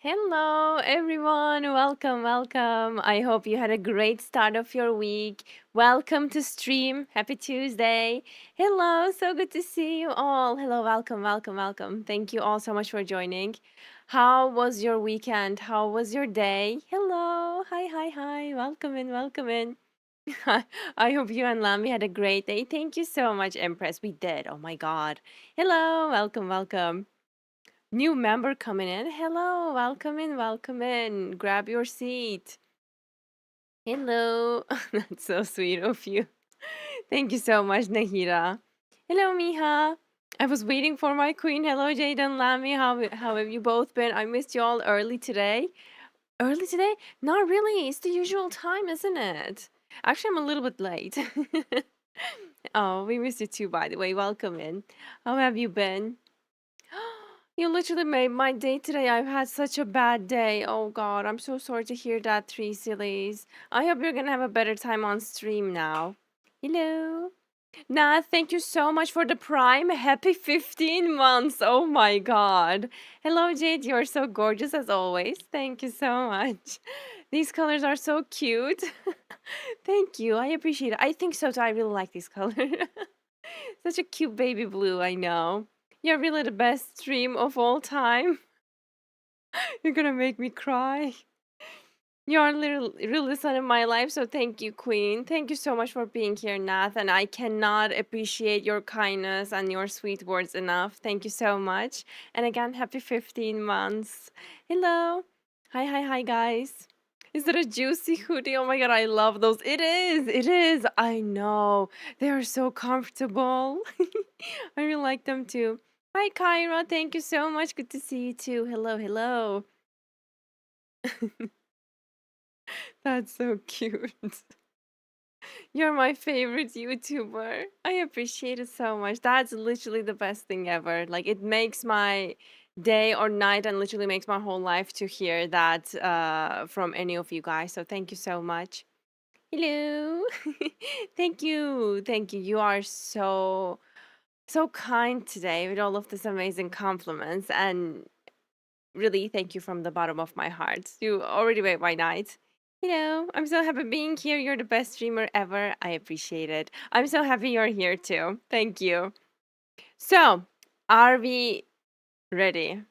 Hello, everyone. Welcome, welcome. I hope you had a great start of your week. Welcome to stream. Happy Tuesday. Hello, so good to see you all. Hello, welcome, welcome, welcome. Thank you all so much for joining. How was your weekend? How was your day? Hello. Hi, hi, hi. Welcome in, welcome in. I hope you and Lami had a great day. Thank you so much, Empress. We did. Oh my God. Hello, welcome, welcome. New member coming in. Hello, welcome in, welcome in. Grab your seat. Hello. That's so sweet of you. Thank you so much, Nahira. Hello, Miha. I was waiting for my queen. Hello, Jade and Lami. How have you both been? I missed you all early today. Early today? Not really. It's the usual time, isn't it? Actually, I'm a little bit late. Oh, we missed you too, by the way. Welcome in. How have you been? You literally made my day today. I've had such a bad day. Oh God, I'm so sorry to hear that, Three Sillies. I hope you're gonna have a better time on stream now. Hello. Nah, thank you so much for the prime. Happy 15 months. Oh my God. Hello, Jade. You're so gorgeous as always. Thank you so much. These colors are so cute. Thank you. I appreciate it. I think so too. I really like these colors. Such a cute baby blue, I know. You're really the best stream of all time. You're gonna make me cry. You're really the sun in my life, so thank you, Queen. Thank you so much for being here, Nath, and I cannot appreciate your kindness and your sweet words enough. Thank you so much. And again, happy 15 months. Hello. Hi, hi, hi, guys. Is that a juicy hoodie? Oh my god, I love those. It is. It is. I know. They are so comfortable. I really like them too. Hi, Kyra. Thank you so much. Good to see you too. Hello, hello. That's so cute. You're my favorite YouTuber. I appreciate it so much. That's literally the best thing ever. Like, it makes my day or night and literally makes my whole life to hear that from any of you guys. So, thank you so much. Hello. Thank you. Thank you. You are so kind today with all of these amazing compliments. And really, thank you from the bottom of my heart. You already made my night. I'm so happy being here. You're the best streamer ever. I appreciate it. I'm so happy you're here too. Thank you. So, are we ready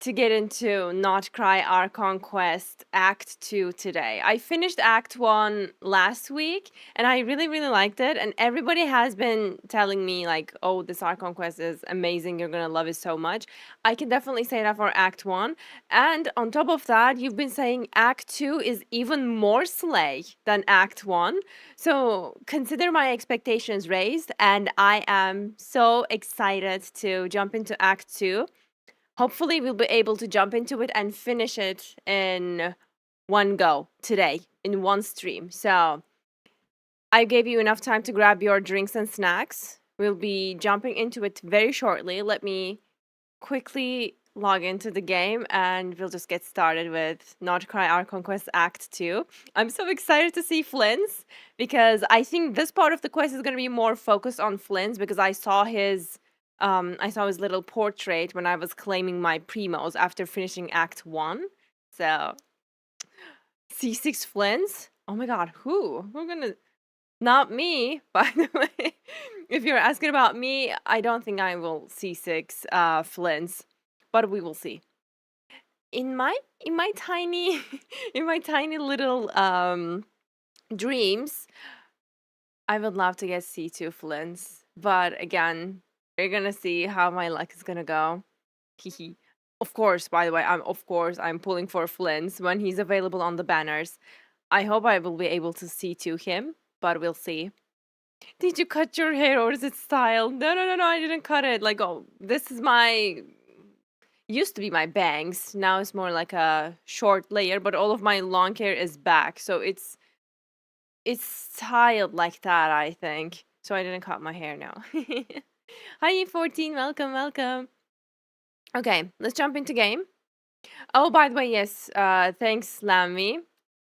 to get into Not Cry Archon Quest Act 2 today? I finished Act 1 last week and I really, really liked it. And everybody has been telling me, like, oh, this Archon Quest is amazing. You're going to love it so much. I can definitely say that for Act 1. And on top of that, you've been saying Act 2 is even more slay than Act 1. So consider my expectations raised. And I am so excited to jump into Act 2. Hopefully, we'll be able to jump into it and finish it in one go today, in one stream. So, I gave you enough time to grab your drinks and snacks. We'll be jumping into it very shortly. Let me quickly log into the game and we'll just get started with Not Cry Archon Quest Act 2. I'm so excited to see Flynn's because I think this part of the quest is going to be more focused on Flynn's because I saw his little portrait when I was claiming my primos after finishing Act 1. So, C6 Flynn's? Oh my god, who? We're gonna. Not me, by the way. If you're asking about me, I don't think I will C6 Flynn's, but we will see. In my tiny in my tiny little dreams, I would love to get C2 Flynn's, but again, we're gonna see how my luck is gonna go. Hehe. Of course, by the way, I'm pulling for Flynn's when he's available on the banners. I hope I will be able to see to him, but we'll see. Did you cut your hair or is it styled? No, no, no, no, I didn't cut it. Like, oh, this is my used to be my bangs. Now it's more like a short layer, but all of my long hair is back. So it's styled like that, I think. So I didn't cut my hair now. Hi, 14. Welcome, welcome. Okay, let's jump into game. Oh, by the way, yes, thanks, Lamy.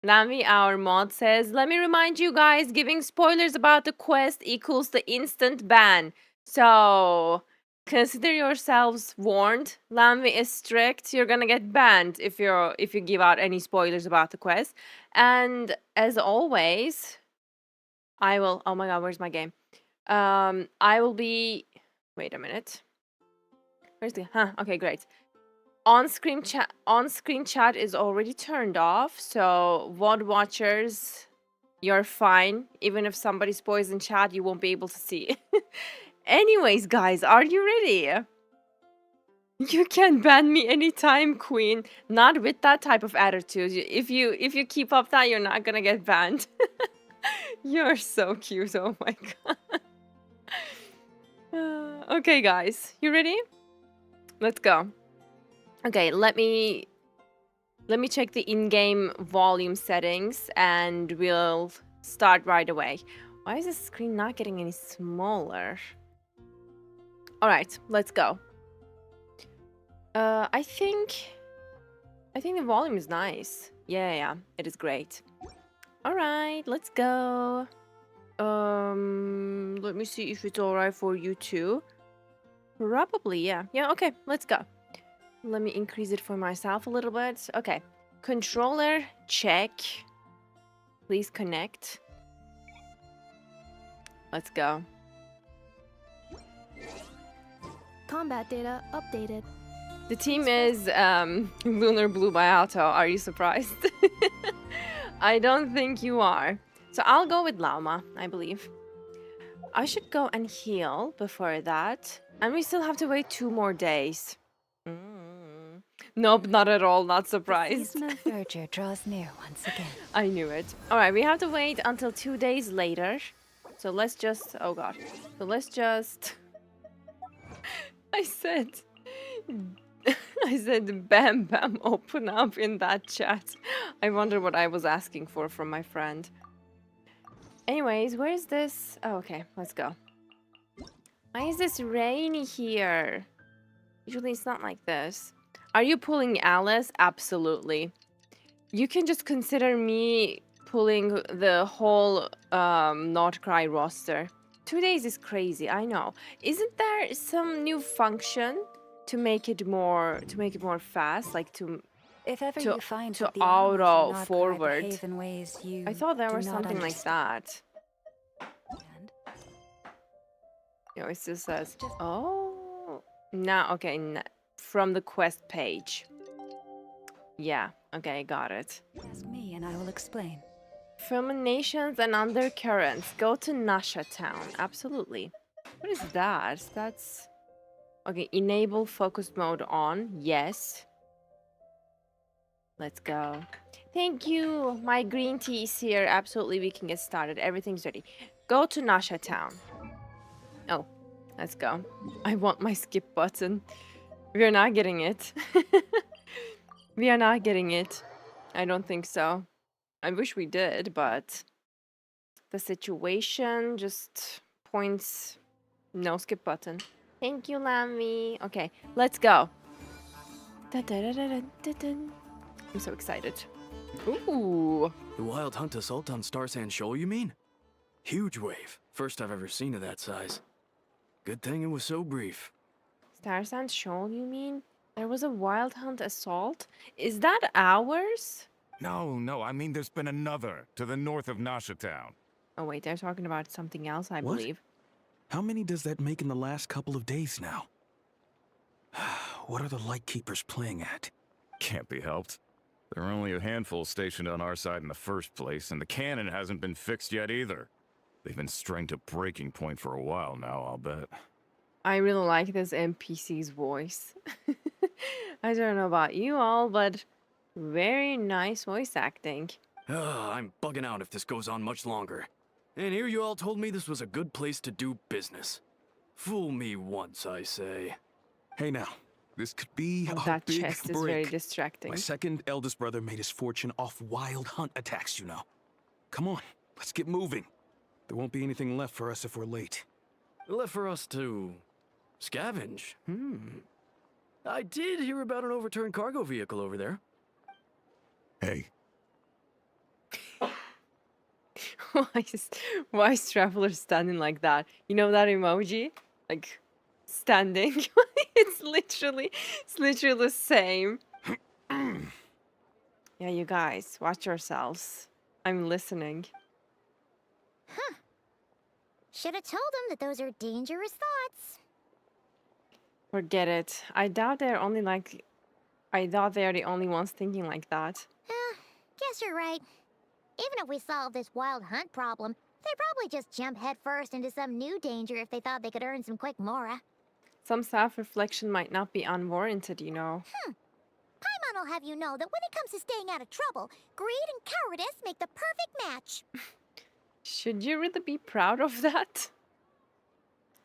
Lamy, our mod says, let me remind you guys, giving spoilers about the quest equals the instant ban. So, consider yourselves warned. Lamvi is strict. You're gonna get banned if you give out any spoilers about the quest. And as always, I will. Oh my god, where's my game? I will be. Wait a minute. Where's the? Huh. Okay, great. On-screen chat is already turned off. So VOD watchers, you're fine. Even if somebody spoils in chat, you won't be able to see. Anyways, guys, are you ready? You can ban me anytime, Queen. Not with that type of attitude. If you keep up that, you're not gonna get banned. You're so cute. Oh my god. Okay, guys, you ready? Let's go. Okay, let me check the in-game volume settings, and we'll start right away. Why is the screen not getting any smaller? All right, let's go. I think the volume is nice. Yeah, it is great. All right, let's go. Let me see if it's all right for you too. Probably, yeah. Yeah, okay, let's go. Let me increase it for myself a little bit. Okay, controller check. Please connect. Let's go. Combat data updated. The team is Lunar Blue by Auto. Are you surprised? I don't think you are. So I'll go with Lauma, I believe. I should go and heal before that. And we still have to wait 2 more days. Nope, not at all. Not surprised. The season of verdure draws near once again. I knew it. Alright, we have to wait until 2 days later. So let's just... Oh god. So let's just... I said bam bam open up in that chat. I wonder what I was asking for from my friend. Anyways, where's this? Oh, okay, let's go. Why is this rainy here? Usually it's not like this. Are you pulling Alice? Absolutely. You can just consider me pulling the whole Nordcry roster. 2 days is crazy, I know. Isn't there some new function to make it more fast, like If ever you find to that the animals auto in Nordcry forward? behave in ways you I thought there do was not something like understand. that. You know, it just says, oh, now, okay, from the quest page. Yeah, okay, got it. Ask me and I will explain. Fulminations and undercurrents. Go to Nasha Town. Absolutely. What is that? That's... Okay, enable focus mode on. Yes. Let's go. Thank you. My green tea is here. Absolutely, we can get started. Everything's ready. Go to Nasha Town. Oh, let's go. I want my skip button. We are not getting it. We are not getting it. I don't think so. I wish we did, but the situation just points no skip button. Thank you, Lammy. Okay, let's go. I'm so excited. Ooh. The wild hunt assault on Star Sand Shoal, you mean? Huge wave. First I've ever seen of that size. Good thing it was so brief. Star Sand Shoal, you mean? There was a wild hunt assault? Is that ours? No, I mean there's been another to the north of Nasha Town. Oh wait, they're talking about something else, I What? believe. How many does that make in the last couple of days now? What are the Lightkeepers playing at? Can't be helped. There are only a handful stationed on our side in the first place, and the cannon hasn't been fixed yet either. They've been strained to breaking point for a while now, I'll bet. I really like this NPC's voice. I don't know about you all, but very nice voice acting. I'm bugging out if this goes on much longer. And here you all told me this was a good place to do business. Fool me once, I say. Hey now, this could be Oh, a that big chest is break. very distracting. My second eldest brother made his fortune off wild hunt attacks, you know. Come on, let's get moving. There won't be anything left for us if we're late. Left for us to scavenge? I did hear about an overturned cargo vehicle over there. Hey, Why is Traveler standing like that? You know that emoji? Like, standing. It's literally the same. Yeah, you guys, watch yourselves. I'm listening. Should have told him that those are dangerous thoughts. Forget it. I doubt they are the only ones thinking like that. Guess you're right. Even if we solve this wild hunt problem, they'd probably just jump headfirst into some new danger if they thought they could earn some quick mora. Some self-reflection might not be unwarranted, you know. Paimon will have you know that when it comes to staying out of trouble, greed and cowardice make the perfect match. Should you really be proud of that?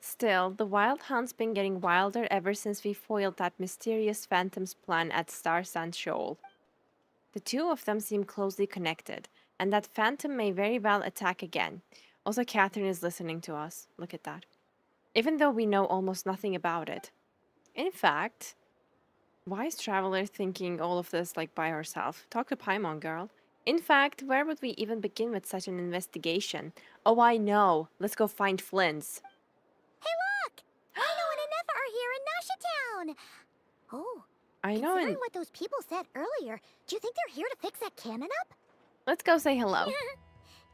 Still, the wild hunt's been getting wilder ever since we foiled that mysterious phantom's plan at Star Sand Shoal. The two of them seem closely connected, and that phantom may very well attack again. Also, Catherine is listening to us. Look at that. Even though we know almost nothing about it. In fact, why is Traveler thinking all of this like by herself? Talk to Paimon, girl. In fact, where would we even begin with such an investigation? Oh, I know. Let's go find Flynn's. Hey, look! Aino and Anefa are here in Nasha Town! Oh, I know. considering what those people said earlier, do you think they're here to fix that cannon up? Let's go say hello.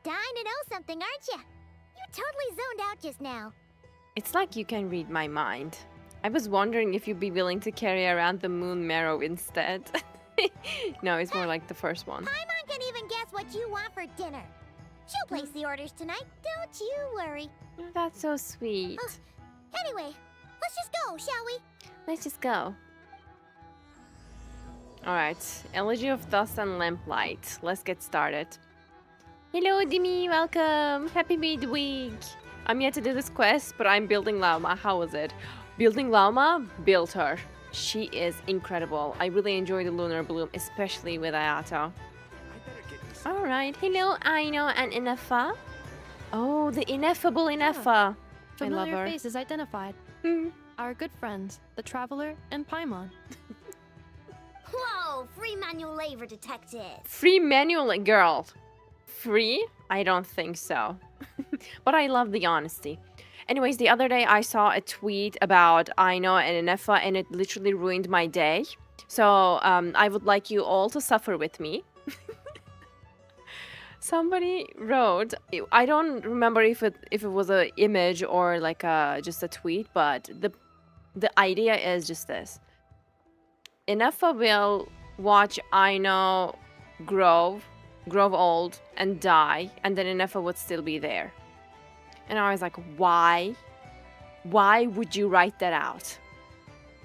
Dying to know something, aren't you? You totally zoned out just now. It's like you can read my mind. I was wondering if you'd be willing to carry around the moon marrow instead. No, it's more like the first one. Paimon can even guess what you want for dinner. She'll place the orders tonight, don't you worry. That's so sweet. Anyway, let's just go, shall we? Let's just go. Alright, Elegy of Dust and Lamplight. Let's get started. Hello, Dimi, welcome! Happy midweek! I'm yet to do this quest, but I'm building Lauma. How was it? Building Lauma? Built her. She is incredible. I really enjoy the Lunar Bloom, especially with Ayato. Alright, hello, Aino and Inefa. Oh, the ineffable Inefa. I love Familiar her. faces identified. Our good friends, the Traveler and Paimon. Whoa, free manual labor detectives. Free manual, girl. Free? I don't think so. But I love the honesty. Anyways, the other day I saw a tweet about Aino and Inefa, and it literally ruined my day. So I would like you all to suffer with me. Somebody wrote, I don't remember if it was an image or like just a tweet, but the idea is just this. Inefa will watch Aino grow old and die, and then Inefa would still be there. And I was like, why? Why would you write that out?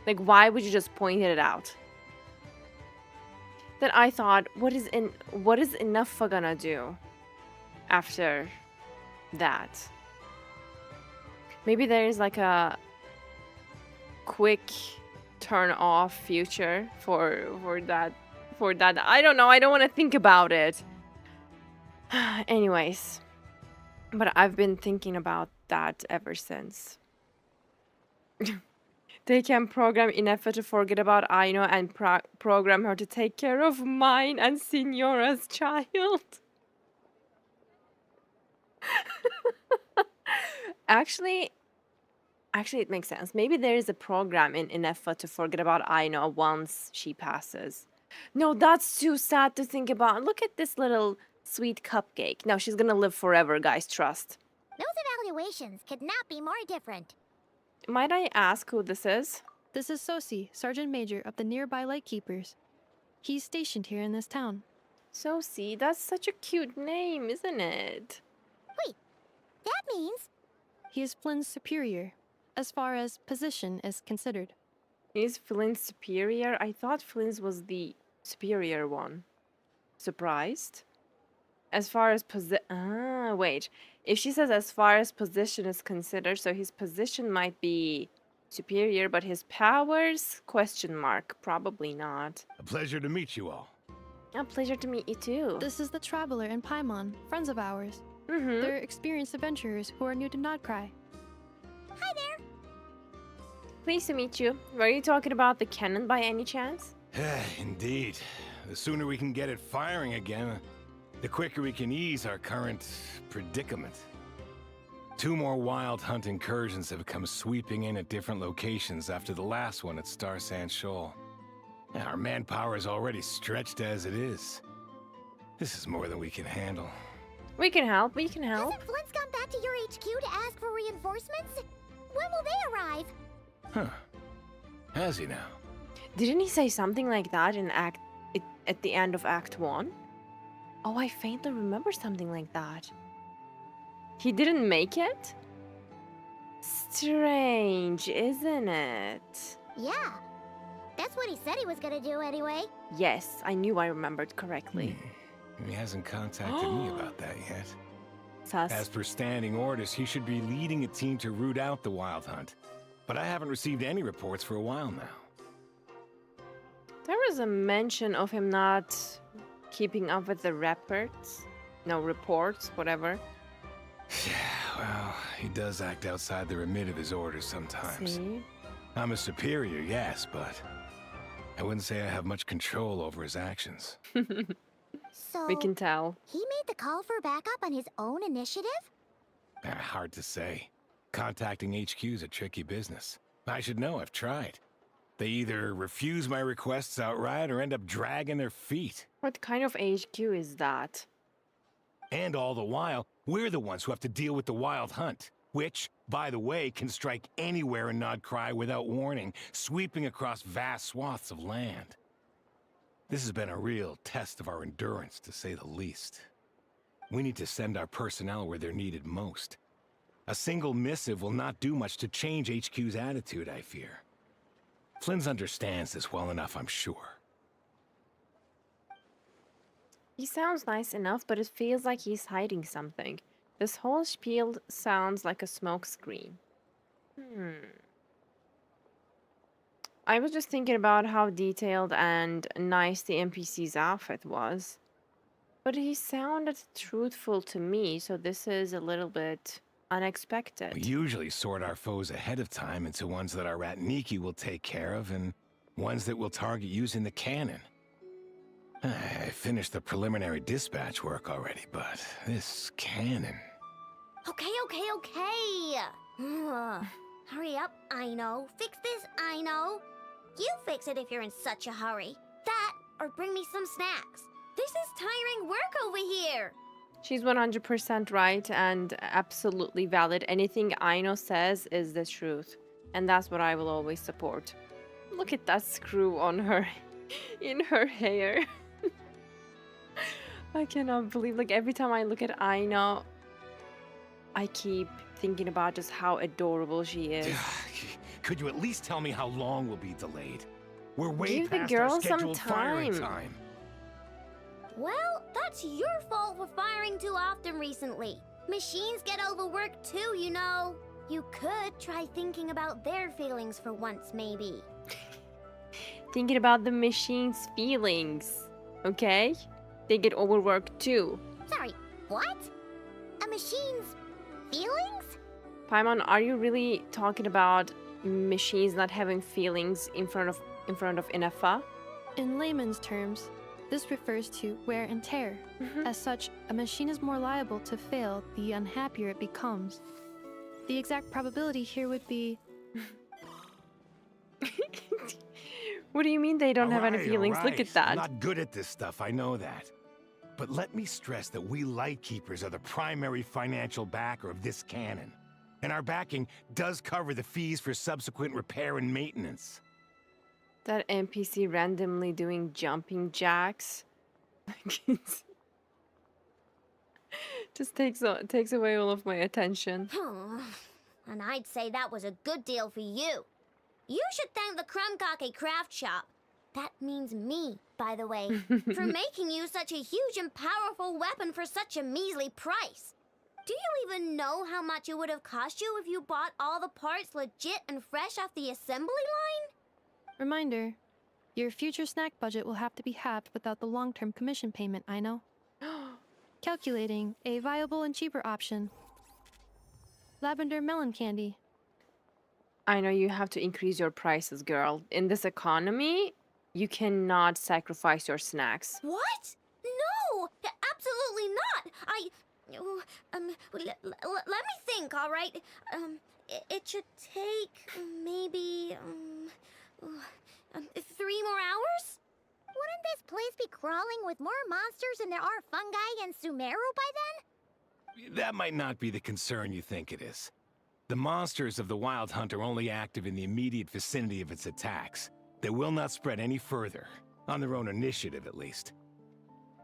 Like, why would you just point it out? Then I thought, what is Inefa gonna do after that? Maybe there is like a quick turn off future for that. I don't know. I don't want to think about it. Anyways, but I've been thinking about that ever since. They can program Inefa to forget about Aino and program her to take care of mine and Signora's child. Actually, it makes sense. Maybe there is a program in Inefa to forget about Aino once she passes. No, that's too sad to think about. Look at this little sweet cupcake. No, she's gonna live forever, guys. Trust. Those evaluations could not be more different. Might I ask who this is? This is Sosi, Sergeant Major of the nearby Lightkeepers. He's stationed here in this town. Sosi, that's such a cute name, isn't it? That means He is Flynn's superior, as far as position is considered. Is Flynn's superior? I thought Flynn's was the superior one. Surprised? As far as wait. If she says as far as position is considered, so his position might be superior, but his powers? Question mark. Probably not. A pleasure to meet you all. A pleasure to meet you too. This is the Traveler and Paimon, friends of ours. Mm-hmm. They're experienced adventurers who are new to Nodcry. hi there. Pleased to meet you. Were you talking about the cannon by any chance? Indeed. The sooner we can get it firing again, the quicker we can ease our current predicament. 2 more wild hunt incursions have come sweeping in at different locations after the last one at Star Sand Shoal. And our manpower is already stretched as it is. This is more than we can handle. We can help, we can help. Hasn't Flint's gone back to your HQ to ask for reinforcements? When will they arrive? Huh. Has he now? Didn't he say something like that in at the end of Act 1? Oh, I faintly remember something like that. He didn't make it? Strange, isn't it? Yeah. That's what he said he was gonna do anyway. Yes, I knew I remembered correctly. He hasn't contacted me about that yet. Sus. As per standing orders, he should be leading a team to root out the wild hunt. But I haven't received any reports for a while now. There was a mention of him not keeping up with the reports. No, reports, whatever. Yeah, well, he does act outside the remit of his orders sometimes. See? I'm a superior, yes, but I wouldn't say I have much control over his actions. So We can tell. he made the call for backup on his own initiative? Hard to say. Contacting HQ is a tricky business. I should know, I've tried. They either refuse my requests outright or end up dragging their feet. What kind of HQ is that? And all the while, we're the ones who have to deal with the wild hunt, which, by the way, can strike anywhere in Nodcry without warning, sweeping across vast swaths of land. This has been a real test of our endurance, to say the least. We need to send our personnel where they're needed most. A single missive will not do much to change HQ's attitude, I fear. Flynn's understands this well enough, I'm sure. He sounds nice enough, but it feels like he's hiding something. This whole spiel sounds like a smokescreen. I was just thinking about how detailed and nice the NPC's outfit was. But he sounded truthful to me, so this is a little bit unexpected. We usually sort our foes ahead of time into ones that our rat Niki will take care of and ones that we'll target using the cannon. I finished the preliminary dispatch work already, but this cannon... Okay. Hurry up, I know. Fix this, I know. You fix it if you're in such a hurry. That, or bring me some snacks. This is tiring work over here. She's 100% right and absolutely valid. Anything Aino says is the truth. And that's what I will always support. Look at that screw on her, in her hair. I cannot believe, like every time I look at Aino, I keep thinking about just how adorable she is. Could you at least tell me how long we'll be delayed? We're way Give the past girl our some scheduled firing time. time. Well, that's your fault for firing too often recently. Machines get overworked too, you know. You could try thinking about their feelings for once, maybe. Thinking about the machine's feelings, okay? They get overworked too. Sorry, what? A machine's feelings? Paimon, are you really talking about machines not having feelings in front of Ineffa? In layman's terms, this refers to wear and tear. As such, a machine is more liable to fail the unhappier it becomes. The exact probability here would be... What do you mean they don't have any feelings? Look at that. I'm not good at this stuff, I know that. But let me stress that we Lightkeepers are the primary financial backer of this cannon. And our backing does cover the fees for subsequent repair and maintenance. That NPC randomly doing jumping jacks. Just takes away all of my attention. And I'd say that was a good deal for you. You should thank the Krumkake craft shop. That means me, by the way, for making you such a huge and powerful weapon for such a measly price. Do you even know how much it would have cost you if you bought all the parts legit and fresh off the assembly line? Reminder, your future snack budget will have to be halved without the long-term commission payment, I know. Calculating a viable and cheaper option. Lavender melon candy. I know you have to increase your prices, girl. In this economy, you cannot sacrifice your snacks. What? No, absolutely not. let me think, all right? It should take maybe 3 more hours? Wouldn't this place be crawling with more monsters than there are fungi and Sumeru by then? That might not be the concern you think it is. The monsters of the Wild Hunt are only active in the immediate vicinity of its attacks. They will not spread any further, on their own initiative at least.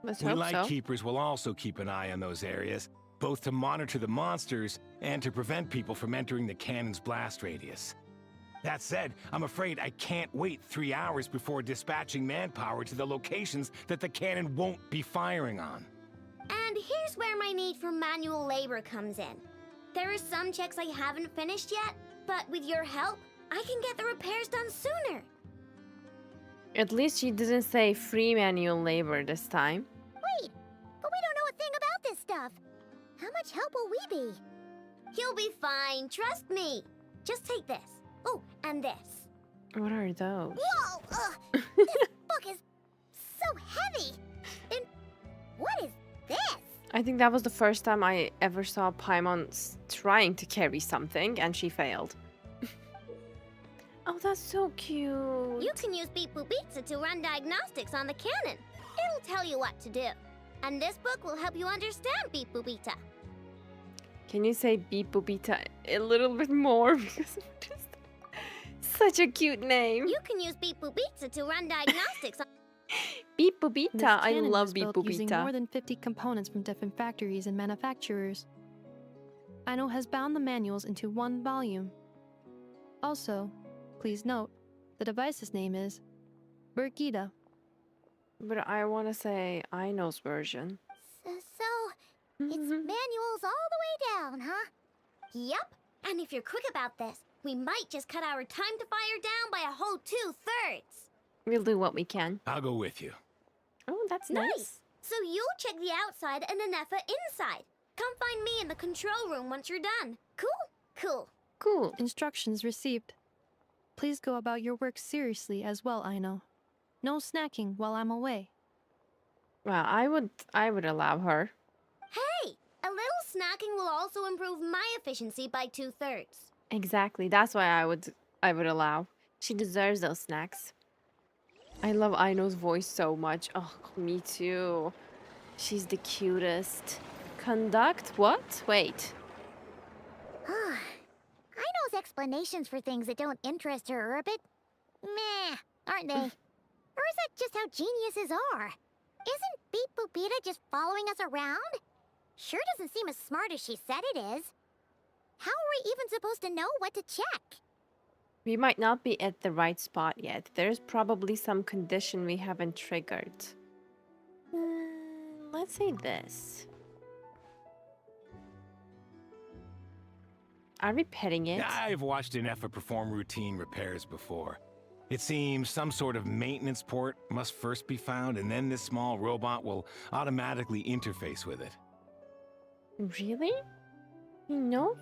Let's We hope Light so. Keepers will also keep an eye on those areas, both to monitor the monsters and to prevent people from entering the cannon's blast radius. That said, I'm afraid I can't wait 3 hours before dispatching manpower to the locations that the cannon won't be firing on. And here's where my need for manual labor comes in. There are some checks I haven't finished yet, but with your help, I can get the repairs done sooner. At least she didn't say free manual labor this time. Wait, but we don't know a thing about this stuff. How much help will we be? You'll be fine, trust me. Just take this. Oh, and this. What are those? Whoa! This book is so heavy! And what is this? I think that was the first time I ever saw Paimon trying to carry something, and she failed. Oh, that's so cute. You can use Beep Boop Pizza to run diagnostics on the cannon. It'll tell you what to do. And this book will help you understand Beep Boop Pizza. Can you say Beep Boopita a little bit more? Because it's just such a cute name. You can use Beep Boop Pizza to run diagnostics on... Beep This Boopita. I cannon love was Beep built using more Boopita. than 50 components from different factories and manufacturers. Aino has bound the manuals into one volume. Also, please note, the device's name is Birgitta. But I want to say Aino's version. So, it's manuals all the way down, huh? Yep. And if you're quick about this, we might just cut our time to fire down by a whole 2/3. We'll do what we can. I'll go with you. Oh, that's nice. So you'll check the outside and Anefa inside. Come find me in the control room once you're done. Cool? Cool. Cool. Instructions received. Please go about your work seriously as well, Aino. No snacking while I'm away. Well, I would allow her. Hey, a little snacking will also improve my efficiency by 2/3. Exactly. That's why I would allow. She deserves those snacks. I love Aino's voice so much. Oh, me too. She's the cutest. Conduct what? Wait. Aino's explanations for things that don't interest her are a bit meh, aren't they? Or is that just how geniuses are? Isn't Beep Boopita just following us around? Sure doesn't seem as smart as she said it is. How are we even supposed to know what to check? We might not be at the right spot yet. There's probably some condition we haven't triggered. Let's say this. Are we petting it? I've watched Anefa perform routine repairs before. It seems some sort of maintenance port must first be found, and then this small robot will automatically interface with it. Really? He knows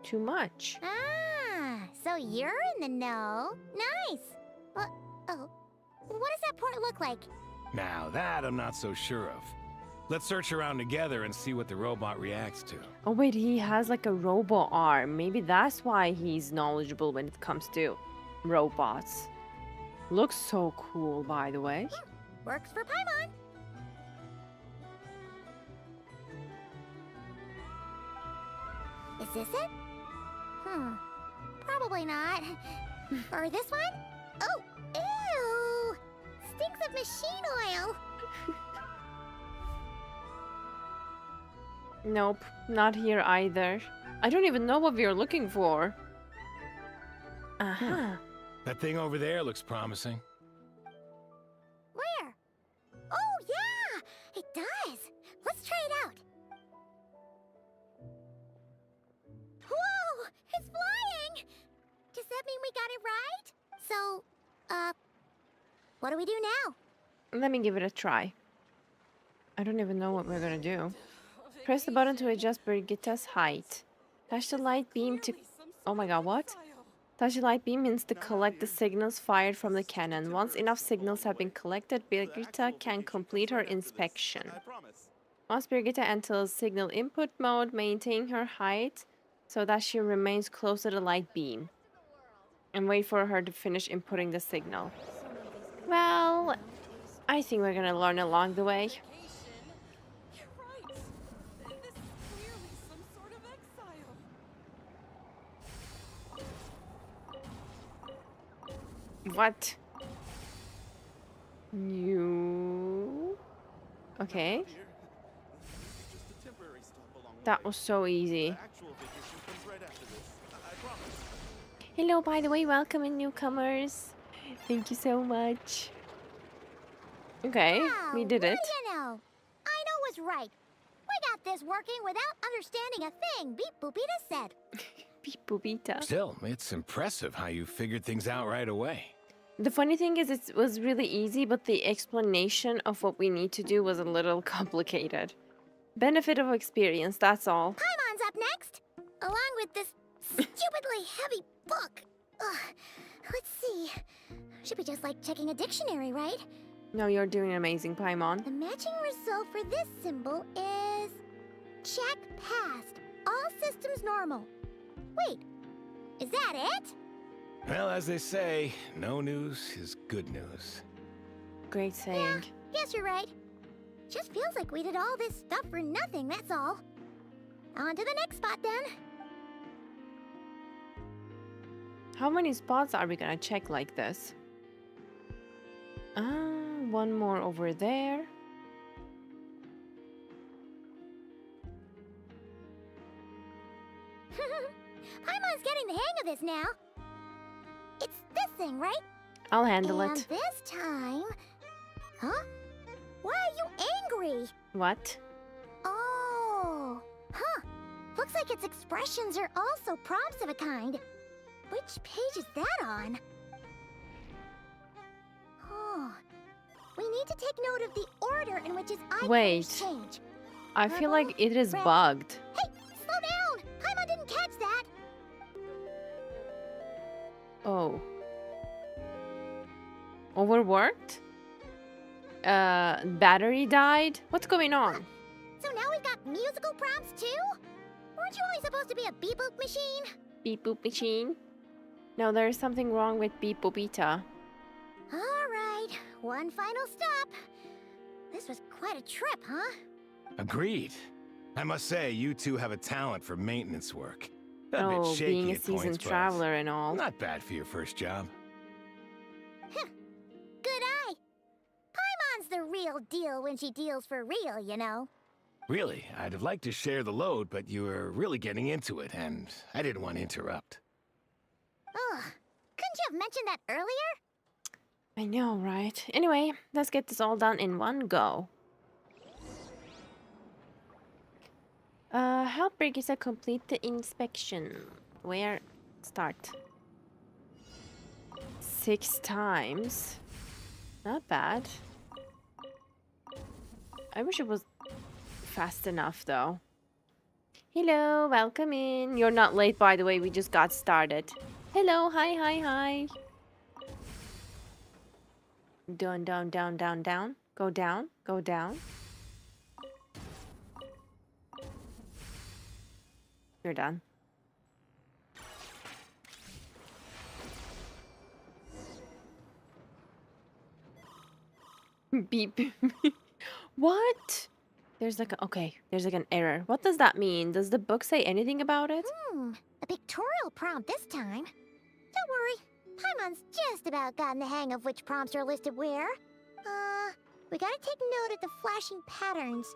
too much. Ah, so you're in the know. Nice. What does that port look like? Now that I'm not so sure of. Let's search around together and see what the robot reacts to. Oh wait, he has like a robo arm. Maybe that's why he's knowledgeable when it comes to robots. Looks so cool, by the way. Works for Paimon. Is this it? Probably not. Or this one? Oh, ew! Stinks of machine oil. Nope, not here either. I don't even know what we are looking for. Aha. That thing over there looks promising. Where? Oh, yeah! It does! Let's try it out. Whoa! It's flying! Does that mean we got it right? So, what do we do now? Let me give it a try. I don't even know what we're gonna do. Press the button to adjust Brigitta's height. Touch the light beam to... Oh my god, what? Touch the light beam means to collect the signals fired from the cannon. Once enough signals have been collected, Brigitta can complete her inspection. Once Brigitte enters signal input mode, maintain her height so that she remains close to the light beam. And wait for her to finish inputting the signal. Well, I think we're gonna learn along the way. You're right. This is clearly some sort of exile. What? You... Okay. That was so easy. Hello, by the way, welcome in newcomers. Thank you so much. Okay, we did it. What do you know? I know was right. We got this working without understanding a thing, Beep Boopita said. Beep boopita. Still, it's impressive how you figured things out right away. The funny thing is it was really easy, but the explanation of what we need to do was a little complicated. Benefit of experience, that's all. Paimon's up next, along with this stupidly heavy book. Ugh. Let's see. Should be just like checking a dictionary, right? No, you're doing amazing, Paimon. The matching result for this symbol is... check passed. All systems normal. Wait, is that it? Well, as they say, no news is good news. Great saying. Guess you're right. Just feels like we did all this stuff for nothing, that's all. On to the next spot, then. How many spots are we gonna check like this? One more over there. Paimon's getting the hang of this now. It's this thing, right? I'll handle And it. this time... Huh? Why are you angry? What? Oh. Huh. Looks like its expressions are also prompts of a kind. Which page is that on? Oh. We need to take note of the order in which his eye Wait. colors change. I feel like it is red. bugged. Hey, slow down! Paimon didn't catch that! Oh. Overworked? Battery died? What's going on? So now we've got musical prompts too? Weren't you only supposed to be a beep-boop machine? Beep boop machine? No, there's something wrong with Beep Boopita. Alright, one final stop. This was quite a trip, huh? Agreed. I must say, you two have a talent for maintenance work. A bit Oh, shaky being a at seasoned points, but traveler and all. not bad for your first job. Good eye. Paimon's the real deal when she deals for real, you know. Really, I'd have liked to share the load, but you were really getting into it, and I didn't want to interrupt. Ugh. Couldn't you have mentioned that earlier? I know, right? Anyway, let's get this all done in one go. Help Brigitte complete the inspection. Where? Start. 6 times. Not bad. I wish it was fast enough, though. Hello, welcome in. You're not late, by the way. We just got started. Hello, hi. Down, down, down, down, down. Go down, go down. You're done. Beep. What? There's like there's like an error. What does that mean? Does the book say anything about it? A pictorial prompt this time. Don't worry, Paimon's just about gotten the hang of which prompts are listed where. We gotta take note of the flashing patterns.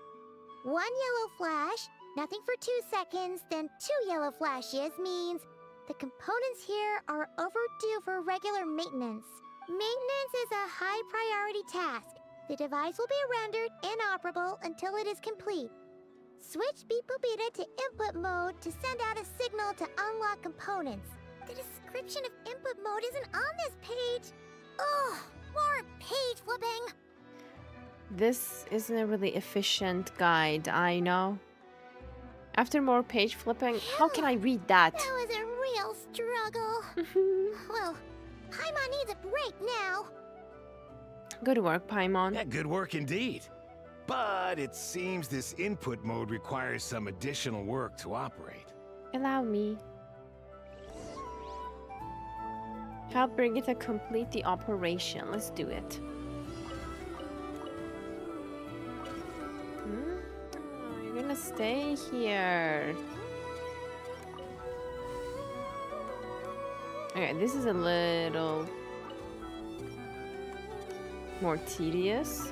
1 yellow flash, nothing for 2 seconds, then 2 yellow flashes means the components here are overdue for regular maintenance. Maintenance is a high priority task. The device will be rendered inoperable until it is complete. Switch Beep Boopita to input mode to send out a signal to unlock components. The description of input mode isn't on this page. Ugh, more page flipping. This isn't a really efficient guide, I know. After more page flipping, how can I read that? That was a real struggle. Well, Paimon needs a break now. Good work, Paimon. Yeah, good work indeed. But it seems this input mode requires some additional work to operate. Allow me. Help Brigitte complete the operation. Let's do it. Oh, you're gonna stay here. Okay, this is a little more tedious.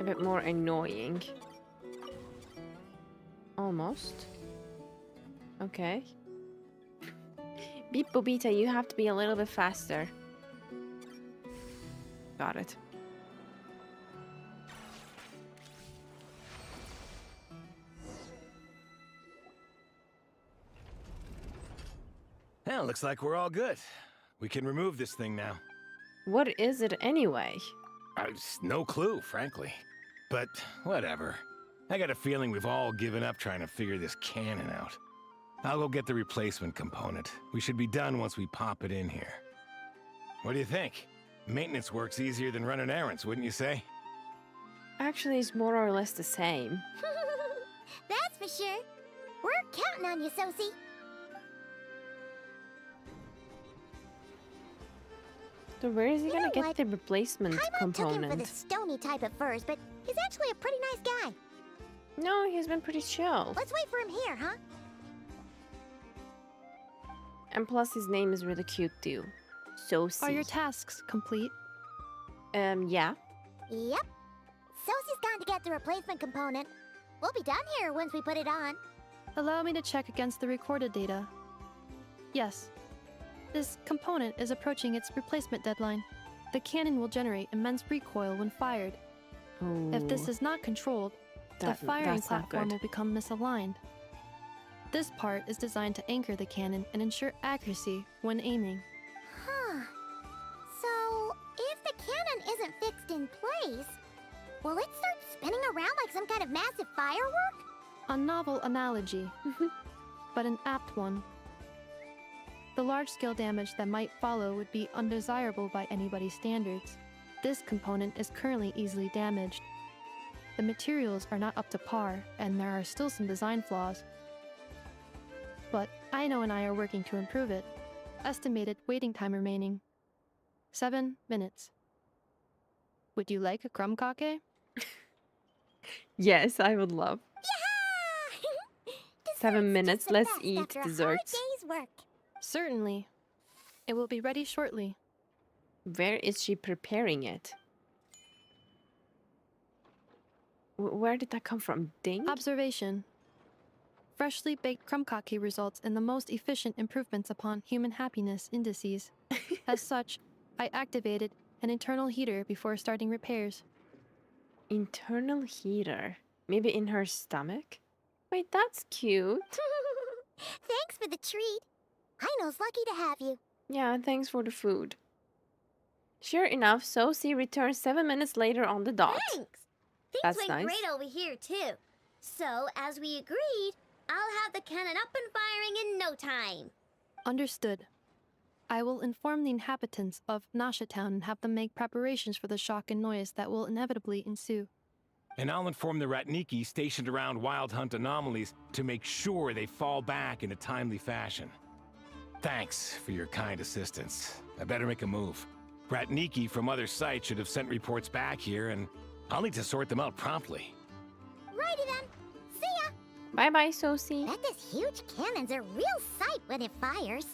A bit more annoying. Almost. Okay. Beep Bobita, you have to be a little bit faster. Got it. Well, looks like we're all good. We can remove this thing now. What is it anyway? No clue, frankly. But whatever. I got a feeling we've all given up trying to figure this cannon out. I'll go get the replacement component. We should be done once we pop it in here. What do you think? Maintenance work's easier than running errands, wouldn't you say? Actually, it's more or less the same. That's for sure. We're counting on you, Sosie. So where is he gonna know get what? the replacement Paimon took him for the component? stony type at first, but he's actually a pretty nice guy. No, he's been pretty chill. Let's wait for him here, huh? And plus his name is really cute too. So Are your tasks complete? yeah. Yep. Sosie's gone to get the replacement component. We'll be done here once we put it on. Allow me to check against the recorded data. Yes. This component is approaching its replacement deadline. The cannon will generate immense recoil when fired. Oh, If this is not controlled, the firing that's not platform good. will become misaligned. This part is designed to anchor the cannon and ensure accuracy when aiming. Huh. So, if the cannon isn't fixed in place, will it start spinning around like some kind of massive firework? A novel analogy, but an apt one. The large-scale damage that might follow would be undesirable by anybody's standards. This component is currently easily damaged. The materials are not up to par, and there are still some design flaws. But Aino and I are working to improve it. Estimated waiting time remaining: 7 minutes. Would you like a crumb cake? Yes, I would love. Yeah! 7 minutes, the let's best eat after a hard desserts. day's work. Certainly. It will be ready shortly. Where is she preparing it? Where did that come from? Ding? Observation. Freshly baked crumb cake results in the most efficient improvements upon human happiness indices. As such, I activated an internal heater before starting repairs. Internal heater. Maybe in her stomach? Wait, that's cute. Thanks for the treat. Aino's lucky to have you. Yeah, thanks for the food. Sure enough, Sosie returns 7 minutes later on the dot. Thanks. Things That's went nice. great over here, too. So, as we agreed, I'll have the cannon up and firing in no time. Understood. I will inform the inhabitants of Nasha Town and have them make preparations for the shock and noise that will inevitably ensue. And I'll inform the Ratniki stationed around Wild Hunt anomalies to make sure they fall back in a timely fashion. Thanks for your kind assistance. I better make a move. Ratniki from other sites should have sent reports back here, and I'll need to sort them out promptly. Righty then. See ya. Bye-bye, Sosie. Bet this huge cannon's a real sight when it fires.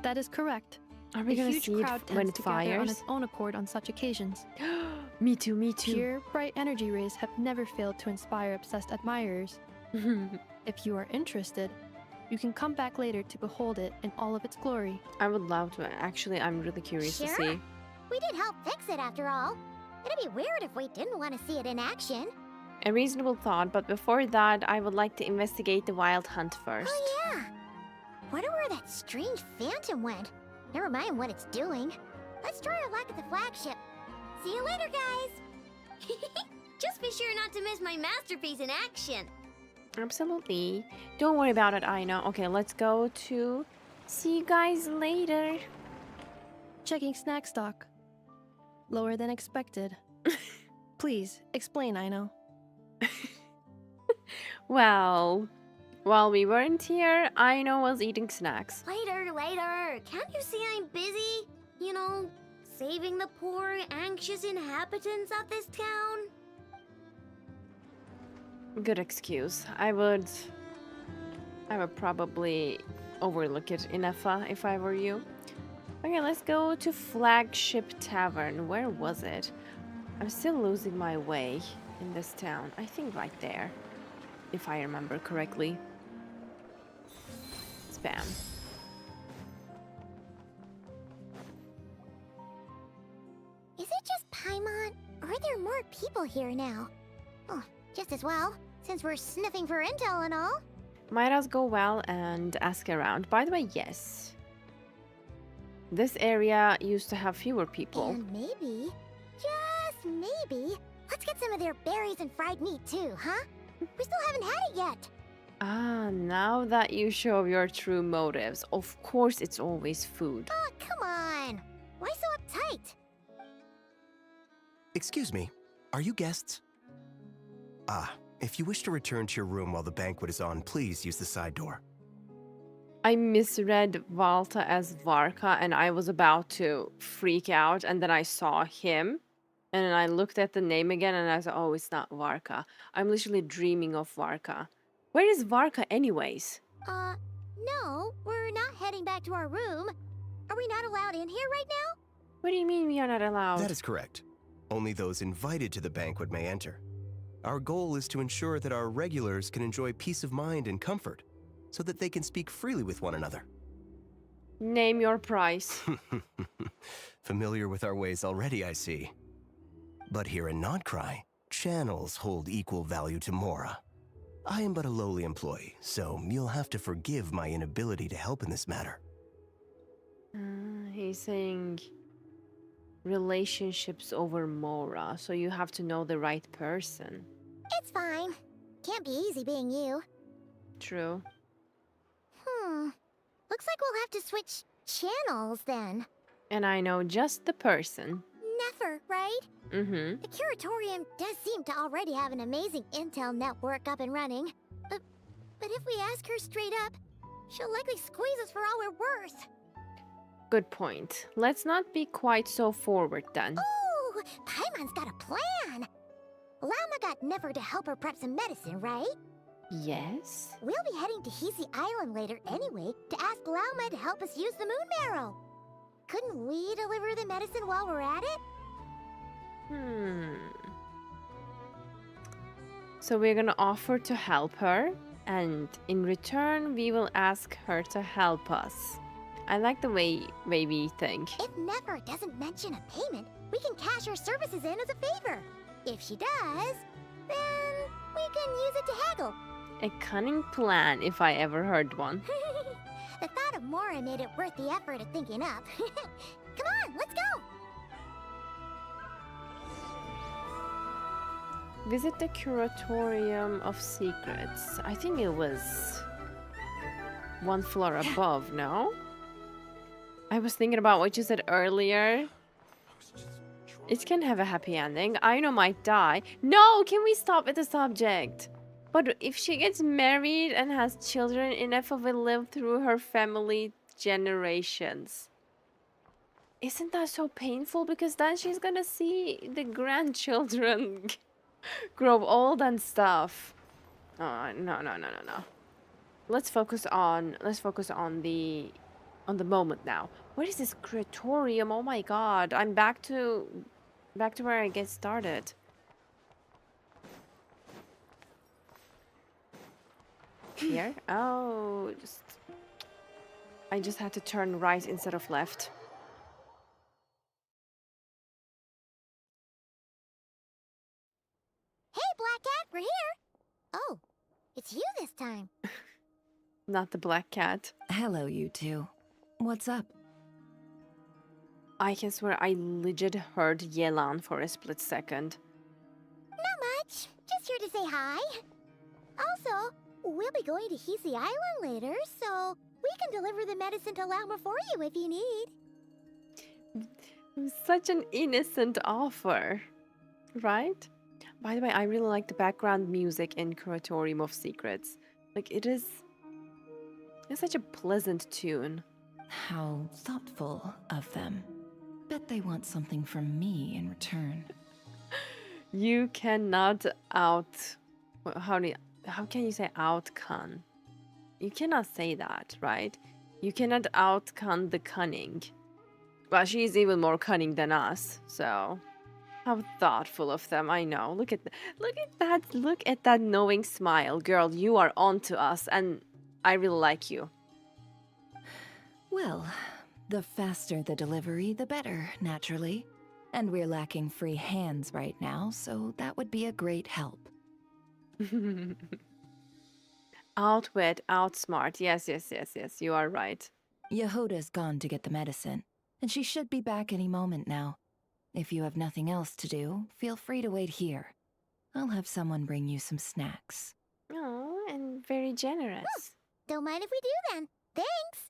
That is correct. Are we A gonna huge see crowd it when tends it to gather on fires? its own accord on such occasions. Me too, me too. Pure, bright energy rays have never failed to inspire obsessed admirers. If you are interested, you can come back later to behold it in all of its glory. I would love to. Actually, I'm really curious to Sure. see. We did help fix it after all. It'd be weird if we didn't want to see it in action. A reasonable thought, but before that, I would like to investigate the wild hunt first. Oh yeah. Wonder where that strange phantom went. Never mind what it's doing. Let's try our luck at the flagship. See you later, guys. Just be sure not to miss my masterpiece in action. Absolutely. Don't worry about it, Aina. Okay, let's go to... See you guys later. Checking snack stock. Lower than expected. Please, explain, Aino. Well, while we weren't here, Aino was eating snacks. Later, later. Can't you see I'm busy? You know, saving the poor, anxious inhabitants of this town? Good excuse. I would probably overlook it in Effa if I were you. Okay, let's go to Flagship Tavern. Where was it? I'm still losing my way in this town. I think right there, if I remember correctly. Spam. Is it just Paimon? Or are there more people here now? Oh, just as well, since we're sniffing for intel and all. Might as go well and ask around. By the way, yes. This area used to have fewer people. And maybe, just maybe, let's get some of their berries and fried meat too, huh? We still haven't had it yet. Ah, now that you show your true motives, of course it's always food. Oh, come on. Why so uptight? Excuse me, are you guests? Ah, if you wish to return to your room while the banquet is on, please use the side door. I misread Valta as Varka and I was about to freak out and then I saw him and then I looked at the name again and I said, oh, it's not Varka. I'm literally dreaming of Varka. Where is Varka anyways? No, we're not heading back to our room. Are we not allowed in here right now? What do you mean we are not allowed? That is correct. Only those invited to the banquet may enter. Our goal is to ensure that our regulars can enjoy peace of mind and comfort, so that they can speak freely with one another. Name your price. Familiar with our ways already, I see. But here in Nodcry, channels hold equal value to Mora. I am but a lowly employee, so you'll have to forgive my inability to help in this matter. He's saying relationships over Mora, so you have to know the right person. It's fine. Can't be easy being you. True. Looks like we'll have to switch channels then. And I know just the person. Never, right? Mm-hmm. The Curatorium does seem to already have an amazing intel network up and running. But if we ask her straight up, she'll likely squeeze us for all we're worth. Good point. Let's not be quite so forward then. Ooh, Paimon's got a plan. Lama got Never to help her prep some medicine, right? Yes? We'll be heading to Hisi Island later anyway to ask Lauma to help us use the moon marrow. Couldn't we deliver the medicine while we're at it? So we're gonna offer to help her, and in return we will ask her to help us. I like the way we think. If Never doesn't mention a payment, we can cash our services in as a favor. If she does, then we can use it to haggle. A cunning plan, if I ever heard one. The thought of Mora made it worth the effort of thinking up. Come on, let's go! Visit the Curatorium of Secrets. I think it was one floor above, no? I was thinking about what you said earlier. It can have a happy ending. Aino might die. No, can we stop at the subject? But if she gets married and has children, Inefa will live through her family generations. Isn't that so painful? Because then she's gonna see the grandchildren grow old and stuff. Oh, no. Let's focus on the moment now. What is this Curatorium? Oh my god. I'm back to where I get started. Here? Oh, I just had to turn right instead of left. Hey, Black Cat, we're here! Oh, it's you this time. Not the black cat. Hello, you two. What's up? I can swear I legit heard Yelan for a split second. Not much. Just here to say hi. Also, we'll be going to Hisi Island later, so we can deliver the medicine to Lauma for you if you need. Such an innocent offer. right? By the way, I really like the background music in Curatorium of Secrets. Like it's such a pleasant tune. How thoughtful of them. Bet they want something from me in return. You cannot how can you say outcon? You cannot say that, right? You cannot outcon the cunning. Well, she's even more cunning than us, so how thoughtful of them. I know. Look at that knowing smile. Girl, you are on to us and I really like you. Well, the faster the delivery, the better, naturally. And we're lacking free hands right now, so that would be a great help. Outwit, outsmart. Yes. You are right. Yehoda's gone to get the medicine, and she should be back any moment now. If you have nothing else to do, feel free to wait here. I'll have someone bring you some snacks. Oh, and very generous. Don't mind if we do then. Thanks.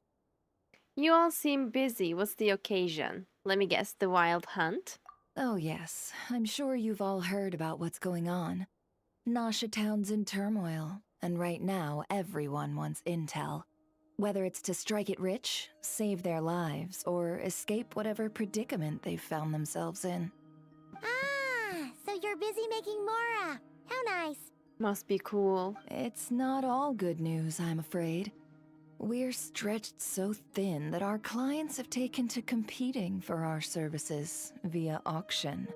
You all seem busy. What's the occasion? Let me guess, the wild hunt? Oh yes, I'm sure you've all heard about what's going on. Nasha Town's in turmoil, and right now everyone wants intel. Whether it's to strike it rich, save their lives, or escape whatever predicament they've found themselves in. Ah, so you're busy making Mora. How nice. Must be cool. It's not all good news, I'm afraid. We're stretched so thin that our clients have taken to competing for our services via auction.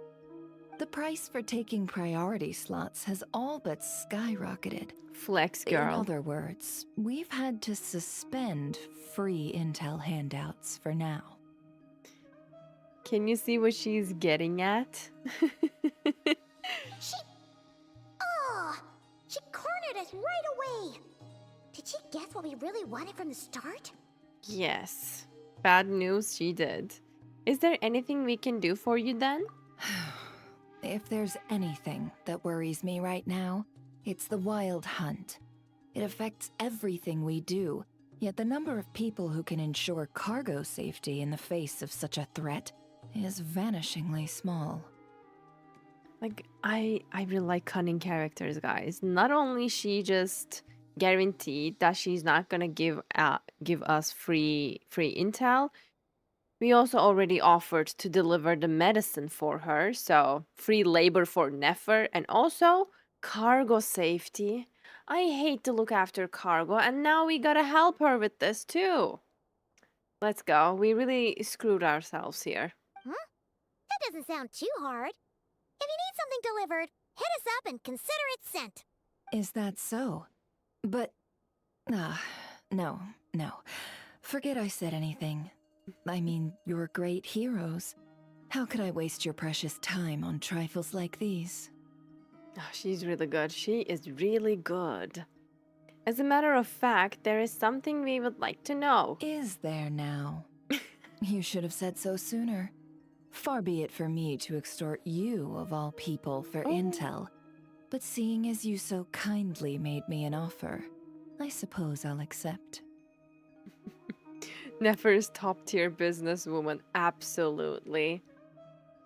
The price for taking priority slots has all but skyrocketed. Flex, In girl. other words, we've had to suspend free intel handouts for now. Can you see what she's getting at? She cornered us right away. Did she guess what we really wanted from the start? Yes. Bad news, she did. Is there anything we can do for you then? If there's anything that worries me right now, it's the wild hunt. It affects everything we do, yet the number of people who can ensure cargo safety in the face of such a threat is vanishingly small. Like, I really like cunning characters, guys. Not only she just guaranteed that she's not gonna give us free intel, we also already offered to deliver the medicine for her, so free labor for Nefer, and also cargo safety. I hate to look after cargo, and now we gotta help her with this too. Let's go. We really screwed ourselves here. That doesn't sound too hard. If you need something delivered, hit us up and consider it sent. Is that so? But... no. Forget I said anything. I mean, you're great heroes. How could I waste your precious time on trifles like these? Oh, she's really good. She is really good. As a matter of fact, there is something we would like to know. Is there now? You should have said so sooner. Far be it for me to extort you, of all people, for intel. But seeing as you so kindly made me an offer, I suppose I'll accept. Nefer's top-tier businesswoman, absolutely.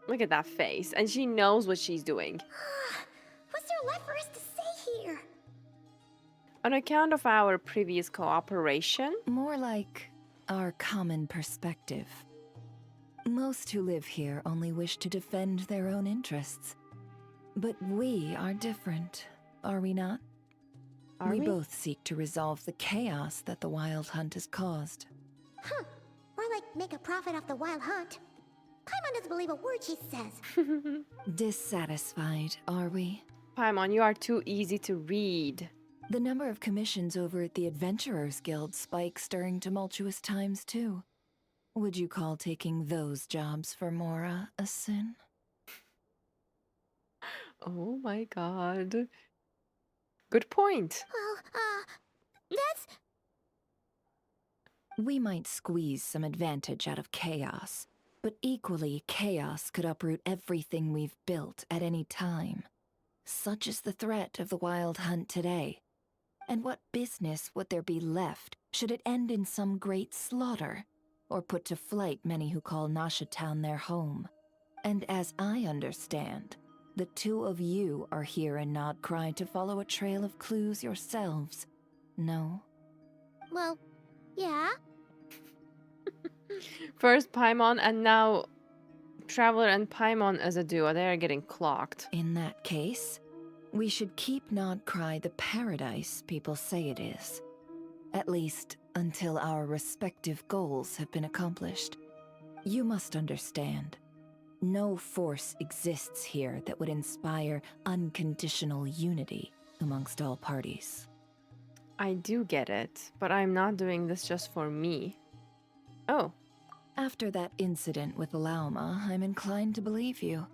Look at that face, and she knows what she's doing. What's there left for us to say here? On account of our previous cooperation, More like our common perspective. Most who live here only wish to defend their own interests. But we are different, are we not? are we? both seek to resolve the chaos that the wild hunt has caused. Huh. More like make a profit off the wild hunt. Paimon doesn't believe a word she says. Dissatisfied, are we? Paimon, you are too easy to read. The number of commissions over at the Adventurers Guild spikes during tumultuous times, too. Would you call taking those jobs for Mora a sin? Oh my god. Good point. Well, that's... We might squeeze some advantage out of chaos, but equally, chaos could uproot everything we've built at any time. Such is the threat of the wild hunt today. And what business would there be left should it end in some great slaughter, or put to flight many who call Nasha Town their home? And as I understand, The two of you are here in Nodcry to follow a trail of clues yourselves. No? Well, yeah. First Paimon and now Traveler and Paimon as a duo. They are getting clocked. In that case, we should keep Nodcry the paradise people say it is. At least until our respective goals have been accomplished. You must understand, no force exists here that would inspire unconditional unity amongst all parties. I do get it, but I'm not doing this just for me. Oh. After that incident with Lauma, I'm inclined to believe you.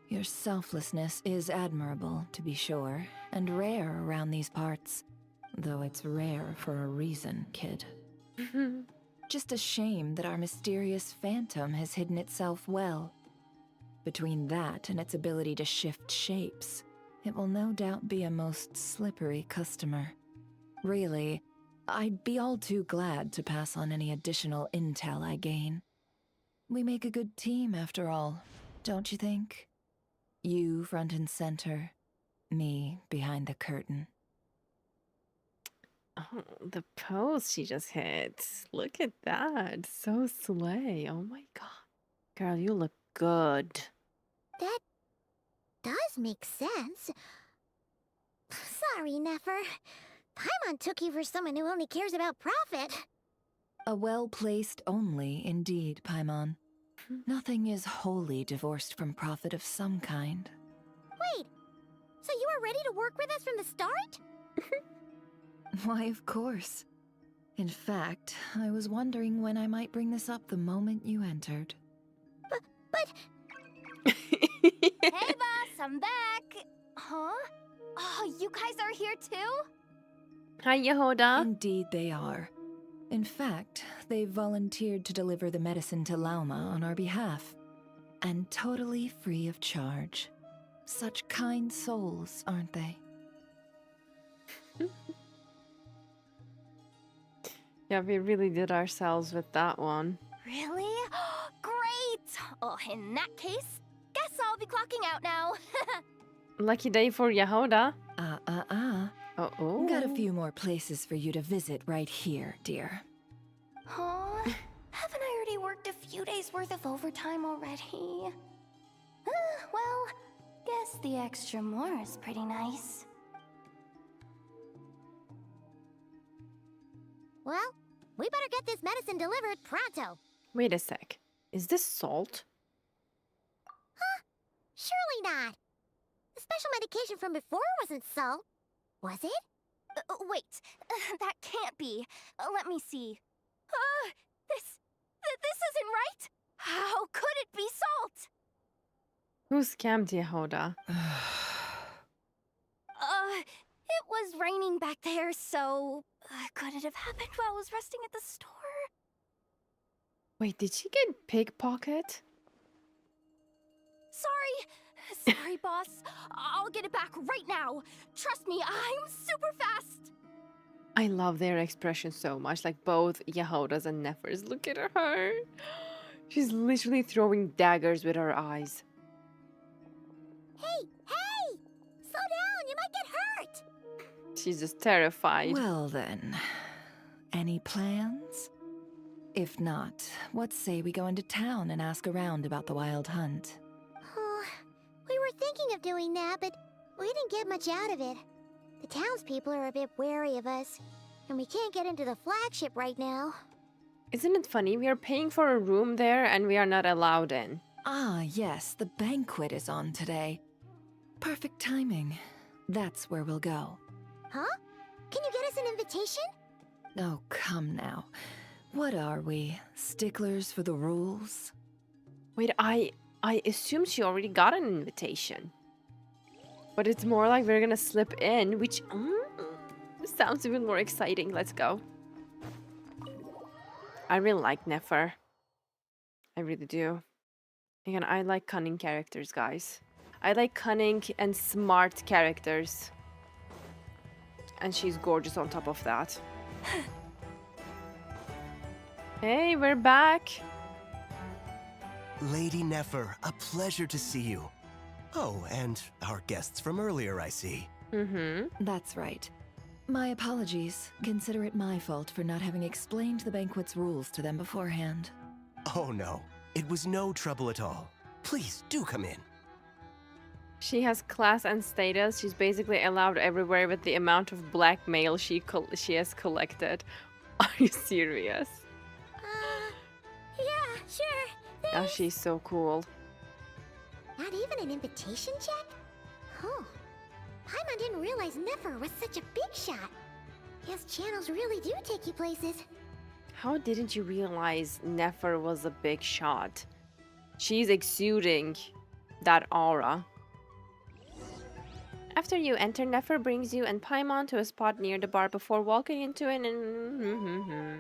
Your selflessness is admirable, to be sure, and rare around these parts. Though it's rare for a reason, kid. Just a shame that our mysterious phantom has hidden itself well. Between that and its ability to shift shapes, it will no doubt be a most slippery customer. Really, I'd be all too glad to pass on any additional intel I gain. We make a good team, after all, don't you think? You front and center, me behind the curtain. Oh, the pose she just hit. Look at that. So slay. Oh my god. Girl, you look good. That does make sense. Sorry, Nefer. Paimon took you for someone who only cares about profit. A well-placed only, indeed, Paimon. Nothing is wholly divorced from profit of some kind. Wait, so you were ready to work with us from the start? Why, of course. In fact, I was wondering when I might bring this up the moment you entered. But... Hey, boss, I'm back. Huh? Oh, you guys are here too? Hi, Yehoda. Indeed they are. In fact, they volunteered to deliver the medicine to Lauma on our behalf. And totally free of charge. Such kind souls, aren't they? Yeah, we really did ourselves with that one. Really? Great! Oh, in that case, guess I'll be clocking out now. Lucky day for Yehoda. Uh-oh. Got a few more places for you to visit right here, dear. Huh? Haven't I already worked a few days worth of overtime already? Well, guess the extra more is pretty nice. Well, we better get this medicine delivered pronto. Wait a sec. Is this salt? Huh? Surely not. The special medication from before wasn't salt, was it? Wait, that can't be. Let me see. This isn't right. How could it be salt? Who scammed Yehoda? It was raining back there, so could it have happened while I was resting at the store? Wait, did she get pickpocket? Sorry, boss. I'll get it back right now. Trust me, I'm super fast. I love their expression so much, like both Yehoda's and Nefer's. Look at her. She's literally throwing daggers with her eyes. Hey! Slow down, you might get hurt! She's just terrified. Well then, any plans? If not, what say we go into town and ask around about the wild hunt? We were thinking of doing that, but we didn't get much out of it. The townspeople are a bit wary of us, and we can't get into the flagship right now. Isn't it funny? We are paying for a room there and we are not allowed in. Ah, yes, the banquet is on today. Perfect timing. That's where we'll go. Huh? Can you get us an invitation? Oh, come now. What are we, sticklers for the rules? Wait, I assumed she already got an invitation. But it's more like we're gonna slip in, which sounds even more exciting. Let's go. I really like Nefer. I really do. Again, I like cunning characters, guys. I like cunning and smart characters. And she's gorgeous on top of that. Hey, we're back. Lady Nefer, a pleasure to see you. Oh, and our guests from earlier, I see. Mm-hmm. That's right. My apologies. Consider it my fault for not having explained the banquet's rules to them beforehand. Oh no, it was no trouble at all. Please, do come in. She has class and status. She's basically allowed everywhere with the amount of blackmail she has collected. Are you serious? Yeah, sure. Oh, Thanks. she's so cool. Not even an invitation check? Oh. Paimon didn't realize Nefer was such a big shot. His channels really do take you places. How didn't you realize Nefer was a big shot? She's exuding that aura. After you enter, Nefer brings you and Paimon to a spot near the bar before walking into an...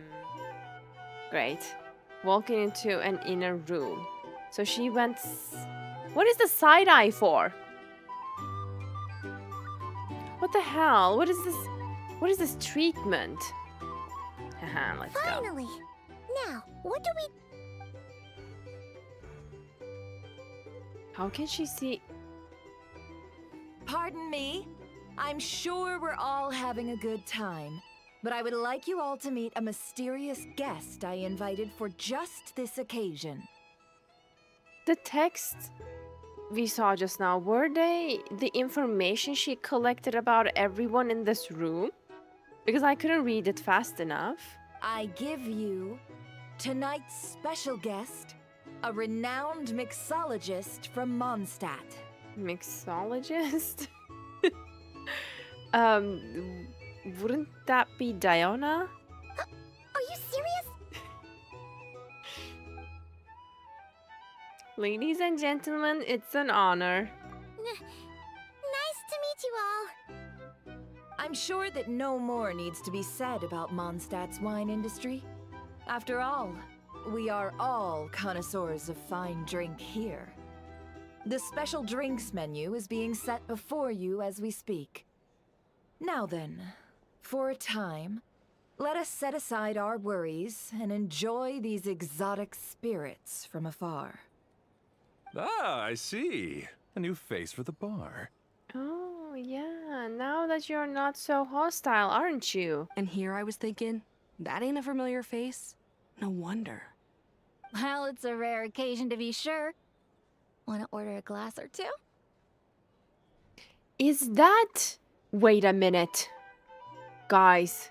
Great. Walking into an inner room. So she went... What is the side-eye for? What the hell? What is this? What is this treatment? Haha, let's go. Finally! Now, what do we... How can she see? Pardon me? I'm sure we're all having a good time, but I would like you all to meet a mysterious guest I invited for just this occasion. The texts we saw just now, were they the information she collected about everyone in this room? Because I couldn't read it fast enough. I give you tonight's special guest, a renowned mixologist from Mondstadt. Mixologist? Wouldn't that be Diona? Are you serious? Ladies and gentlemen, it's an honor. Nice to meet you all. I'm sure that no more needs to be said about Mondstadt's wine industry. After all, we are all connoisseurs of fine drink here. The special drinks menu is being set before you as we speak. Now then, for a time, let us set aside our worries and enjoy these exotic spirits from afar. Ah, I see. A new face for the bar. Oh, yeah. Now that you're not so hostile, aren't you? And here I was thinking, that ain't a familiar face. No wonder. Well, it's a rare occasion to be sure. Want to order a glass or two? Is that... Wait a minute. Guys.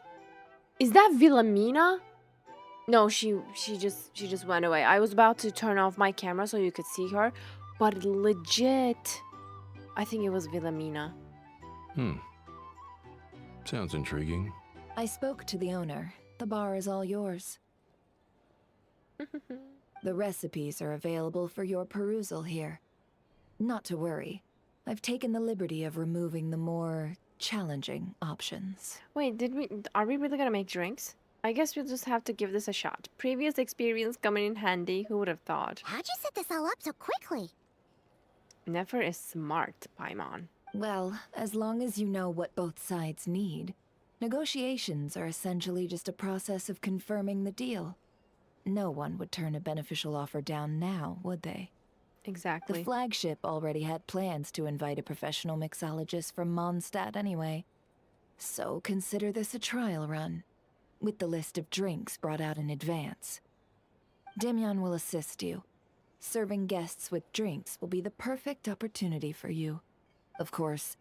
Is that Wilhelmina? No, she just went away. I was about to turn off my camera so you could see her, but legit, I think it was Wilhelmina. Sounds intriguing. I spoke to the owner. The bar is all yours. The recipes are available for your perusal here. Not to worry. I've taken the liberty of removing the more challenging options. Wait, are we really gonna make drinks? I guess we'll just have to give this a shot. Previous experience coming in handy, who would have thought? How'd you set this all up so quickly? Nefer is smart, Paimon. Well, as long as you know what both sides need, negotiations are essentially just a process of confirming the deal. No one would turn a beneficial offer down now, would they? Exactly. The flagship already had plans to invite a professional mixologist from Mondstadt anyway. So consider this a trial run, with the list of drinks brought out in advance. Demyon will assist you. Serving guests with drinks will be the perfect opportunity for you. Of course,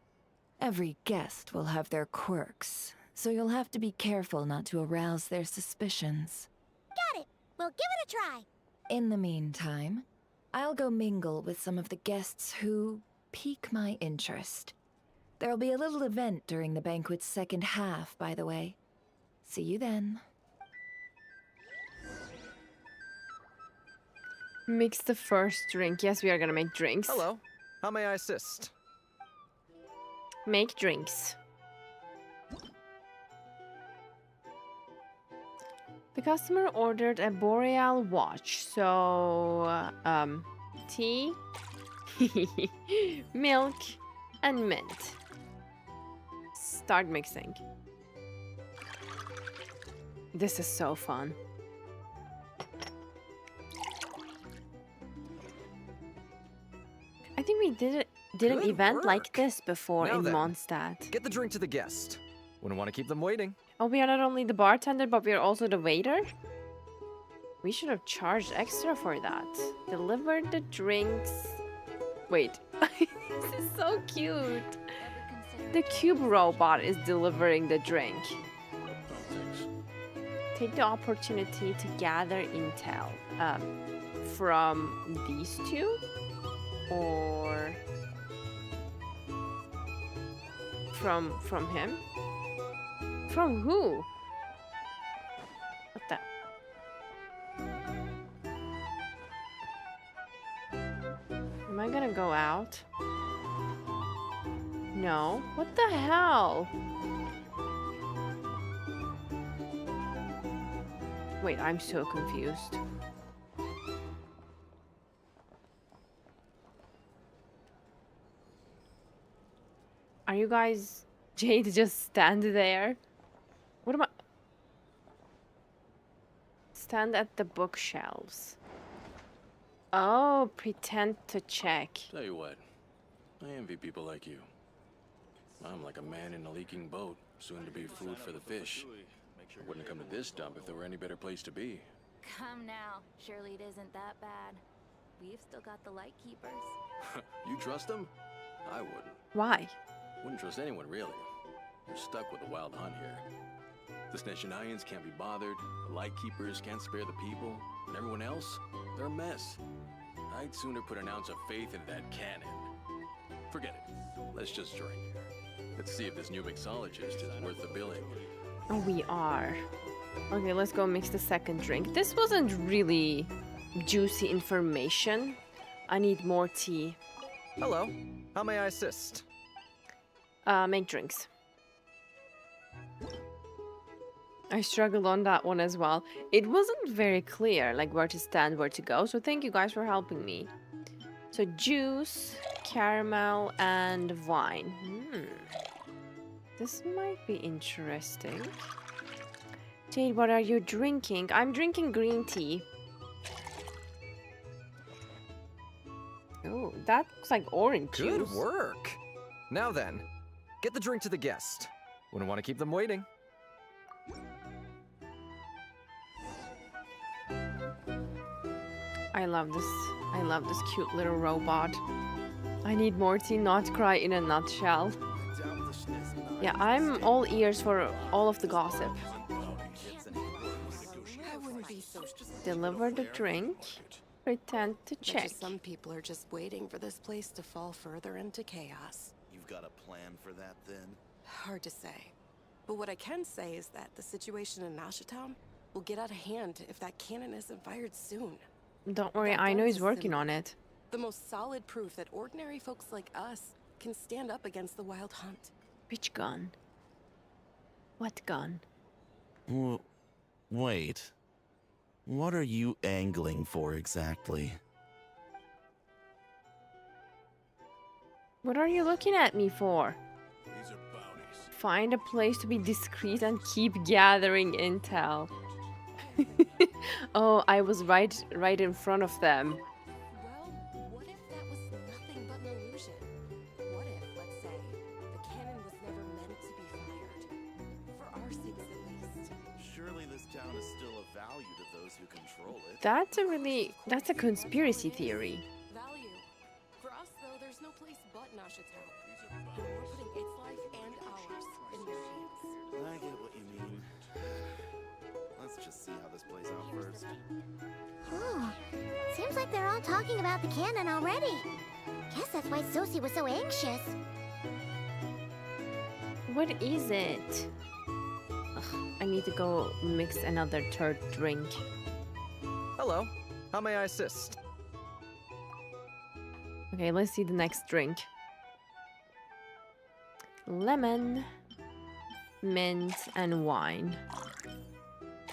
every guest will have their quirks, so you'll have to be careful not to arouse their suspicions. Got it. We'll give it a try. In the meantime, I'll go mingle with some of the guests who pique my interest. There'll be a little event during the banquet's second half, by the way. See you then. Mix the first drink. Yes, we are gonna make drinks. Hello. How may I assist? Make drinks. The customer ordered a Boreal watch, so tea, milk, and mint. Start mixing. This is so fun. I think we did an Good event like work. this before Now in then, Mondstadt. Get the drink to the guest. Wouldn't want to keep them waiting. Oh, we are not only the bartender, but we are also the waiter? We should have charged extra for that. Deliver the drinks. Wait, this is so cute. The cube robot is delivering the drink. Take the opportunity to gather intel. From these two? Or from him? From who? What the? Am I gonna go out? No. What the hell? Wait, I'm so confused. Are you guys... Jade, just stand there? What am I... Stand at the bookshelves. Oh, pretend to check. Tell you what, I envy people like you. I'm like a man in a leaking boat, soon to be food for the fish. I wouldn't come to this dump if there were any better place to be. Come now. Surely it isn't that bad. We've still got the light keepers. You trust them? I wouldn't. Why? Wouldn't trust anyone, really. You're stuck with a wild hunt here. The Sneshanians can't be bothered, the Lightkeepers can't spare the people, and everyone else, they're a mess. I'd sooner put an ounce of faith into that cannon. Forget it. Let's just drink. Let's see if this new mixologist is worth the billing. Oh, we are. Okay, let's go mix the second drink. This wasn't really juicy information. I need more tea. Hello. How may I assist? Make drinks. I struggled on that one as well. It wasn't very clear, like where to stand, where to go. So thank you guys for helping me. So juice, caramel, and wine. This might be interesting. Jade, what are you drinking? I'm drinking green tea. Oh, that looks like orange juice. Good work. Now then, get the drink to the guest. Wouldn't want to keep them waiting. I love this. I love this cute little robot. I need more tea, not cry in a nutshell. Yeah, I'm all ears for all of the gossip. Deliver the drink. Pretend to check. Some people are just waiting for this place to fall further into chaos. You've got a plan for that, then? Hard to say. But what I can say is that the situation in Nashatown will get out of hand if that cannon isn't fired soon. Don't worry, I know he's working on it. The most solid proof that ordinary folks like us can stand up against the Wild Hunt. Which gun? What gun? Wait. What are you angling for exactly? What are you looking at me for? Find a place to be discreet and keep gathering intel. Oh, I was right in front of them. Well, what if that was nothing but an illusion? What if, let's say, the cannon was never meant to be fired? For our sakes at least. Surely this town is still of value to those who control it. That's a conspiracy theory. Value. For us, though, there's no place but Nashatown. And we're putting its life and ours in their hands. I get what you mean. Let's just see how this plays out first. Oh, seems like they're all talking about the cannon already. Guess that's why Sosie was so anxious. What is it? Ugh, I need to go mix another third drink. Hello. How may I assist? Okay, let's see the next drink. Lemon, mint, and wine.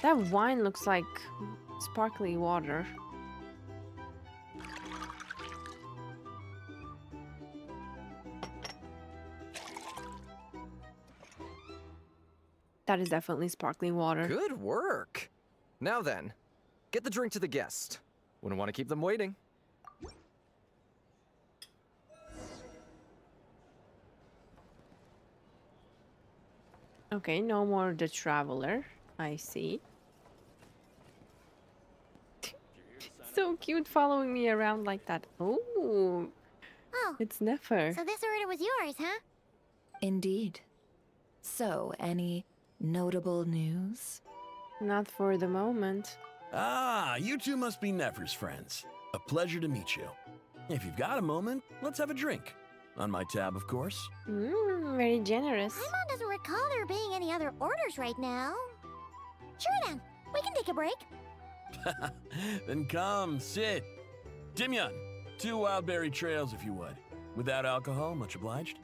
That wine looks like sparkly water. That is definitely sparkling water. Good work. Now then, get the drink to the guest. Wouldn't want to keep them waiting. Okay, no more the traveler. I see. So cute following me around like that. Oh, Oh, it's Nefer. so this order was yours, huh? Indeed. So, any notable news? Not for the moment. Ah, you two must be Nefer's friends. A pleasure to meet you. If you've got a moment, let's have a drink. On my tab, of course. Very generous. Paimon doesn't recall there being any other orders right now. Sure then, we can take a break. Then come, sit. Dimyon, 2 wildberry trails if you would. Without alcohol, much obliged.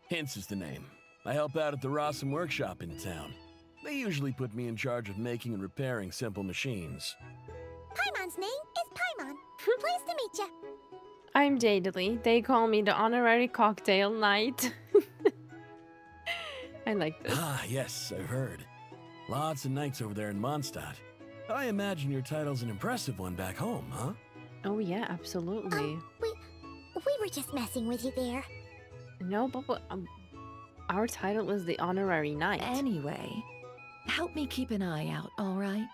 Hints is the name. I help out at the Rossum workshop in town. They usually put me in charge of making and repairing simple machines. Paimon's name is Paimon. Pleased to meet ya. I'm Jadealy. They call me the honorary cocktail knight. I like this. Ah, yes, I've heard. Lots of nights over there in Mondstadt. I imagine your title's an impressive one back home, huh? Oh yeah, absolutely. We were just messing with you there. No, but our title is the honorary knight. Anyway, help me keep an eye out, all right?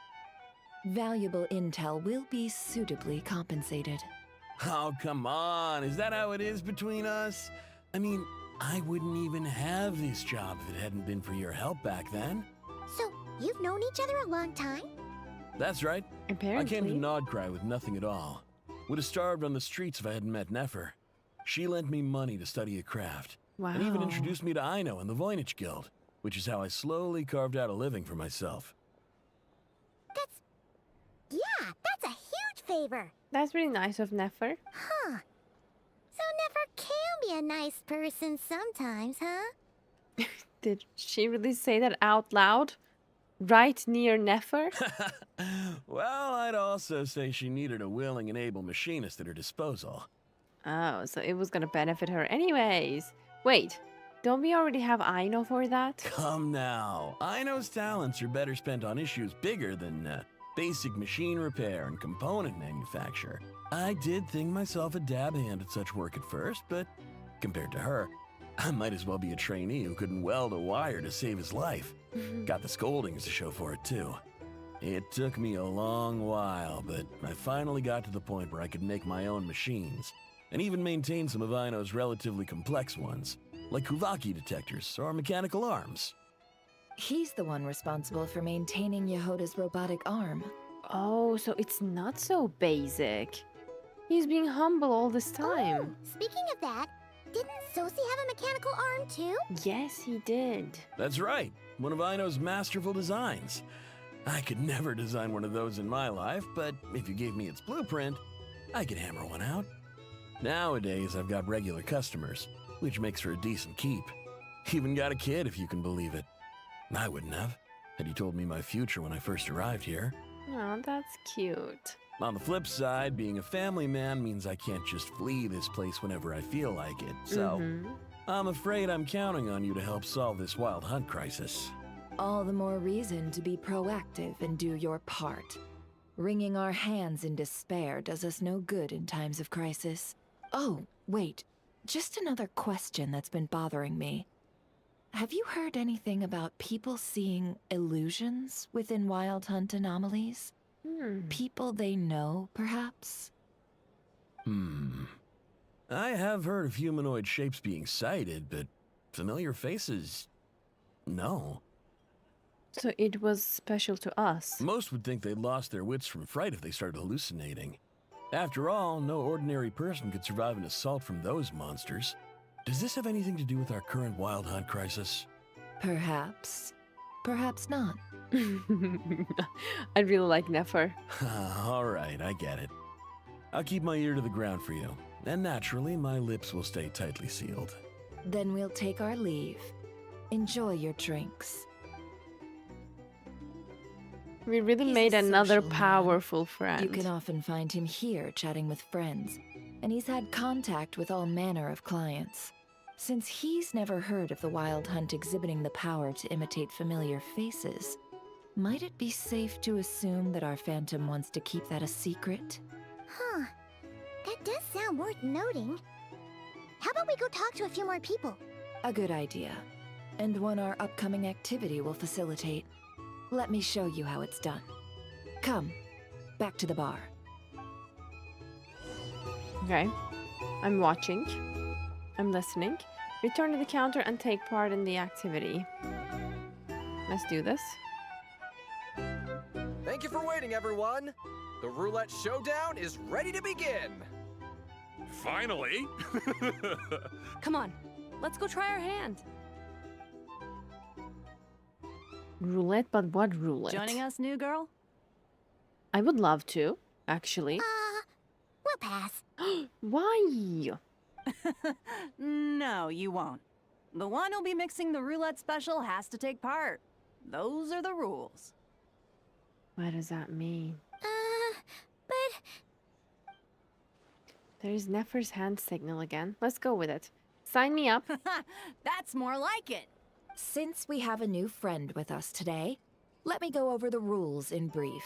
Valuable intel will be suitably compensated. Oh, come on. Is that how it is between us? I mean, I wouldn't even have this job if it hadn't been for your help back then. So, you've known each other a long time? That's right. Apparently. I came to Nodcry with nothing at all. Would have starved on the streets if I hadn't met Nefer. She lent me money to study a craft. Wow. And even introduced me to Aino and the Voynich Guild, which is how I slowly carved out a living for myself. That's a huge favor. That's really nice of Nefer. Huh. So Nefer can be a nice person sometimes, huh? Did she really say that out loud? Right near Nefer? Well, I'd also say she needed a willing and able machinist at her disposal. Oh, so it was gonna benefit her anyways. Wait, don't we already have Aino for that? Come now. Aino's talents are better spent on issues bigger than basic machine repair and component manufacture. I did think myself a dab hand at such work at first, but compared to her, I might as well be a trainee who couldn't weld a wire to save his life. Got the scoldings to show for it, too. It took me a long while, but I finally got to the point where I could make my own machines, and even maintain some of Aino's relatively complex ones, like Kuvaki detectors or mechanical arms. He's the one responsible for maintaining Yehoda's robotic arm. Oh, so it's not so basic. He's being humble all this time. Oh, speaking of that, didn't Sosi have a mechanical arm too? Yes, he did. That's right, one of Aino's masterful designs. I could never design one of those in my life, but if you gave me its blueprint, I could hammer one out. Nowadays, I've got regular customers, which makes for a decent keep. Even got a kid, if you can believe it. I wouldn't have, had you told me my future when I first arrived here. Oh, that's cute. On the flip side, being a family man means I can't just flee this place whenever I feel like it, so I'm afraid I'm counting on you to help solve this wild hunt crisis. All the more reason to be proactive and do your part. Wringing our hands in despair does us no good in times of crisis. Oh, wait. Just another question that's been bothering me. Have you heard anything about people seeing illusions within Wild Hunt anomalies? People they know, perhaps? I have heard of humanoid shapes being sighted, but familiar faces? No. So it was special to us. Most would think they'd lost their wits from fright if they started hallucinating. After all, no ordinary person could survive an assault from those monsters. Does this have anything to do with our current wild hunt crisis? Perhaps. Perhaps not. I really like Nefer. All right, I get it. I'll keep my ear to the ground for you, and naturally, my lips will stay tightly sealed. Then we'll take our leave. Enjoy your drinks. We really He's made a another social man. powerful friend. You can often find him here chatting with friends, and he's had contact with all manner of clients. Since he's never heard of the Wild Hunt exhibiting the power to imitate familiar faces, might it be safe to assume that our Phantom wants to keep that a secret? Huh. That does sound worth noting. How about we go talk to a few more people? A good idea. And one our upcoming activity will facilitate. Let me show you how it's done. Come, back to the bar. Okay. I'm watching. I'm listening. Return to the counter and take part in the activity. Let's do this. Thank you for waiting, everyone. The roulette showdown is ready to begin. Finally! Come on, let's go try our hand. Roulette, but what roulette? Joining us, new girl? I would love to, actually. We'll pass. Why? No, you won't. The one who'll be mixing the roulette special has to take part. Those are the rules. What does that mean? But There's Nefer's hand signal again. Let's go with it. Sign me up. That's more like it. Since we have a new friend with us today, let me go over the rules in brief.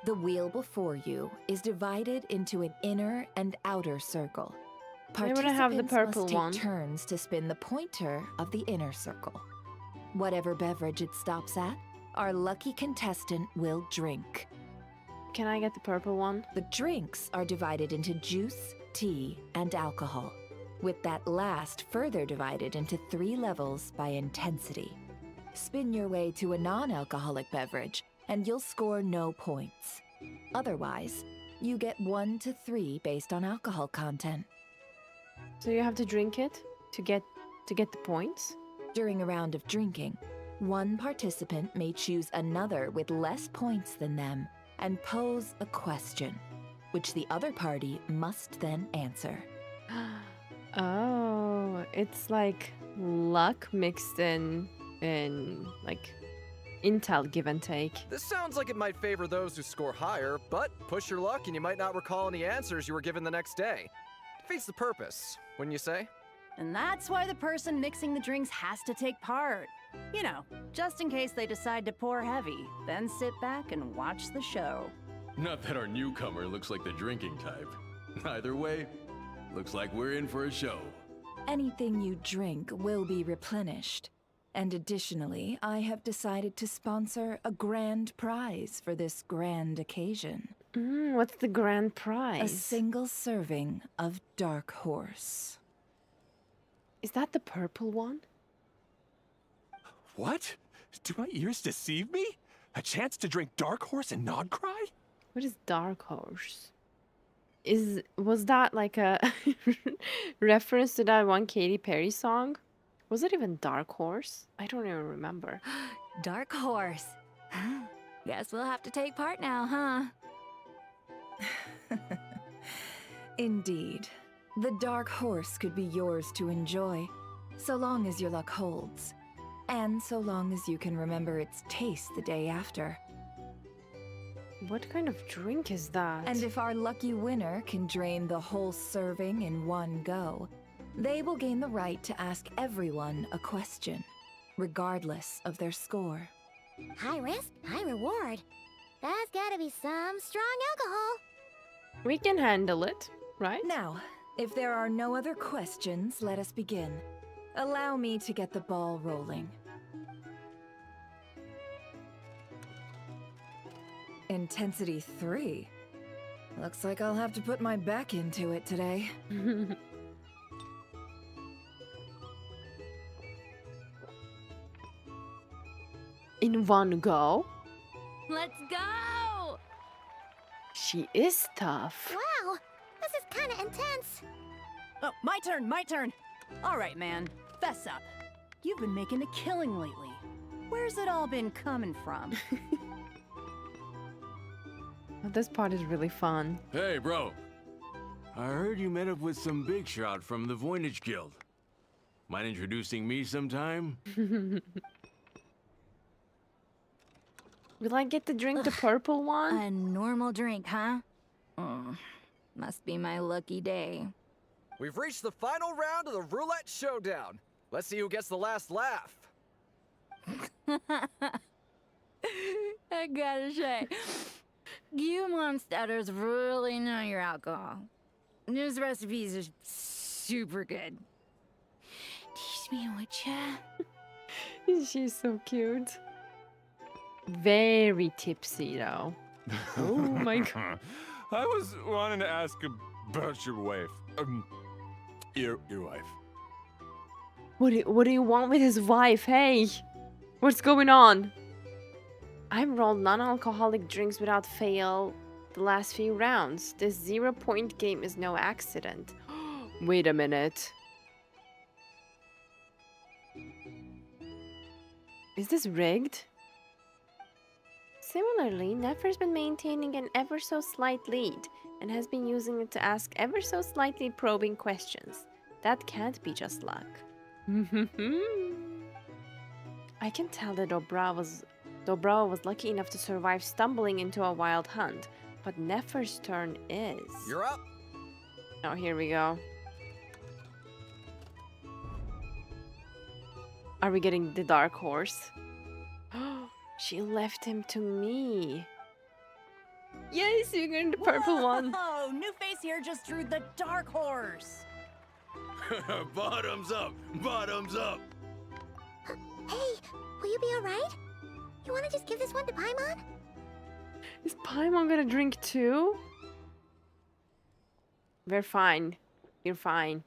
The wheel before you is divided into an inner and outer circle. Why would I have the Participants purple must take one? turns to spin the pointer of the inner circle. Whatever beverage it stops at, our lucky contestant will drink. Can I get the purple one? The drinks are divided into juice, tea, and alcohol, with that last further divided into 3 levels by intensity. Spin your way to a non-alcoholic beverage, and you'll score no points. Otherwise, you get 1 to 3 based on alcohol content. So you have to drink it to get the points? During a round of drinking, one participant may choose another with less points than them and pose a question, which the other party must then answer. Oh, it's like luck mixed in like intel give and take. This sounds like it might favor those who score higher, but push your luck and you might not recall any answers you were given the next day. Defeats the purpose, wouldn't you say? And that's why the person mixing the drinks has to take part. You know, just in case they decide to pour heavy, then sit back and watch the show. Not that our newcomer looks like the drinking type. Either way, looks like we're in for a show. Anything you drink will be replenished. And additionally, I have decided to sponsor a grand prize for this grand occasion. What's the grand A prize? single serving of Dark Horse. Is that the purple one? What? Do my ears deceive me? A chance to drink Dark Horse and Nod Cry? What is Dark Horse? Was that like a reference to that one Katy Perry song? Was it even Dark Horse? I don't even remember. Dark Horse. Guess we'll have to take part now, huh? Indeed. The Dark Horse could be yours to enjoy, so long as your luck holds. And so long as you can remember its taste the day after. What kind of drink is that? And if our lucky winner can drain the whole serving in one go, they will gain the right to ask everyone a question, regardless of their score. High risk, high reward. That's gotta be some strong alcohol. We can handle it, right? Now, if there are no other questions, let us begin. Allow me to get the ball rolling. Intensity 3. Looks like I'll have to put my back into it today. In one go? Let's go! She is tough. Wow, this is kinda intense. Oh, my turn. All right, man, fess up. You've been making a killing lately. Where's it all been coming from? This part is really fun. Hey, bro. I heard you met up with some big shot from the Voynich Guild. Mind introducing me sometime? Will I get to drink the purple one? A normal drink, huh? Must be my lucky day. We've reached the final round of the roulette showdown. Let's see who gets the last laugh. I gotta say, you monsters really know your alcohol. This recipe is super good. Kiss me, would ya? She's so cute. Very tipsy though. Oh my god. I was wanting to ask about your wife. Your wife. What do you want with his wife? Hey, what's going on? I've rolled non-alcoholic drinks without fail the last few rounds. This 0-point game is no accident. Wait a minute. Is this rigged? Similarly, Nefer's been maintaining an ever so slight lead and has been using it to ask ever so slightly probing questions. That can't be just luck. I can tell that Dobra was lucky enough to survive stumbling into a wild hunt, but Nefer's turn is... You're up! Oh, here we go. Are we getting the dark horse? She left him to me. Yes, you're getting the purple one. Oh, New Face here just drew the dark horse. Bottoms up! Bottoms up! Hey, will you be alright? You wanna just give this one to Paimon? Is Paimon gonna drink too? We're fine. You're fine.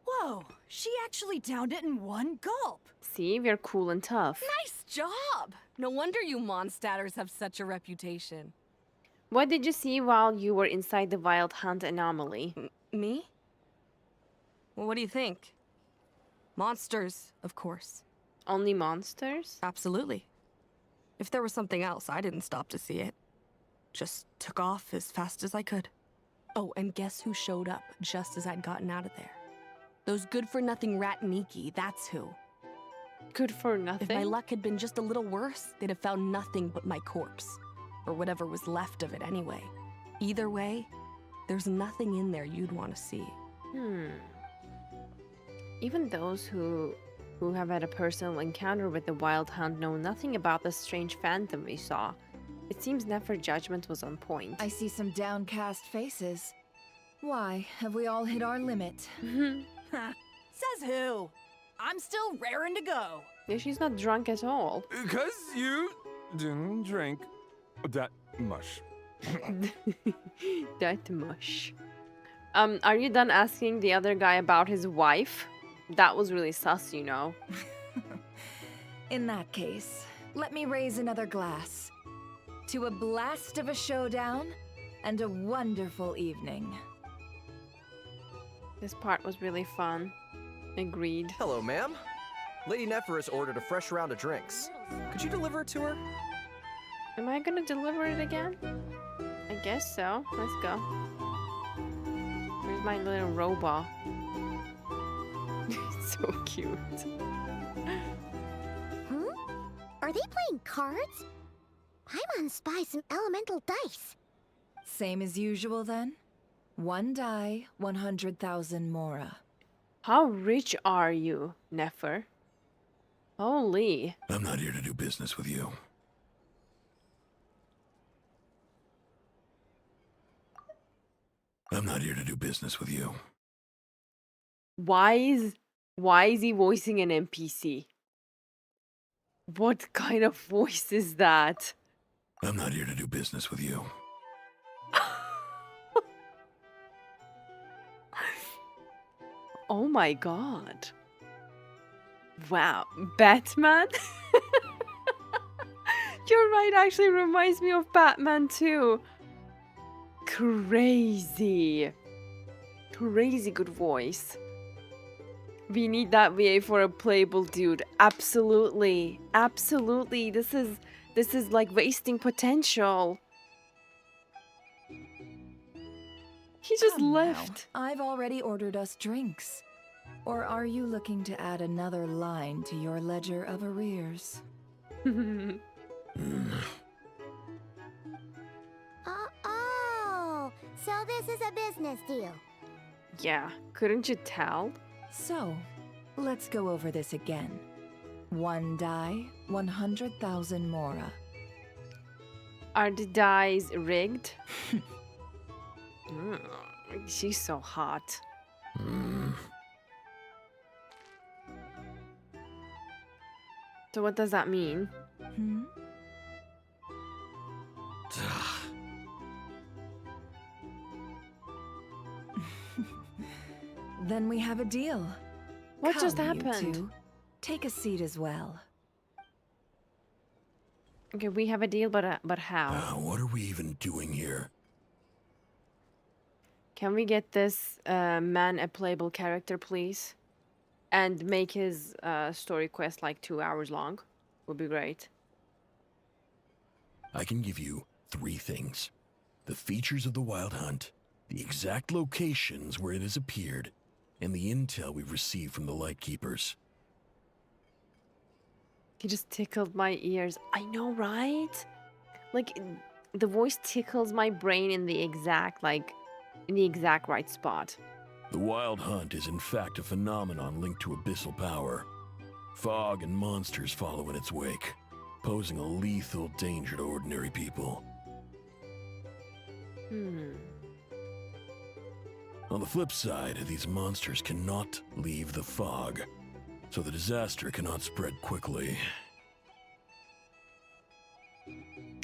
Whoa, she actually downed it in one gulp. See, we're cool and tough. Nice job! No wonder you Mondstadters have such a reputation. What did you see while you were inside the Wild Hunt anomaly? Me? Well, what do you think? Monsters, of course. Only monsters? Absolutely. If there was something else, I didn't stop to see it. Just took off as fast as I could. Oh, and guess who showed up just as I'd gotten out of there? Those good-for-nothing rat Niki, that's who. Good for nothing? If my luck had been just a little worse, they'd have found nothing but my corpse. Or whatever was left of it anyway. Either way, there's nothing in there you'd want to see. Even those who have had a personal encounter with the Wild Hunt know nothing about the strange phantom we saw. It seems Nefer's judgment was on point. I see some downcast faces. Why, have we all hit our limit? Says who? I'm still raring to go. Yeah, she's not drunk at all. Because you didn't drink that much. That mush. Are you done asking the other guy about his wife? That was really sus, you know. In that case, let me raise another glass. To a blast of a showdown and a wonderful evening. This part was really fun. Agreed. Hello, ma'am. Lady Nefer has ordered a fresh round of drinks. Could you deliver it to her? Am I gonna deliver it again? I guess so. Let's go. Where's my little robot? It's so cute. Are they playing cards? Paimon spies some elemental dice. Same as usual then? One die, 100,000 mora. How rich are you, Nefer? Holy. I'm not here to do business with you. I'm not here to do business with you. Why is he voicing an NPC? What kind of voice is that? I'm not here to do business with you. Oh my god. Wow. Batman? You're right, actually reminds me of Batman too. Crazy. Crazy good voice. We need that VA for a playable dude. Absolutely. Absolutely. This is like wasting potential. He just Come left. now. I've already ordered us drinks. Or are you looking to add another line to your ledger of arrears? Oh, so this is a business deal. Yeah, couldn't you tell? So, let's go over this again. One die, 100,000 mora. Are the dice rigged? She's so hot. So what does that mean? Hmm? Then we have a deal. What just Come, happened? You two. Take a seat as well. Okay, we have a deal, but how? What are we even doing here? Can we get this man a playable character, please? And make his story quest like 2 hours long? Would be great. I can give you 3 things. The features of the Wild Hunt, the exact locations where it has appeared, and the intel we've received from the Lightkeepers. He just tickled my ears. I know, right? Like, the voice tickles my brain in the exact right spot. The Wild Hunt is in fact a phenomenon linked to abyssal power. Fog and monsters follow in its wake, posing a lethal danger to ordinary people. On the flip side, these monsters cannot leave the fog, so the disaster cannot spread quickly.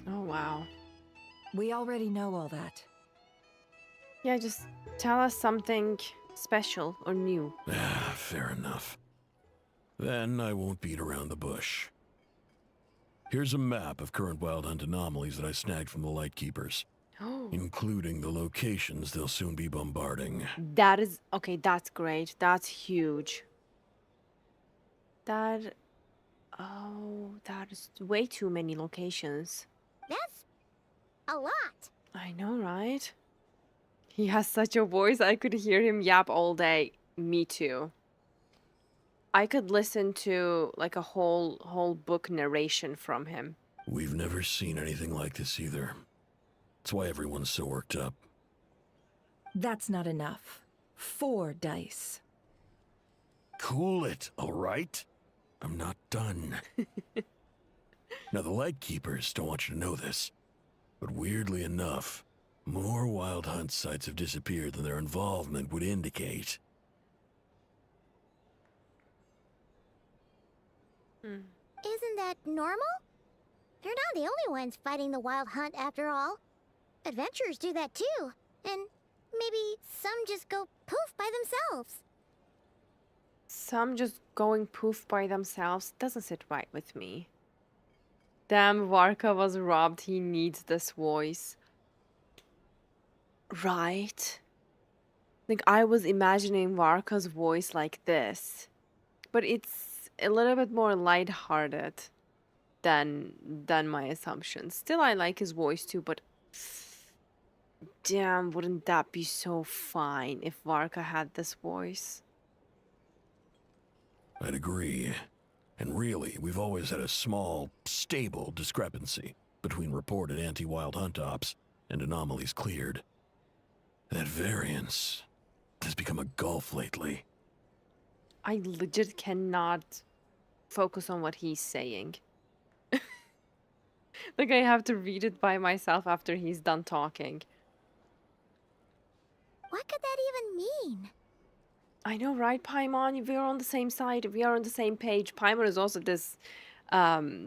Oh, wow. We already know all that. Yeah, just tell us something special or new. Fair enough. Then I won't beat around the bush. Here's a map of current Wild Hunt anomalies that I snagged from the Lightkeepers, including the locations they'll soon be bombarding. That is... Okay, that's great. That's huge. That... Oh, that is way too many locations. That's a lot. I know, right? He has such a voice, I could hear him yap all day. Me too. I could listen to like a whole book narration from him. We've never seen anything like this either. That's why everyone's so worked up. That's not enough. 4 dice. Cool it, all right? I'm not done. Now, the Lightkeepers don't want you to know this, but weirdly enough, more Wild Hunt sites have disappeared than their involvement would indicate. Isn't that normal? They're not the only ones fighting the Wild Hunt after all. Adventurers do that too. And maybe some just go poof by themselves. Some just going poof by themselves doesn't sit right with me. Damn, Varka was robbed. He needs this voice. Right? Like, I was imagining Varka's voice like this. But it's a little bit more lighthearted than my assumptions. Still, I like his voice too, but... Damn, wouldn't that be so fine if Varka had this voice? I'd agree. And really, we've always had a small, stable discrepancy between reported anti-Wild Hunt ops and anomalies cleared. That variance has become a gulf lately. I legit cannot focus on what he's saying. Like, I have to read it by myself after he's done talking. What could that even mean? I know, right, Paimon? We are on the same side. We are on the same page. Paimon is also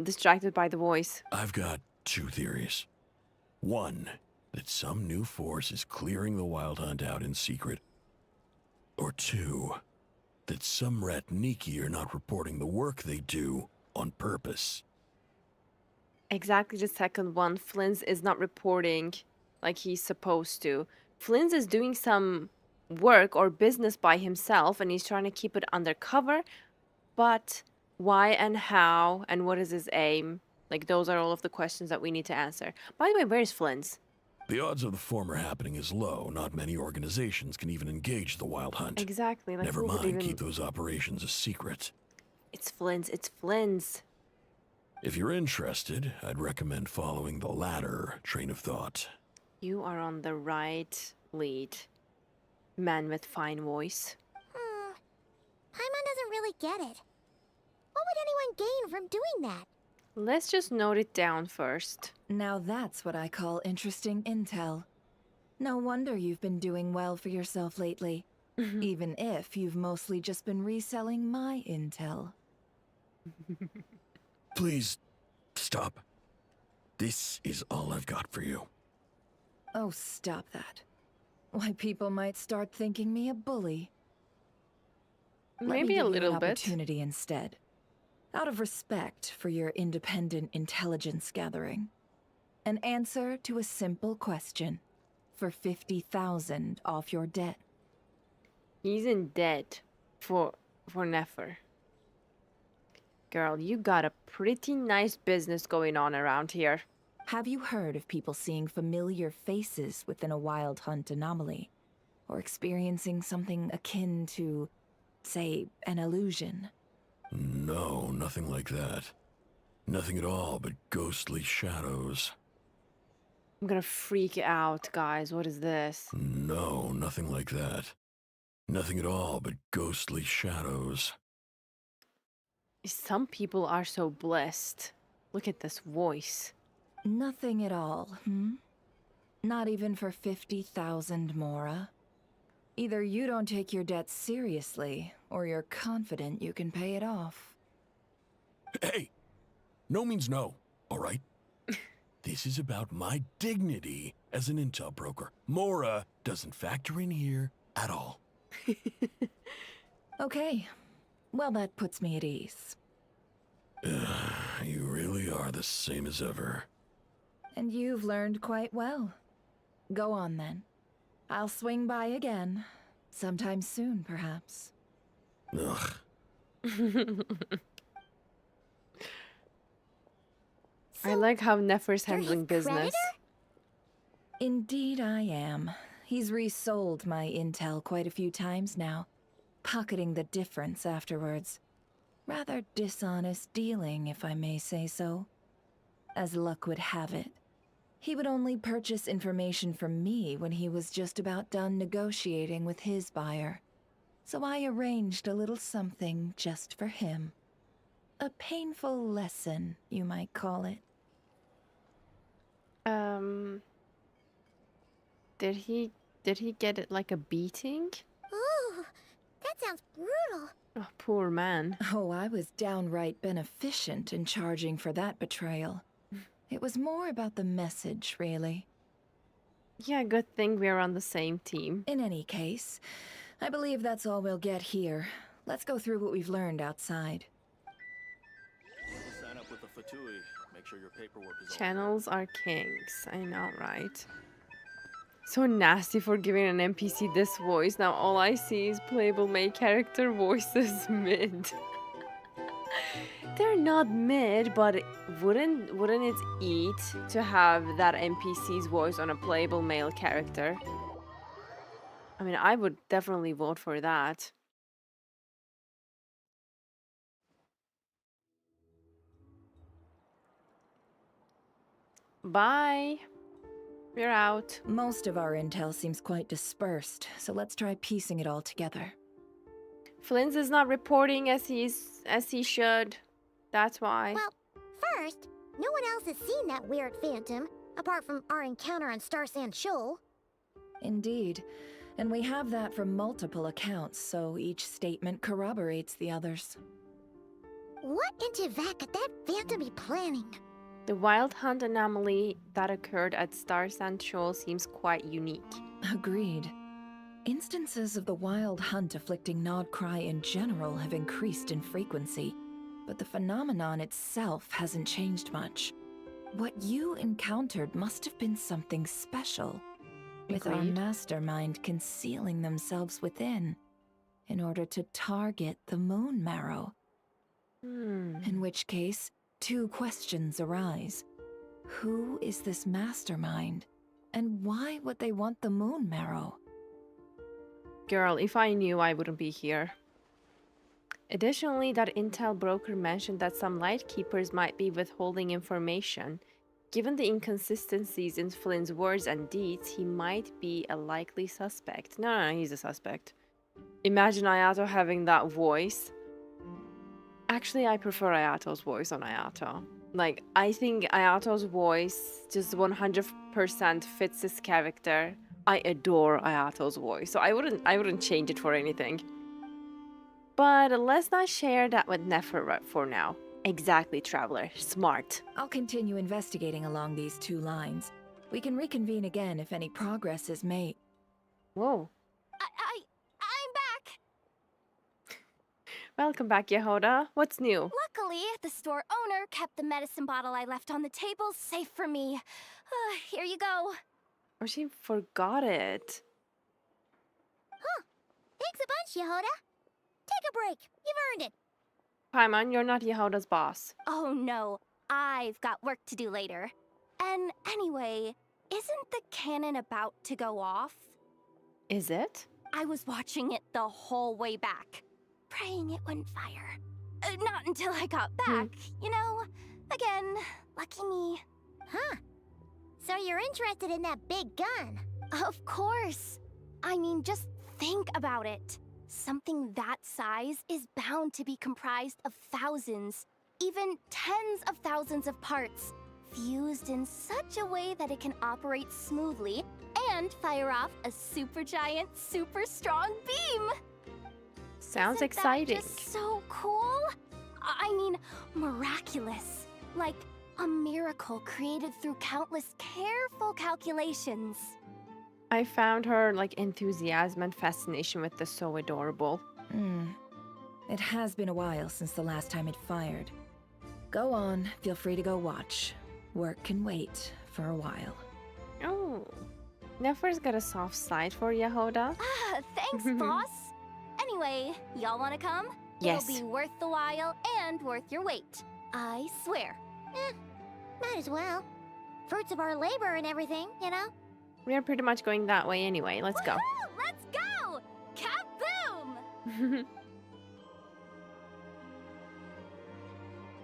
distracted by the voice. I've got 2 theories. One, that some new force is clearing the Wild Hunt out in secret. Or 2, that some Ratniki are not reporting the work they do on purpose. Exactly the second one. Flynn's is not reporting like he's supposed to. Flynn's is doing some work or business by himself and he's trying to keep it undercover. But why and how and what is his aim? Like, those are all of the questions that we need to answer. By the way, where's Flynn's? The odds of the former happening is low. Not many organizations can even engage the Wild Hunt. Exactly. Like, Never who would mind even... keep those operations a secret. It's Flynn's. It's Flynn's. If you're interested, I'd recommend following the latter train of thought. You are on the right lead. Man with fine voice. Paimon doesn't really get it. What would anyone gain from doing that? Let's just note it down first. Now that's what I call interesting intel. No wonder you've been doing well for yourself lately. Even if you've mostly just been reselling my intel. Please, stop. This is all I've got for you. Oh, stop that. Why, people might start thinking me a bully. Let me Maybe give a you little an bit. opportunity instead. Out of respect for your independent intelligence gathering. An answer to a simple question for 50,000 off your debt. He's in debt for Nefer. Girl, you got a pretty nice business going on around here. Have you heard of people seeing familiar faces within a wild hunt anomaly? Or experiencing something akin to, say, an illusion? No, nothing like that. Nothing at all but ghostly shadows. I'm gonna freak out, guys. What is this? No, nothing like that. Nothing at all but ghostly shadows. Some people are so blessed. Look at this voice. Nothing at all, Not even for 50,000 Mora? Either you don't take your debt seriously, or you're confident you can pay it off. Hey! No means no, all right? This is about my dignity as an intel broker. Mora doesn't factor in here at all. Okay. Well, that puts me at ease. You really are the same as ever. And you've learned quite well. Go on, then. I'll swing by again. Sometime soon, perhaps. Ugh. I like how Nefer's you're handling his business. creditor? Indeed I am. He's resold my intel quite a few times now, pocketing the difference afterwards. Rather dishonest dealing, if I may say so. As luck would have it, he would only purchase information from me when he was just about done negotiating with his buyer. So I arranged a little something just for him. A painful lesson, you might call it. Did he get it like a beating? Ooh, that sounds brutal. Oh, poor man. Oh, I was downright beneficent in charging for that betrayal. It was more about the message, really. Yeah, good thing we're on the same team. In any case, I believe that's all we'll get here. Let's go through what we've learned outside. Sign up with the Fatui. Make sure your paperwork is all Channels are kings. I know, right? So nasty for giving an NPC this voice. Now all I see is playable main character voices mid. They're not mid, but wouldn't it eat to have that NPC's voice on a playable male character? I mean, I would definitely vote for that. Bye. We're out. Most of our intel seems quite dispersed, so let's try piecing it all together. Flynn's is not reporting as he should. That's why. Well, first, no one else has seen that weird phantom, apart from our encounter on Star Sand Shoal. Indeed. And we have that from multiple accounts, so each statement corroborates the others. What in Tivak could that phantom be planning? The wild hunt anomaly that occurred at Star Sand Shoal seems quite unique. Agreed. Instances of the wild hunt afflicting Nodcry in general have increased in frequency, but the phenomenon itself hasn't changed much. What you encountered must have been something special, with our Agreed. mastermind concealing themselves within, in order to target the Moon Marrow. In which case, two questions arise. Who is this mastermind? And why would they want the Moon Marrow? Girl, if I knew, I wouldn't be here. Additionally, that intel broker mentioned that some Lightkeepers might be withholding information. Given the inconsistencies in Flynn's words and deeds, he might be a likely suspect. No, he's a suspect. Imagine Ayato having that voice. Actually, I prefer Ayato's voice on Ayato. Like, I think Ayato's voice just 100% fits his character. I adore Ayato's voice, so I wouldn't change it for anything. But let's not share that with Nefer for now. Exactly, Traveler. Smart. I'll continue investigating along these 2 lines. We can reconvene again if any progress is made. Whoa. I'm back! Welcome back, Yehoda. What's new? Luckily, the store owner kept the medicine bottle I left on the table safe for me. Here you go. Or she forgot it. Huh. Thanks a bunch, Yehoda. Take a break. You've earned it. Paimon, you're not Yehoda's boss. Oh no, I've got work to do later. And anyway, isn't the cannon about to go off? Is it? I was watching it the whole way back, praying it wouldn't fire. Not until I got back, you know? Again, lucky me. Huh. So you're interested in that big gun? Of course. I mean, just think about it. Something that size is bound to be comprised of thousands, even tens of thousands of parts, fused in such a way that it can operate smoothly and fire off a supergiant, super strong beam. Sounds Isn't exciting. That just so cool? I mean, miraculous. Like a miracle created through countless careful calculations. I found her like enthusiasm and fascination with this so adorable. It has been a while since the last time it fired. Go on, feel free to go watch. Work can wait for a while. Oh. Nefer's got a soft side for Yehoda. Thanks, boss. Anyway, y'all wanna come? Yes. It'll be worth the while and worth your wait. I swear. Might as well. Fruits of our labor and everything, you know? We're pretty much going that way anyway. Let's go. Woohoo! Let's go! Kaboom!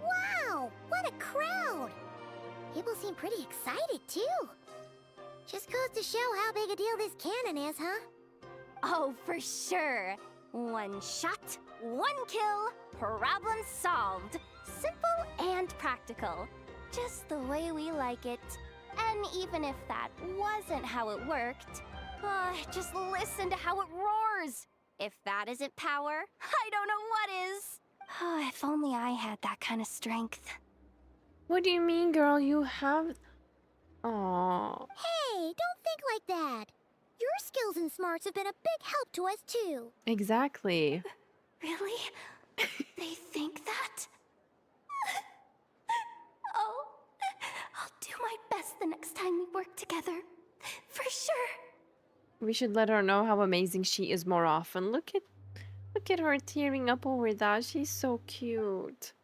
Wow! What a crowd! People seem pretty excited, too. Just goes to show how big a deal this cannon is, huh? Oh, for sure. One shot, one kill, problem solved. Simple and practical. Just the way we like it. And even if that wasn't how it worked, just listen to how it roars. If that isn't power, I don't know what is. If only I had that kind of strength. What do you mean, girl? You have... Aww. Hey, don't think like that. Your skills and smarts have been a big help to us, too. Exactly. Really? They think that? Oh, I'll do my best the next time we work together. For sure. We should let her know how amazing she is more often. Look at her tearing up over that. She's so cute.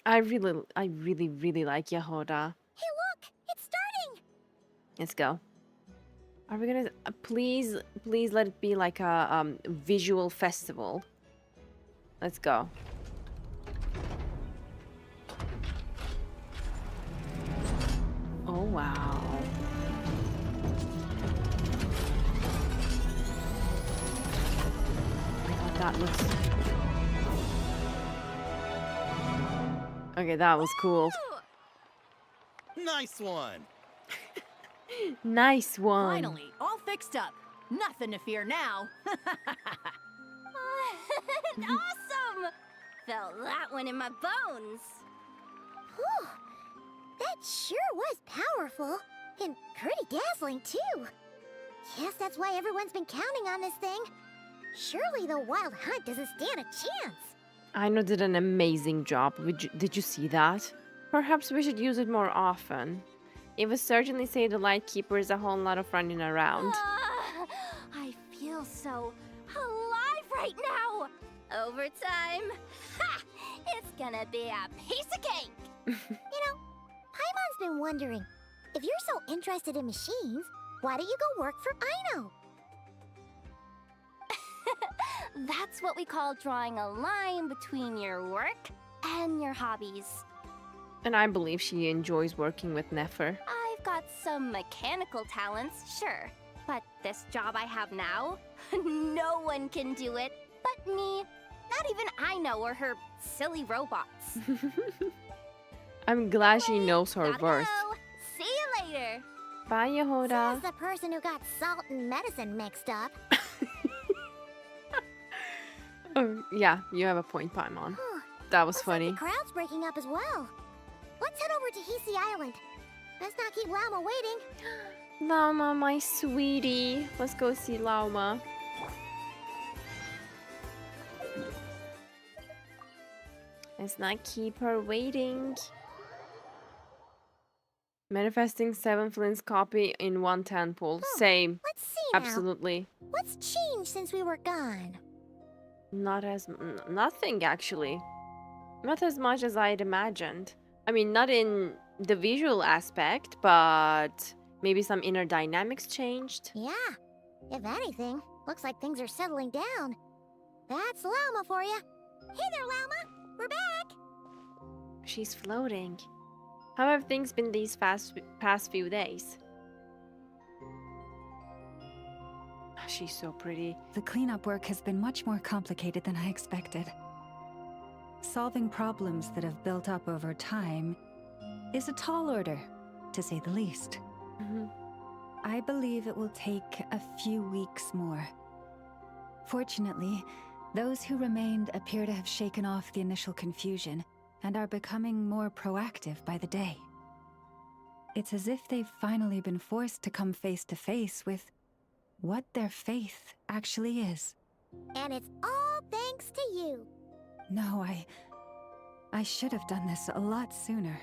I really like Yehoda. Hey, look! It's starting! Let's go. Are we gonna... please let it be like a visual festival. Let's go. Oh, wow. That looks... Okay, that was cool. Nice one. Nice one. Finally, all fixed up. Nothing to fear now. Awesome! Felt that one in my bones. Whew. That sure was powerful. And pretty dazzling, too. Guess that's why everyone's been counting on this thing. Surely the Wild Hunt doesn't stand a chance. Aino did an amazing job. Did you see that? Perhaps we should use it more often. It would certainly save the Lightkeepers a whole lot of running around. I feel so alive right now. Overtime. Ha! It's gonna be a piece of cake. You know, Paimon's been wondering, if you're so interested in machines, why don't you go work for Aino? That's what we call drawing a line between your work and your hobbies. And I believe she enjoys working with Nefer. I've got some mechanical talents, sure. But this job I have now, no one can do it but me. Not even Aino or her silly robots. I'm glad she knows her Gotta worth. go. See you later. Bye, Yehoda. Says the person who got salt and medicine mixed up. Oh, yeah, you have a point, Paimon. That was Looks like funny. the crowd's breaking up as well. Let's head over to Hisi Island. Best not keep Llama waiting. Llama, my sweetie. Let's go see Llama. Let's not keep her waiting. Manifesting 7 Flint's copy in 1 temple. Same. Let's see now. Absolutely. What's changed since we were gone? Nothing actually. Not as much as I'd imagined. I mean, not in the visual aspect, but maybe some inner dynamics changed. Yeah. If anything, looks like things are settling down. That's Llama for you. Hey there, Llama. We're back. She's floating. How have things been these past few days? She's so pretty. The cleanup work has been much more complicated than I expected. Solving problems that have built up over time is a tall order, to say the least. I believe it will take a few weeks more. Fortunately, those who remained appear to have shaken off the initial confusion and are becoming more proactive by the day. It's as if they've finally been forced to come face to face with what their faith actually is. And it's all thanks to you. No, I should have done this a lot sooner.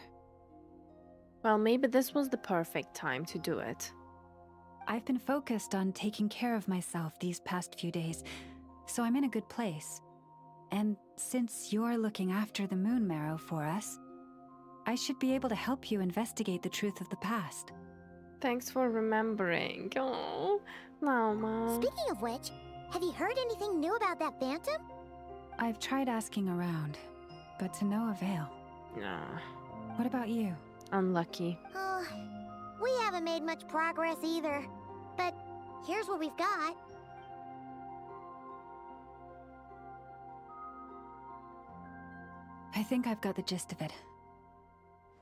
Well, maybe this was the perfect time to do it. I've been focused on taking care of myself these past few days, so I'm in a good place. And since you're looking after the Moon Marrow for us, I should be able to help you investigate the truth of the past. Thanks for remembering. Oh, Llama. Speaking of which, have you heard anything new about that phantom? I've tried asking around, but to no avail. Nah. What about you? Unlucky. Oh, we haven't made much progress either. But here's what we've got. I think I've got the gist of it.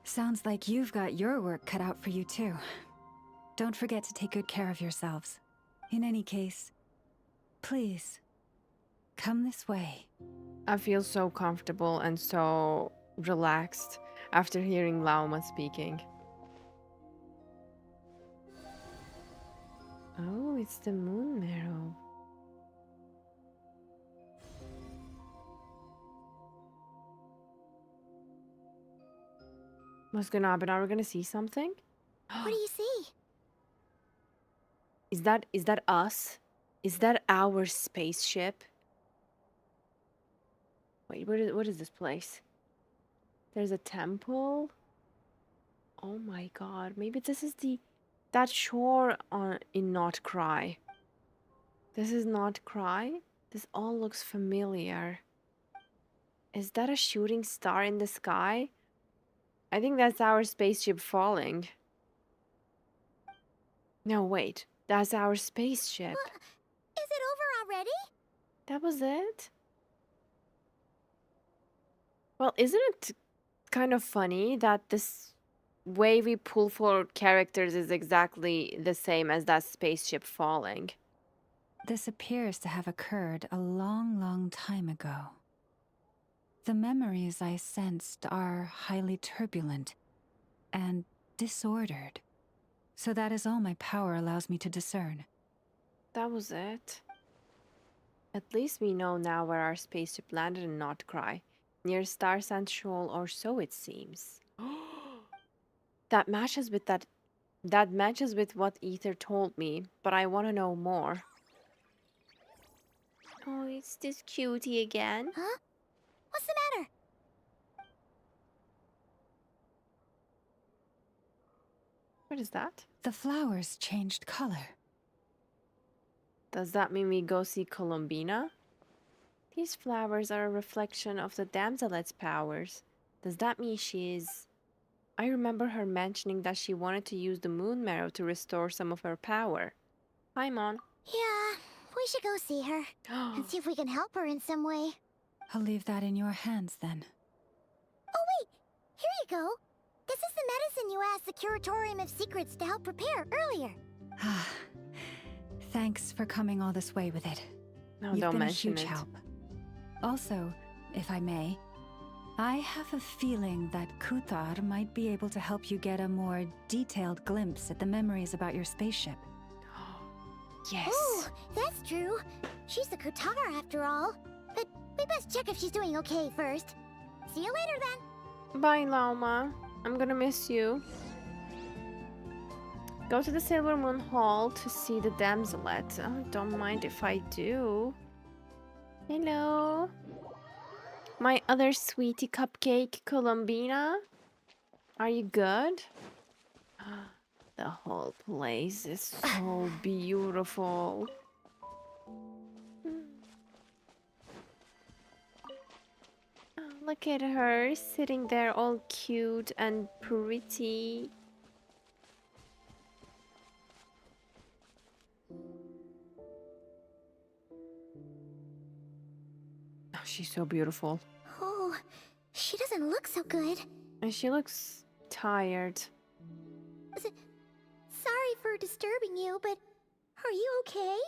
Sounds like you've got your work cut out for you too. Don't forget to take good care of yourselves. In any case, please, come this way. I feel so comfortable and so relaxed after hearing Llama speaking. Oh, it's the Moon Marrow. What's gonna happen? Are we gonna see something? What do you see? Is that us? Is that our spaceship? Wait, what is this place? There's a temple. Oh my god, maybe this is that shore in Not Cry. This is Not Cry? This all looks familiar. Is that a shooting star in the sky? I think that's our spaceship falling. No, wait. That's our spaceship. Is it over already? That was it? Well, isn't it kind of funny that this way we pull forward characters is exactly the same as that spaceship falling? This appears to have occurred a long, long time ago. The memories I sensed are highly turbulent and disordered. So that is all my power allows me to discern. That was it. At least we know now where our spaceship landed in Not Cry. Near Star Sand Shoal, or so it seems. That matches with what Ether told me, but I want to know more. Oh, it's this cutie again. Huh? What's the matter? What is that? The flowers changed color. Does that mean we go see Columbina? These flowers are a reflection of the damselet's powers. Does that mean she is... I remember her mentioning that she wanted to use the Moon Marrow to restore some of her power. Hi, Mon. Yeah, we should go see her and see if we can help her in some way. I'll leave that in your hands then. Oh wait, here you go. This is the medicine you asked the Curatorium of Secrets to help prepare earlier. Thanks for coming all this way with it. No, You've don't been a mention huge it. help. Also, if I may, I have a feeling that Kuthar might be able to help you get a more detailed glimpse at the memories about your spaceship. Yes. Oh, that's true. She's the Kutara after all. But we best check if she's doing okay first. See you later then. Bye, Lauma. I'm gonna miss you. Go to the Silver Moon Hall to see the damselette. Oh, don't mind if I do. Hello. My other sweetie cupcake, Columbina. Are you good? The whole place is so beautiful. Oh, look at her sitting there all cute and pretty. Oh, she's so beautiful. Oh, she doesn't look so good. And she looks tired. Sorry for disturbing you, but are you okay?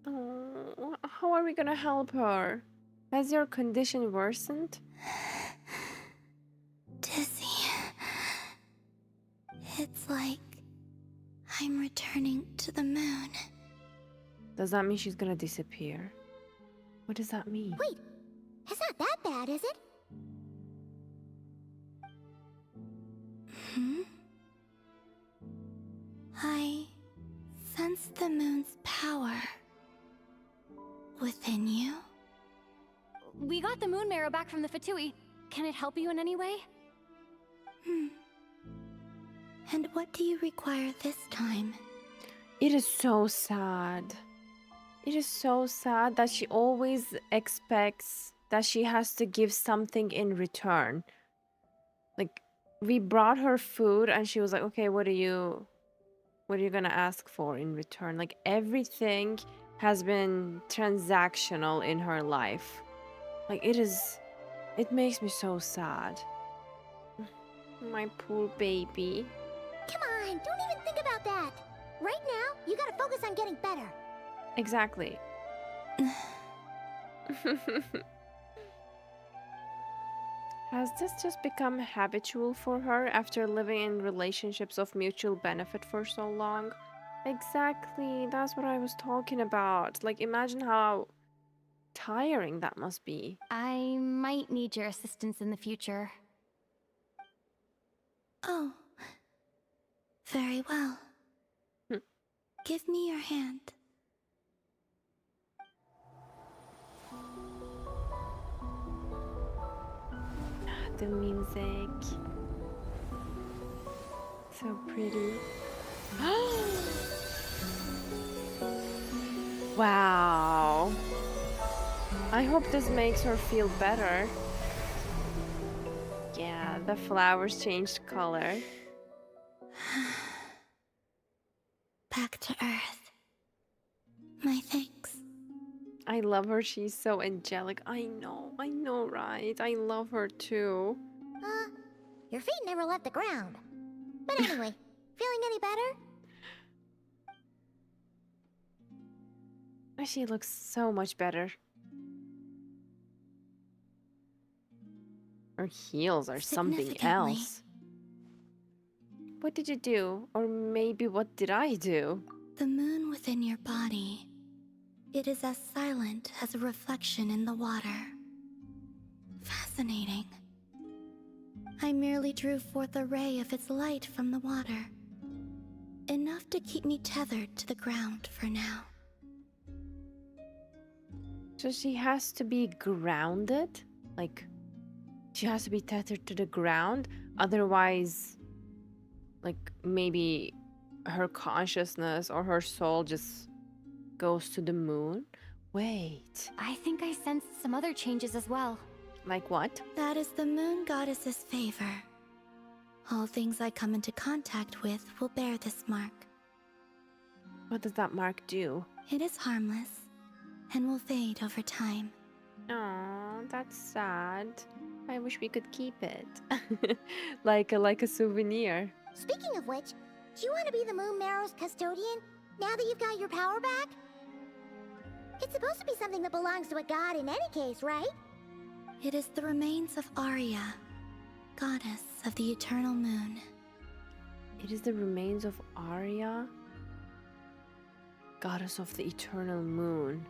Oh, how are we gonna help her? Has your condition worsened? Dizzy. It's like I'm returning to the moon. Does that mean she's gonna disappear? What does that mean? Wait, it's not that bad, is it? Hmm? I sense the moon's power within you. We got the moon marrow back from the Fatui. Can it help you in any way? And what do you require this time? It is so sad. It is so sad that she always expects that she has to give something in return. Like, we brought her food and she was like, okay, what are you gonna ask for in return? Like, everything has been transactional in her life. Like, it makes me so sad. My poor baby. Come on, don't even think about that. Right now, you gotta focus on getting better. Exactly. Has this just become habitual for her after living in relationships of mutual benefit for so long? Exactly, that's what I was talking about. Like, imagine how tiring that must be. I might need your assistance in the future. Oh. Very well. Give me your hand. The music. So pretty. Wow. I hope this makes her feel better. Yeah, the flowers changed color. Back to Earth. My thanks. I love her. She's so angelic. I know, right? I love her too. Your feet never left the ground. But anyway, feeling any better? She looks so much better. Her heels are something else. What did you do? Or maybe what did I do? The moon within your body. It is as silent as a reflection in the water. Fascinating. I merely drew forth a ray of its light from the water. Enough to keep me tethered to the ground for now. So she has to be grounded? Like, she has to be tethered to the ground? Otherwise, like, maybe her consciousness or her soul just goes to the moon? Wait. I think I sensed some other changes as well. Like what? That is the moon goddess's favor. All things I come into contact with will bear this mark. What does that mark do? It is harmless and will fade over time. Aw, that's sad. I wish we could keep it. like a souvenir. Speaking of which, do you want to be the Moon Marrow's custodian now that you've got your power back? It's supposed to be something that belongs to a god in any case, right? It is the remains of Arya, goddess of the eternal moon. It is the remains of Arya, goddess of the eternal moon.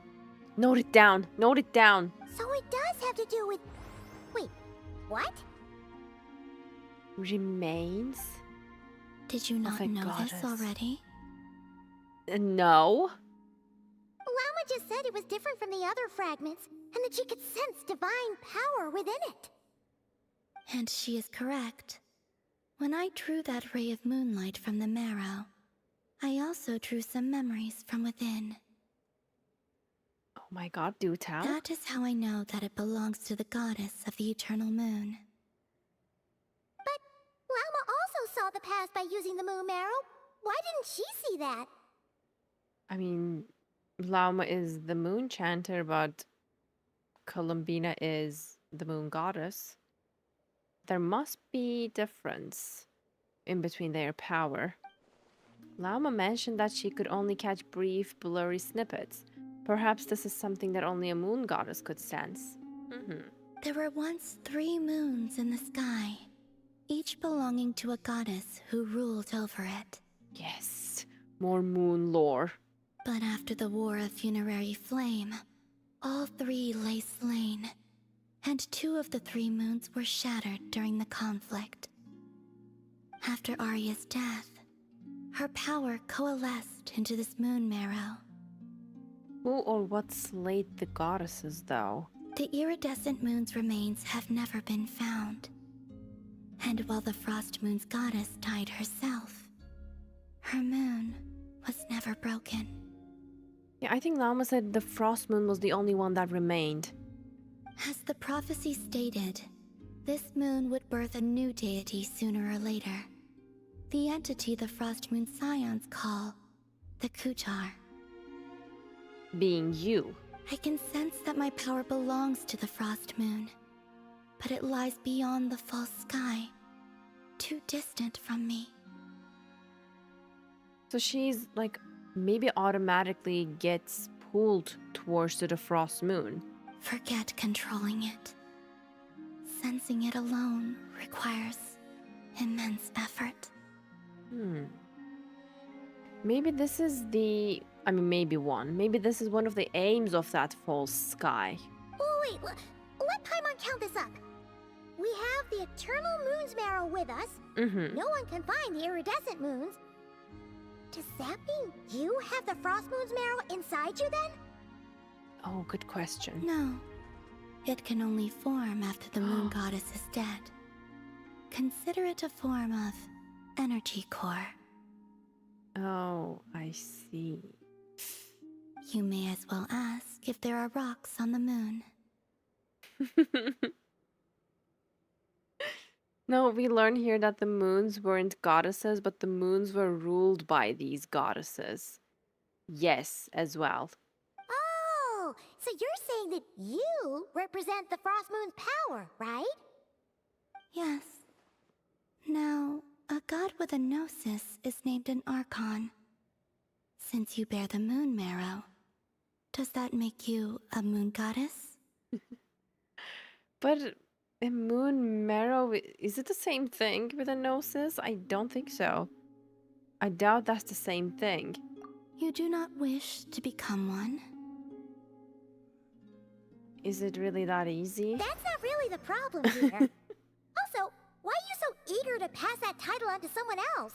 Note it down. Note it down. So it does have to do with... Wait, what? Remains? Did you not know this already? No. Llama just said it was different from the other fragments, and that she could sense divine power within it. And she is correct. When I drew that ray of moonlight from the marrow, I also drew some memories from within. Oh my god, do tell. That is how I know that it belongs to the goddess of the eternal moon. But Llama also saw the past by using the moon marrow. Why didn't she see that? I mean, Lauma is the moon chanter, but Columbina is the moon goddess. There must be difference in between their power. Lauma mentioned that she could only catch brief, blurry snippets. Perhaps this is something that only a moon goddess could sense. There were once 3 moons in the sky, each belonging to a goddess who ruled over it. Yes, more moon lore. But after the War of Funerary Flame, all 3 lay slain, and 2 of the 3 moons were shattered during the conflict. After Arya's death, her power coalesced into this moon marrow. Who or what slayed the goddesses, though? The iridescent moon's remains have never been found. And while the Frost Moon's goddess died herself, her moon was never broken. Yeah, I think Lauma said the Frost Moon was the only one that remained. As the prophecy stated, this moon would birth a new deity sooner or later. The entity the Frost Moon Scions call the Kutar. Being you. I can sense that my power belongs to the Frost Moon, but it lies beyond the false sky, too distant from me. So she's like, maybe automatically gets pulled towards to the Frost Moon. Forget controlling it. Sensing it alone requires immense effort. Maybe this is the... maybe this is one of the aims of that false sky. Oh, wait, let Paimon count this up. We have the Eternal Moon's marrow with us. No one can find the iridescent moons. Does that mean you have the Frost Moon's marrow inside you then? Oh, good question. No. It can only form after the moon goddess is dead. Consider it a form of energy core. Oh, I see. You may as well ask if there are rocks on the moon. No, we learn here that the moons weren't goddesses, but the moons were ruled by these goddesses. Yes, as well. Oh, so you're saying that you represent the Frost Moon's power, right? Yes. Now, a god with a gnosis is named an Archon. Since you bear the moon marrow, does that make you a moon goddess? But a moon marrow, is it the same thing with a gnosis? I don't think so. I doubt that's the same thing. You do not wish to become one? Is it really that easy? That's not really the problem here. Also, why are you so eager to pass that title on to someone else?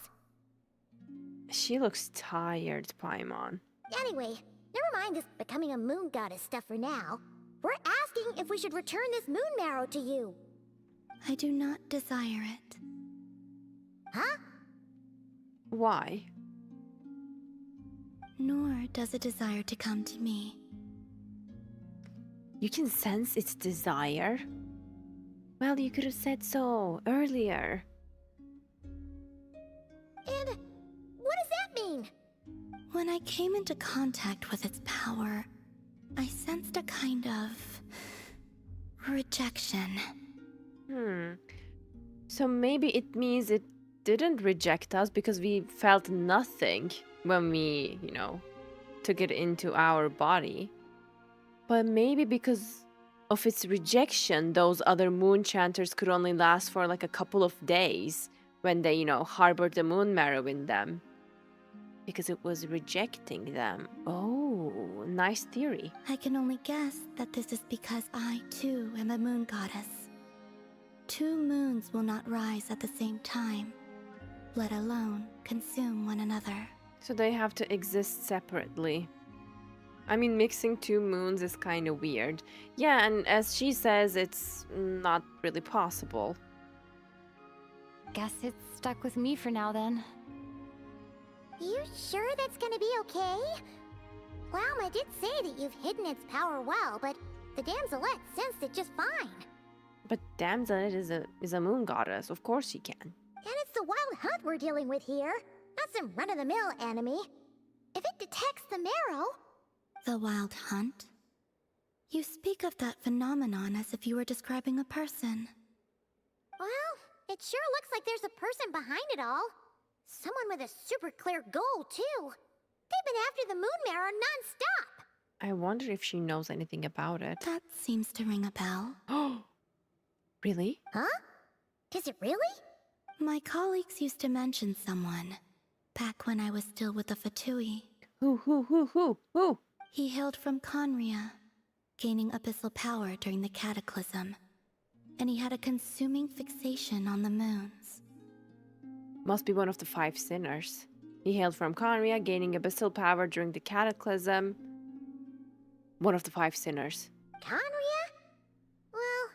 She looks tired, Paimon. Anyway, never mind this becoming a moon goddess stuff for now. We're asking if we should return this moon marrow to you. I do not desire it. Huh? Why? Nor does it desire to come to me. You can sense its desire? Well, you could have said so earlier. And what does that mean? When I came into contact with its power, I sensed a kind of rejection. So maybe it means it didn't reject us because we felt nothing when we, took it into our body. But maybe because of its rejection, those other moon chanters could only last for like a couple of days when they, harbored the moon marrow in them. Because it was rejecting them. Oh, nice theory. I can only guess that this is because I, too, am a moon goddess. 2 moons will not rise at the same time, let alone consume one another. So they have to exist separately. I mean, mixing 2 moons is kind of weird. Yeah, and as she says, it's not really possible. Guess it's stuck with me for now then. You sure that's gonna be okay? Walma did say that you've hidden its power well, but the damselette sensed it just fine. But Damselette is a moon goddess. Of course she can. And it's the wild hunt we're dealing with here, not some run-of-the-mill enemy. If it detects the marrow... The wild hunt? You speak of that phenomenon as if you were describing a person. Well, it sure looks like there's a person behind it all. Someone with a super clear goal, too. They've been after the moon marrow non-stop. I wonder if she knows anything about it. That seems to ring a bell. Oh, really? Huh? Is it really? My colleagues used to mention someone, back when I was still with the Fatui. Who? He hailed from Conria, gaining abyssal power during the cataclysm, and he had a consuming fixation on the moons. Must be one of the 5 sinners. He hailed from Conria, gaining abyssal power during the cataclysm. One of the 5 sinners. Conria? Well,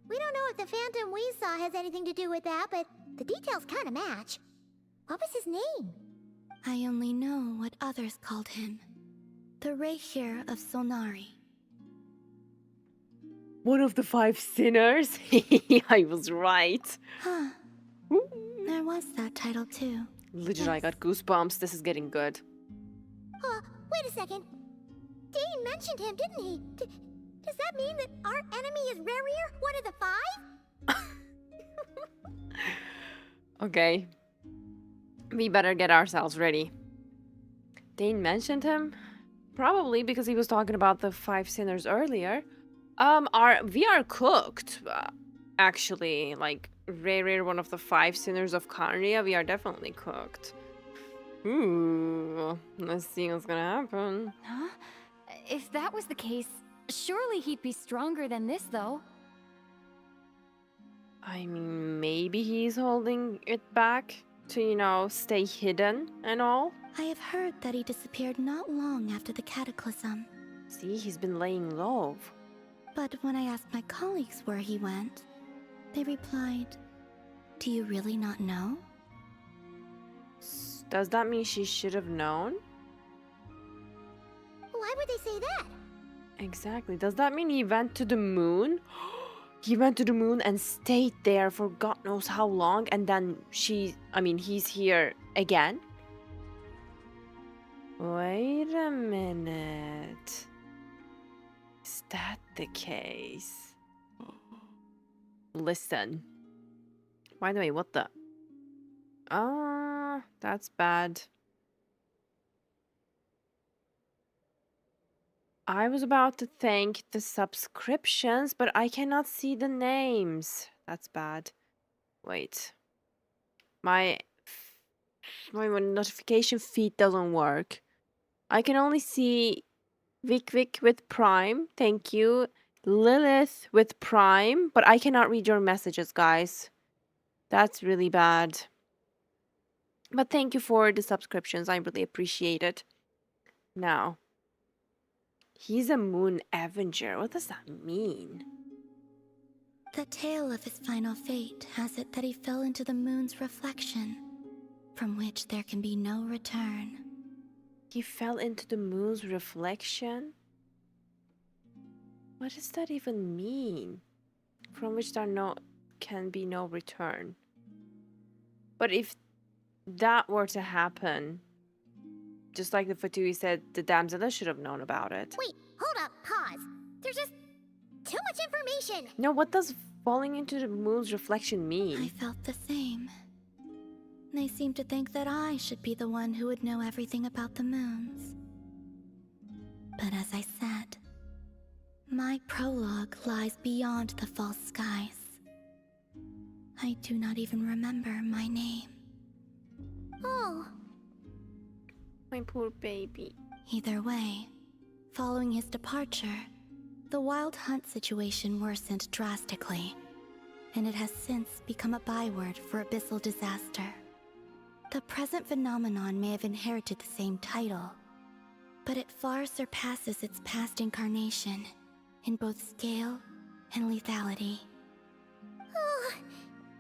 we don't know if the phantom we saw has anything to do with that, but the details kind of match. What was his name? I only know what others called him. The Reikir of Solnari. One of the 5 sinners? I was right. Huh. There was that title too. Literally, I got goosebumps. This is getting good. Wait a second. Dane mentioned him, didn't he? Does that mean that our enemy is Rerir, one of the 5? Okay. We better get ourselves ready. Dane mentioned him? Probably because he was talking about the 5 sinners earlier. We are cooked. Actually, like, Rerir, one of the 5 sinners of Carnia, we are definitely cooked. Ooh, let's see what's gonna happen. Huh? If that was the case, surely he'd be stronger than this, though. I mean, maybe he's holding it back to, stay hidden and all. I have heard that he disappeared not long after the cataclysm. See, he's been laying low. But when I asked my colleagues where he went, they replied, "Do you really not know?" Does that mean she should have known? Why would they say that? Exactly. Does that mean he went to the moon? He went to the moon and stayed there for God knows how long, and then he's here again? Wait a minute. Is that the case? Listen. By the way, what the? That's bad. I was about to thank the subscriptions, but I cannot see the names. That's bad. Wait. My notification feed doesn't work. I can only see Vic with Prime. Thank you. Lilith with Prime, but I cannot read your messages, guys. That's really bad. But thank you for the subscriptions. I really appreciate it. Now, he's a Moon Avenger. What does that mean? The tale of his final fate has it that he fell into the moon's reflection, from which there can be no return. He fell into the moon's reflection? What does that even mean? From which there can be no return. But if that were to happen, just like the Fatui said, the damsel should have known about it. Wait, hold up, pause. There's just too much information. No, what does falling into the moon's reflection mean? I felt the same. They seemed to think that I should be the one who would know everything about the moons. But as I said, My prologue lies beyond the false skies. I do not even remember my name. Oh. My poor baby. Either way, following his departure, the Wild Hunt situation worsened drastically, and it has since become a byword for abyssal disaster. The present phenomenon may have inherited the same title, but it far surpasses its past incarnation in both scale and lethality. Oh,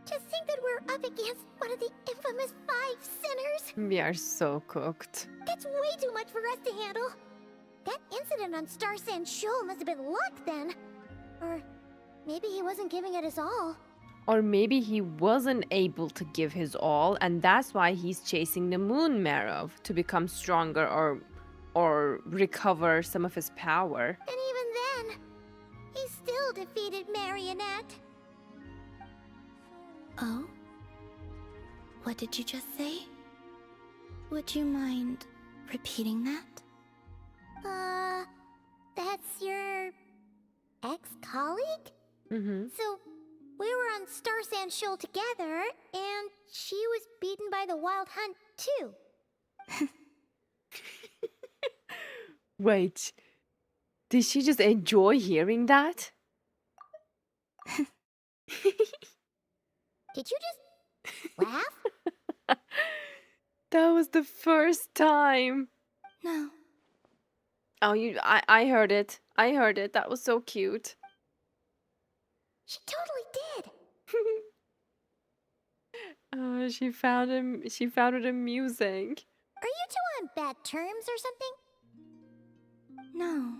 to think that we're up against one of the infamous 5 sinners. We are so cooked. That's way too much for us to handle. That incident on Star Sand Shoal must have been luck then. Or maybe he wasn't giving it his all. Or maybe he wasn't able to give his all, and that's why he's chasing the moon marrow to become stronger or recover some of his power. And even then, he still defeated Marionette. Oh? What did you just say? Would you mind repeating that? That's your ex-colleague? Mm-hmm. So, we were on Star Sand Shoal together, and she was beaten by the Wild Hunt, too. Wait, did she just enjoy hearing that? Did you just laugh? That was the first time. No. Oh, I heard it. I heard it. That was so cute. She totally did. She found it amusing. Are you two on bad terms or something? No.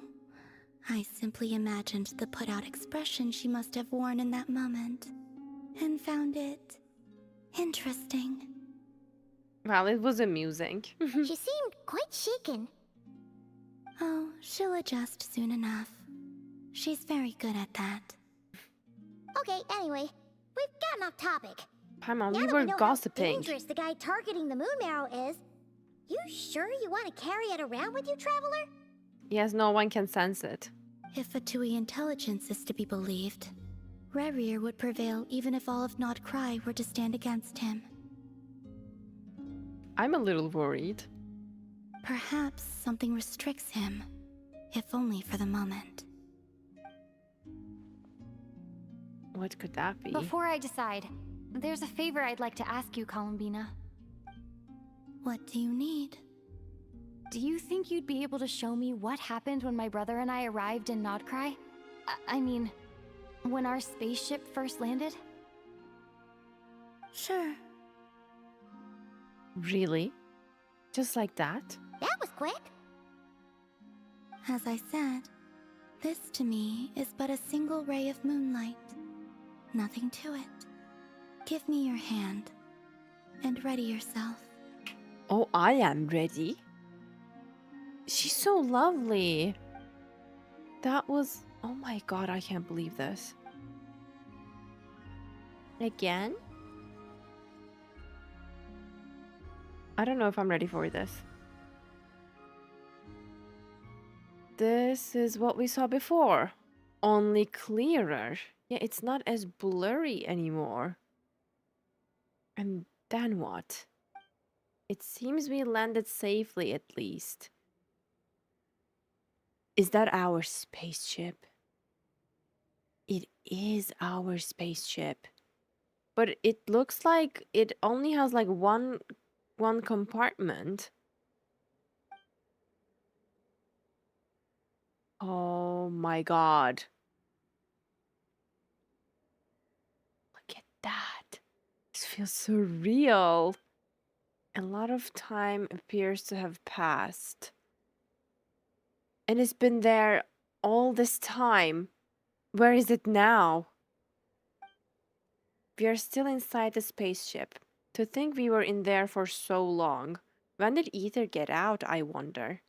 I simply imagined the put-out expression she must have worn in that moment, and found it interesting. Well, it was amusing. She seemed quite shaken. Oh, she'll adjust soon enough. She's very good at that. Okay, anyway, we've gotten off topic. Paimon, Now we that were know gossiping. how dangerous the guy targeting the moon marrow is, you sure you want to carry it around with you, Traveler? Yes, no one can sense it. If Fatui intelligence is to be believed, Rerir would prevail even if all of Nod Cry were to stand against him. I'm a little worried. Perhaps something restricts him, if only for the moment. What could that be? Before I decide, there's a favor I'd like to ask you, Columbina. What do you need? Do you think you'd be able to show me what happened when my brother and I arrived in Nodcry? I mean, when our spaceship first landed? Sure. Really? Just like that? That was quick. As I said, this to me is but a single ray of moonlight. Nothing to it. Give me your hand, and ready yourself. Oh, I am ready. She's so lovely. That was... Oh my god, I can't believe this. Again? I don't know if I'm ready for this. This is what we saw before. Only clearer. Yeah, it's not as blurry anymore. And then what? It seems we landed safely at least. Is that our spaceship? It is our spaceship. But it looks like it only has like one compartment. Oh my god. Look at that. This feels so real. A lot of time appears to have passed. And it's been there all this time. Where is it now? We are still inside the spaceship. To think we were in there for so long. When did Ether get out, I wonder?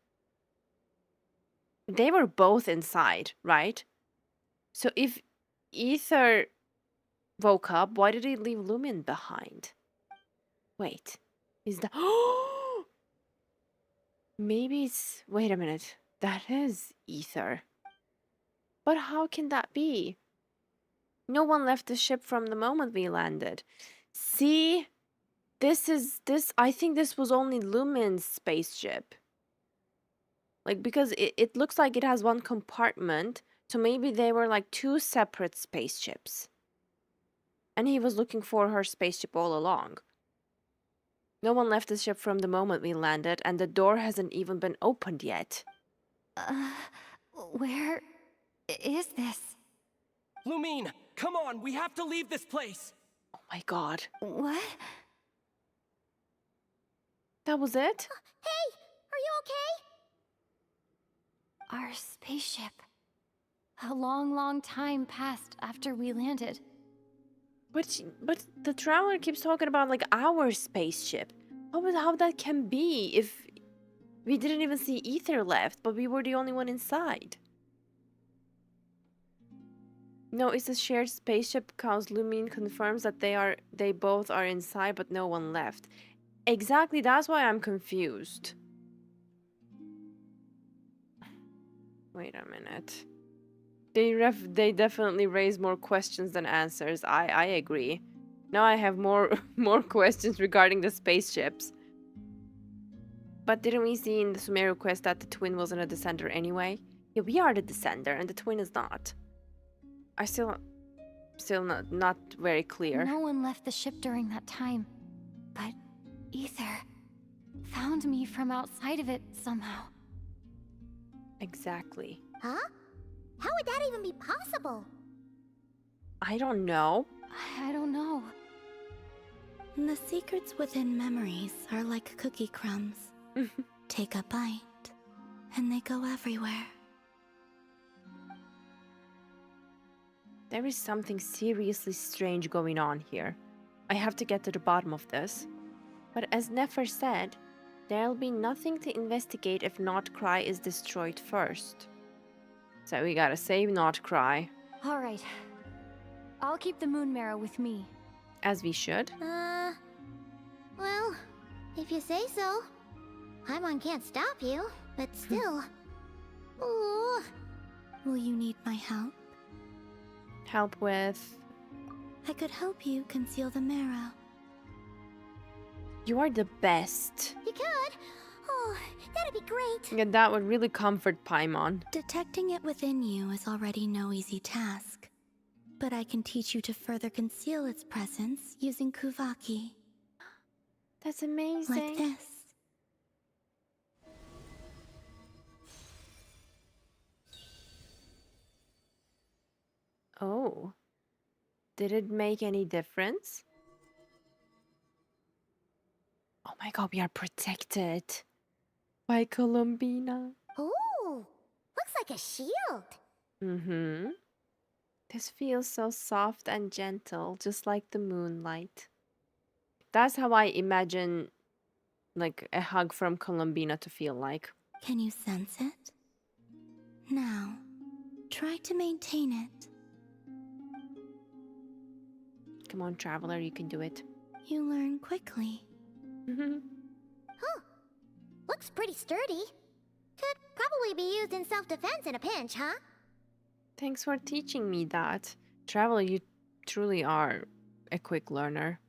They were both inside, right? So if Ether woke up, why did he leave Lumin behind? Wait, is that... Maybe it's... Wait a minute. That is Ether. But how can that be? No one left the ship from the moment we landed. See? I think this was only Lumin's spaceship. Like, because it looks like it has one compartment, so maybe they were like two separate spaceships. And he was looking for her spaceship all along. No one left the ship from the moment we landed, and the door hasn't even been opened yet. Where is this? Lumine, come on, we have to leave this place. Oh my god. What? That was it? Hey, are you okay? Our spaceship. A long, long time passed after we landed. But the traveler keeps talking about like our spaceship. How that can be if we didn't even see Ether left, but we were the only one inside. No, it's a shared spaceship because Lumine confirms that they both are inside, but no one left. Exactly, that's why I'm confused. Wait a minute. They definitely raise more questions than answers. I agree. Now I have more questions regarding the spaceships. But didn't we see in the Sumeru quest that the twin wasn't a descender anyway? Yeah, we are the descender and the twin is not. I still not very clear. No one left the ship during that time. But Ether found me from outside of it somehow. Exactly. Huh? How would that even be possible? I don't know. I don't know. The secrets within memories are like cookie crumbs. Take a bite, and they go everywhere. There is something seriously strange going on here. I have to get to the bottom of this. But as Nefer said, there'll be nothing to investigate if Notcry is destroyed first. So we gotta save Notcry. Alright. I'll keep the moon marrow with me. As we should. Well, if you say so. Paimon can't stop you, but still. Ooh. Will you need my help? Help with... I could help you conceal the marrow. You are the best. You could? Oh, that'd be great. Yeah, that would really comfort Paimon. Detecting it within you is already no easy task. But I can teach you to further conceal its presence using Kuvaki. That's amazing. Like this. Oh. Did it make any difference? Oh my god, we are protected by Columbina. Ooh, looks like a shield. Mm-hmm. This feels so soft and gentle, just like the moonlight. That's how I imagine, like, a hug from Columbina to feel like. Can you sense it? Now, try to maintain it. Come on, Traveler, you can do it. You learn quickly. Huh. Looks pretty sturdy. Could probably be used in self-defense in a pinch, huh? Thanks for teaching me that. Traveler, you truly are a quick learner.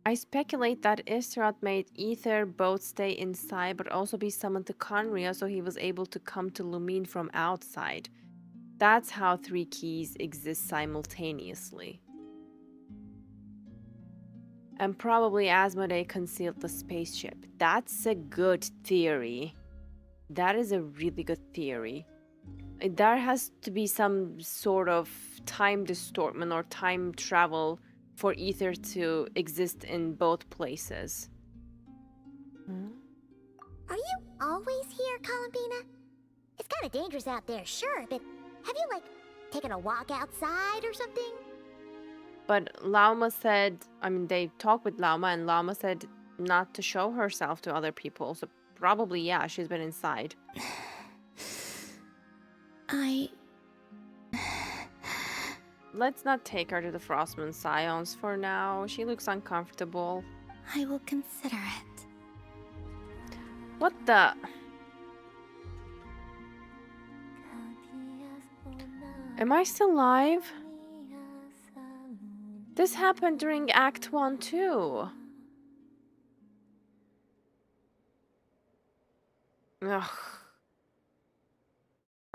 I speculate that Istrat made Ether both stay inside but also be summoned to Conria so he was able to come to Lumine from outside. That's how 3 keys exist simultaneously. And probably Asmodee concealed the spaceship. That's a good theory. That is a really good theory. There has to be some sort of time distortion or time travel for Ether to exist in both places. Are you always here, Columbina? It's kind of dangerous out there, sure, but have you, like, taken a walk outside or something? But Lauma said, I mean, they talked with Lauma, and Lauma said not to show herself to other people, so probably, yeah, she's been inside. Let's not take her to the Frostmoon Scions for now. She looks uncomfortable. I will consider it. What the? Am I still live? This happened during Act 1 too. Ugh.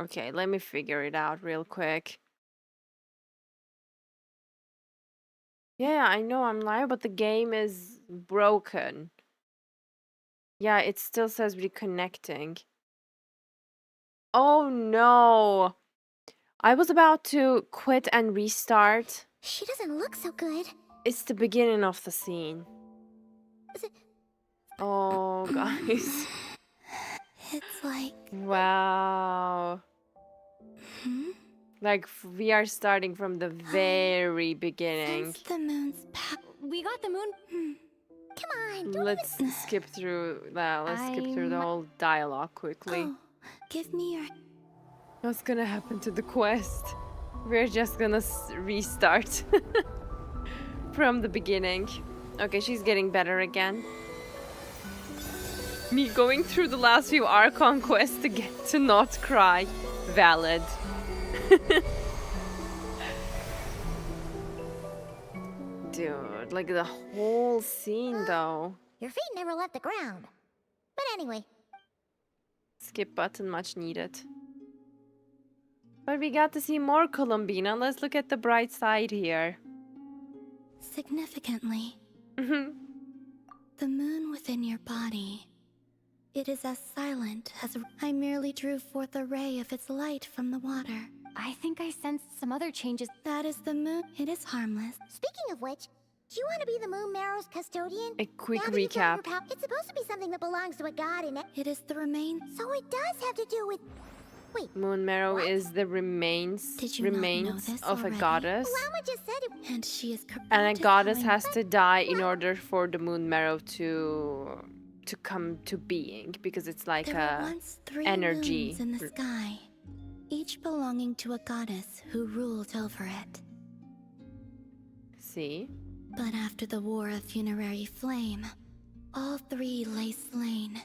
Okay, let me figure it out real quick. Yeah, I know I'm live, but the game is broken. Yeah, it still says reconnecting. Oh no! I was about to quit and restart. She doesn't look so good. It's the beginning of the scene. Oh, guys. It's like... Wow. Like, we are starting from the very beginning. Since the moon's back... We got the moon. Come on, don't Let's skip through that. Let's skip through the whole dialogue quickly. Oh, give me your... What's gonna happen to the quest? We're just gonna restart from the beginning. Okay, she's getting better again. Me going through the last few Archon quests to get to not cry. Valid. Dude, like the whole scene though. Your feet never left the ground. But anyway. Skip button much needed. But we got to see more Columbina. Let's look at the bright side here. Significantly, the moon within your body. It is as silent as I merely drew forth a ray of its light from the water. I think I sensed some other changes. That is the moon. It is harmless. Speaking of which, do you want to be the Moon Marrow's custodian? A quick Now that you've learned recap. your it's supposed to be something that belongs to a god, and it is the remain. So it does have to do with... Wait. Moon Marrow is the remains of a goddess. Llama just said it. And she is correct. And a goddess has to die in order for the Moon Marrow to come to being, because it's like There were once 3 energy. moons in the sky, each belonging to a goddess who ruled over it. See? But after the War of Funerary Flame, all 3 lay slain,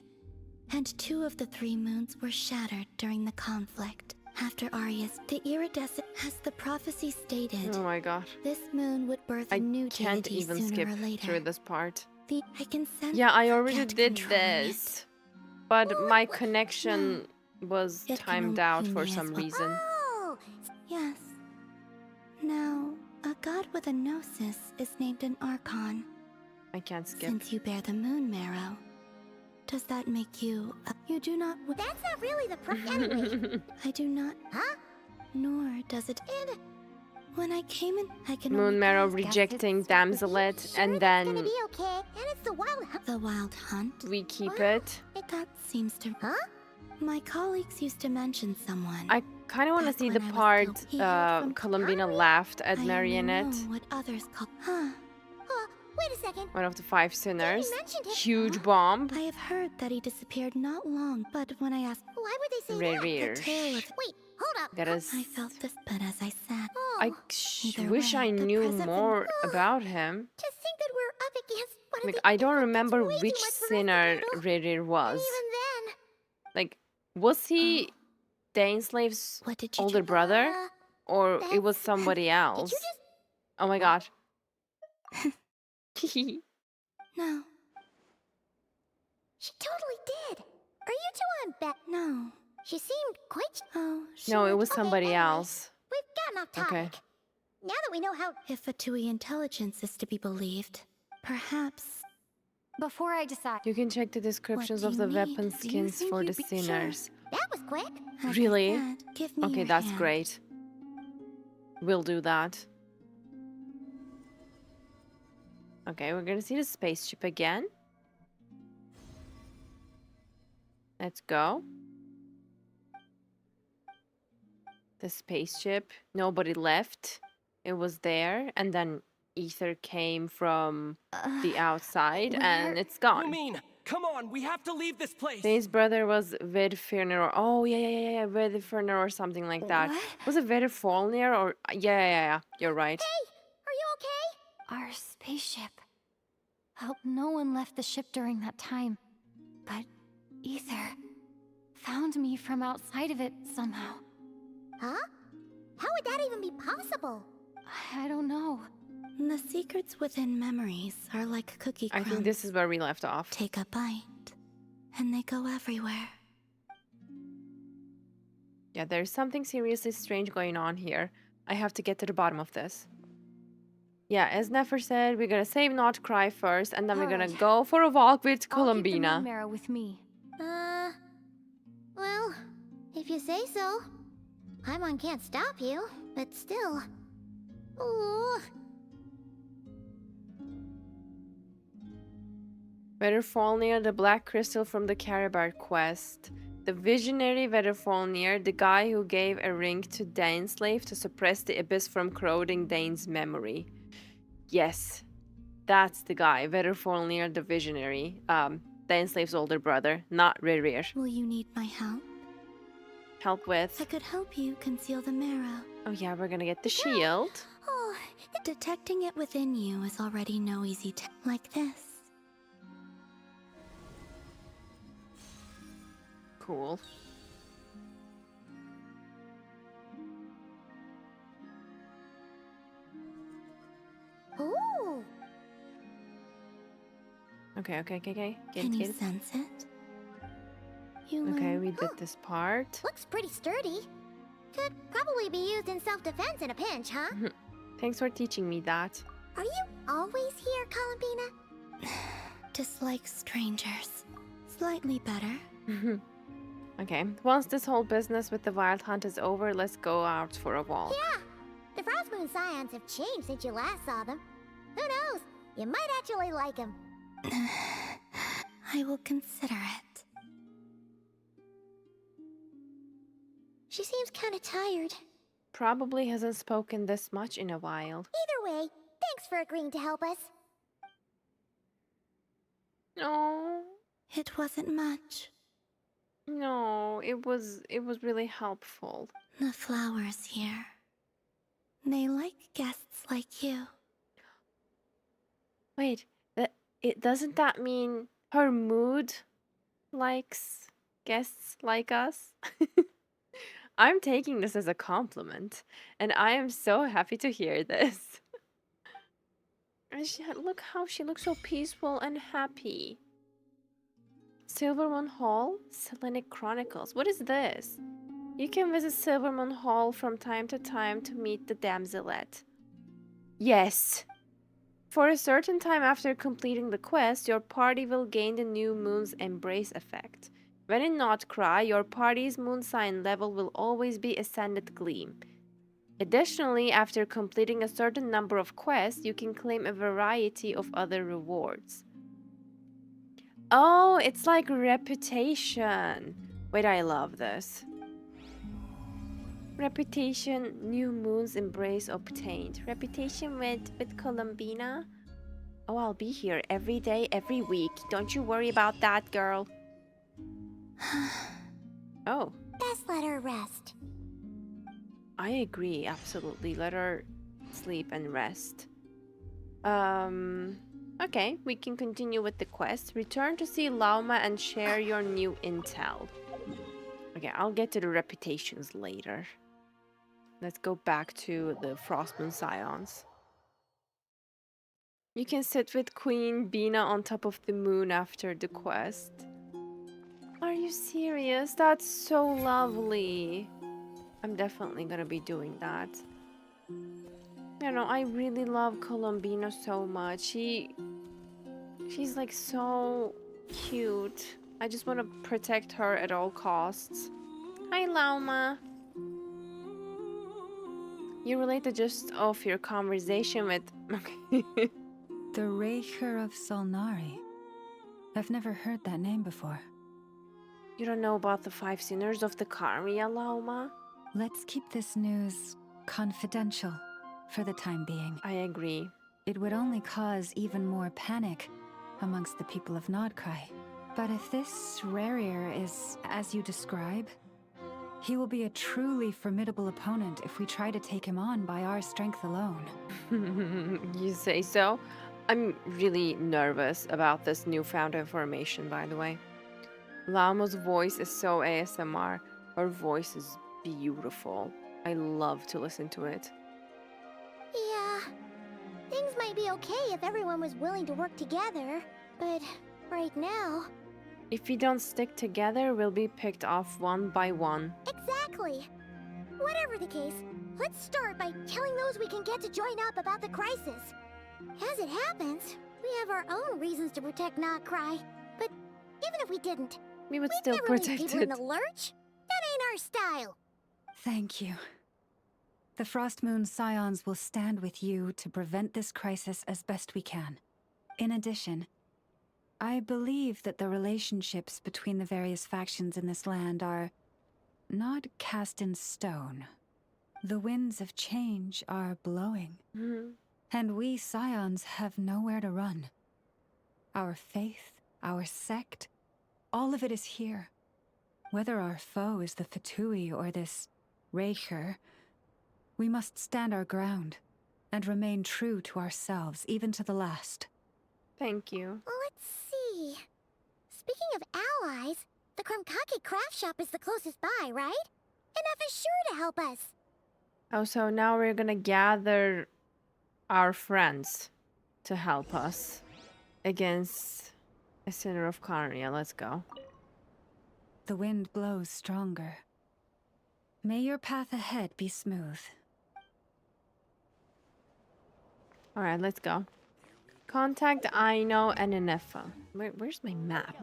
and 2 of the 3 moons were shattered during the conflict. After Arius, the iridescent, as the prophecy stated, Oh my god. this moon would birth a new Can't deity even sooner skip or later. through this part. I can sense Yeah, I the already cat did controlling this. But my connection was It can timed out only for be as some well. reason. Oh, yes. Now, a god with a gnosis is named an Archon. I can't skip. Since you bear the Moon Marrow, does that make you you do not... That's not really the anyway. I do not... Huh? Nor does it... And when I came in, I can Moon only Marrow guess rejecting it's- Damselet, Sure and it's then gonna be okay. And it's the Wild Hunt. The Wild Hunt? we keep it. That seems to... Huh? My colleagues used to mention someone. I kind of want to see the part Columbina laughed at Marionette, What others call... Huh. Wait a second. one of the 5 sinners. mentioned it. Huge bomb. I have heard that he disappeared not long, but when I asked... Why would they say Rare. The tale of... Wait, hold up. That is... I felt this, but as I said... I wish I knew more about him. To think that we're up against... One Like, of the I don't remember which sinner Rare was. Even then... Like, was he Daneslave's older brother? Or it was somebody else? Oh my god. No. She totally did. Are you two on bet? No. She seemed quite... Oh, No, it was somebody else. We've gotten off topic. Okay. Now that we know how... If Fatui intelligence is to be believed, perhaps... Before I decide... You can check the descriptions What of do the you need? weapon Do you skins think for the you'd be sure? sinners. That was quick. As I Really? said, give me Okay, your that's hand. great. We'll do that. Okay, we're gonna see the spaceship again. Let's go. The spaceship. Nobody left. It was there, and then ether came from the outside, and it's gone. Lumine, come on, we have to leave this place. His brother was Vedfirner. Oh, yeah. Vedfirner or something like that. Was it Vedfirner or... Yeah. You're right. Are you okay? Our spaceship. Hope no one left the ship during that time. But Ether found me from outside of it somehow. Huh? How would that even be possible? I don't know. The secrets within memories are like cookie I crumbs. think this is where we left off. Take a bite, and they go everywhere. Yeah, there's something seriously strange going on here. I have to get to the bottom of this. Yeah, as Nefer said, we're gonna save Not Cry first, and then we're gonna Alright. go for a walk with I'll keep the moon Columbina. marrow with me. Well, if you say so. Paimon can't stop you, but still. Ooh. Vetterfalnir, the black crystal from the Carabar quest. The visionary Vetterfalnir, the guy who gave a ring to Daneslave to suppress the abyss from corroding Dane's memory. Yes, that's the guy, Vetterfalnir, the visionary. Daneslave's older brother, not Rerir. Will you need my help? Help with? I could help you conceal the marrow. Oh yeah, we're gonna get the shield. Oh, detecting it within you is already no easy task. Like this. Cool. Ooh. Okay. Can you sense it? Okay, we did this part. Looks pretty sturdy. Could probably be used in self-defense in a pinch, huh? Thanks for teaching me that. Are you always here, Columbina? Dislike strangers. Slightly better. Okay, once this whole business with the Wild Hunt is over, let's go out for a walk. Yeah. The Frost Moon Scions have changed since you last saw them. Who knows? You might actually like them. I will consider it. She seems kind of tired. Probably hasn't spoken this much in a while. Either way, thanks for agreeing to help us. No. It wasn't much. No, it was really helpful. The flowers here. They like guests like you. Wait, doesn't that mean her mood likes guests like us? I'm taking this as a compliment, and I am so happy to hear this. And look how she looks so peaceful and happy. Silvermoon Hall? Selenic Chronicles. What is this? You can visit Silvermoon Hall from time to time to meet the damselette. Yes! For a certain time after completing the quest, your party will gain the new moon's embrace effect. When in Not Cry, your party's moon sign level will always be Ascended Gleam. Additionally, after completing a certain number of quests, you can claim a variety of other rewards. Oh, it's like reputation. Wait, I love this. Reputation, new moon's embrace obtained. Reputation with Columbina. Oh, I'll be here every day, every week. Don't you worry about that, girl. Oh. Best let her rest. I agree, absolutely. Let her sleep and rest. Okay, we can continue with the quest. Return to see Lauma and share your new intel. Okay, I'll get to the reputations later. Let's go back to the Frostmoon Scions. You can sit with Queen Bina on top of the moon after the quest. Are you serious? That's so lovely. I'm definitely gonna be doing that. You know, I really love Columbina so much. She's like so cute. I just want to protect her at all costs. Hi, Lauma. You related just off your conversation with... Okay. The Raker of Solnari. I've never heard that name before. You don't know about the 5 sinners of the Karmia, Lauma? Let's keep this news confidential for the time being. I agree. It would only cause even more panic amongst the people of Nodcry. But if this Rerir is as you describe, he will be a truly formidable opponent if we try to take him on by our strength alone. You say so? I'm really nervous about this newfound information, by the way. Lauma's voice is so ASMR. Her voice is beautiful. I love to listen to it. Yeah. Things might be okay if everyone was willing to work together, but right now... If we don't stick together, we'll be picked off one by one. Exactly. Whatever the case, let's start by telling those we can get to join up about the crisis. As it happens, we have our own reasons to protect Notcry, but even if we didn't, we would we'd still never protect leave people in it. the lurch. That ain't our style. Thank you. The Frost Moon Scions will stand with you to prevent this crisis as best we can. In addition, I believe that the relationships between the various factions in this land are not cast in stone. The winds of change are blowing, and we Scions have nowhere to run. Our faith, our sect, all of it is here. Whether our foe is the Fatui or this Raker, we must stand our ground and remain true to ourselves, even to the last. Thank you. Let's see. Speaking of allies, the Krumkake craft shop is the closest by, right? Enough is sure to help us. Oh, so now we're gonna gather our friends to help us against a Sinner of Carnia. Let's go. The wind blows stronger. May your path ahead be smooth. Alright, let's go. Contact Aino and Inefa. Where's my map?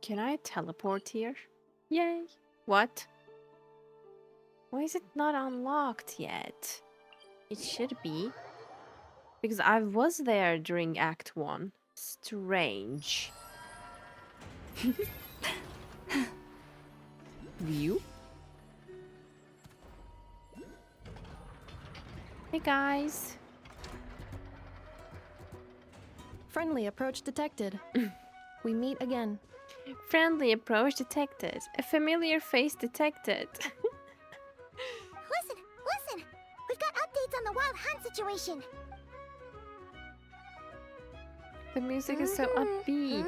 Can I teleport here? Yay! What? Why is it not unlocked yet? It should be. Because I was there during Act 1. Strange. View? Hey guys. Friendly approach detected. We meet again. Friendly approach detected. A familiar face detected. Listen! We've got updates on the Wild Hunt situation. The music is so upbeat.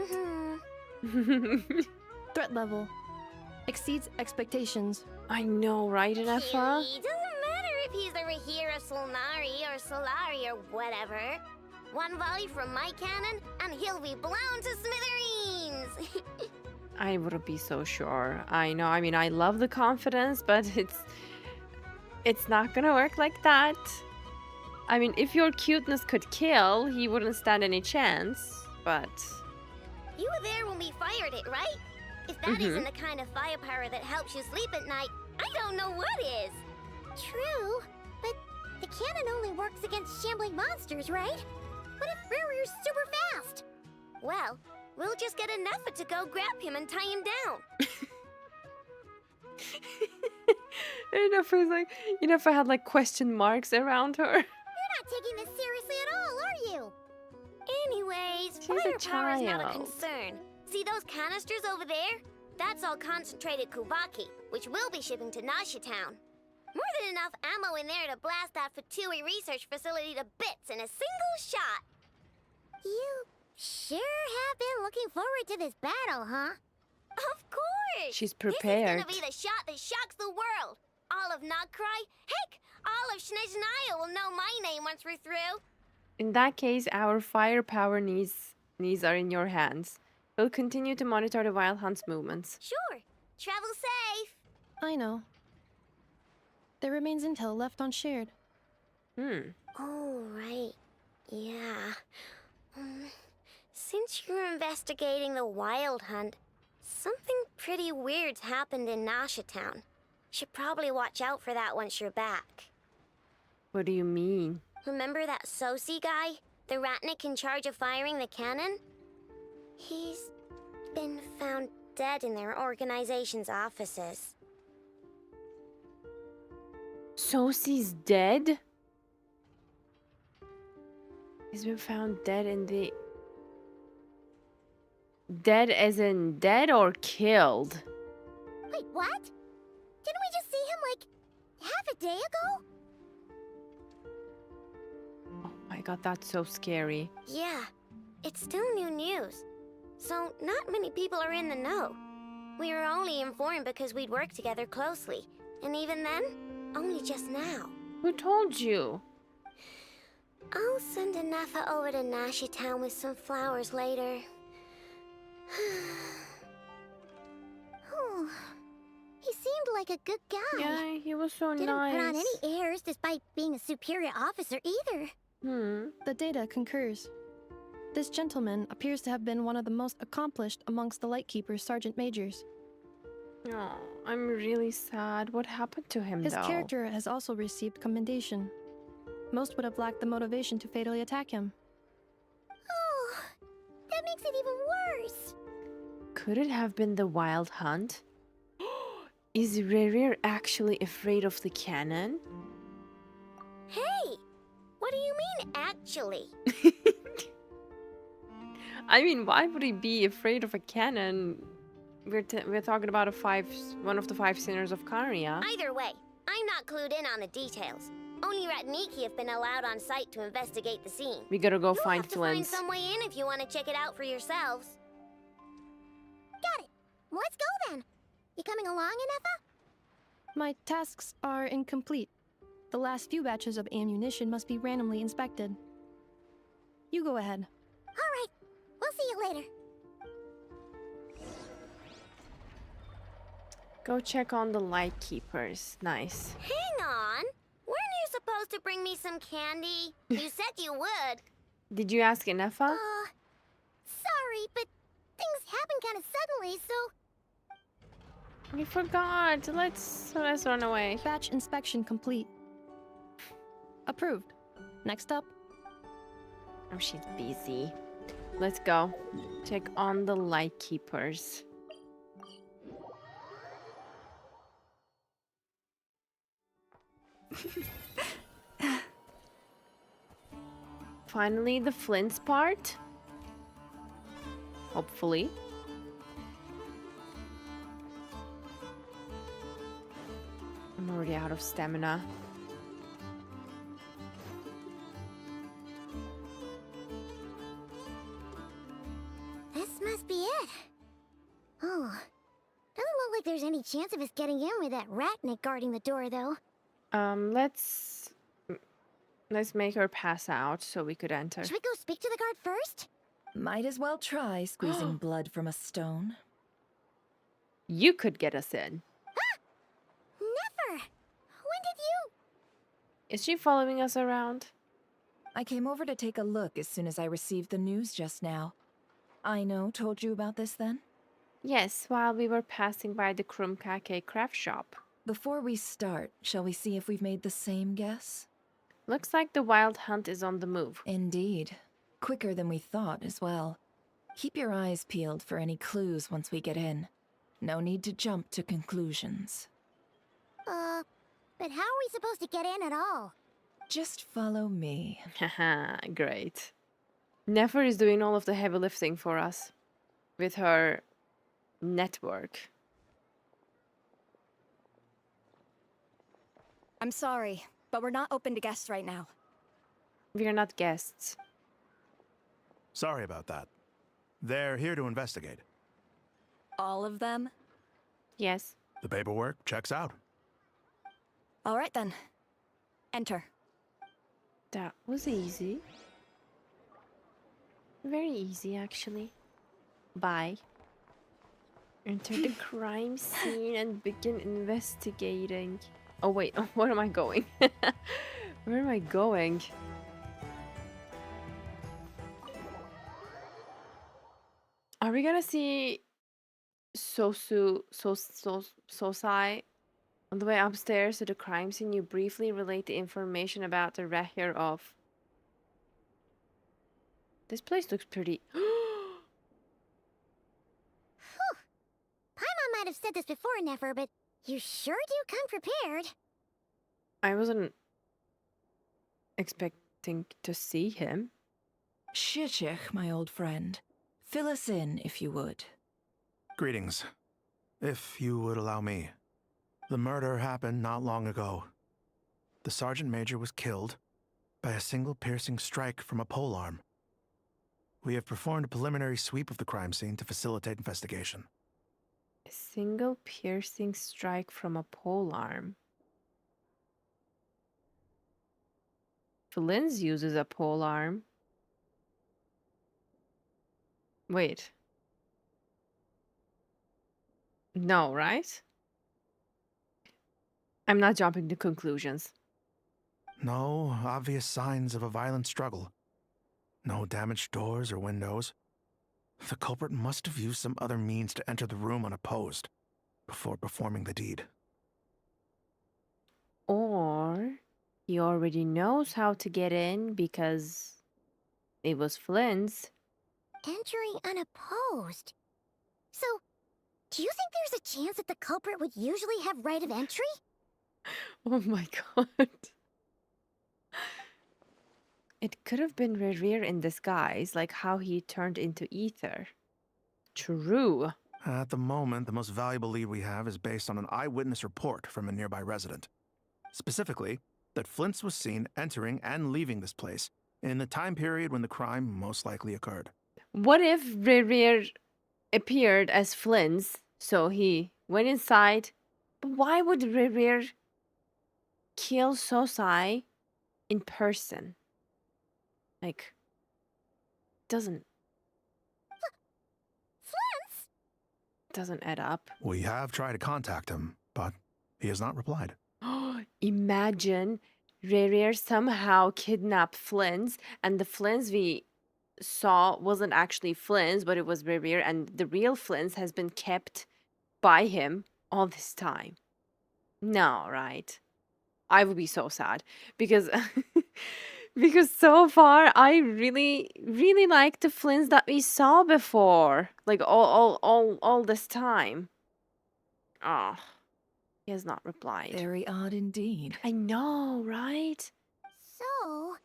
Threat level exceeds expectations. I know, right, Inefa? It doesn't matter if he's the Rahira Solnari or Solari or whatever. One volley from my cannon, and he'll be blown to smithereens! I would be so sure. I know. I mean, I love the confidence, but it's not gonna work like that. I mean, if your cuteness could kill, he wouldn't stand any chance, but... You were there when we fired it, right? If that isn't the kind of firepower that helps you sleep at night, I don't know what is. True, but the cannon only works against shambling monsters, right? What if Riri's super fast? Well, we'll just get an effort to go grab him and tie him down. Inefa's like, Inefa had like question marks around her. You're not taking this seriously at all, are you? Anyways, She's a firepower's not a child. concern. See those canisters over there? That's all concentrated Kubaki, which we'll be shipping to Nasha Town. More than enough ammo in there to blast that Fatui research facility to bits in a single shot. You sure have been looking forward to this battle, huh? Of course! She's This is prepared. gonna be the shot that shocks the world. All of Notcry, heck, all of Snezhnaya will know my name once we're through. In that case, our firepower needs are in your hands. We'll continue to monitor the Wild Hunt's movements. Sure. Travel safe. I know. There remains intel left on shared. Oh, right. Yeah. Since you're investigating the Wild Hunt, something pretty weird's happened in Nasha Town. Should probably watch out for that once you're back. What do you mean? Remember that Sosi guy? The Ratnik in charge of firing the cannon? He's been found dead in their organization's offices. Sosi's dead? He's been found dead in the... Dead as in dead or killed? Wait, what? Didn't we just see him, like, half a day ago? Oh my god, that's so scary. Yeah, it's still new news. So not many people are in the know. We were only informed because we'd worked together closely. And even then, only just now. Who told you? I'll send Anafa over to Nashi Town with some flowers later. Oh, he seemed like a good guy. Yeah, he was so Didn't nice. put on any airs despite being a superior officer either. The data concurs. This gentleman appears to have been one of the most accomplished amongst the Lightkeeper's sergeant majors. Oh, I'm really sad. What happened to him, His though? character has also received commendation. Most would have lacked the motivation to fatally attack him. Oh, that makes it even worse. Could it have been the Wild Hunt? Is Rerir actually afraid of the cannon? Hey! What do you mean, actually? I mean, why would he be afraid of a cannon? We're talking about one of the 5 sinners of Karia. Either way, I'm not clued in on the details. Only Ratniki have been allowed on site to investigate the scene. We gotta go You'll find have to find Flint. some way in if you want to check it out for yourselves. Got it. Let's go then. You coming along, Anafa? My tasks are incomplete. The last few batches of ammunition must be randomly inspected. You go ahead. All right. We'll see you later. Go check on the Lightkeepers. Nice. Hang on. Weren't you supposed to bring me some candy? You said you would. Did you ask Inefa? Sorry, but things happen kind of suddenly, so... We forgot. Let's run away. Batch inspection complete. Approved. Next up. Oh, she's busy. Let's go. Check on the Lightkeepers. Finally, the Flint's part. Hopefully. I'm already out of stamina. This must be it. Oh, doesn't look like there's any chance of us getting in with that ratnik guarding the door, though. Let's make her pass out so we could enter. Should we go speak to the guard first? Might as well try squeezing blood from a stone. You could get us in. Never! When did you... Is she following us around? I came over to take a look as soon as I received the news just now. Aino told you about this then? Yes, while we were passing by the Krumkake craft shop. Before we start, shall we see if we've made the same guess? Looks like the Wild Hunt is on the move. Indeed. Quicker than we thought as well. Keep your eyes peeled for any clues once we get in. No need to jump to conclusions. But how are we supposed to get in at all? Just follow me. Haha, great. Nefer is doing all of the heavy lifting for us. With her network. I'm sorry, but we're not open to guests right now. We are not guests. Sorry about that. They're here to investigate. All of them? Yes. The paperwork checks out. All right then. Enter. That was easy. Very easy, actually. Bye. Enter the crime scene and begin investigating. Oh wait, where am I going? Where am I going? Are we gonna see Sosai on the way upstairs to the crime scene? You briefly relate the information about the Rahir of... This place looks pretty... Paimon might have said this before, Nefer, but you sure do come prepared. I wasn't expecting to see him. Shishich, my old friend. Fill us in, if you would. Greetings. If you would allow me. The murder happened not long ago. The Sergeant Major was killed by a single piercing strike from a polearm. We have performed a preliminary sweep of the crime scene to facilitate investigation. A single piercing strike from a polearm. Flins uses a polearm. Wait. No, right? I'm not jumping to conclusions. No obvious signs of a violent struggle. No damaged doors or windows. The culprit must have used some other means to enter the room unopposed before performing the deed. Or he already knows how to get in because it was Flynn's. Entering unopposed. So, do you think there's a chance that the culprit would usually have right of entry? Oh my god. It could have been Rerir in disguise, like how he turned into ether. True. At the moment, the most valuable lead we have is based on an eyewitness report from a nearby resident. Specifically, that Flint's was seen entering and leaving this place in the time period when the crime most likely occurred. What if Rerir appeared as Flynn's, so he went inside? But why would Rerir kill Sosai in person? Like, doesn't add up. We have tried to contact him, but he has not replied. Imagine Rerir somehow kidnapped Flynn's, and the Flynn's we saw wasn't actually Flynn's, but it was Rerir, and the real Flynn's has been kept by him all this time. No, right? I would be so sad because because so far I really like the Flynn's that we saw before, like all this time. Oh, he has not replied. Very odd indeed. I know, right? So,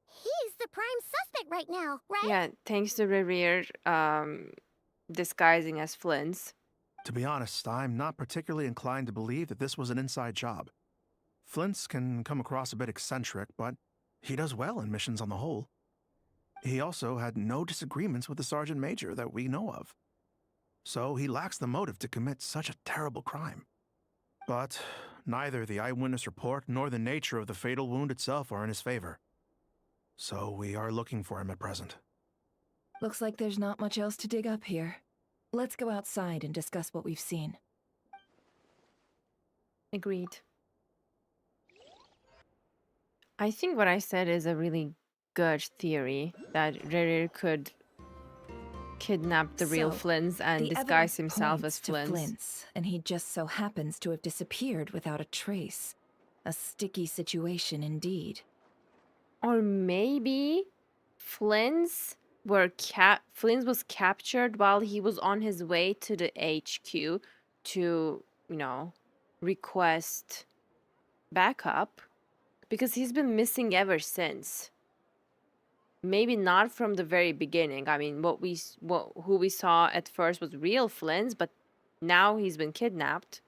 he's the prime suspect right now, right? Yeah, thanks to Rerir disguising as Flynn's. To be honest, I'm not particularly inclined to believe that this was an inside job. Flint's can come across a bit eccentric, but he does well in missions on the whole. He also had no disagreements with the Sergeant Major that we know of. So he lacks the motive to commit such a terrible crime. But neither the eyewitness report nor the nature of the fatal wound itself are in his favor. So we are looking for him at present. Looks like there's not much else to dig up here. Let's go outside and discuss what we've seen. Agreed. I think what I said is a really good theory, that Rerir could kidnap the real Flynn's and the disguise evidence himself points as to Flynn's. And he just so happens to have disappeared without a trace. A sticky situation indeed. Or maybe Flynn's was captured while he was on his way to the HQ to, request backup, because he's been missing ever since. Maybe not from the very beginning. I mean, who we saw at first was real Flynn's, but now he's been kidnapped.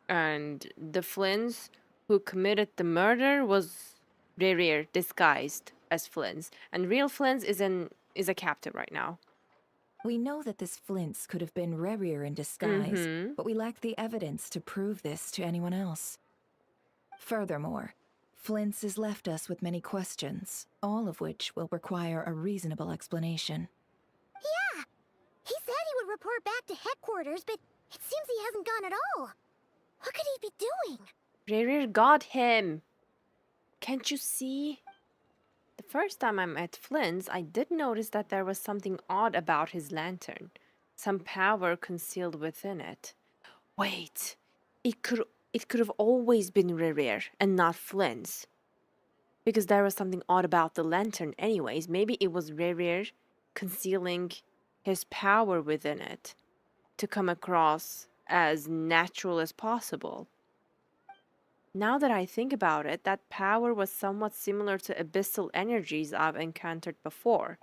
And the Flynn's who committed the murder was Rerir disguised as Flynn's, and real Flynn's is a captive right now. We know that this Flint's could have been Rerir in disguise, but we lack the evidence to prove this to anyone else. Furthermore, Flint's has left us with many questions, all of which will require a reasonable explanation. Yeah! He said he would report back to headquarters, but it seems he hasn't gone at all. What could he be doing? Rerir got him. Can't you see? The first time I met Flynn's, I did notice that there was something odd about his lantern. Some power concealed within it. Wait, it could have always been Rerir and not Flynn's. Because there was something odd about the lantern anyways. Maybe it was Rerir concealing his power within it to come across as natural as possible. Now that I think about it, that power was somewhat similar to abyssal energies I've encountered before.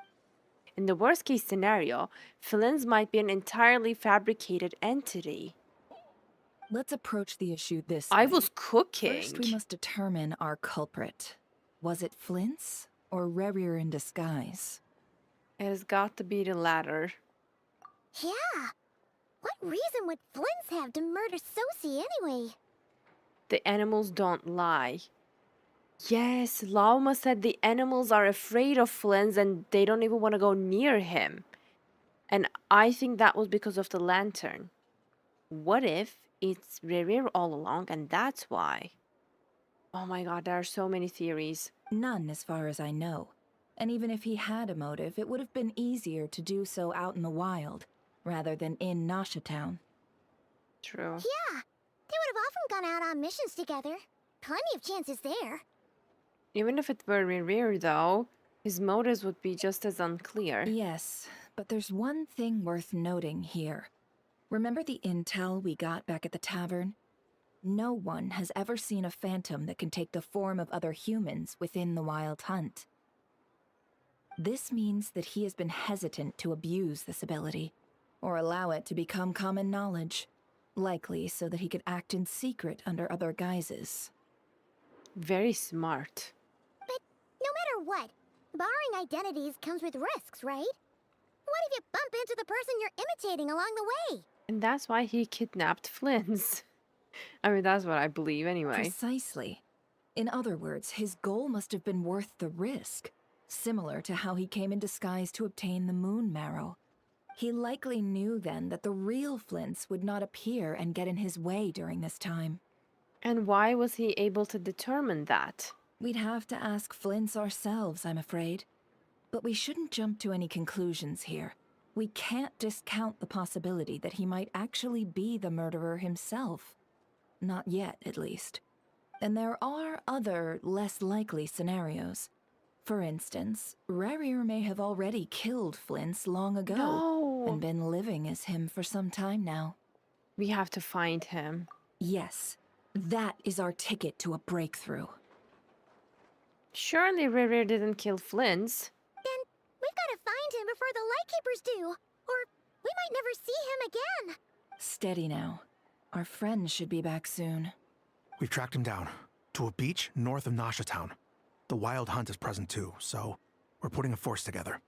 In the worst case scenario, Flynn's might be an entirely fabricated entity. Let's approach the issue this I way. was cooking. First, we must determine our culprit. Was it Flint's or Rerir in disguise? It has got to be the latter. Yeah. What reason would Flints have to murder Sosie anyway? The animals don't lie. Yes, Lauma said the animals are afraid of Flins and they don't even want to go near him. And I think that was because of the lantern. What if it's Rerir all along and that's why? Oh my god, there are so many theories. None as far as I know. And even if he had a motive, it would have been easier to do so out in the wild, rather than in Nasha Town. True. Yeah. They would have often gone out on missions together. Plenty of chances there. Even if it were Rerir, though, his motives would be just as unclear. Yes, but there's one thing worth noting here. Remember the intel we got back at the tavern? No one has ever seen a phantom that can take the form of other humans within the Wild Hunt. This means that he has been hesitant to abuse this ability, or allow it to become common knowledge, likely so that he could act in secret under other guises. Very smart. But no matter what, borrowing identities comes with risks, right? What if you bump into the person you're imitating along the way? And that's why he kidnapped Flins. I mean, that's what I believe anyway. Precisely. In other words, his goal must have been worth the risk, similar to how he came in disguise to obtain the moon marrow. He likely knew then that the real Flints would not appear and get in his way during this time. And why was he able to determine that? We'd have to ask Flints ourselves, I'm afraid. But we shouldn't jump to any conclusions here. We can't discount the possibility that he might actually be the murderer himself. Not yet, at least. And there are other, less likely scenarios. For instance, Rerir may have already killed Flints long ago and been living as him for some time now. We have to find him. Yes, that is our ticket to a breakthrough. Surely Rerir didn't kill Flins. Then we've got to find him before the Lightkeepers do, or we might never see him again. Steady now. Our friend should be back soon. We've tracked him down to a beach north of Nasha Town. The Wild Hunt is present too, so we're putting a force together.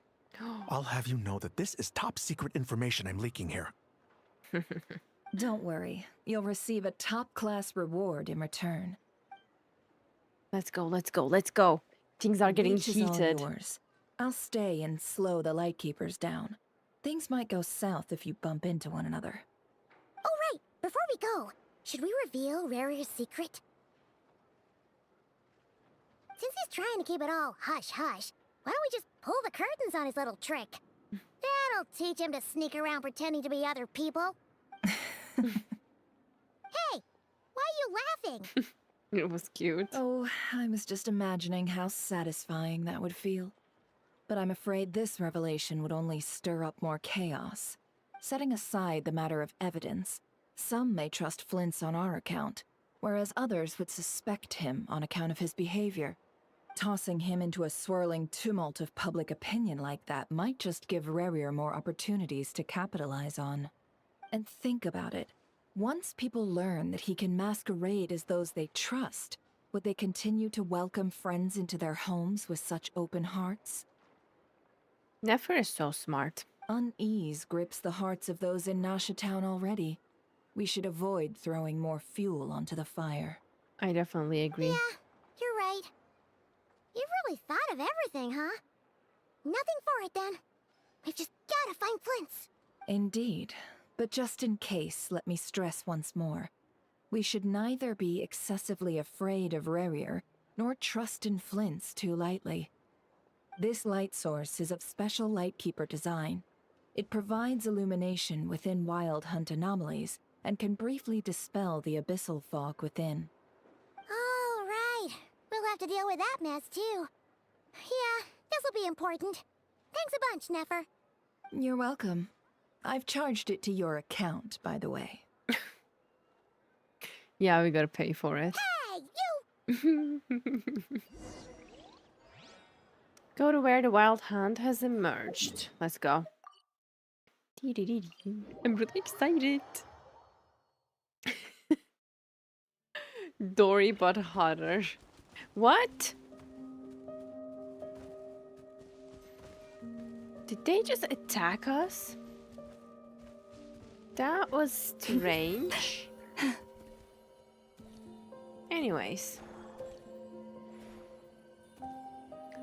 I'll have you know that this is top secret information I'm leaking here. Don't worry. You'll receive a top-class reward in return. Let's go, let's go, let's go. Things are getting Beach is all heated. yours. I'll stay and slow the Lightkeepers down. Things might go south if you bump into one another. Oh, right. Before we go, should we reveal Rarir's secret? Since he's trying to keep it all hush-hush, why don't we just pull the curtains on his little trick? That'll teach him to sneak around pretending to be other people. Hey! Why are you laughing? It was cute. Oh, I was just imagining how satisfying that would feel. But I'm afraid this revelation would only stir up more chaos. Setting aside the matter of evidence, some may trust Flint's on our account, whereas others would suspect him on account of his behavior. Tossing him into a swirling tumult of public opinion like that might just give Rerir more opportunities to capitalize on. And think about it. Once people learn that he can masquerade as those they trust, would they continue to welcome friends into their homes with such open hearts? Nefer is so smart. Unease grips the hearts of those in Nasha Town already. We should avoid throwing more fuel onto the fire. I definitely agree. Yeah, you're right. You've really thought of everything, huh? Nothing for it, then. We've just gotta find Flint's. Indeed. But just in case, let me stress once more. We should neither be excessively afraid of Rerir, nor trust in Flint's too lightly. This light source is of special Lightkeeper design. It provides illumination within Wild Hunt anomalies, and can briefly dispel the abyssal fog within. All right. We'll have to deal with that mess, too. Yeah, this'll be important. Thanks a bunch, Nefer. You're welcome. I've charged it to your account, by the way. Yeah, we gotta pay for it. Hey, you! Go to where the Wild Hunt has emerged. Let's go. I'm really excited. Dory but hotter. What? Did they just attack us? That was strange. Anyways.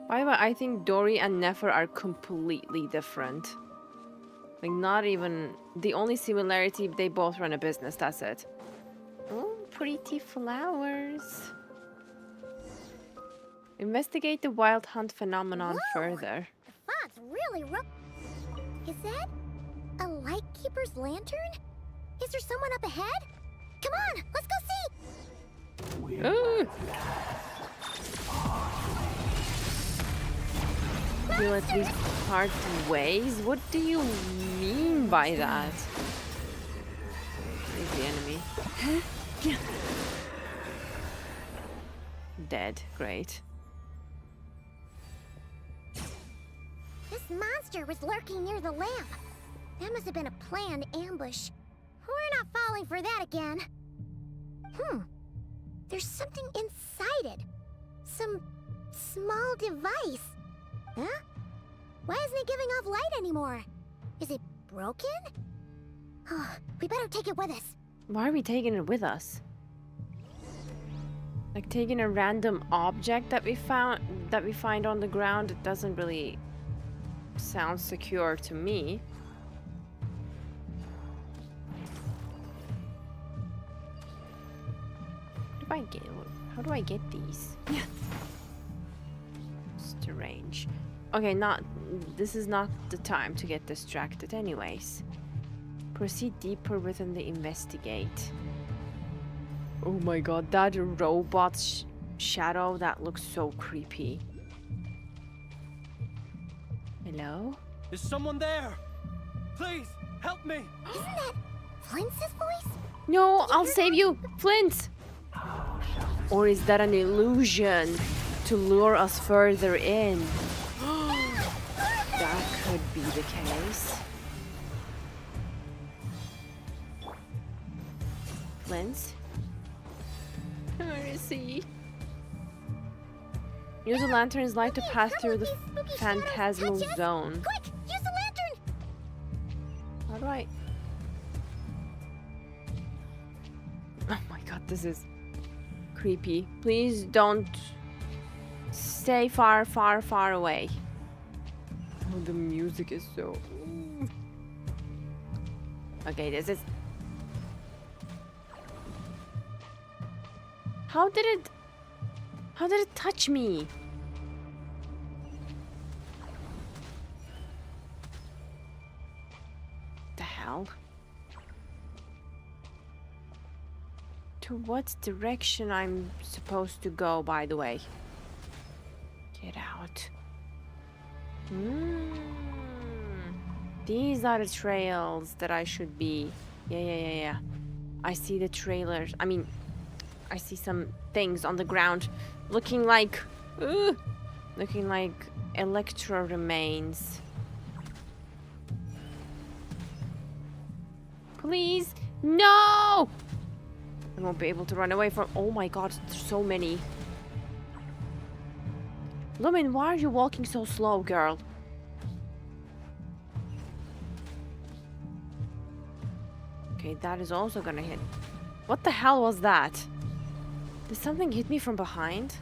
By the way, I think Dory and Nefer are completely different. Like, not even... The only similarity, they both run a business, that's it. Oh, pretty flowers. Investigate the wild hunt phenomenon further. The fog's really Is that a lightkeeper's lantern? Is there someone up ahead? Come on, let's go see! Ooh. Will at least part ways? What do you mean by that? Is the enemy? Dead. Great. This monster was lurking near the lamp. That must have been a planned ambush. We're not falling for that again. There's something inside it. Some small device. Huh? Why isn't it giving off light anymore? Is it broken? Oh, we better take it with us. Why are we taking it with us? Like taking a random object that we find on the ground, it doesn't really sound secure to me. How do I get these? Strange. Okay, this is not the time to get distracted anyways. Proceed deeper within the investigate. Oh my god, that robot shadow, that looks so creepy. Hello? Is someone there? Please, help me! Isn't that Flint's voice? No, I'll save you, Flint! Or is that an illusion to lure us further in? That could be the case. Flint? Where is he? Use the lantern's light to pass through the phantasmal zone. Quick, use the lantern! How do I... Oh my god, this is creepy. Please don't stay far, far, far away. Oh, the music is so... Okay, this is... How did it touch me? The hell? To what direction I'm supposed to go, by the way? Get out. These are the trails that I should be. Yeah. I see the trailers. I mean, I see some things on the ground looking like electro remains. Please, no! I won't be able to run away from... Oh my god, there's so many. Lumin, why are you walking so slow, girl? Okay, that is also gonna hit. What the hell was that? Did something hit me from behind?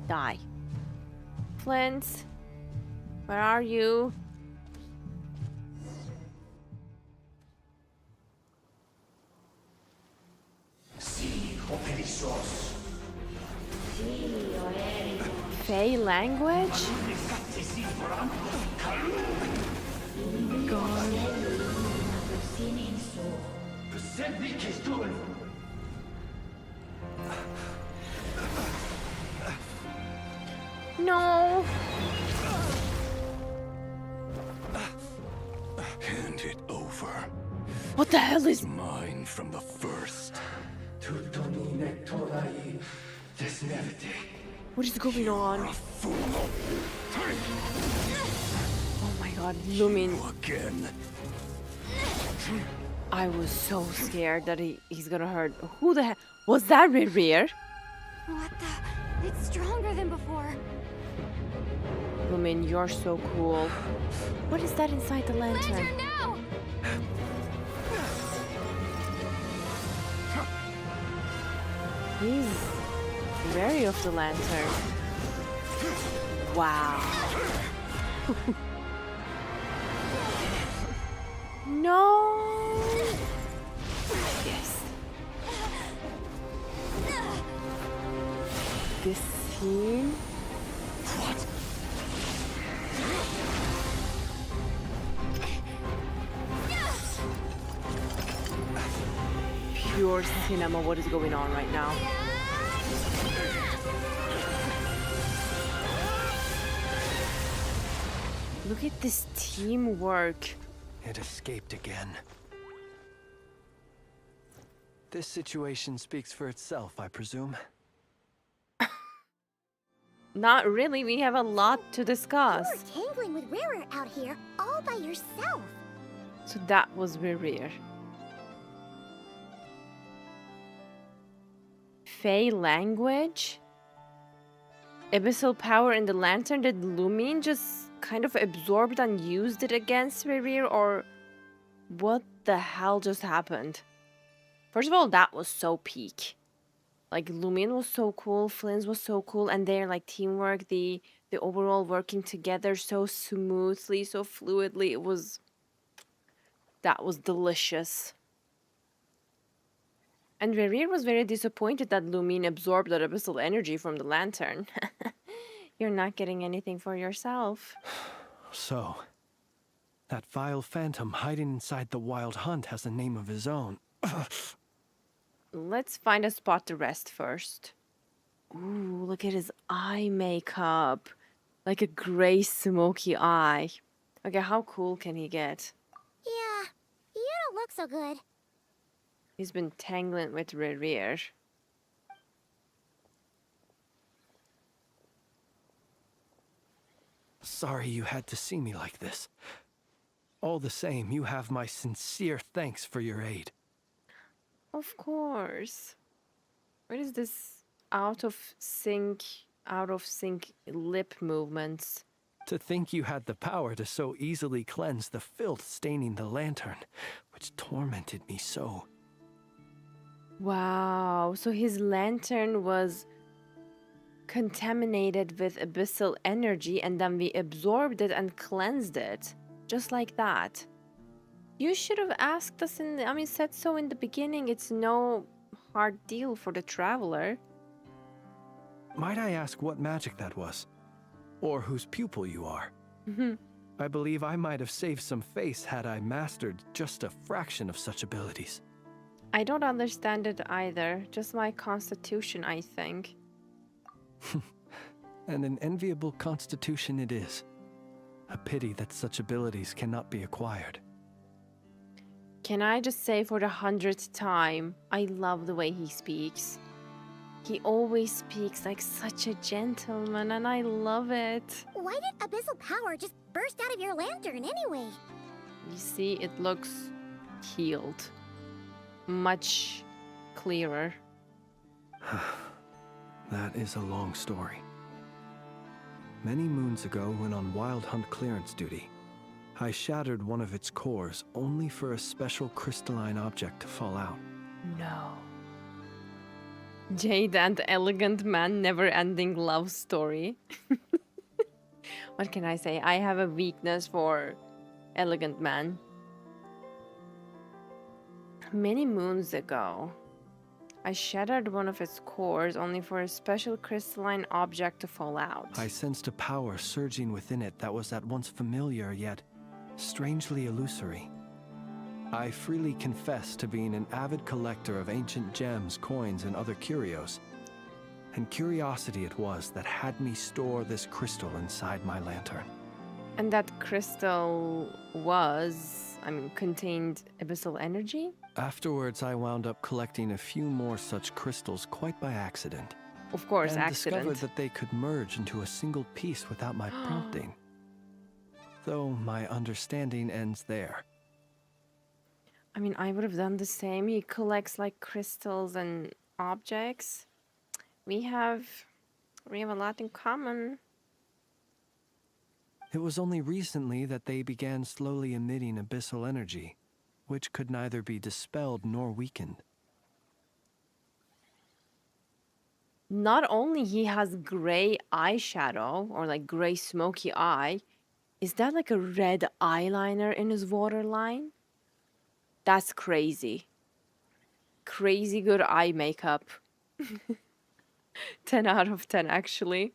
Die. Flint, where are you? Fey language? No. Hand it over. What the hell is mine from the first? What is going on? Oh my god, Lumin. Again. I was so scared that he's gonna hurt. Who the hell? Was that Rear? What the? It's stronger than before. Lumin, you're so cool. What is that inside the lantern? Lantern now! He's wary of the lantern. Wow. No. Yes. This scene. What? Pure cinema. What is going on right now? Look at this teamwork. It escaped again. This situation speaks for itself, I presume. Not really. We have a lot to discuss. You're tangling with Rarer out here all by yourself. So that was very rare. Fey language? Abyssal power in the lantern? Did Lumine just kind of absorbed and used it against Rerir, or what the hell just happened? First of all, that was so peak. Like, Lumine was so cool, Flynn's was so cool, and their like teamwork, the overall working together so smoothly, so fluidly, that was delicious. And Rerir was very disappointed that Lumine absorbed that abyssal energy from the lantern. You're not getting anything for yourself. So, that vile phantom hiding inside the Wild Hunt has a name of his own. Let's find a spot to rest first. Ooh, look at his eye makeup. Like a gray smoky eye. Okay, how cool can he get? Yeah, you don't look so good. He's been tangling with Rerir. Sorry you had to see me like this. All the same, you have my sincere thanks for your aid. Of course. What is this out of sync lip movements? To think you had the power to so easily cleanse the filth staining the lantern, which tormented me so. Wow, so his lantern was contaminated with abyssal energy and then we absorbed it and cleansed it. Just like that. You should have asked us said so in the beginning. It's no hard deal for the traveler. Might I ask what magic that was? Or whose pupil you are? I believe I might have saved some face had I mastered just a fraction of such abilities. I don't understand it either. Just my constitution, I think. And an enviable constitution it is. A pity that such abilities cannot be acquired. Can I just say for the 100th time, I love the way he speaks. He always speaks like such a gentleman, and I love it. Why did abyssal power just burst out of your lantern anyway? You see, it looks healed. Much clearer. That is a long story. Many moons ago, when on Wild Hunt clearance duty, I shattered one of its cores only for a special crystalline object to fall out. No. Jade and elegant man, never-ending love story. What can I say? I have a weakness for elegant man. Many moons ago, I shattered one of its cores only for a special crystalline object to fall out. I sensed a power surging within it that was at once familiar yet strangely illusory. I freely confess to being an avid collector of ancient gems, coins, and other curios. And curiosity it was that had me store this crystal inside my lantern. And that crystal contained abyssal energy? Afterwards, I wound up collecting a few more such crystals quite by accident. Of course, and accident. discovered that they could merge into a single piece without my prompting. Though my understanding ends there. I would have done the same. He collects like crystals and objects. We have a lot in common. It was only recently that they began slowly emitting abyssal energy, which could neither be dispelled nor weakened. Not only he has gray eyeshadow or like gray smoky eye, is that like a red eyeliner in his waterline? That's crazy. Crazy good eye makeup. 10 out of 10 actually.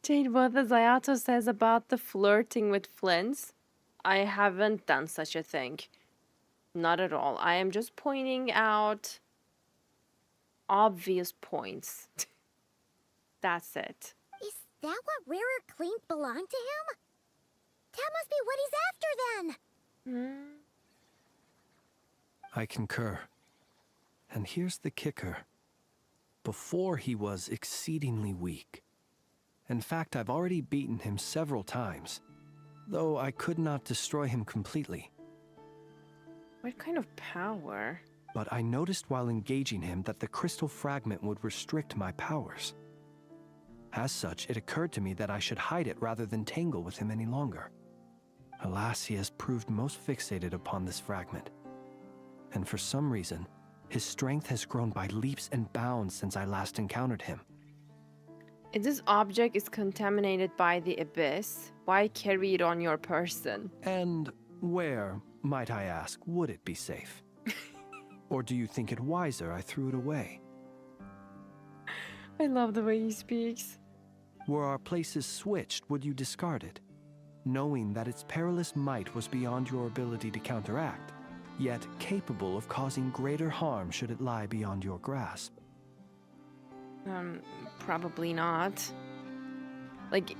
Jade, what the Zayato says about the flirting with Flints? I haven't done such a thing. Not at all. I am just pointing out obvious points. That's it. Is that what Rarer claimed belonged to him? That must be what he's after then. I concur. And here's the kicker. Before he was exceedingly weak. In fact, I've already beaten him several times, though I could not destroy him completely. What kind of power? But I noticed while engaging him that the crystal fragment would restrict my powers. As such, it occurred to me that I should hide it rather than tangle with him any longer. Alas, he has proved most fixated upon this fragment. And for some reason, his strength has grown by leaps and bounds since I last encountered him. If this object is contaminated by the abyss, why carry it on your person? And where, might I ask, would it be safe? Or do you think it wiser I threw it away? I love the way he speaks. Were our places switched, would you discard it? Knowing that its perilous might was beyond your ability to counteract, yet capable of causing greater harm should it lie beyond your grasp. Probably not. Like,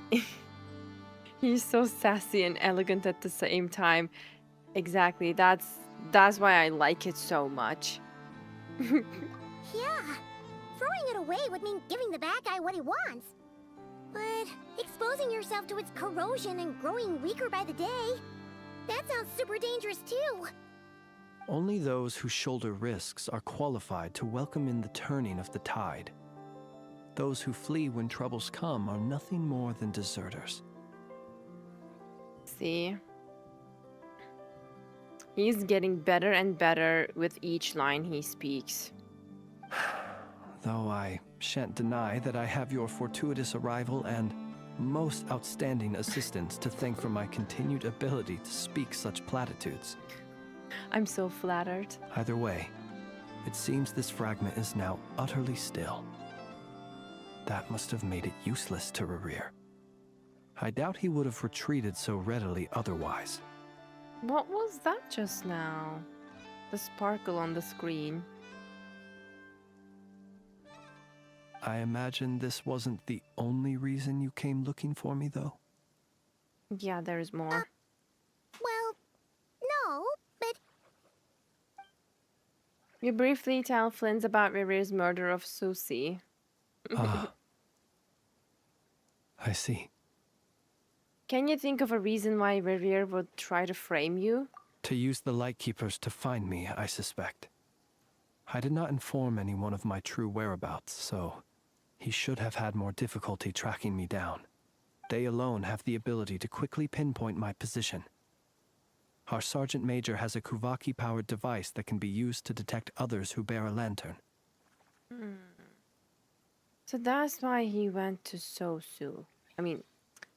he's so sassy and elegant at the same time. Exactly, that's why I like it so much. Yeah, throwing it away would mean giving the bad guy what he wants. But exposing yourself to its corrosion and growing weaker by the day, that sounds super dangerous too. Only those who shoulder risks are qualified to welcome in the turning of the tide. Those who flee when troubles come are nothing more than deserters. See? He's getting better and better with each line he speaks. Though I shan't deny that I have your fortuitous arrival and most outstanding assistance to thank for my continued ability to speak such platitudes. I'm so flattered. Either way, it seems this fragment is now utterly still. That must have made it useless to Rarir. I doubt he would have retreated so readily otherwise. What was that just now? The sparkle on the screen. I imagine this wasn't the only reason you came looking for me, though? Yeah, there's more. Well, no, but... You briefly tell Flint about Rarir's murder of Susie. Ah. I see. Can you think of a reason why Rarir would try to frame you? To use the Lightkeepers to find me, I suspect. I did not inform anyone of my true whereabouts, so he should have had more difficulty tracking me down. They alone have the ability to quickly pinpoint my position. Our Sergeant Major has a Kuvaki-powered device that can be used to detect others who bear a lantern. So that's why he went to Sosu. I mean,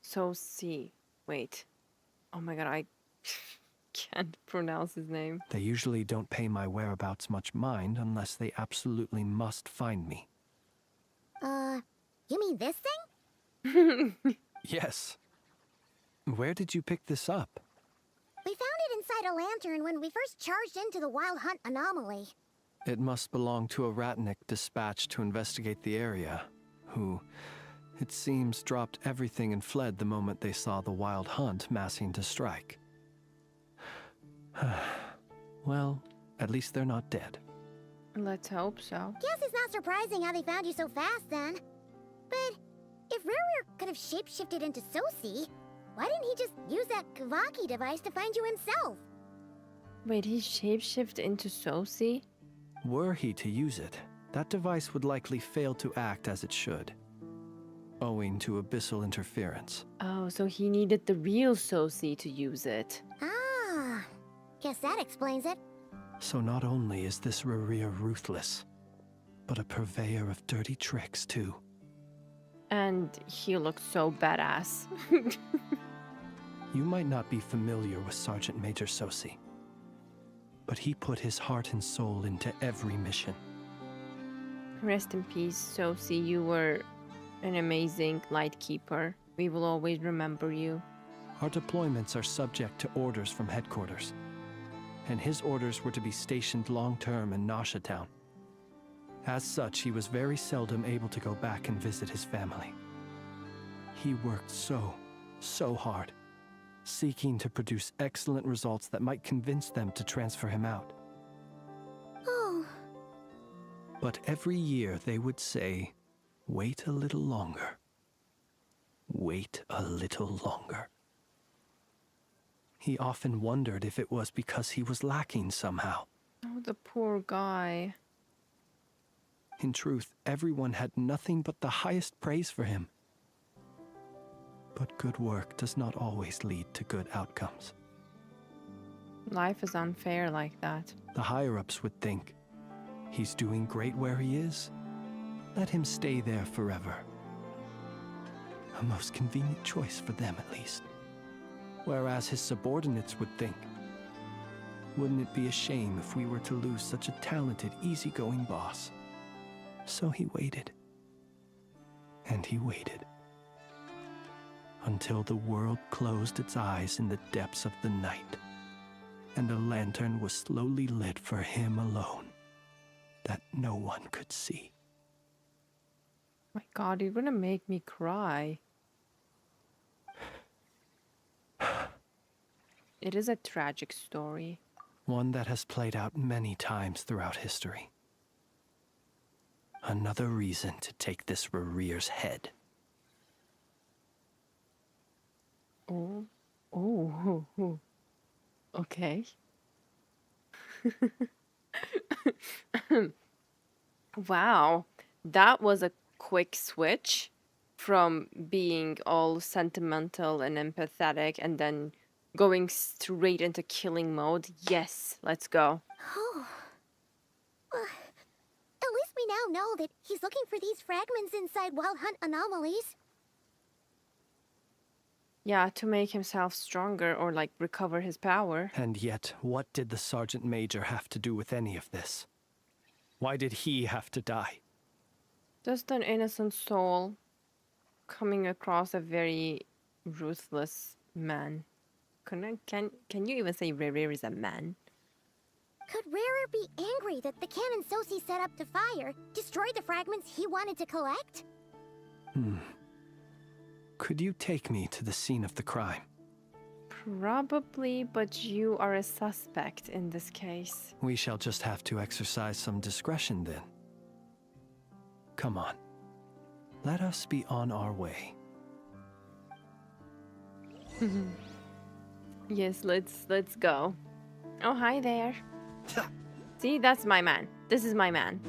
Sosi. Wait. Oh my god, I can't pronounce his name. They usually don't pay my whereabouts much mind unless they absolutely must find me. You mean this thing? Yes. Where did you pick this up? We found it inside a lantern when we first charged into the Wild Hunt anomaly. It must belong to a Ratnik dispatched to investigate the area, who, it seems, dropped everything and fled the moment they saw the Wild Hunt massing to strike. Well, at least they're not dead. Let's hope so. Guess it's not surprising how they found you so fast then. But if Rarir could have shapeshifted into Sosi, why didn't he just use that Kavaki device to find you himself? Wait, he shapeshifted into Sosi? Were he to use it, that device would likely fail to act as it should. owing to abyssal interference. Oh, so he needed the real Sosi to use it. Ah, guess that explains it. So not only is this Rerir ruthless, but a purveyor of dirty tricks, too. And he looks so badass. You might not be familiar with Sergeant Major Sosi, but he put his heart and soul into every mission. Rest in peace, Sosi. You were an amazing lightkeeper. We will always remember you. Our deployments are subject to orders from headquarters, and his orders were to be stationed long-term in Nasha Town. As such, he was very seldom able to go back and visit his family. He worked so hard, seeking to produce excellent results that might convince them to transfer him out. Oh. But every year they would say, "Wait a little longer. Wait a little longer." He often wondered if it was because he was lacking somehow. Oh, the poor guy. In truth, everyone had nothing but the highest praise for him. But good work does not always lead to good outcomes. Life is unfair like that. The higher-ups would think, he's doing great where he is. Let him stay there forever. A most convenient choice for them, at least. Whereas his subordinates would think, wouldn't it be a shame if we were to lose such a talented, easygoing boss? So he waited. And he waited. Until the world closed its eyes in the depths of the night, and a lantern was slowly lit for him alone, that no one could see. My God, you're gonna make me cry. It is a tragic story. One that has played out many times throughout history. Another reason to take this Rerir's head. Oh. Oh. Okay. Wow. That was a quick switch from being all sentimental and empathetic and then going straight into killing mode. Yes, let's go. Oh. At least we now know that he's looking for these fragments inside Wild Hunt anomalies. Yeah, to make himself stronger or like recover his power. And yet, what did the Sergeant Major have to do with any of this? Why did he have to die? Just an innocent soul coming across a very ruthless man. Can you even say Rerir is a man? Could Rerir be angry that the cannon Sosi set up to fire destroyed the fragments he wanted to collect? Could you take me to the scene of the crime? Probably, but you are a suspect in this case. We shall just have to exercise some discretion then. Come on. Let us be on our way. Yes, let's go. Oh, hi there. See, that's my man. This is my man.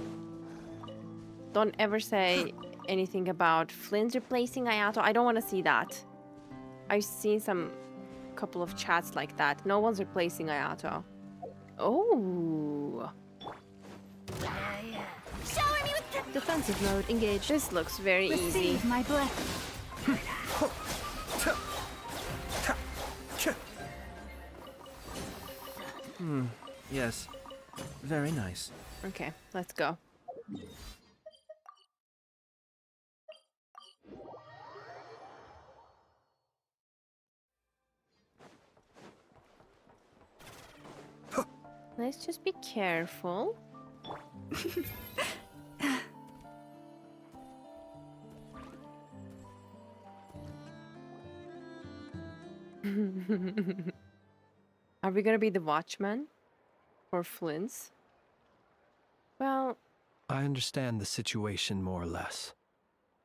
Don't ever say anything about Flint replacing Ayato. I don't want to see that. I've seen some couple of chats like that. No one's replacing Ayato. Oh. Shower me with defensive mode engaged. This looks very easy. Receive my blessing. Yes. Very nice. Okay, let's go. Let's just be careful. Are we gonna be the watchman? Or Flint's? Well... I understand the situation more or less.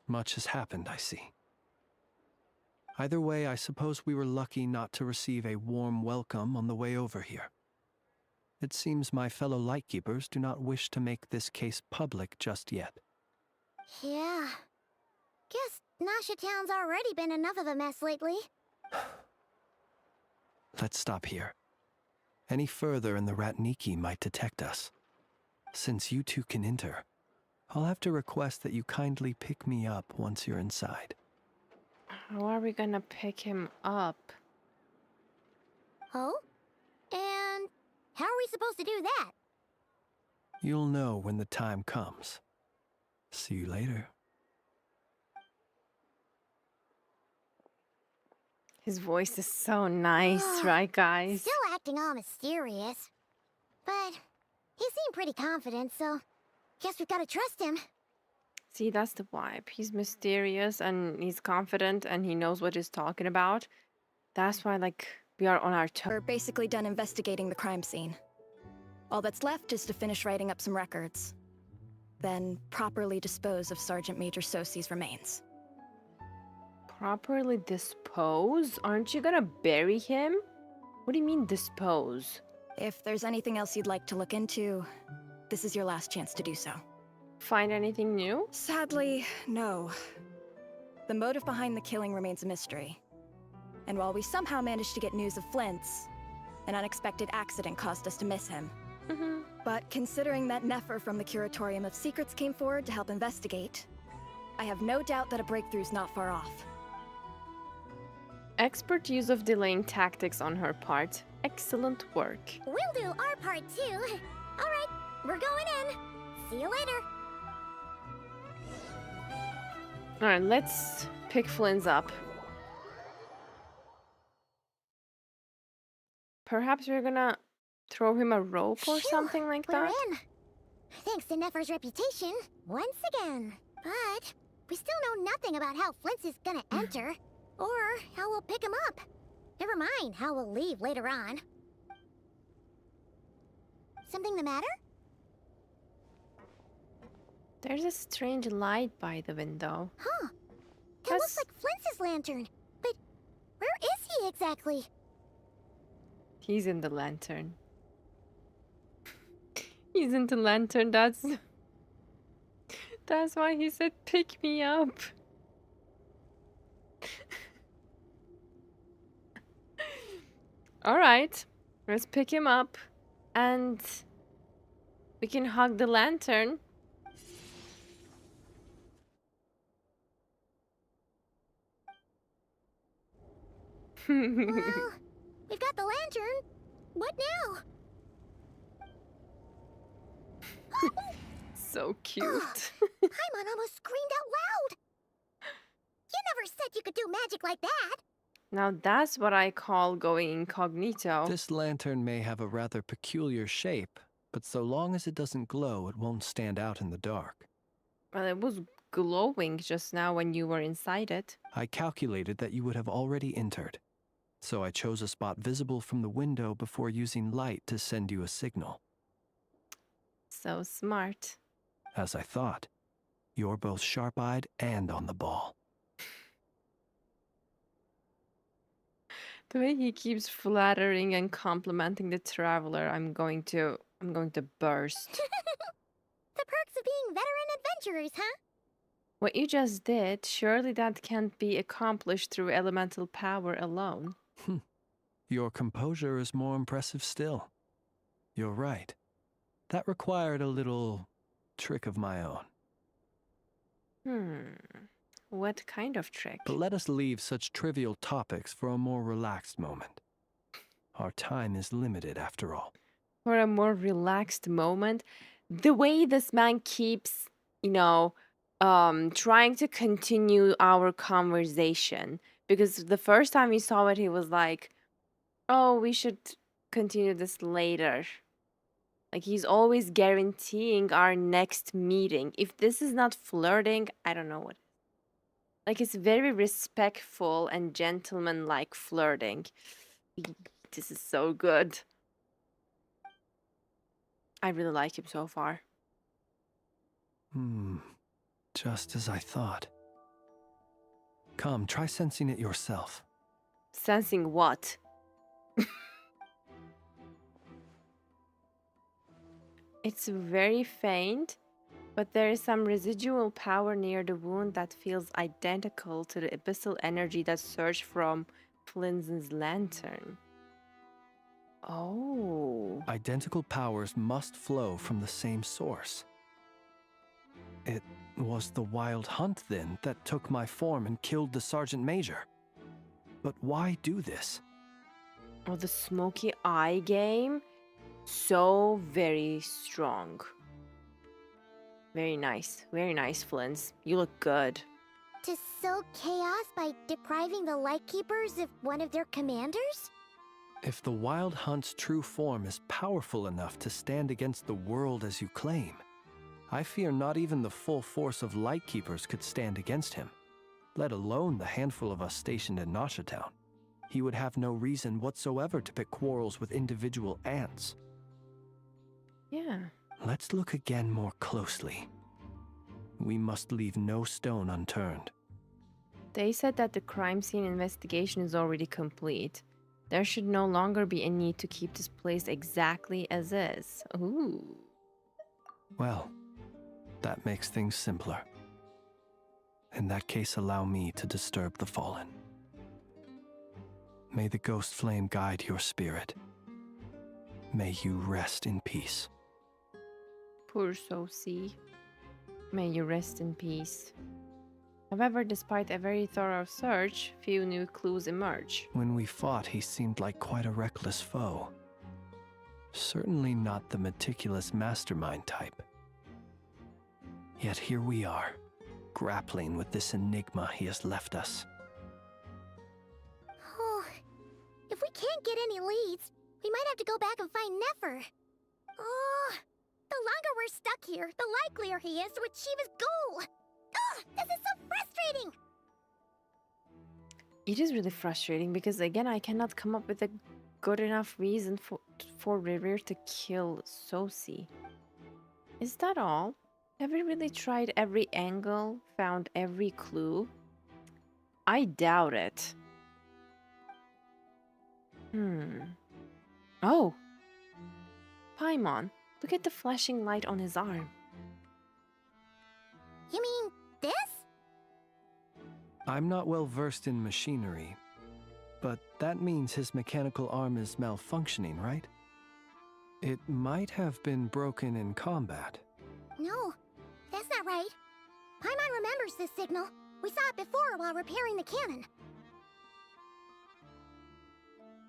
Much has happened, I see. Either way, I suppose we were lucky not to receive a warm welcome on the way over here. It seems my fellow lightkeepers do not wish to make this case public just yet. Yeah. Guess Nasha Town's already been enough of a mess lately. Let's stop here. Any further and the Ratniki might detect us. Since you two can enter, I'll have to request that you kindly pick me up once you're inside. How are we gonna pick him up? Oh? And how are we supposed to do that? You'll know when the time comes. See you later. His voice is so nice, right, guys? Still acting all mysterious. But he seemed pretty confident, so guess we've got to trust him. See, that's the vibe. He's mysterious and he's confident and he knows what he's talking about. That's why, like, we are on our toes. We're basically done investigating the crime scene. All that's left is to finish writing up some records. Then properly dispose of Sergeant Major Sosi's remains. Properly dispose? Aren't you gonna bury him? What do you mean dispose? If there's anything else you'd like to look into, this is your last chance to do so. Find anything new? Sadly, no. The motive behind the killing remains a mystery. And while we somehow managed to get news of Flint's, an unexpected accident caused us to miss him. But considering that Nefer from the Curatorium of Secrets came forward to help investigate, I have no doubt that a breakthrough's not far off. Expert use of delaying tactics on her part. Excellent work. We'll do our part too. All right, we're going in. See you later. Alright, let's pick Flynn's up. Perhaps we're gonna throw him a rope or something like that? We're in. Thanks to Nefer's reputation, once again. But we still know nothing about how Flint's is gonna enter, or how we'll pick him up. Never mind how we'll leave later on. Something the matter? There's a strange light by the window. Huh. It looks like Flint's lantern. But where is he exactly? He's in the lantern. He's in the lantern, that's why he said pick me up. Alright, let's pick him up and we can hug the lantern. Well, we've got the lantern. What now? So cute. Paimon almost screamed out loud. You never said you could do magic like that. Now that's what I call going incognito. This lantern may have a rather peculiar shape, but so long as it doesn't glow, it won't stand out in the dark. Well, it was glowing just now when you were inside it. I calculated that you would have already entered, so I chose a spot visible from the window before using light to send you a signal. So smart. As I thought, you're both sharp-eyed and on the ball. The way he keeps flattering and complimenting the traveler, I'm going to burst. The perks of being veteran adventurers, huh? What you just did, surely that can't be accomplished through elemental power alone. Your composure is more impressive still. You're right. That required a little trick of my own. What kind of trick? But let us leave such trivial topics for a more relaxed moment. Our time is limited, after all. For a more relaxed moment, the way this man keeps, trying to continue our conversation. Because the first time we saw it, he was like, oh, we should continue this later. Like, he's always guaranteeing our next meeting. If this is not flirting, I don't know what. Like, it's very respectful and gentleman-like flirting. This is so good. I really like him so far. Just as I thought. Come, try sensing it yourself. Sensing what? It's very faint, But there is some residual power near the wound that feels identical to the abyssal energy that surged from Flynn's lantern. Oh. Identical powers must flow from the same source. It was the Wild Hunt, then, that took my form and killed the Sergeant Major. But why do this? Oh, the smoky eye game. So very strong. Very nice, Flynn's. You look good. To sow chaos by depriving the Lightkeepers of one of their commanders? If the Wild Hunt's true form is powerful enough to stand against the world as you claim, I fear not even the full force of Lightkeepers could stand against him, let alone the handful of us stationed in Nasha Town. He would have no reason whatsoever to pick quarrels with individual ants. Yeah. Let's look again more closely. We must leave no stone unturned. They said that the crime scene investigation is already complete. There should no longer be a need to keep this place exactly as is. Ooh. Well, that makes things simpler. In that case, allow me to disturb the fallen. May the ghost flame guide your spirit. May you rest in peace. Poor Sophie. May you rest in peace. However, despite a very thorough search, few new clues emerge. When we fought, he seemed like quite a reckless foe. Certainly not the meticulous mastermind type. Yet here we are, grappling with this enigma he has left us. Oh, if we can't get any leads, we might have to go back and find Nefer. Oh, the longer we're stuck here, the likelier he is to achieve his goal. Oh, this is so frustrating. It is really frustrating because, again, I cannot come up with a good enough reason for Revere to kill Sophie. Is that all? Have we really tried every angle, found every clue? I doubt it. Oh! Paimon, look at the flashing light on his arm. You mean this? I'm not well versed in machinery, but that means his mechanical arm is malfunctioning, right? It might have been broken in combat. No, that's not right. Paimon remembers this signal. We saw it before while repairing the cannon.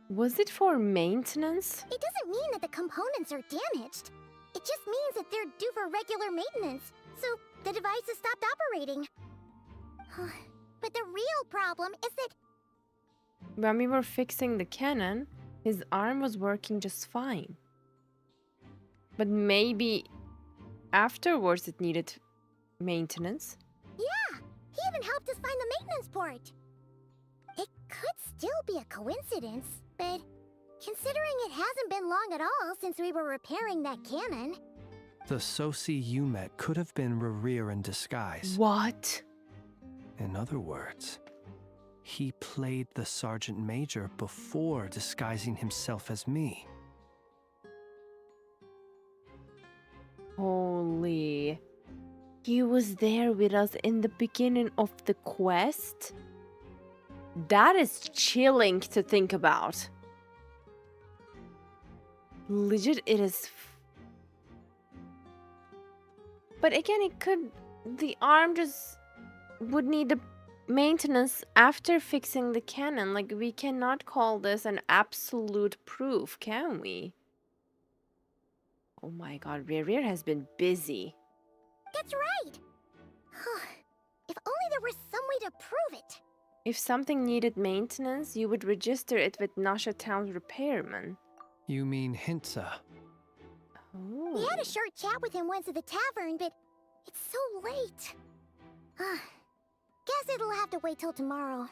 Was it for maintenance? It doesn't mean that the components are damaged. It just means that they're due for regular maintenance, so the device has stopped operating. But the real problem is that When we were fixing the cannon, his arm was working just fine. But maybe afterwards it needed maintenance? yeah, he even helped us find the maintenance port. It could still be a coincidence, but considering it hasn't been long at all since we were repairing that cannon. The Sophie you met could have been Rerir in disguise. What? In other words, he played the Sergeant Major before disguising himself as me. Holy. He was there with us in the beginning of the quest? That is chilling to think about. Legit, it is. But again, it could. The arm just would need the maintenance after fixing the cannon. Like, we cannot call this an absolute proof, can we? Oh my god, Rerir has been busy. That's right. If only there was some way to prove it. If something needed maintenance, you would register it with Nasha Town's repairman. You mean Hintsa? Oh. We had a short chat with him once at the tavern, but it's so late. Guess it'll have to wait till tomorrow.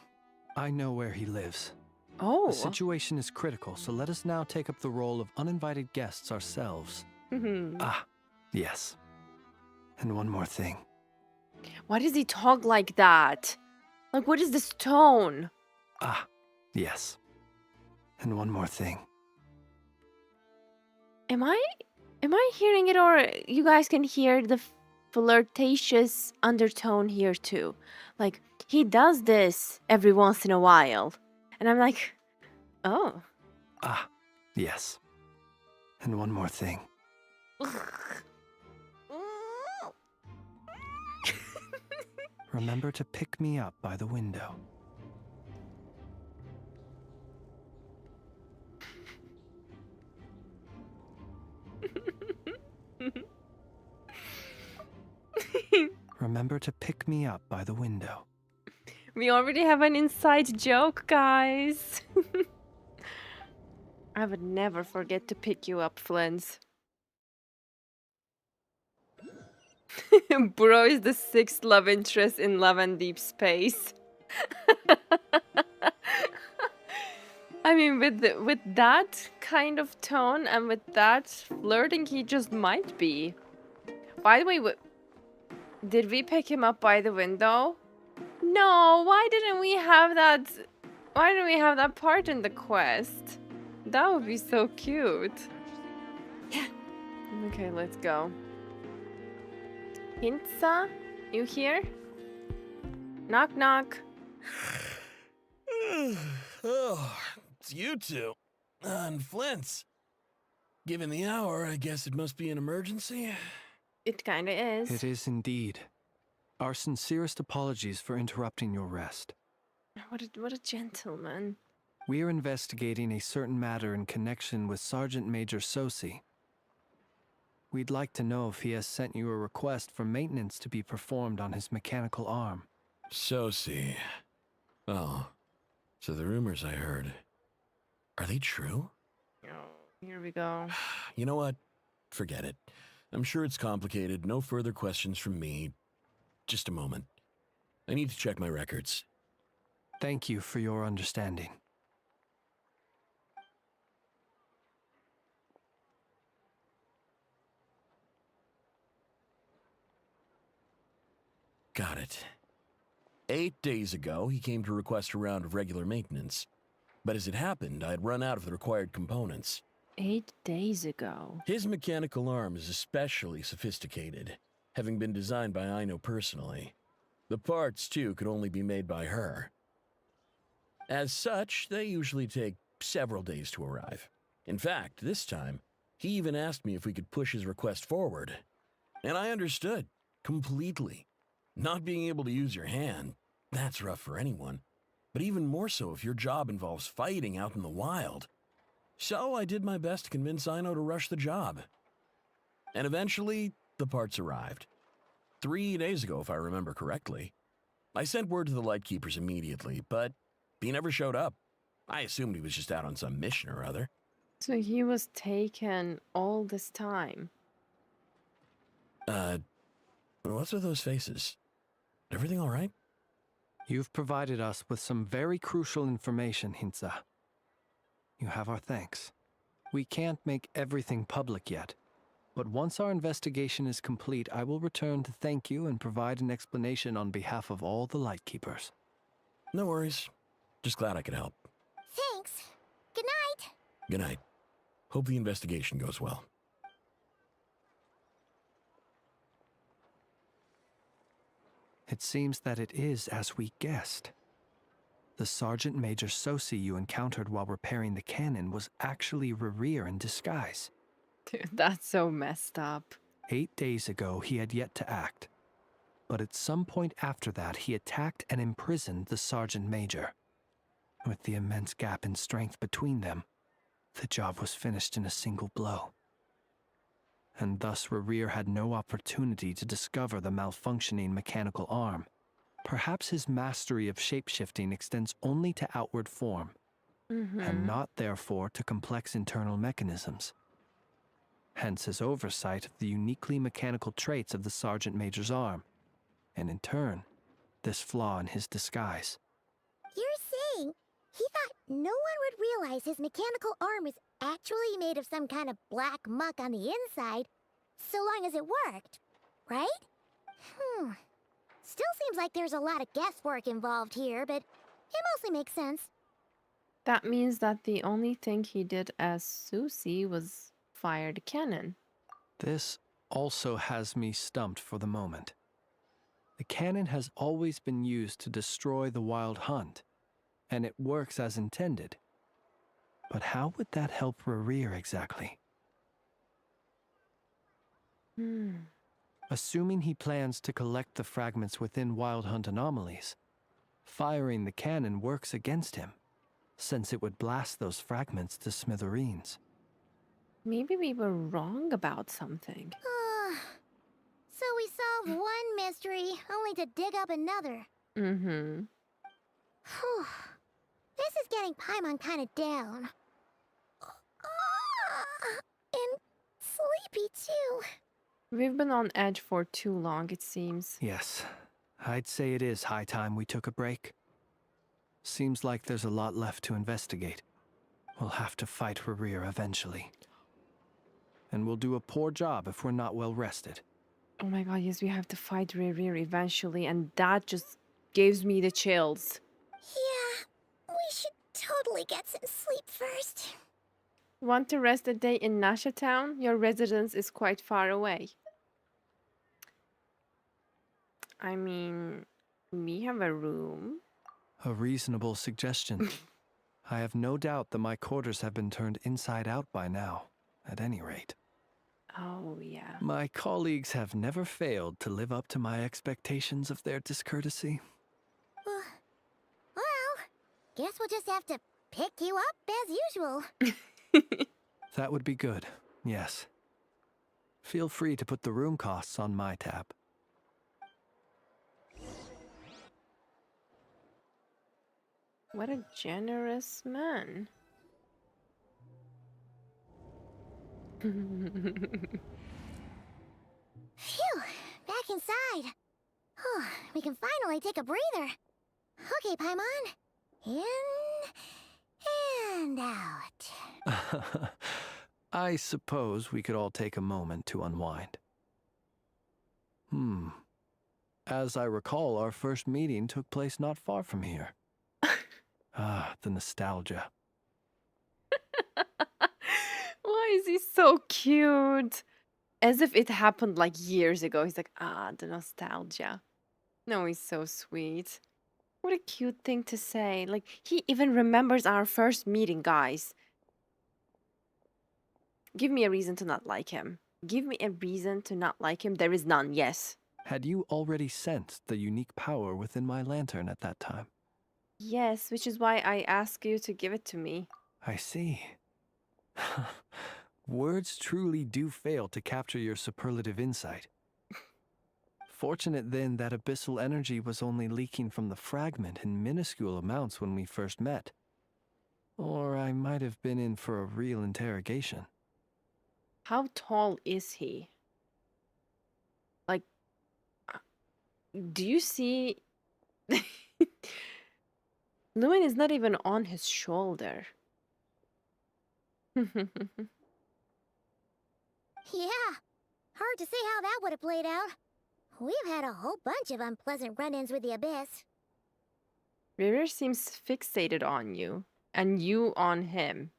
I know where he lives. Oh. The situation is critical, so let us now take up the role of uninvited guests ourselves. Yes. And one more thing. Why does he talk like that? Like, what is this tone? Yes. And one more thing. Am I hearing it, or you guys can hear the flirtatious undertone here too. Like, he does this every once in a while. And I'm like, oh. Ah, yes. And one more thing. Remember to pick me up by the window. Remember to pick me up by the window. We already have an inside joke, guys. I would never forget to pick you up, Flens. Bro is the 6th love interest in Love and Deep Space. I mean, with that kind of tone and with that flirting, he just might be. By the way, did we pick him up by the window? No, why didn't we have that? Why didn't we have that part in the quest? That would be so cute. Yeah. Okay, let's go. Hintsa, you here? Knock, knock. Oh, it's you two. And Flint's. Given the hour, I guess it must be an emergency. It kinda is. It is indeed. Our sincerest apologies for interrupting your rest. What a gentleman. We are investigating a certain matter in connection with Sergeant Major Sosi. We'd like to know if he has sent you a request for maintenance to be performed on his mechanical arm. Sosi. Oh, so the rumors I heard, are they true? Oh, here we go. You know what? Forget it. I'm sure it's complicated. No further questions from me. Just a moment. I need to check my records. Thank you for your understanding. Got it. 8 days ago, he came to request a round of regular maintenance. But as it happened, I had run out of the required components. 8 days ago. His mechanical arm is especially sophisticated, having been designed by Aino personally. The parts, too, could only be made by her. As such, they usually take several days to arrive. In fact, this time, he even asked me if we could push his request forward. And I understood, completely. Not being able to use your hand, that's rough for anyone. But even more so if your job involves fighting out in the wild. So I did my best to convince Aino to rush the job. And eventually, the parts arrived. 3 days ago, if I remember correctly. I sent word to the Lightkeepers immediately, but he never showed up. I assumed he was just out on some mission or other. So he was taken all this time. What's with those faces? Everything all right? You've provided us with some very crucial information, Hintsa. You have our thanks. We can't make everything public yet, but once our investigation is complete, I will return to thank you and provide an explanation on behalf of all the Lightkeepers. No worries. Just glad I could help. Thanks. Good night. Good night. Hope the investigation goes well. It seems that it is as we guessed. The Sergeant Major Sosi you encountered while repairing the cannon was actually Rerir in disguise. Dude, that's so messed up. 8 days ago, he had yet to act. But at some point after that, he attacked and imprisoned the Sergeant Major. With the immense gap in strength between them, the job was finished in a single blow. And thus Rerir had no opportunity to discover the malfunctioning mechanical arm. Perhaps his mastery of shapeshifting extends only to outward form, and not therefore to complex internal mechanisms. Hence his oversight of the uniquely mechanical traits of the Sergeant Major's arm, and in turn, this flaw in his disguise. You're saying he thought no one would realize his mechanical arm is actually made of some kind of black muck on the inside, so long as it worked, right? Still seems like there's a lot of guesswork involved here, but it mostly makes sense. That means that the only thing he did as Susie was fire the cannon. This also has me stumped for the moment. The cannon has always been used to destroy the wild hunt, and it works as intended. But how would that help Rerir exactly? Assuming he plans to collect the fragments within wild hunt anomalies, firing the cannon works against him, since it would blast those fragments to smithereens. Maybe we were wrong about something. So we solved one mystery, only to dig up another. Mm-hmm. Whew. This is getting Paimon kind of down. And sleepy too. We've been on edge for too long, it seems. Yes, I'd say it is high time we took a break. Seems like there's a lot left to investigate. We'll have to fight Rerir eventually. And we'll do a poor job if we're not well rested. Oh my god, yes, we have to fight Rerir eventually, and that just gives me the chills. Yeah, we should totally get some sleep first. Want to rest a day in Nasha Town? Your residence is quite far away. I mean, we have a room. A reasonable suggestion. I have no doubt that my quarters have been turned inside out by now, at any rate. Oh, yeah. My colleagues have never failed to live up to my expectations of their discourtesy. Well, guess we'll just have to pick you up as usual. That would be good, yes. Feel free to put the room costs on my tab. What a generous man. Phew, back inside. We can finally take a breather. Okay, Paimon. In and out. I suppose we could all take a moment to unwind. As I recall, our first meeting took place not far from here. The nostalgia. Why is he so cute? As if it happened like years ago. He's like, the nostalgia. No, he's so sweet. What a cute thing to say. Like, he even remembers our first meeting, guys. Give me a reason to not like him. Give me a reason to not like him. There is none, yes. Had you already sensed the unique power within my lantern at that time? Yes, which is why I ask you to give it to me. I see. Words truly do fail to capture your superlative insight. Fortunate then that abyssal energy was only leaking from the fragment in minuscule amounts when we first met. Or I might have been in for a real interrogation. How tall is he? Like, do you see... Lumen is not even on his shoulder. Yeah. Hard to say how that would have played out. We've had a whole bunch of unpleasant run-ins with the Abyss. Rerir seems fixated on you, and you on him.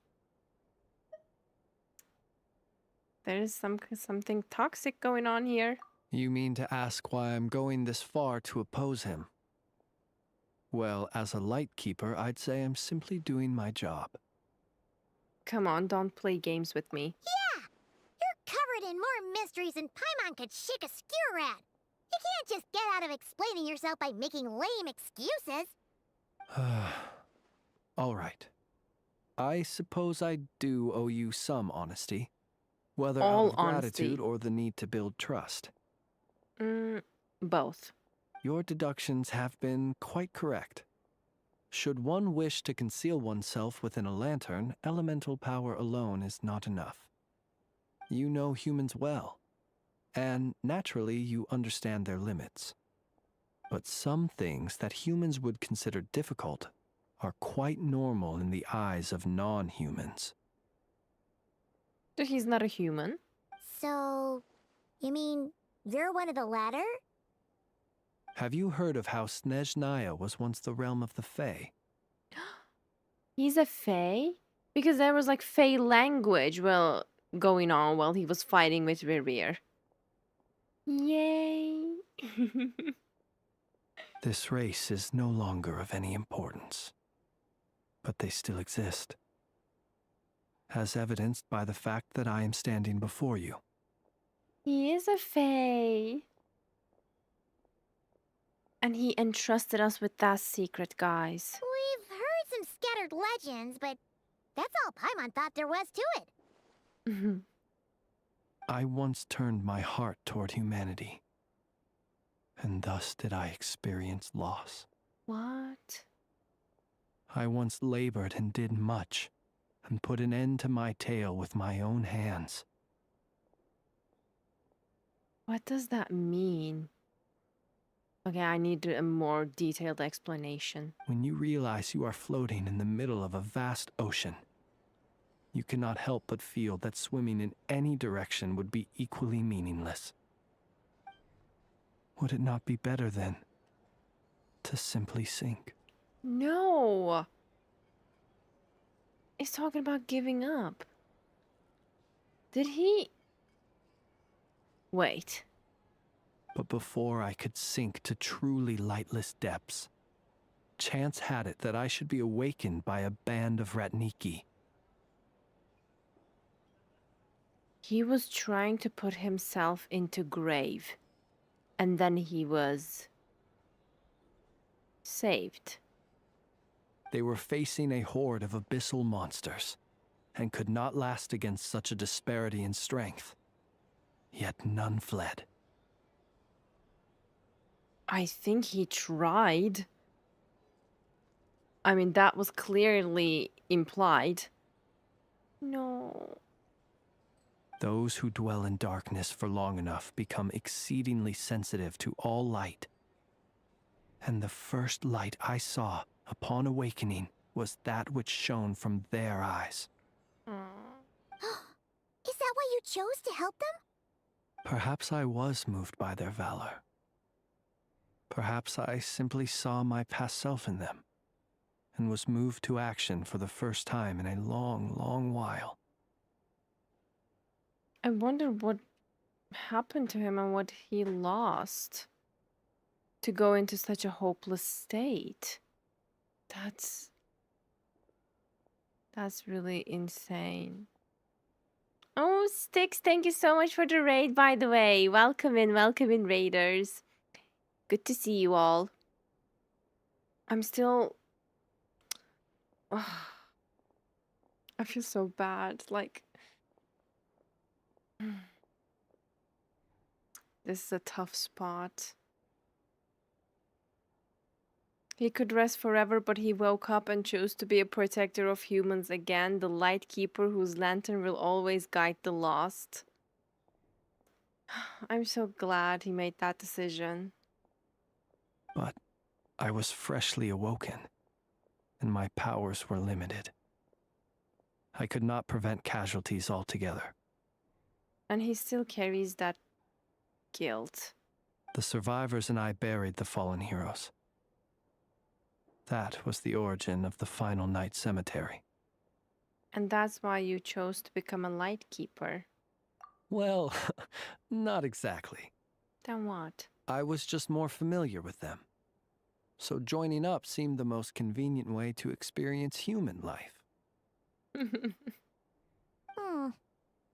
There's something toxic going on here. You mean to ask why I'm going this far to oppose him? Well, as a Lightkeeper, I'd say I'm simply doing my job. Come on, don't play games with me. Yeah! You're covered in more mysteries than Paimon could shake a skewer at. You can't just get out of explaining yourself by making lame excuses. All right. I suppose I do owe you some honesty. Whether All out of gratitude honesty. or the need to build trust. Both. Your deductions have been quite correct. Should one wish to conceal oneself within a lantern, elemental power alone is not enough. You know humans well, and naturally you understand their limits. But some things that humans would consider difficult are quite normal in the eyes of non-humans. So he's not a human? So, you mean you're one of the latter? Have you heard of how Snezhnaya was once the realm of the Fae? He's a Fae? Because there was like Fae language going on while he was fighting with Rerir. Yay! This race is no longer of any importance, but they still exist, as evidenced by the fact that I am standing before you. He is a fae. And he entrusted us with that secret, guys. We've heard some scattered legends, but that's all Paimon thought there was to it. I once turned my heart toward humanity, and thus did I experience loss. What? I once labored and did much, and put an end to my tale with my own hands. What does that mean? Okay, I need a more detailed explanation. When you realize you are floating in the middle of a vast ocean, you cannot help but feel that swimming in any direction would be equally meaningless. Would it not be better, then, to simply sink? No! He's talking about giving up. Did he? Wait. But before I could sink to truly lightless depths, chance had it that I should be awakened by a band of Ratniki. He was trying to put himself into grave. And then he was saved. They were facing a horde of abyssal monsters, and could not last against such a disparity in strength. Yet none fled. I think he tried. I mean, that was clearly implied. No. Those who dwell in darkness for long enough become exceedingly sensitive to all light. And the first light I saw upon awakening was that which shone from their eyes. Is that why you chose to help them? Perhaps I was moved by their valor. Perhaps I simply saw my past self in them, and was moved to action for the first time in a long, long while. I wonder what happened to him and what he lost to go into such a hopeless state. That's really insane. Oh, Styx, thank you so much for the raid, by the way. Welcome in, raiders. Good to see you all. I'm still... I feel so bad, like... This is a tough spot. He could rest forever, but he woke up and chose to be a protector of humans again, the light keeper whose lantern will always guide the lost. I'm so glad he made that decision. But I was freshly awoken, and my powers were limited. I could not prevent casualties altogether. And he still carries that guilt. The survivors and I buried the fallen heroes. That was the origin of the final night cemetery. And that's why you chose to become a light keeper. Well, not exactly. Then what? I was just more familiar with them. So joining up seemed the most convenient way to experience human life.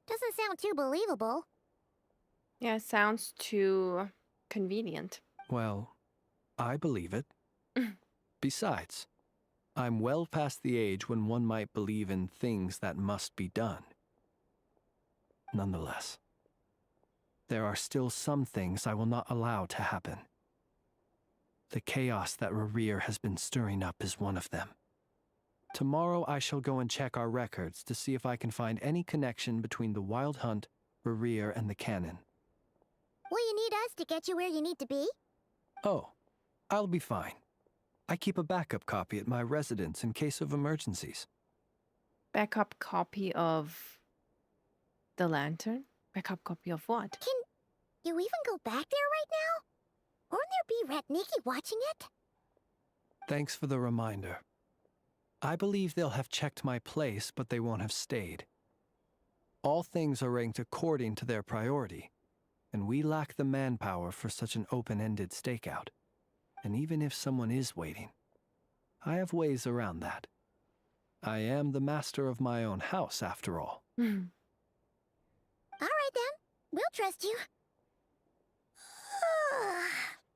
Doesn't sound too believable. Yeah, sounds too convenient. Well, I believe it. Besides, I'm well past the age when one might believe in things that must be done. Nonetheless, there are still some things I will not allow to happen. The chaos that Rerir has been stirring up is one of them. Tomorrow I shall go and check our records to see if I can find any connection between the Wild Hunt, Rerir, and the Canon. Will you need us to get you where you need to be? Oh, I'll be fine. I keep a backup copy at my residence in case of emergencies. Backup copy of the lantern? Backup copy of what? Can you even go back there right now? Won't there be Ratniki watching it? Thanks for the reminder. I believe they'll have checked my place, but they won't have stayed. All things are ranked according to their priority, and we lack the manpower for such an open-ended stakeout. And even if someone is waiting, I have ways around that. I am the master of my own house, after all. All right, then. We'll trust you.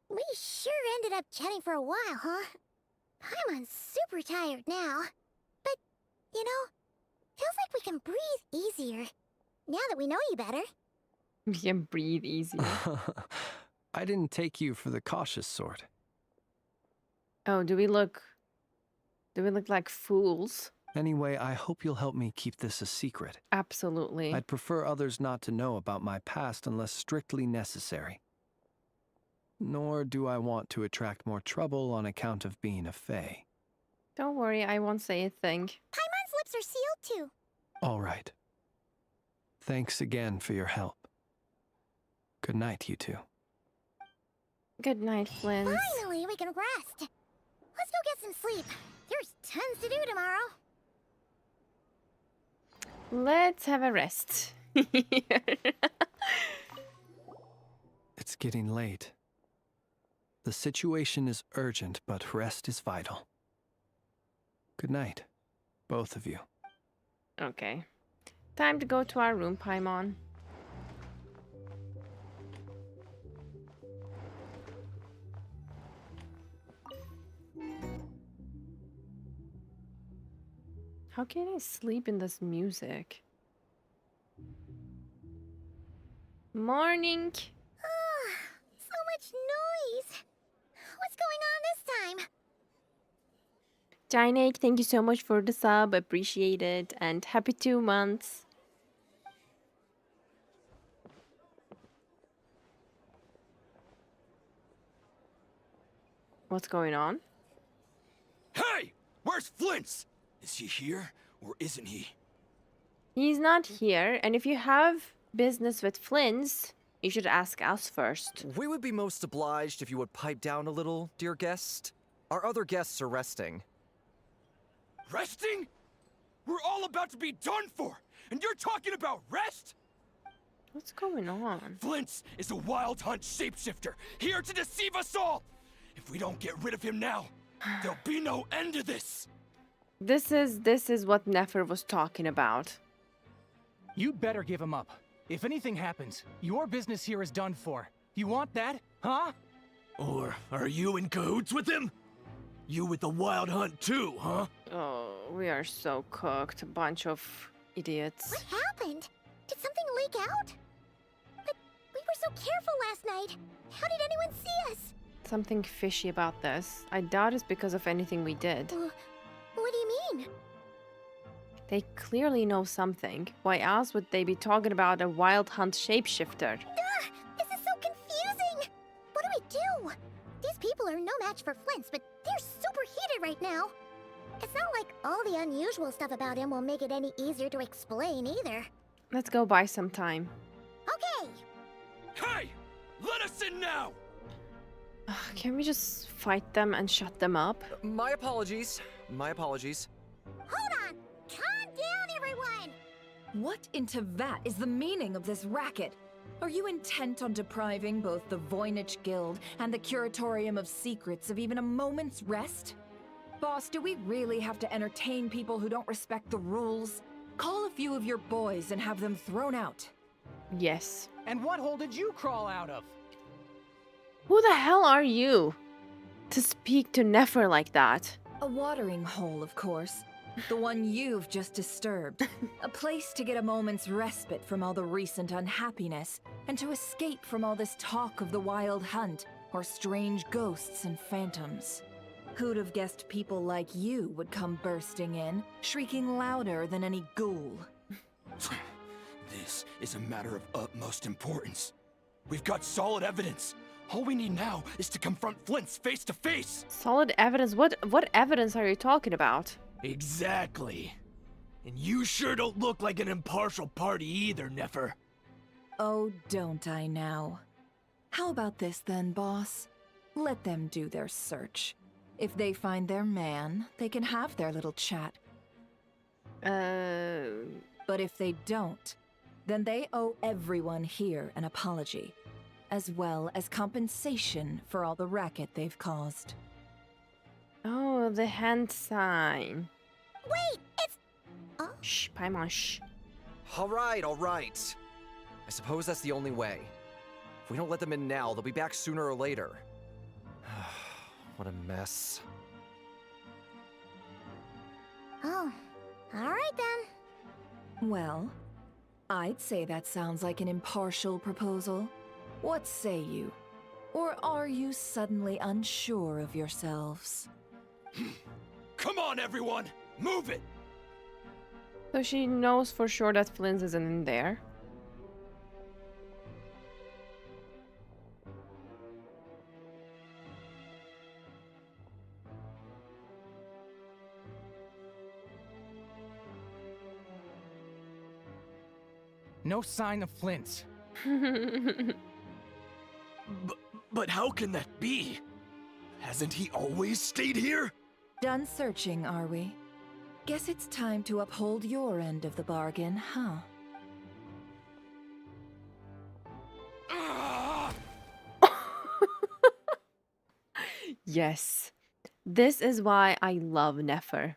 We sure ended up chatting for a while, huh? I'm super tired now. But, you know, feels like we can breathe easier. Now that we know you better. We can breathe easier. I didn't take you for the cautious sort. Oh, do we look like fools? Anyway, I hope you'll help me keep this a secret. Absolutely. I'd prefer others not to know about my past unless strictly necessary. Nor do I want to attract more trouble on account of being a fae. Don't worry, I won't say a thing. Paimon's lips are sealed too. All right. Thanks again for your help. Good night, you two. Good night, Flint. Finally, we can rest. Let's go get some sleep. There's tons to do tomorrow. Let's have a rest. It's getting late. The situation is urgent, but rest is vital. Good night, both of you. Okay. Time to go to our room, Paimon. How can I sleep in this music? Morning. So much noise. What's going on this time? Jadealy, thank you so much for the sub. Appreciate it. And happy 2 months. What's going on? Hey! Where's Flint's? Is he here or isn't he? He's not here, and if you have business with Flint's, you should ask us first. We would be most obliged if you would pipe down a little, dear guest. Our other guests are resting. Resting? We're all about to be done for, and you're talking about rest? What's going on? Flint's is a wild hunt shapeshifter, here to deceive us all! If we don't get rid of him now, there'll be no end to this! This is what Nefer was talking about. You'd better give him up. If anything happens, your business here is done for. You want that, huh? Or are you in cahoots with him? You with the wild hunt too, huh? Oh, we are so cooked. A bunch of idiots. What happened? Did something leak out? But we were so careful last night. How did anyone see us? Something fishy about this. I doubt it's because of anything we did. What do you mean? They clearly know something. Why else would they be talking about a wild hunt shapeshifter? This is so confusing! What do? These people are no match for Flint's, but they're super heated right now. It's not like all the unusual stuff about him will make it any easier to explain either. Let's go buy some time. Okay! Hey! Let us in now! Can we just fight them and shut them up? My apologies. My apologies. Hold on! Calm down, everyone! What in Tevat is the meaning of this racket? Are you intent on depriving both the Voynich Guild and the Curatorium of Secrets of even a moment's rest? Boss, do we really have to entertain people who don't respect the rules? Call a few of your boys and have them thrown out. Yes. And what hole did you crawl out of? Who the hell are you to speak to Nefer like that? A watering hole, of course. The one you've just disturbed. A place to get a moment's respite from all the recent unhappiness, and to escape from all this talk of the wild hunt, or strange ghosts and phantoms. Who'd have guessed people like you would come bursting in, shrieking louder than any ghoul? This is a matter of utmost importance. We've got solid evidence. All we need now is to confront Flint's face to face. Solid evidence? What evidence are you talking about? Exactly. And you sure don't look like an impartial party either, Nefer. Oh, don't I now? How about this then, boss? Let them do their search. If they find their man, they can have their little chat. But if they don't, then they owe everyone here an apology, as well as compensation for all the racket they've caused. Oh, the hand sign. Wait, it's... Shh, Paimon, shh. All right, all right. I suppose that's the only way. If we don't let them in now, they'll be back sooner or later. What a mess. Oh, all right then. Well, I'd say that sounds like an impartial proposal. What say you? Or are you suddenly unsure of yourselves? Come on, everyone! Move it! So she knows for sure that Flint isn't in there. No sign of Flint. But how can that be? Hasn't he always stayed here? Done searching, are we? Guess it's time to uphold your end of the bargain, huh? Yes. This is why I love Nefer.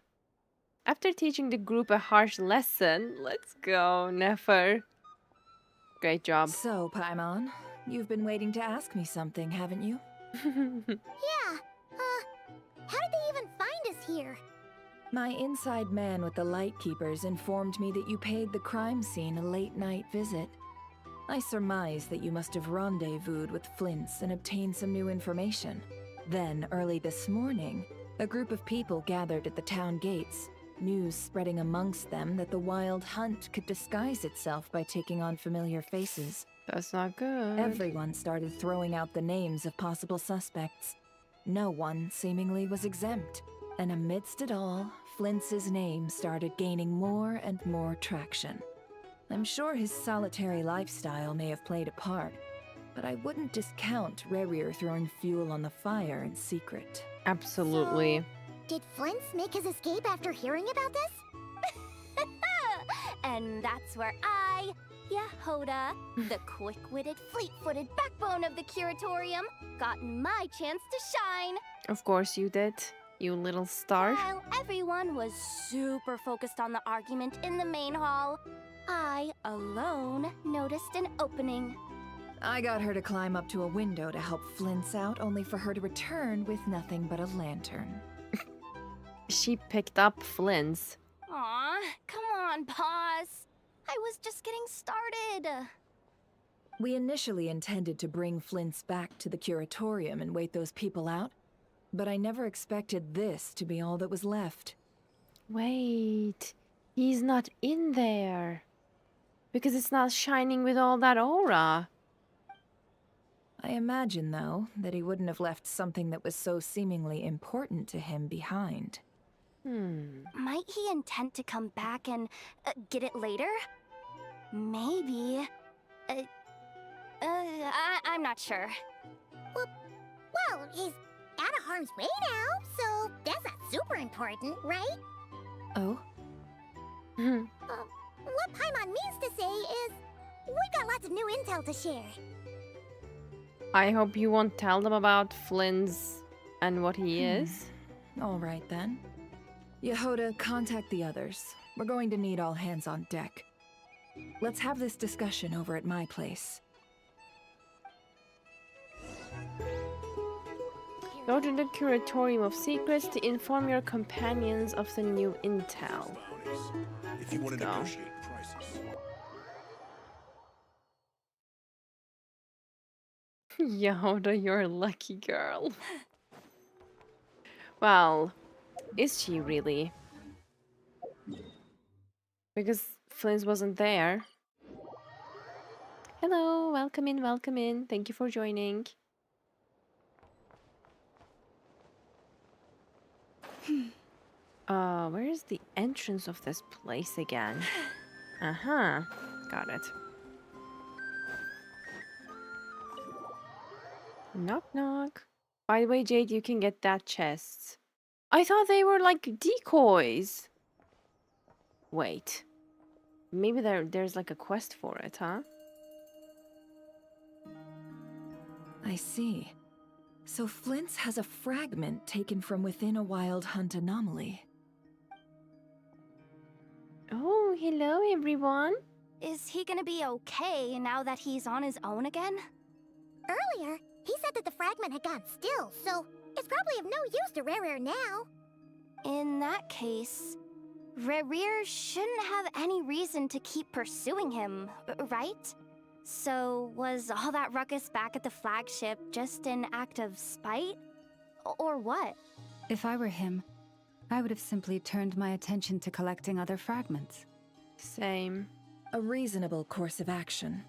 After teaching the group a harsh lesson, let's go, Nefer. Great job. So, Paimon, you've been waiting to ask me something, haven't you? Yeah, how did they even find us here? My inside man with the Lightkeepers informed me that you paid the crime scene a late-night visit. I surmise that you must have rendezvoused with Flints and obtained some new information. Then, early this morning, a group of people gathered at the town gates, news spreading amongst them that the Wild Hunt could disguise itself by taking on familiar faces. That's not good. Everyone started throwing out the names of possible suspects. No one seemingly was exempt. And amidst it all, Flints' name started gaining more and more traction. I'm sure his solitary lifestyle may have played a part, but I wouldn't discount Rerir throwing fuel on the fire in secret. Absolutely. Did Flint make his escape after hearing about this? And that's where I, Yehoda, the quick-witted, fleet-footed backbone of the Curatorium, got my chance to shine. Of course you did, you little star. While everyone was super focused on the argument in the main hall, I alone noticed an opening. I got her to climb up to a window to help Flints out, only for her to return with nothing but a lantern. She picked up Flint's. Aw, come on, pause. I was just getting started. We initially intended to bring Flints back to the Curatorium and wait those people out, but I never expected this to be all that was left. Wait, he's not in there. Because it's not shining with all that aura. I imagine, though, that he wouldn't have left something that was so seemingly important to him behind. Might he intend to come back and get it later? Maybe. I'm not sure. Well, he's out of harm's way now, so that's not super important, right? Oh? What Paimon means to say is, we got lots of new intel to share. I hope you won't tell them about Flynn's and what he is. All right, then. Yehoda, contact the others. We're going to need all hands on deck. Let's have this discussion over at my place. Go to the Curatorium of Secrets to inform your companions of the new intel. If you want to negotiate prices. Yehoda, you're a lucky girl. Well, is she really? Because Flint wasn't there. Hello, welcome in, welcome in. Thank you for joining. Where is the entrance of this place again? Uh-huh, got it. Knock knock. By the way, Jade, you can get that chest. I thought they were like decoys. Wait. Maybe there's like a quest for it, huh? I see. So Flint's has a fragment taken from within a wild hunt anomaly. Oh, hello everyone. Is he gonna be okay now that he's on his own again? Earlier, he said that the fragment had gone still, so it's probably of no use to Rare now. In that case, Rerir shouldn't have any reason to keep pursuing him, right? So, was all that ruckus back at the flagship just an act of spite? Or what? If I were him, I would have simply turned my attention to collecting other fragments. Same. A reasonable course of action.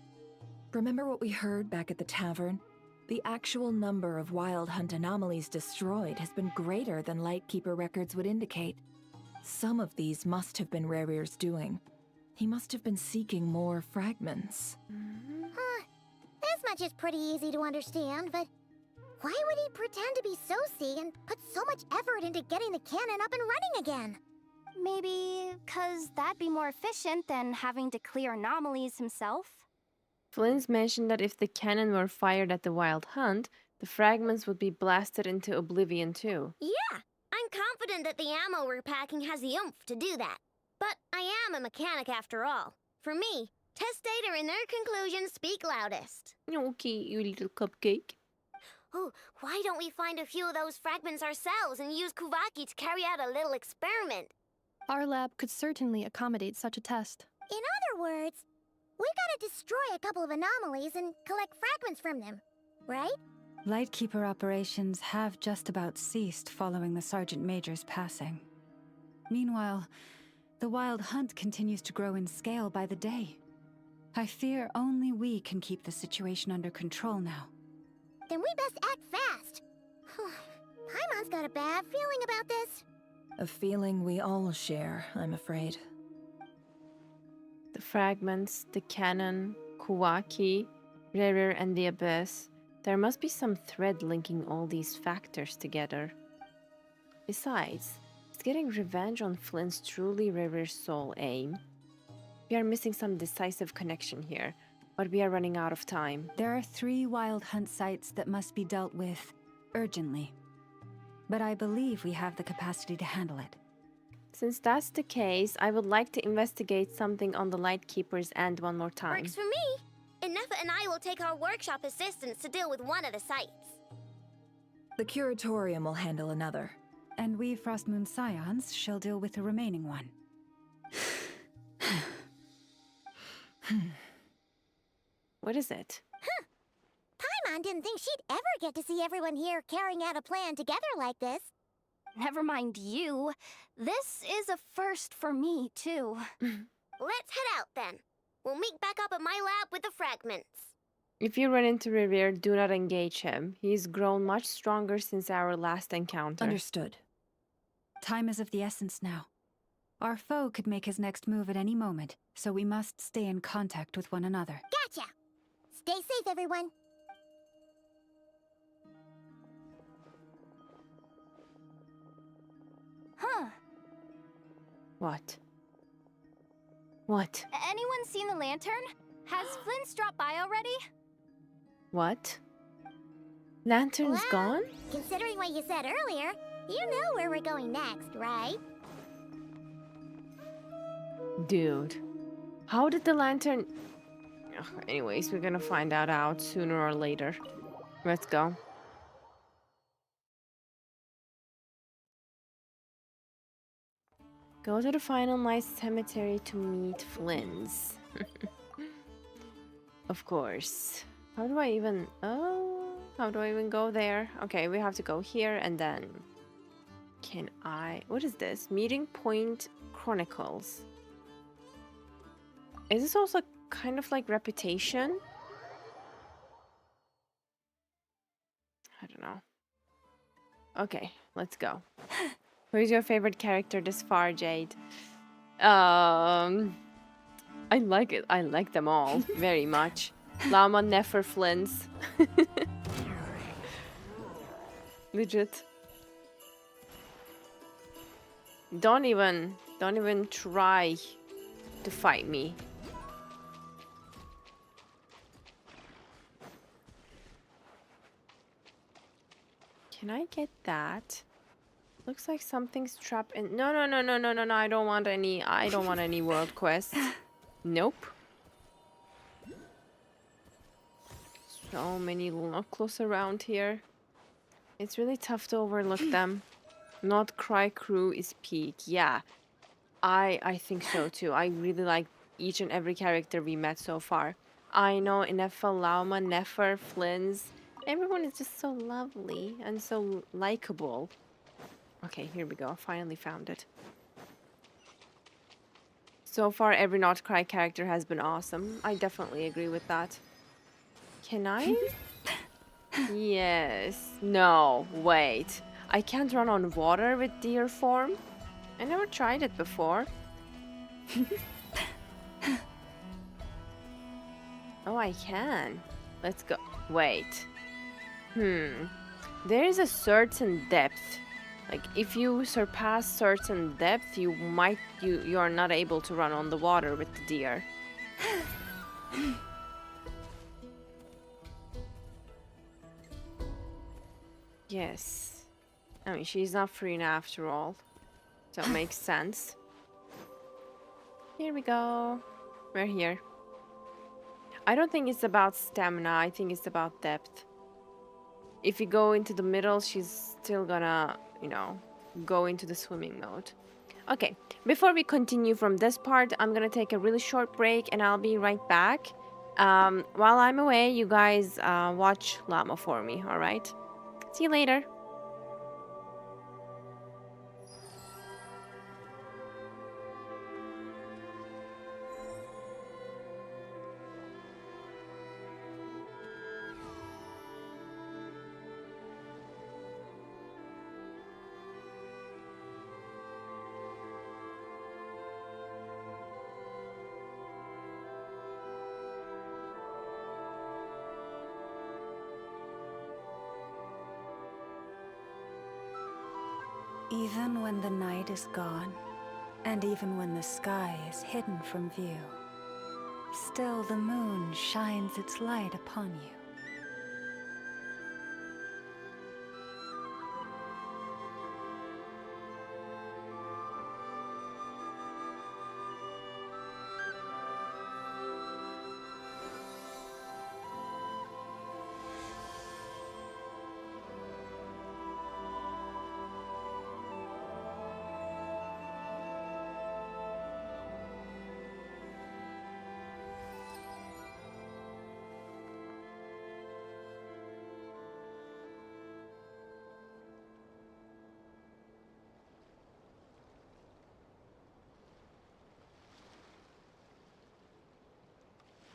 Remember what we heard back at the tavern? The actual number of wild hunt anomalies destroyed has been greater than Lightkeeper records would indicate. Some of these must have been Rerir's doing. He must have been seeking more fragments. This much is pretty easy to understand, but why would he pretend to be Soci and put so much effort into getting the cannon up and running again? Maybe 'cause that'd be more efficient than having to clear anomalies himself? Flint's mentioned that if the cannon were fired at the Wild Hunt, the fragments would be blasted into oblivion too. Yeah, I'm confident that the ammo we're packing has the oomph to do that. But I am a mechanic after all. For me, test data and their conclusions speak loudest. Okay, you little cupcake. Oh, why don't we find a few of those fragments ourselves and use Kuvaki to carry out a little experiment? Our lab could certainly accommodate such a test. In other words, we gotta destroy a couple of anomalies and collect fragments from them, right? Lightkeeper operations have just about ceased following the Sergeant Major's passing. Meanwhile, the Wild Hunt continues to grow in scale by the day. I fear only we can keep the situation under control now. Then we best act fast. Paimon's got a bad feeling about this. A feeling we all share, I'm afraid. The fragments, the cannon, Kuvaki, Rerir, and the Abyss. There must be some thread linking all these factors together. Besides, is getting revenge on Flint's truly Rerir's sole aim? We are missing some decisive connection here, but we are running out of time. There are 3 Wild Hunt sites that must be dealt with urgently. But I believe we have the capacity to handle it. Since that's the case, I would like to investigate something on the Lightkeeper's end one more time. Works for me. Nefa and I will take our workshop assistants to deal with one of the sites. The Curatorium will handle another. And we Frostmoon Scions shall deal with the remaining one. What is it? Paimon didn't think she'd ever get to see everyone here carrying out a plan together like this. Never mind you. This is a first for me, too. Let's head out then. We'll meet back up at my lab with the fragments. If you run into Rerir, do not engage him. He's grown much stronger since our last encounter. Understood. Time is of the essence now. Our foe could make his next move at any moment, so we must stay in contact with one another. Gotcha! Stay safe, everyone. Huh. What? What? Anyone seen the lantern? Has Flint's dropped by already? What? Lantern's gone? Considering what you said earlier, you know where we're going next, right? Dude. How did the lantern... Ugh, anyways, we're gonna find out sooner or later. Let's go. Go to the final night cemetery to meet Flint's. Of course. How do I even... Oh, how do I even go there? Okay, we have to go here and then... Can I... What is this? Meeting Point Chronicles. Is this also kind of like Reputation? I don't know. Okay, let's go. Who's your favorite character this far, Jade? I like it. I like them all very much. Llama, Nefer, Flint's. Legit. Don't even try to fight me. Can I get that? Looks like something's trapped in. No, no, no, no, no, no, no. I don't want any. I don't want any world quests. Nope. So many Lunoclos around here. It's really tough to overlook them. Not Cry Crew is peak. Yeah, I think so too. I really like each and every character we met so far. I know Inefa, Lauma, Nefer, Flins. Everyone is just so lovely and so likable. Okay, here we go. Finally found it. So far, every Not Cry character has been awesome. I definitely agree with that. Can I? Yes. No, wait. I can't run on water with deer form? I never tried it before. Oh, I can. Let's go. Wait. There is a certain depth. Like, if you surpass certain depth, you are not able to run on the water with the deer. Yes. I mean, she's not free now after all. So it makes sense. Here we go. We're here. I don't think it's about stamina. I think it's about depth. If you go into the middle, she's still gonna, you know, go into the swimming mode. Okay, before we continue from this part, I'm gonna take a really short break and I'll be right back. While I'm away, you guys watch Llama for me, alright? See you later. Even when the night is gone, and even when the sky is hidden from view, still the moon shines its light upon you.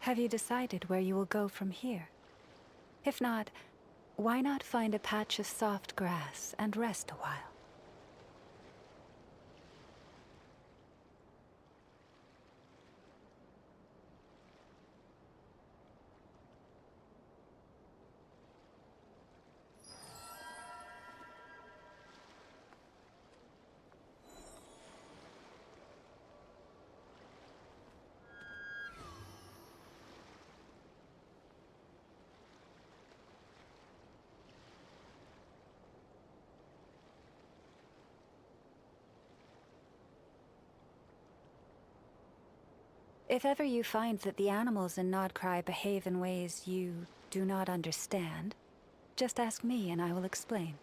Have you decided where you will go from here? If not, why not find a patch of soft grass and rest a while? If ever you find that the animals in Nodcry behave in ways you do not understand, just ask me and I will explain.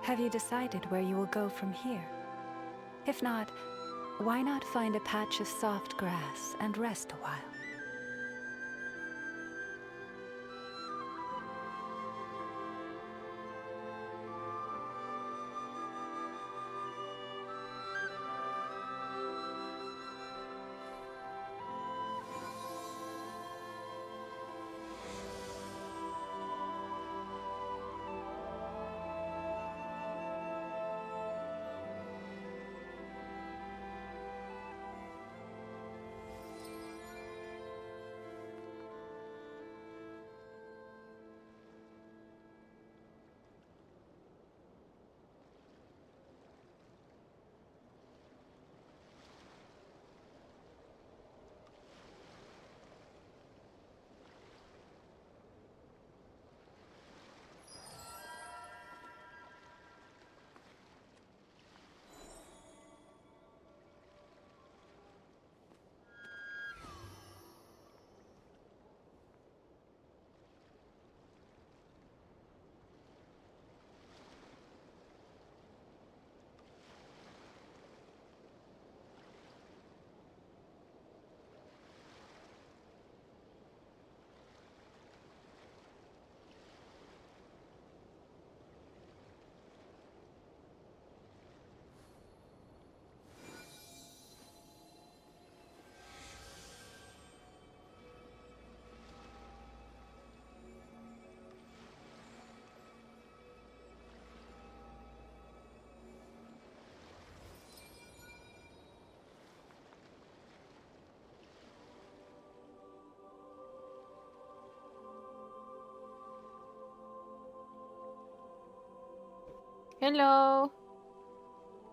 Have you decided where you will go from here? If not, why not find a patch of soft grass and rest a while? Hello.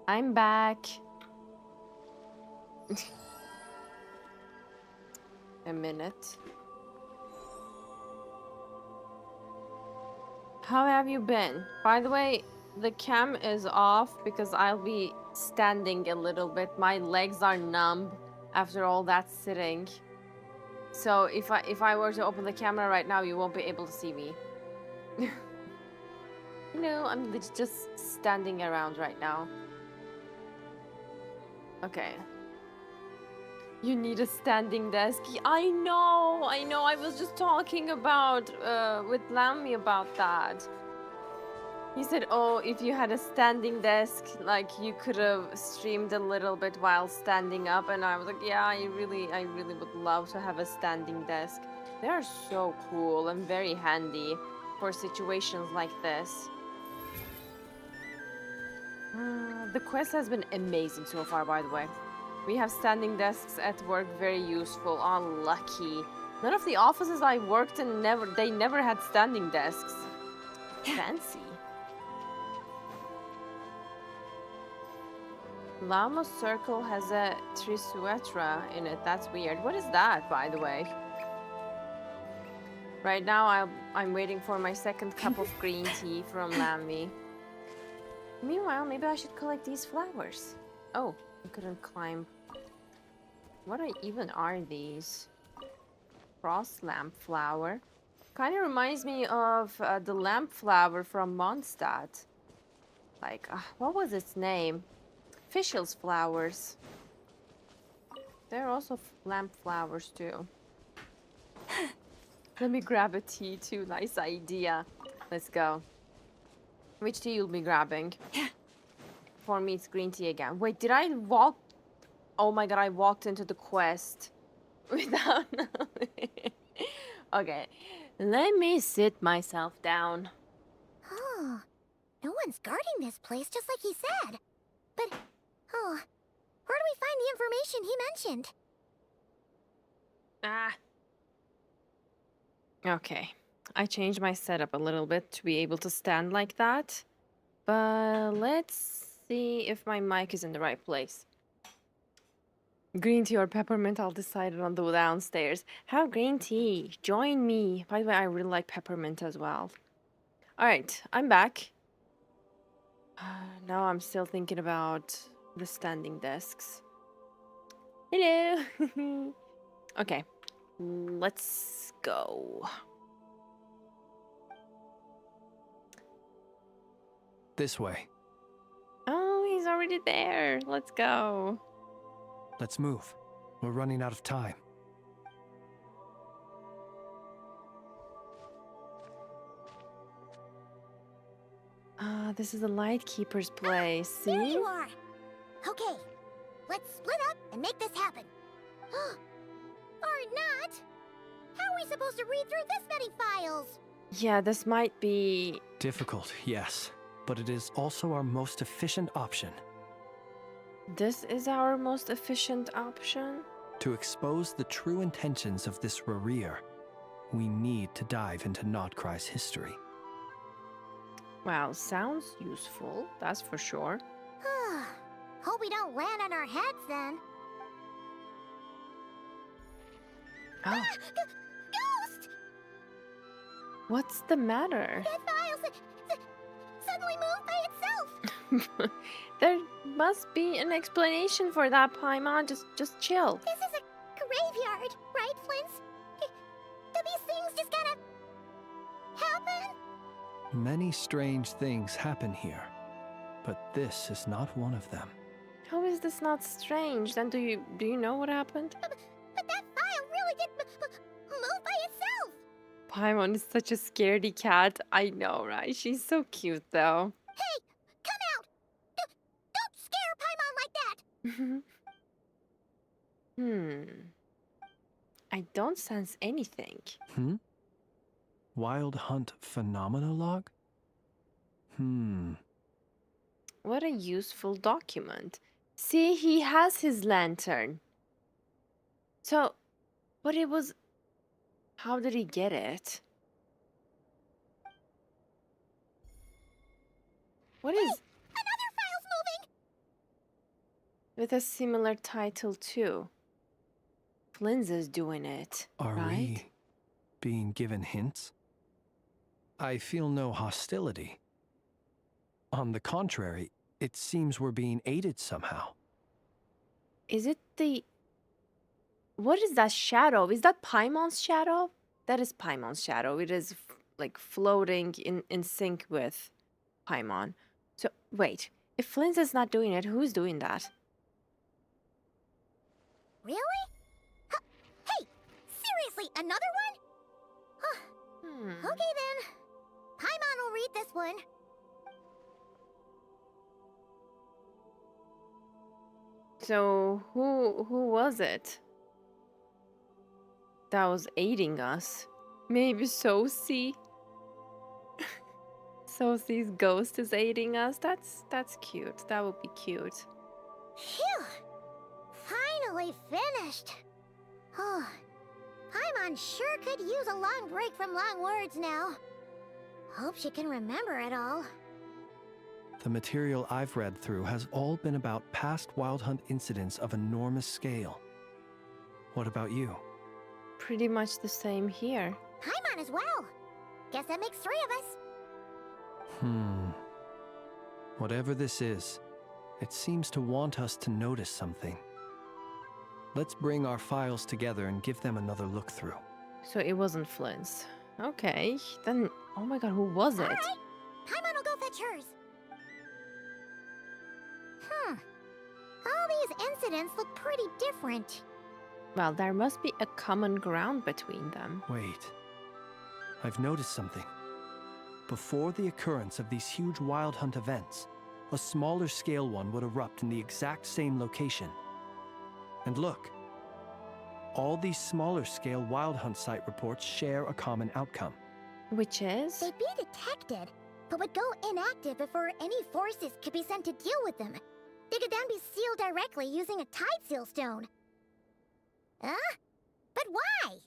I'm back. A minute. How have you been? By the way, the cam is off because I'll be standing a little bit. My legs are numb after all that sitting. So if I were to open the camera right now, you won't be able to see me. No, I'm just standing around right now. Okay. You need a standing desk. I know. I was just talking about with Lammy about that. He said, "Oh, if you had a standing desk, like you could have streamed a little bit while standing up." And I was like, "Yeah, I really would love to have a standing desk. They are so cool and very handy for situations like this." The quest has been amazing so far, by the way. We have standing desks at work, very useful. Oh, lucky. None of the offices I worked in they never had standing desks. Fancy. Llama Circle has a Trisuetra in it. That's weird. What is that, by the way? Right now, I'm waiting for my second cup of green tea from Lammy. Meanwhile, maybe I should collect these flowers. Oh, I couldn't climb. What even are these? Frost lamp flower. Kind of reminds me of the lamp flower from Mondstadt. Like, what was its name? Fischl's flowers. They're also lamp flowers too. Let me grab a tea too. Nice idea. Let's go. Which tea you'll be grabbing? For me, it's green tea again. Wait, did I walk? Oh my god, I walked into the quest without knowing. Okay, let me sit myself down. Oh, no one's guarding this place, just like he said. But, oh, where do we find the information he mentioned? Okay, I changed my setup a little bit to be able to stand like that. But let's see if my mic is in the right place. Green tea or peppermint, I'll decide on the downstairs. Have green tea. Join me. By the way, I really like peppermint as well. Alright, I'm back. Now I'm still thinking about the standing desks. Hello. Okay, let's go. This way. Oh, he's already there. Let's go. Let's move. We're running out of time. Ah, this is the Lightkeeper's place. See? There you are. Okay, let's split up and make this happen. Or not. How are we supposed to read through this many files? Yeah, this might be... Difficult, yes. But it is also our most efficient option. This is our most efficient option? To expose the true intentions of this Rarir, we need to dive into Nodcry's history. Well, sounds useful, that's for sure. Hope we don't land on our heads then. Oh. Ghost! What's the matter? That file suddenly moved by itself. There must be an explanation for that, Paimon. Just chill. This is a graveyard, right, Flint? Do these things just kind of happen? Many strange things happen here, but this is not one of them. How is this not strange? Then do you know what happened? But that file really did move by itself. Paimon is such a scaredy cat. I know, right? She's so cute, though. Hey, come out! Don't scare Paimon like that. I don't sense anything. Wild Hunt Phenomenolog? What a useful document. See, he has his lantern. So, but it was... How did he get it? What is... Another file's moving! With a similar title, too. Flynn's doing it, Are right? we being given hints? I feel no hostility. On the contrary, it seems we're being aided somehow. Is it the... What is that shadow? Is that Paimon's shadow? That is Paimon's shadow. It is like floating in sync with Paimon. So, wait. If Flynn's is not doing it, who's doing that? Really? Hey, seriously, another one? Okay then. Paimon will read this one. So, who was it that was aiding us? Maybe Sosi? Sosi's ghost is aiding us? That's cute. That would be cute. Phew! Finally finished. Oh, Paimon sure could use a long break from long words now. Hope she can remember it all. The material I've read through has all been about past Wild Hunt incidents of enormous scale. What about you? Pretty much the same here. Paimon as well. Guess that makes 3 of us. Whatever this is, it seems to want us to notice something. Let's bring our files together and give them another look through. So it wasn't Flynn's. Okay, then... Oh my god, who was it? All right. Paimon will go fetch hers. All these incidents look pretty different. Well, there must be a common ground between them. Wait. I've noticed something. Before the occurrence of these huge Wild Hunt events, a smaller scale one would erupt in the exact same location. And look, all these smaller scale Wild Hunt site reports share a common outcome. Which is? They'd be detected, but would go inactive before any forces could be sent to deal with them. They could then be sealed directly using a tide seal stone. But why?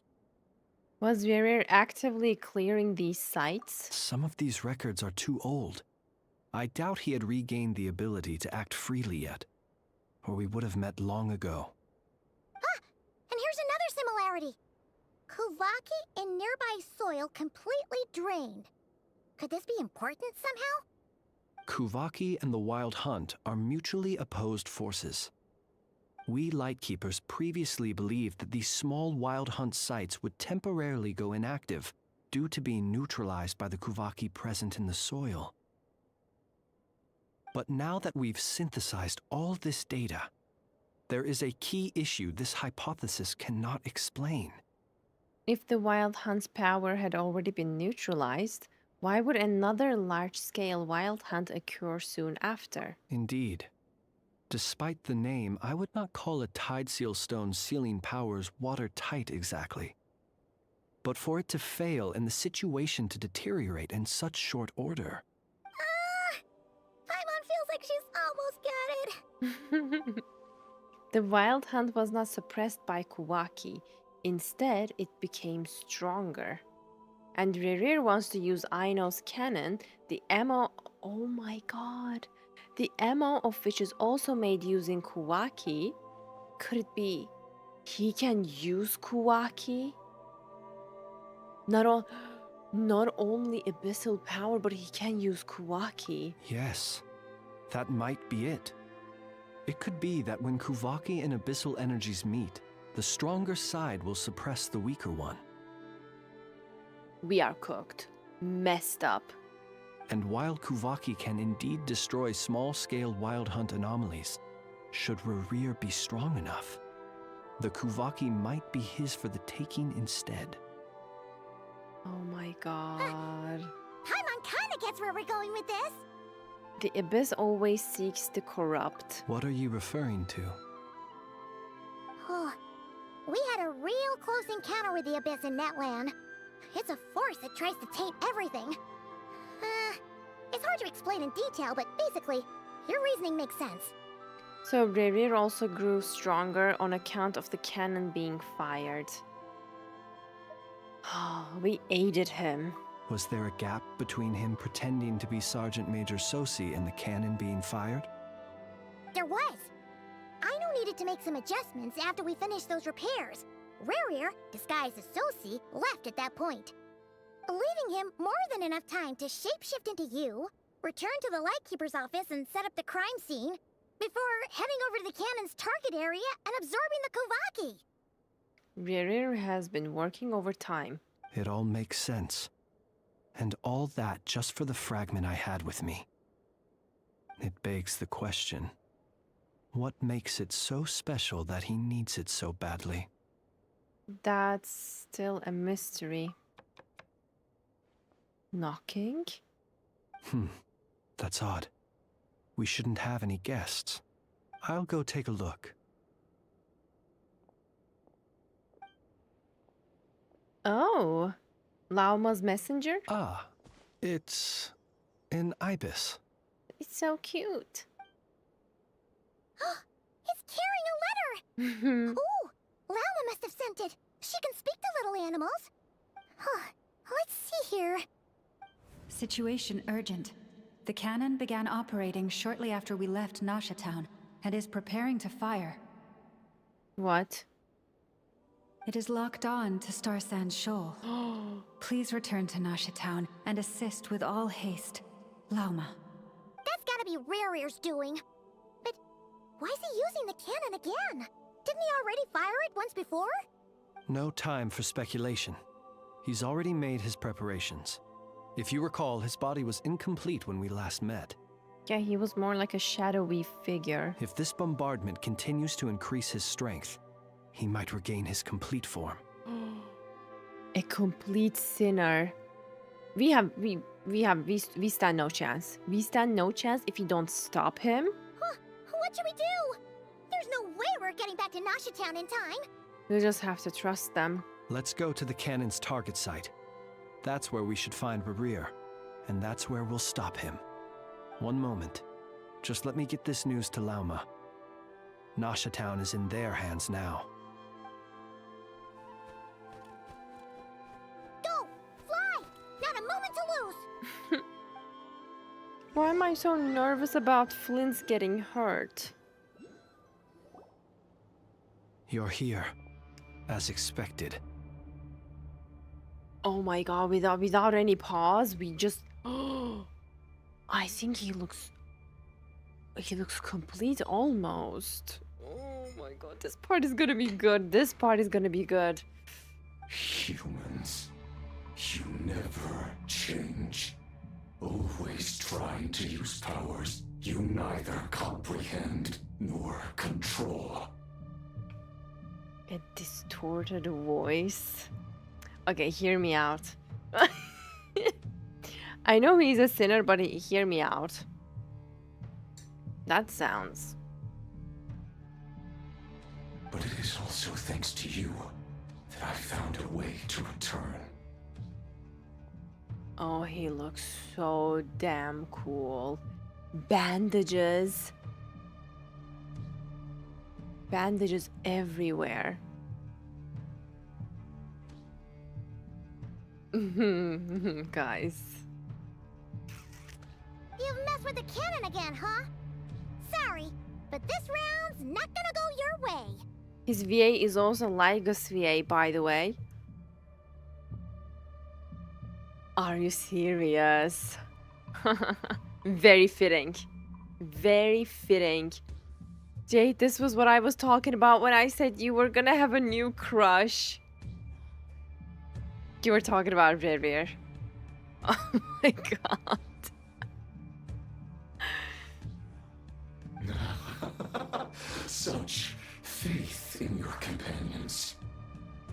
Was Verir actively clearing these sites? Some of these records are too old. I doubt he had regained the ability to act freely yet, or we would have met long ago. And here's another similarity. Kuvaki in nearby soil completely drained. Could this be important somehow? Kuvaki and the Wild Hunt are mutually opposed forces. We Lightkeepers previously believed that these small Wild Hunt sites would temporarily go inactive due to being neutralized by the Kuvaki present in the soil. But now that we've synthesized all this data, there is a key issue this hypothesis cannot explain. If the Wild Hunt's power had already been neutralized, why would another large-scale Wild Hunt occur soon after? Indeed. Despite the name, I would not call a Tide Seal Stone's sealing powers watertight exactly. But for it to fail and the situation to deteriorate in such short order... Paimon feels like she's almost got it. The Wild Hunt was not suppressed by Kawaki. Instead, it became stronger. And Rerir wants to use Aino's cannon, the ammo... Oh my god. The ammo of which is also made using Kawaki. Could it be he can use Kawaki? Not only abyssal power, but he can use Kawaki. Yes, that might be it. It could be that when Kuvaki and abyssal energies meet, the stronger side will suppress the weaker one. We are cooked. Messed up. And while Kuvaki can indeed destroy small-scale Wild Hunt anomalies, should Rerir be strong enough, the Kuvaki might be his for the taking instead. Oh my god. Paimon kinda gets where we're going with this. The Abyss always seeks to corrupt. What are you referring to? Oh, we had a real close encounter with the Abyss in Netland. It's a force that tries to taint everything. It's hard to explain in detail, but basically, your reasoning makes sense. So Rerir also grew stronger on account of the cannon being fired. We aided him. Was there a gap between him pretending to be Sergeant Major Sosi and the cannon being fired? There was. Aino needed to make some adjustments after we finished those repairs. Rerir, disguised as Sosi, left at that point, leaving him more than enough time to shapeshift into you, return to the Lightkeeper's office and set up the crime scene, before heading over to the cannon's target area and absorbing the Kuvaki. Rerir has been working overtime. It all makes sense. And all that just for the fragment I had with me. It begs the question, what makes it so special that he needs it so badly? That's still a mystery. Knocking? That's odd. We shouldn't have any guests. I'll go take a look. Oh, Lauma's messenger? Ah, it's an ibis. It's so cute. It's carrying a letter! Ooh, Lauma must have sent it. She can speak to little animals. Let's see here. Situation urgent. The cannon began operating shortly after we left Nasha Town and is preparing to fire. What? It is locked on to Star Sand Shoal. Please return to Nasha Town and assist with all haste. Lauma. That's gotta be Rerir's doing. But why is he using the cannon again? Didn't he already fire it once before? No time for speculation. He's already made his preparations. If you recall, his body was incomplete when we last met. Yeah, he was more like a shadowy figure. If this bombardment continues to increase his strength, he might regain his complete form. A complete sinner. We stand no chance. We stand no chance if you don't stop him. What should we do? There's no way we're getting back to Nasha Town in time. You just have to trust them. Let's go to the cannon's target site. That's where we should find Rerir, and that's where we'll stop him. One moment. Just let me get this news to Lauma. Nasha Town is in their hands now. Go! Fly! Not a moment to lose! Why am I so nervous about Flint's getting hurt? You're here, as expected. Oh my god, without any pause, we just... I think he looks complete almost. Oh my god, this part is gonna be good. This part is gonna be good. Humans, you never change. Always trying to use powers You neither comprehend nor control. A distorted voice. Okay, hear me out. I know he's a sinner, but hear me out. That sounds... But it is also thanks to you that I found a way to return. Oh, he looks so damn cool. Bandages. Bandages everywhere. Guys. You've messed with the cannon again, huh? Sorry, but this round's not gonna go your way. His VA is also Lygus VA, by the way. Are you serious? Very fitting. Very fitting. Jade, this was what I was talking about when I said you were gonna have a new crush. You were talking about Rerir. Oh my god. Such faith in your companions.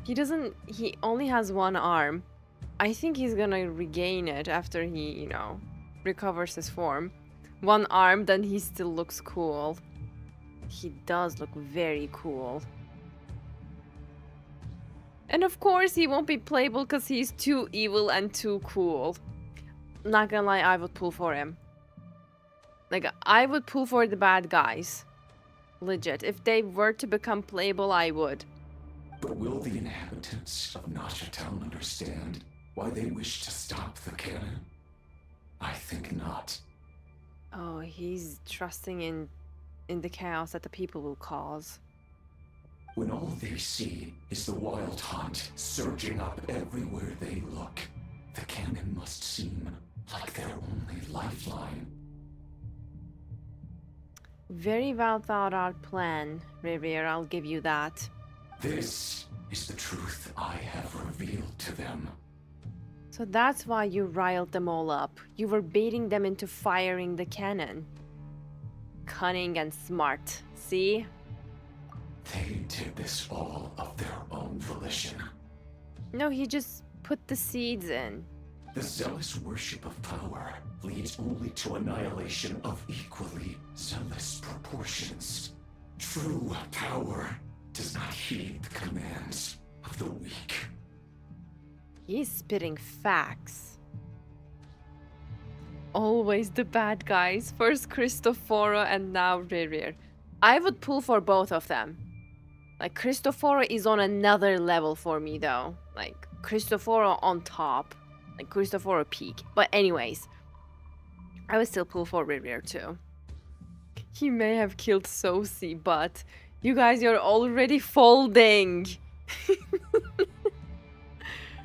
He only has one arm. I think he's gonna regain it after he, you know, recovers his form. One arm, then he still looks cool. He does look very cool. And of course he won't be playable because he's too evil and too cool. Not gonna lie, I would pull for him. Like, I would pull for the bad guys. Legit. If they were to become playable, I would. But will the inhabitants of Nasha Town understand why they wish to stop the cannon? I think not. Oh, he's trusting in the chaos that the people will cause. When all they see is the wild hunt surging up everywhere they look, the cannon must seem like their only lifeline. Very well thought out plan, Rerir, I'll give you that. This is the truth I have revealed to them. So that's why you riled them all up. You were baiting them into firing the cannon. Cunning and smart, see? They did this all of their own volition. No, he just put the seeds in. The zealous worship of power leads only to annihilation of equally zealous proportions. True power does not heed the commands of the weak. He's spitting facts. Always the bad guys. First Cristoforo and now Rerir. I would pull for both of them. Like, Cristoforo is on another level for me, though. Like, Cristoforo on top. Like, Cristoforo peak. But anyways, I would still pull for Rerir, too. He may have killed Sosi, but you guys, you're already folding.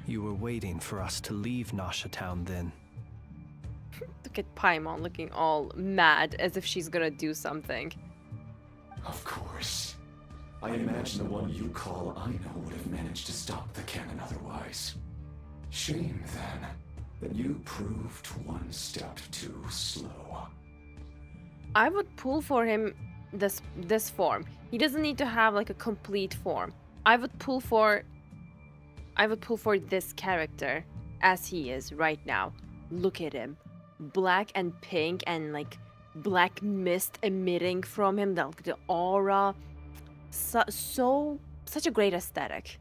You were waiting for us to leave Nasha Town then. Look at Paimon looking all mad, as if she's gonna do something. Of course. I imagine the one you call Aino would have managed to stop the cannon otherwise. Shame, then, that you proved one step too slow. I would pull for him this form. He doesn't need to have like a complete form. I would pull for this character as he is right now. Look at him. Black and pink and like black mist emitting from him, the aura. Such a great aesthetic.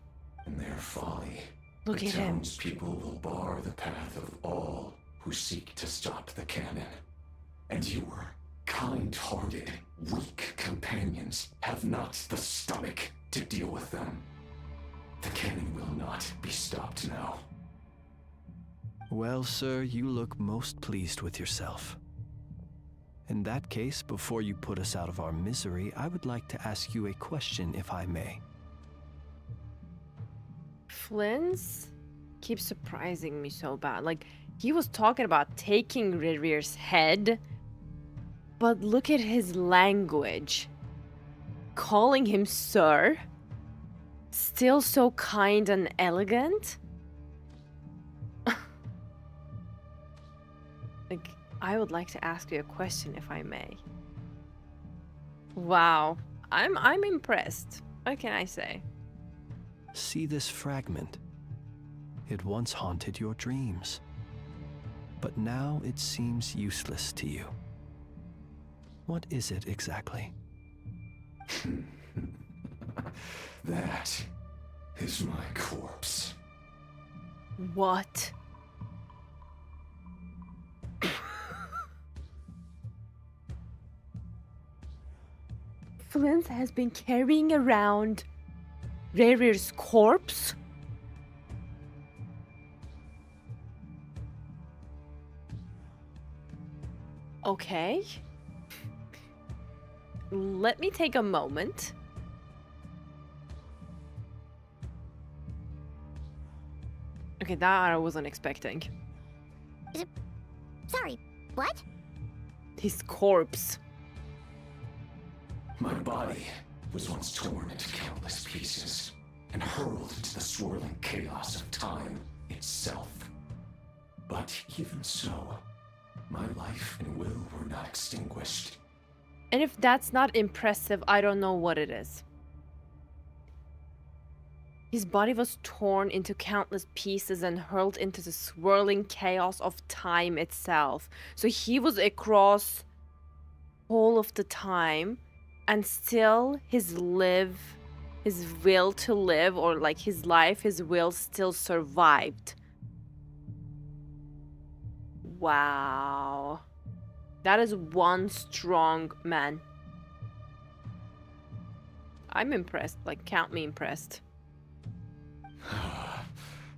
In their folly, Look the at him. townspeople will bar the path of all who seek to stop the cannon. And your kind-hearted, weak companions have not the stomach to deal with them. The cannon will not be stopped now. Well, sir, you look most pleased with yourself. In that case, before you put us out of our misery, I would like to ask you a question, if I may. Flynn's keeps surprising me so bad. Like, he was talking about taking Rerir's head, but look at his language. Calling him sir. Still so kind and elegant. Like, I would like to ask you a question, if I may. Wow, I'm impressed. What can I say? See this fragment? It once haunted your dreams, but now it seems useless to you. What is it exactly? That is my corpse. What? Flint has been carrying around Rare's corpse? Okay. Let me take a moment. Okay, that I wasn't expecting. Sorry, what? His corpse. My body was once torn into countless pieces and hurled into the swirling chaos of time itself. But even so, my life and will were not extinguished. And if that's not impressive, I don't know what it is. His body was torn into countless pieces and hurled into the swirling chaos of time itself. So he was across all of the time, and still his will to live, or like his life, his will still survived. Wow. That is one strong man. I'm impressed. Like, count me impressed.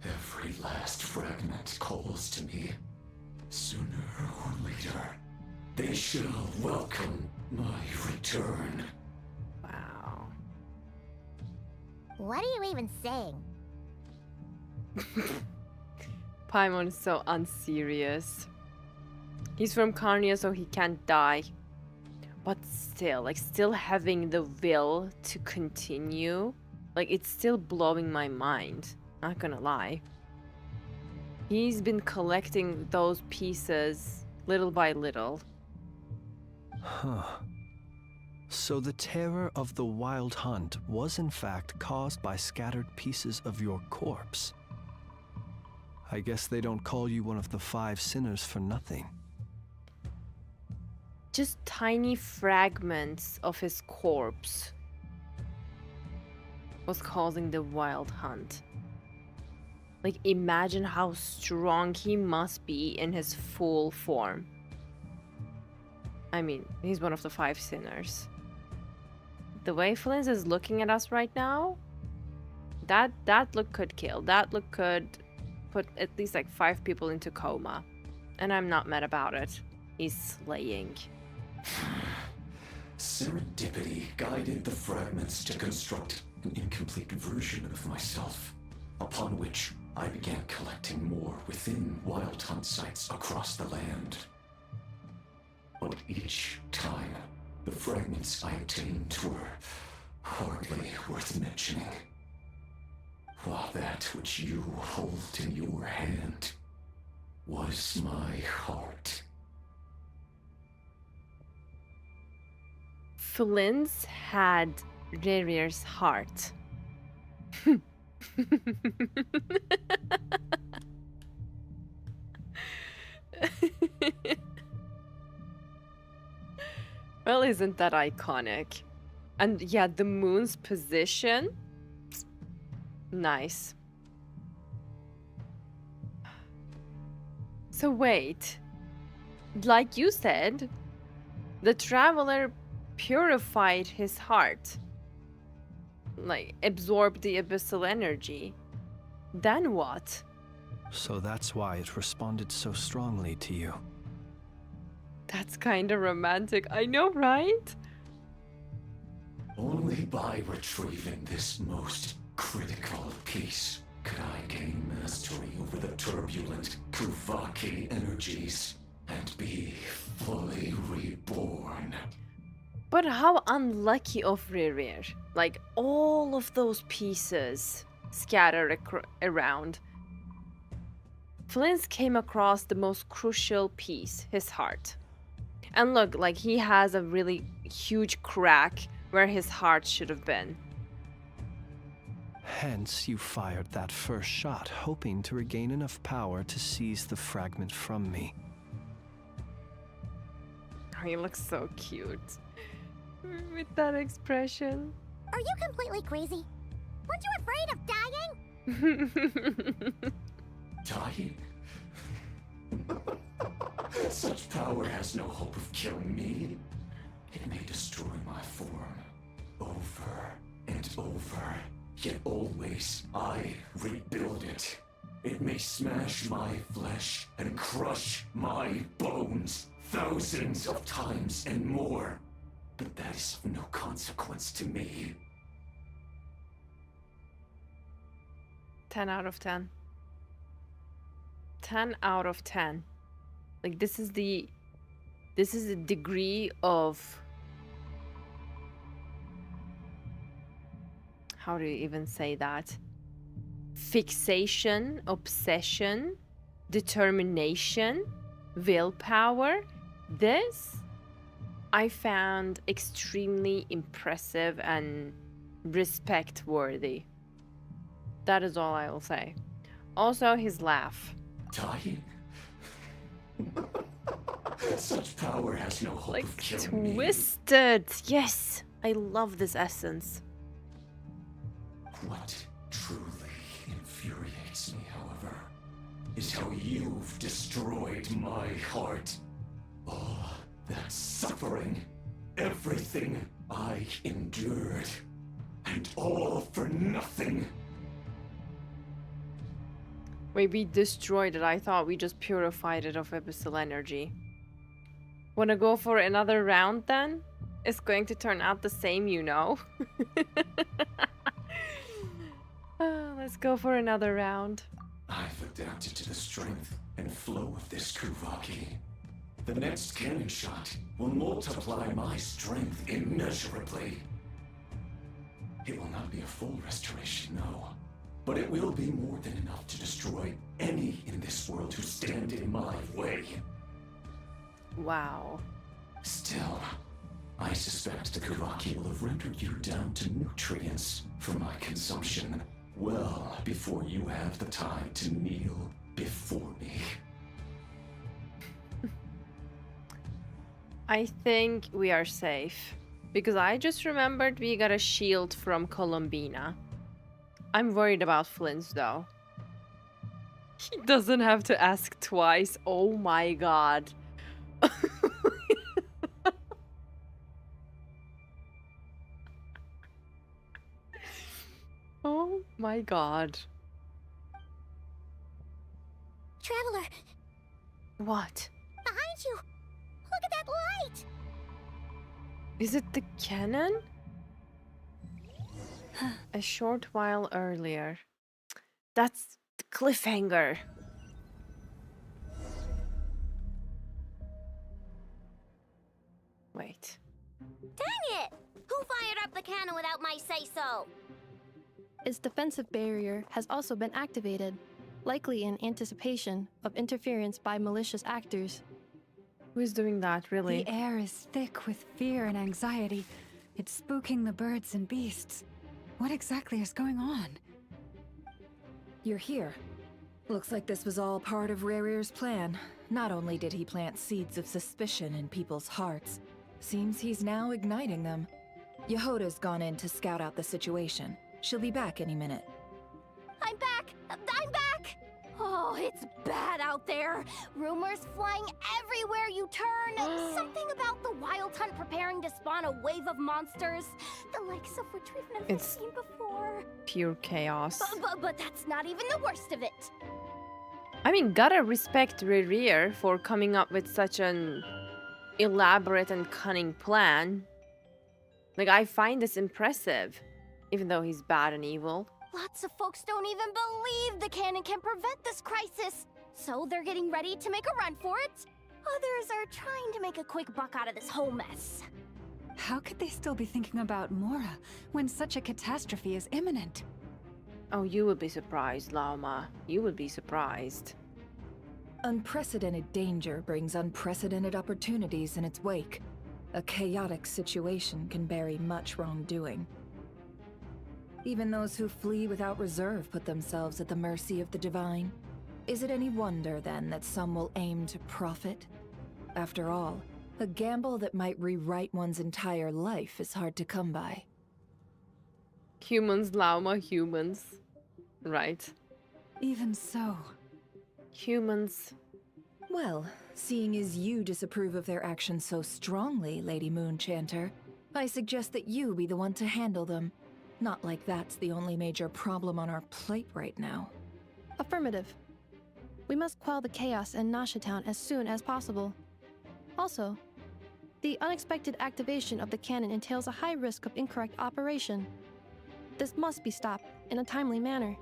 Every last fragment calls to me. Sooner or later, they shall welcome my return. Wow. What are you even saying? Paimon is so unserious. He's from Carnia, so he can't die. But still, like, still having the will to continue, like, it's still blowing my mind. Not gonna lie. He's been collecting those pieces little by little. Huh. So the terror of the Wild Hunt was in fact caused by scattered pieces of your corpse. I guess they don't call you one of the 5 sinners for nothing. Just tiny fragments of his corpse was causing the Wild Hunt. Like, imagine how strong he must be in his full form. I mean, he's one of the 5 sinners. The way Flint is looking at us right now, that look could kill. That look could put at least like 5 people into coma. And I'm not mad about it. He's slaying. Serendipity guided the fragments to construct an incomplete version of myself, upon which I began collecting more within Wild Hunt sites across the land. But each time, the fragments I obtained were hardly worth mentioning. While that which you hold in your hand was my heart. Flint's had Rare's heart. Well, isn't that iconic? And yeah, the moon's position. Nice. So wait. Like you said, the traveler purified his heart. Like, absorbed the abyssal energy. Then what? So that's why it responded so strongly to you. That's kind of romantic. I know, right? Only by retrieving this most critical piece could I gain mastery over the turbulent Kuvaki energies and be fully reborn. But how unlucky of Rere. Like, all of those pieces scattered around. Flint came across the most crucial piece, his heart. And look, like he has a really huge crack where his heart should have been. Hence, you fired that first shot, hoping to regain enough power to seize the fragment from me. Oh, he looks so cute. With that expression. Are you completely crazy? Weren't you afraid of dying? Dying? Such power has no hope of killing me. It may destroy my form over and over, yet always I rebuild it. It may smash my flesh and crush my bones thousands of times and more, but that is of no consequence to me. 10 out of 10. 10 out of 10. Like this is the degree of, how do you even say that? Fixation, obsession, determination, willpower. This I found extremely impressive and respect worthy. That is all I will say. Also, his laugh. Dying? Such power has no hope of killing me. Twisted. Yes, I love this essence. What truly infuriates me, however, is how you've destroyed my heart. All that suffering, everything I endured, and all for nothing. Wait, we destroyed it. I thought we just purified it of abyssal energy. Wanna go for another round then? It's going to turn out the same, you know. Let's go for another round. I've adapted to the strength and flow of this Kuvaki. The next cannon shot will multiply my strength immeasurably. It will not be a full restoration, no. But it will be more than enough to destroy any in this world who stand in my way. Wow. Still, I suspect the Kuvaki will have rendered you down to nutrients for my consumption well before you have the time to kneel before me. I think we are safe. Because I just remembered we got a shield from Columbina. I'm worried about Flint's though. He doesn't have to ask twice. Oh my god. Oh my god. Traveler, What? behind you! Look at that light! Is it the cannon? A short while earlier. That's the cliffhanger. Wait. Dang it! Who fired up the cannon without my say-so? Its defensive barrier has also been activated, likely in anticipation of interference by malicious actors. Who is doing that, really? The air is thick with fear and anxiety. It's spooking the birds and beasts. What exactly is going on? You're here. Looks like this was all part of Rarir's plan. Not only did he plant seeds of suspicion in people's hearts, seems he's now igniting them. Yehoda's gone in to scout out the situation. She'll be back any minute. I'm back! I'm back! Oh, it's bad out there. Rumors flying everywhere you turn. Something about the Wild Hunt preparing to spawn a wave of monsters, the likes of which we've never It's seen before. pure chaos. But that's not even the worst of it. I mean, gotta respect Rarir for coming up with such an elaborate and cunning plan. Like, I find this impressive, even though he's bad and evil. Lots of folks don't even believe the cannon can prevent this crisis, so they're getting ready to make a run for it. Others are trying to make a quick buck out of this whole mess. How could they still be thinking about Mora when such a catastrophe is imminent? Oh, you would be surprised, Lauma. You would be surprised. Unprecedented danger brings unprecedented opportunities in its wake. A chaotic situation can bury much wrongdoing. Even those who flee without reserve put themselves at the mercy of the divine. Is it any wonder, then, that some will aim to profit? After all, a gamble that might rewrite one's entire life is hard to come by. Humans, Lauma, humans. Right. Even so. Humans. Well, seeing as you disapprove of their actions so strongly, Lady Moonchanter, I suggest that you be the one to handle them. Not like that's the only major problem on our plate right now. Affirmative. We must quell the chaos in Nasha Town as soon as possible. Also, the unexpected activation of the cannon entails a high risk of incorrect operation. This must be stopped in a timely manner.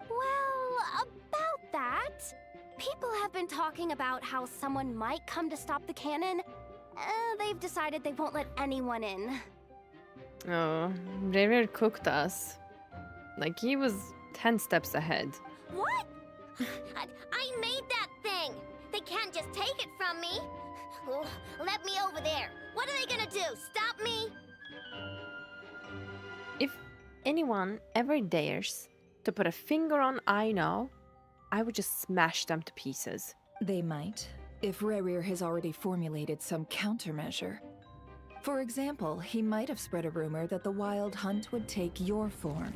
Well, about that, people have been talking about how someone might come to stop the cannon. They've decided they won't let anyone in. Oh, Revere cooked us. Like, he was 10 steps ahead. What? I made that thing! They can't just take it from me! Oh, let me over there! What are they gonna do? Stop me? If anyone ever dares to put a finger on Aino, I would just smash them to pieces. They might, if Rerir has already formulated some countermeasure. For example, he might have spread a rumor that the Wild Hunt would take your form.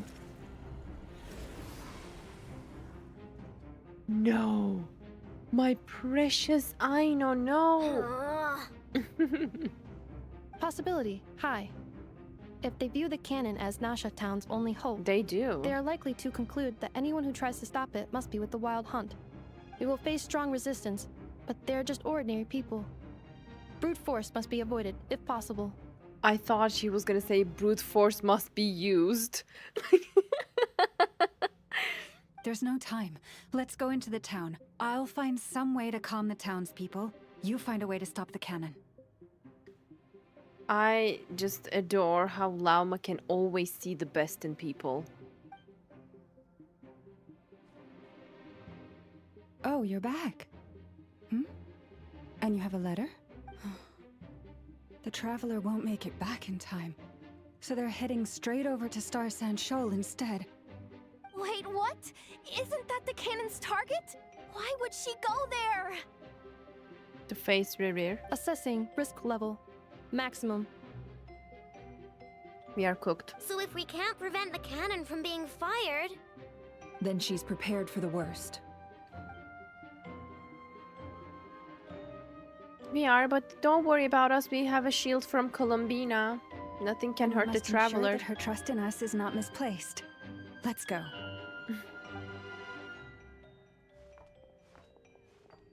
No! My precious Aino, no! Possibility, high. If they view the cannon as Nasha Town's only hope, they do. They are likely to conclude that anyone who tries to stop it must be with the Wild Hunt. We will face strong resistance, but they're just ordinary people. Brute force must be avoided, if possible. I thought she was gonna say brute force must be used. There's no time. Let's go into the town. I'll find some way to calm the townspeople. You find a way to stop the cannon. I just adore how Lauma can always see the best in people. Oh, you're back. And you have a letter? The Traveler won't make it back in time. So they're heading straight over to Star Sand Shoal instead. Wait, what? Isn't that the cannon's target? Why would she go there? To face Rerir. Assessing risk level. Maximum. We are cooked. So if we can't prevent the cannon from being fired... Then she's prepared for the worst. We are, but don't worry about us. We have a shield from Columbina. Nothing can hurt the Traveler. Sure that her trust in us is not misplaced. Let's go.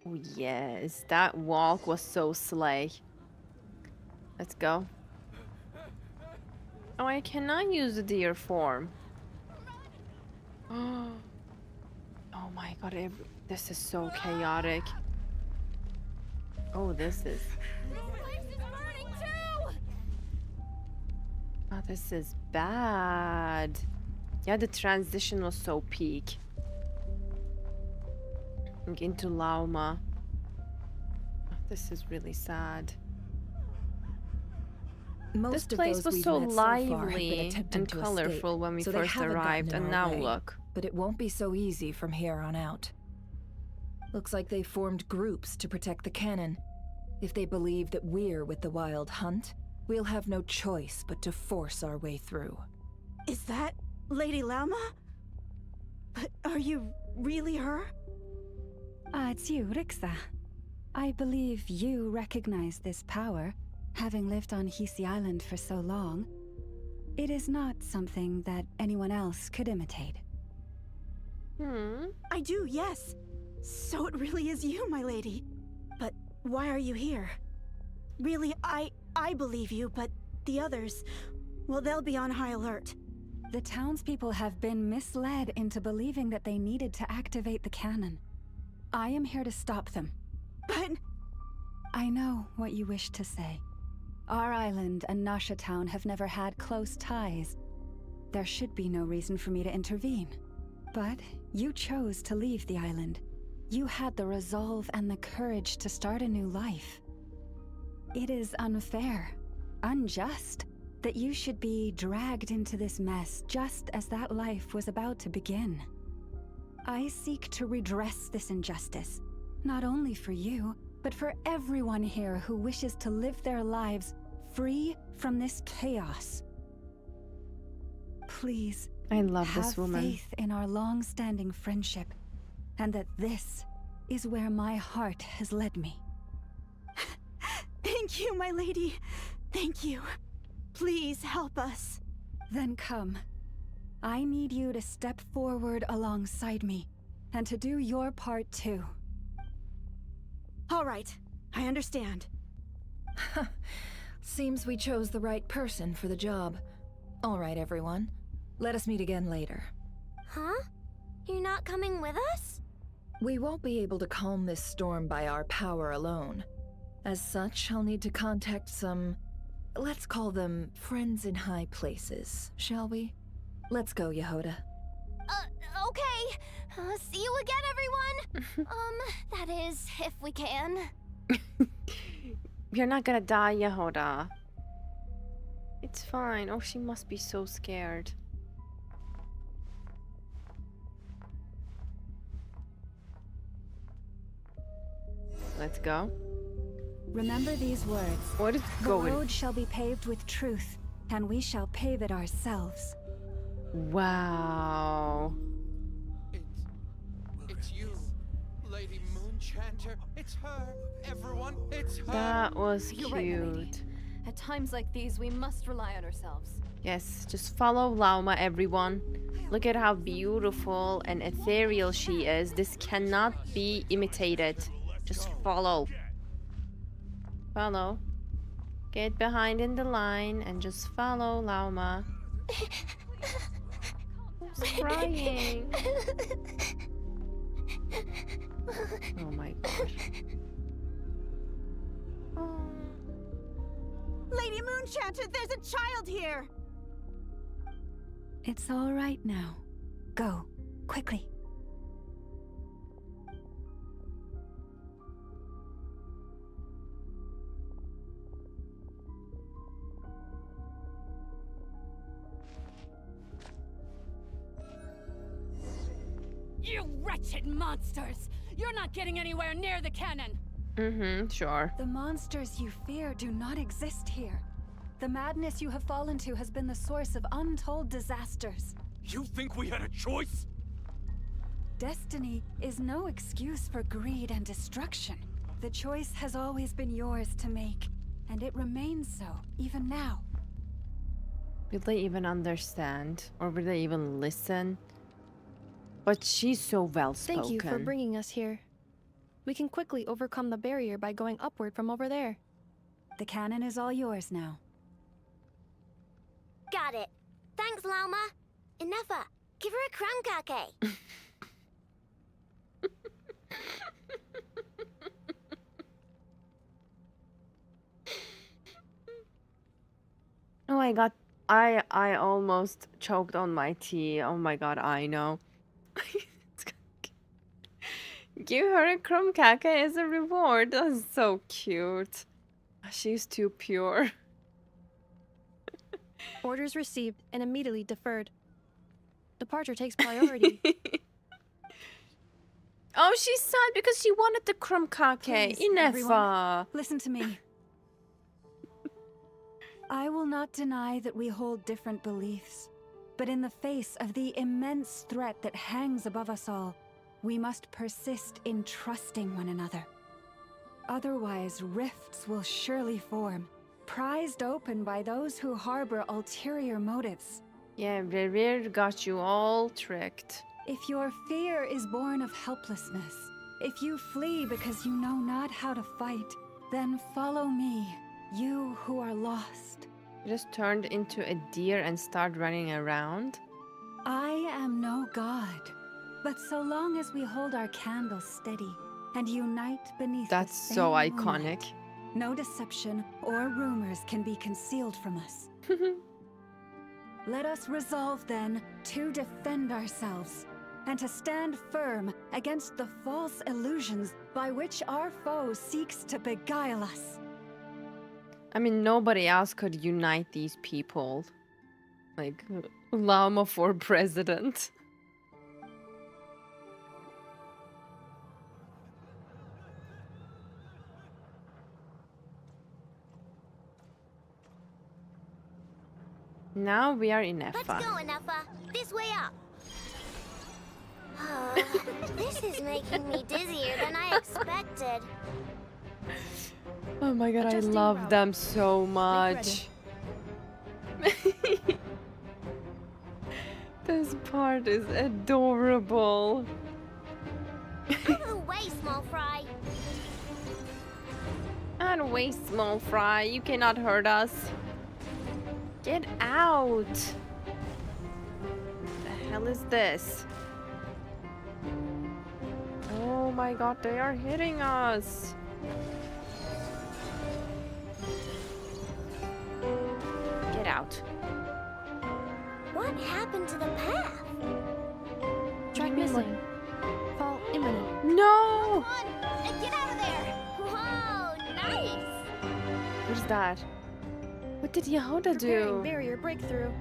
Oh yes, that walk was so slay. Let's go. Oh, I cannot use the deer form. Oh my god, this is so chaotic. Oh, this is... Oh, this is bad. Yeah, the transition was so peak. Into Lauma. Oh, this is really sad. This place was so lively and colorful when we first arrived, and now look. But it won't be so easy from here on out. Looks like they formed groups to protect the cannon. If they believe that we're with the Wild Hunt, we'll have no choice but to force our way through. Is that Lady Lauma? But are you really her? It's you, Rixa. I believe you recognize this power, having lived on Hisi Island for so long. It is not something that anyone else could imitate. I do, yes. So it really is you, my lady. But why are you here? Really, I believe you, but the others, well, they'll be on high alert. The townspeople have been misled into believing that they needed to activate the cannon. I am here to stop them. But... I know what you wish to say. Our island and Nasha Town have never had close ties. There should be no reason for me to intervene. But you chose to leave the island. You had the resolve and the courage to start a new life. It is unfair, unjust, that you should be dragged into this mess just as that life was about to begin. I seek to redress this injustice, not only for you, but for everyone here who wishes to live their lives free from this chaos. Please, I love this woman. have faith in our long-standing friendship, and that this is where my heart has led me. Thank you, my lady. Thank you. Please help us. Then come. I need you to step forward alongside me, and to do your part too. All right, I understand. Seems we chose the right person for the job. All right, everyone. Let us meet again later. Huh? You're not coming with us? We won't be able to calm this storm by our power alone. As such, I'll need to contact some... let's call them friends in high places, shall we? Let's go, Yehoda. Okay. See you again, everyone. That is, if we can. You're not gonna die, Yehoda. It's fine. Oh, she must be so scared. Let's go. Remember these words. What is The going? road shall be paved with truth, and we shall pave it ourselves. Wow. It's you, Lady Moonchanter. It's her. Everyone, it's her. That was You're right, my lady. cute. At times like these, we must rely on ourselves. Yes, just follow Lauma, everyone. Look at how beautiful and ethereal she is. This cannot be imitated. Just follow. Follow. Get behind in the line and just follow Lauma. Who's crying? Oh my gosh. Lady Moonchanter, there's a child here! It's all right now. Go, quickly. You wretched monsters! You're not getting anywhere near the cannon! Sure. The monsters you fear do not exist here. The madness you have fallen to has been the source of untold disasters. You think we had a choice? Destiny is no excuse for greed and destruction. The choice has always been yours to make, and it remains so, even now. Will they even understand? Or will they even listen? But she's so well-spoken. Thank you for bringing us here. We can quickly overcome the barrier by going upward from over there. The cannon is all yours now. Got it. Thanks, Lauma. Enough. Give her a crumb cake. Oh my god. I almost choked on my tea. Oh my god, I know. Give her a crumb cake as a reward. That's so cute. She's too pure. Orders received and immediately deferred. Departure takes priority. Oh, she's sad because she wanted the crumb cake. Please, everyone, Inefa. listen to me. I will not deny that we hold different beliefs, but in the face of the immense threat that hangs above us all, we must persist in trusting one another. Otherwise, rifts will surely form, prized open by those who harbor ulterior motives. Yeah, Revere got you all tricked. If your fear is born of helplessness, if you flee because you know not how to fight, then follow me, you who are lost. You just turned into a deer and started running around. I am no god, but so long as we hold our candles steady and unite beneath That's the so same iconic. moonlight, no deception or rumors can be concealed from us. Let us resolve then to defend ourselves and to stand firm against the false illusions by which our foe seeks to beguile us. I mean, nobody else could unite these people. Like, Llama for president. Now we are in Effa. Let's go, Anafa. This way up. This is making me dizzier than I expected. Oh my god, I love them so much. This part is adorable. Out of the way, small fry. Out of the way, small fry. You cannot hurt us. Get out. The hell is this? Oh my god, they are hitting us. Get out. What happened to the path? Track missing. Fall imminent. No! Come on, get out of there! Whoa, nice! What is that? What did Yehuda Preparing do? barrier breakthrough.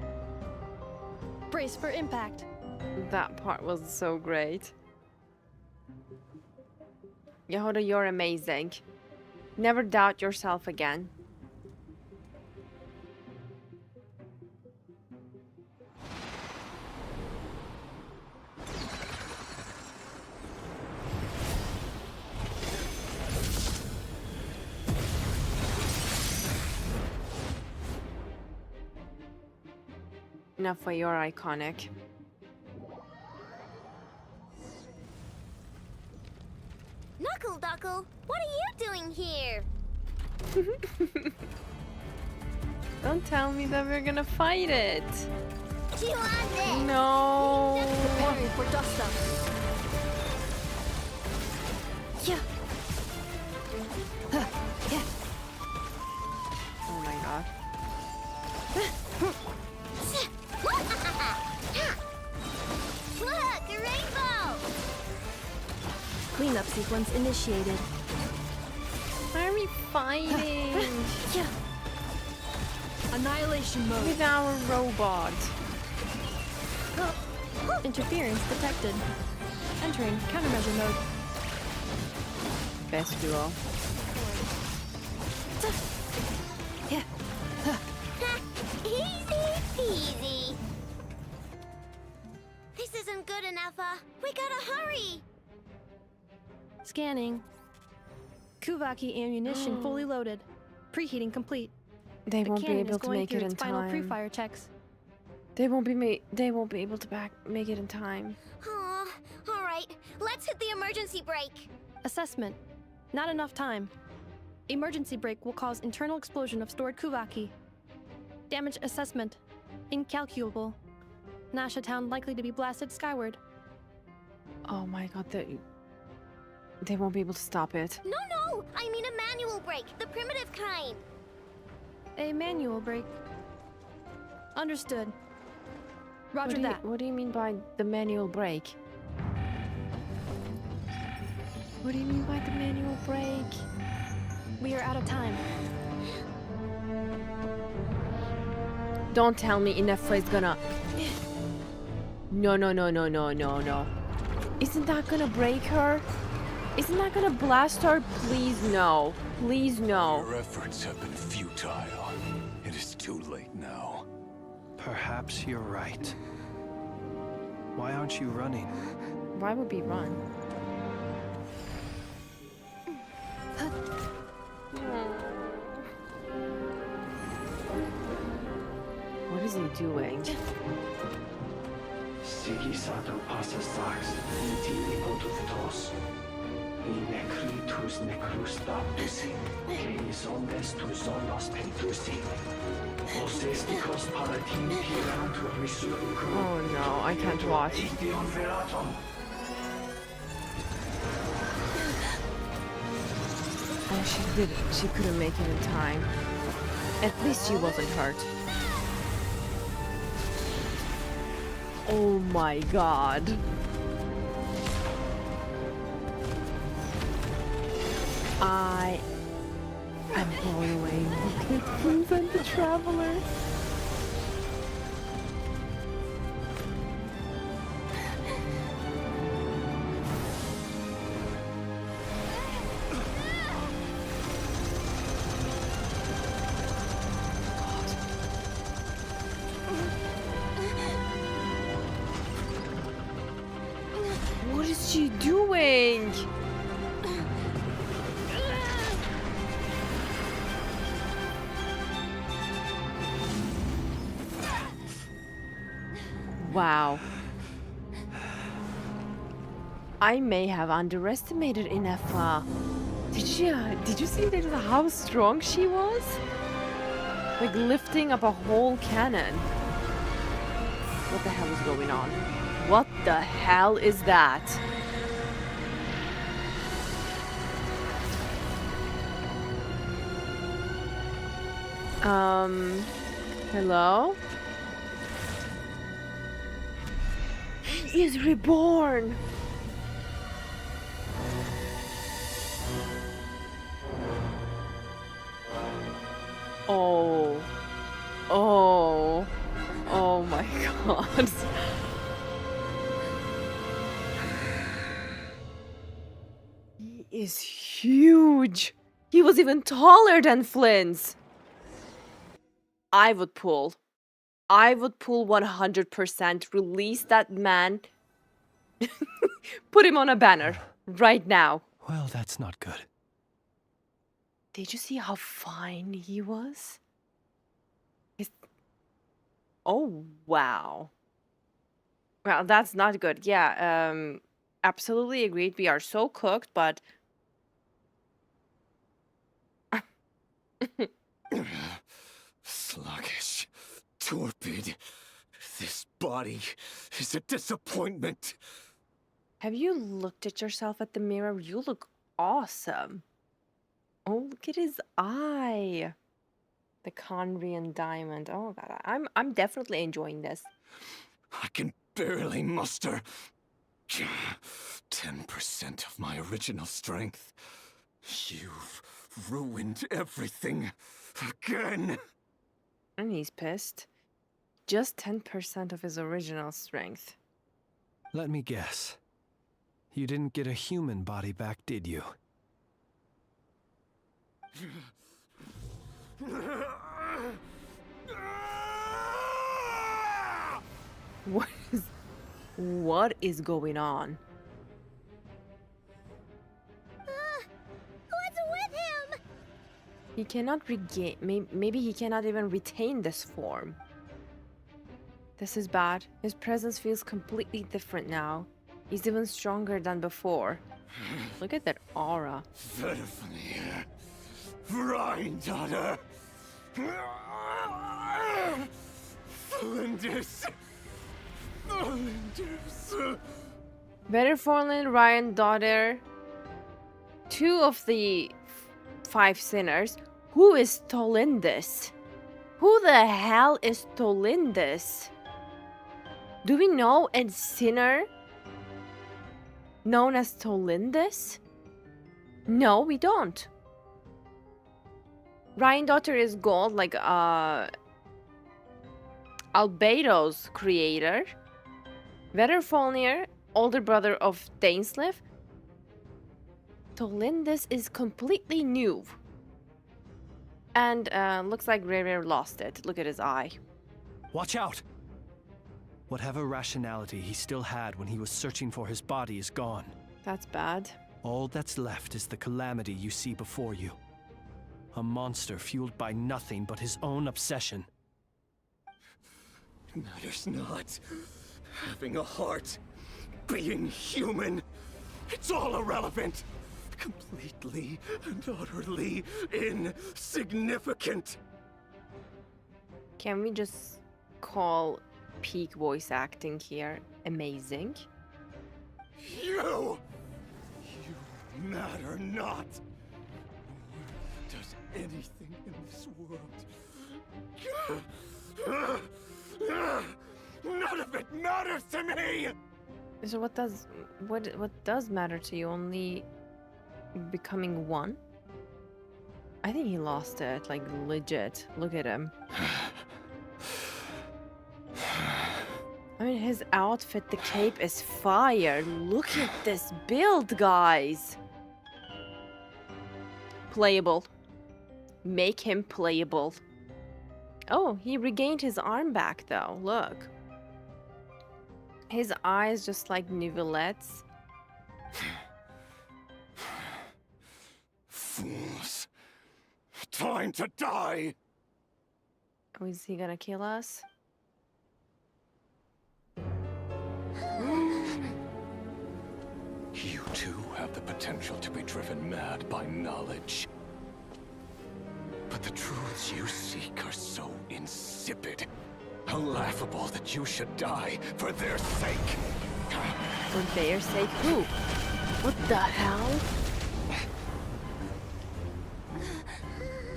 Brace for impact. That part was so great. Yehuda, you're amazing. Never doubt yourself again. Enough for your iconic. Knuckle Duckle, what are you doing here? Don't tell me that we're gonna fight it. Do you want this? No. Preparing for dust up. Yeah. Yeah. Oh my god. Look, a rainbow! Cleanup sequence initiated. Why are we fighting? Yeah. Annihilation mode. With our robot. Interference detected. Entering countermeasure mode. Best duo. Yeah. Easy peasy. This isn't good enough. We gotta hurry. Scanning. Kuvaki ammunition fully loaded. Preheating complete. They The won't be cannon able is to going make through it in its final time. pre-fire checks. They won't be able to make it in time. Aw, all right. Let's hit the emergency brake. Assessment. Not enough time. Emergency brake will cause internal explosion of stored Kuvaki. Damage assessment. Incalculable. Nasha Town likely to be blasted skyward. Oh my god, they won't be able to stop it. No, I mean a manual brake, the primitive kind. A manual brake. Understood. Roger that. What do you mean by the manual brake? What do you mean by the manual brake? We are out of time. Don't tell me Ineffa is gonna... No. Isn't that gonna break her? Isn't that gonna blast her? Please no. Please no. Your efforts have been futile. It is too late now. Perhaps you're right. Why aren't you running? Why would we run? What is he doing? Sigisato passa sax, iti ipotus, necritus necrus baptusi, que omnes tu zonos pentusi. Osesticos palatin pirantur resurrecum. Oh no, I can't watch. Idion veratum. Oh, she couldn't make it in time. At least she wasn't hurt. Oh my god. I'm blown away. Look at Flints and the Traveler. What is she doing? Wow. I may have underestimated Ineffa. Did you see that how strong she was? Like lifting up a whole cannon. What the hell is going on? What the hell is that? Hello? He is reborn! Oh. Oh. Oh my god. He is huge! He was even taller than Flint's! I would pull 100%, release that man, put him on a banner right now. Well, that's not good. Did you see how fine he was? Oh, wow. Well, that's not good. Yeah, absolutely agreed. We are so cooked, but... Sluggish, torpid. This body is a disappointment. Have you looked at yourself at the mirror? You look awesome. Oh, look at his eye. The Conrian diamond. Oh god, I'm definitely enjoying this. I can barely muster 10% of my original strength. You've ruined everything again. And he's pissed. Just 10% of his original strength. Let me guess. You didn't get a human body back, did you? What is going on? What's with him? He cannot regain. Maybe he cannot even retain this form. This is bad. His presence feels completely different now. He's even stronger than before. Look at that aura. Verfnir, Rhine-daughter, Flinders. Vetterforlin, Ryan, daughter, 2 of the 5 sinners. Who is Tolindis? Who the hell is Tolindis? Do we know a sinner known as Tolindis? No, we don't. Ryan, daughter is gold, like Albedo's creator. Vetterfolnir, older brother of Dainsleif. Tolindis is completely new. And looks like Rere lost it. Look at his eye. Watch out! Whatever rationality he still had when he was searching for his body is gone. That's bad. All that's left is the calamity you see before you. A monster fueled by nothing but his own obsession. Matters not. Having a heart, being human, it's all irrelevant. Completely and utterly insignificant. Can we just call peak voice acting here amazing? You matter not. Nor does anything in this world. None of it matters to me. So what does matter to you? Only becoming one? I think he lost it, like legit. Look at him. I mean, his outfit, the cape is fire. Look at this build, guys. Playable. Make him playable. Oh, he regained his arm back though. Look. His eyes just like nivellettes. Fools. Time to die! Oh, is he gonna kill us? You too have the potential to be driven mad by knowledge. But the truths you seek are so insipid, laughable that you should die for their sake. For their sake? Who? What the hell?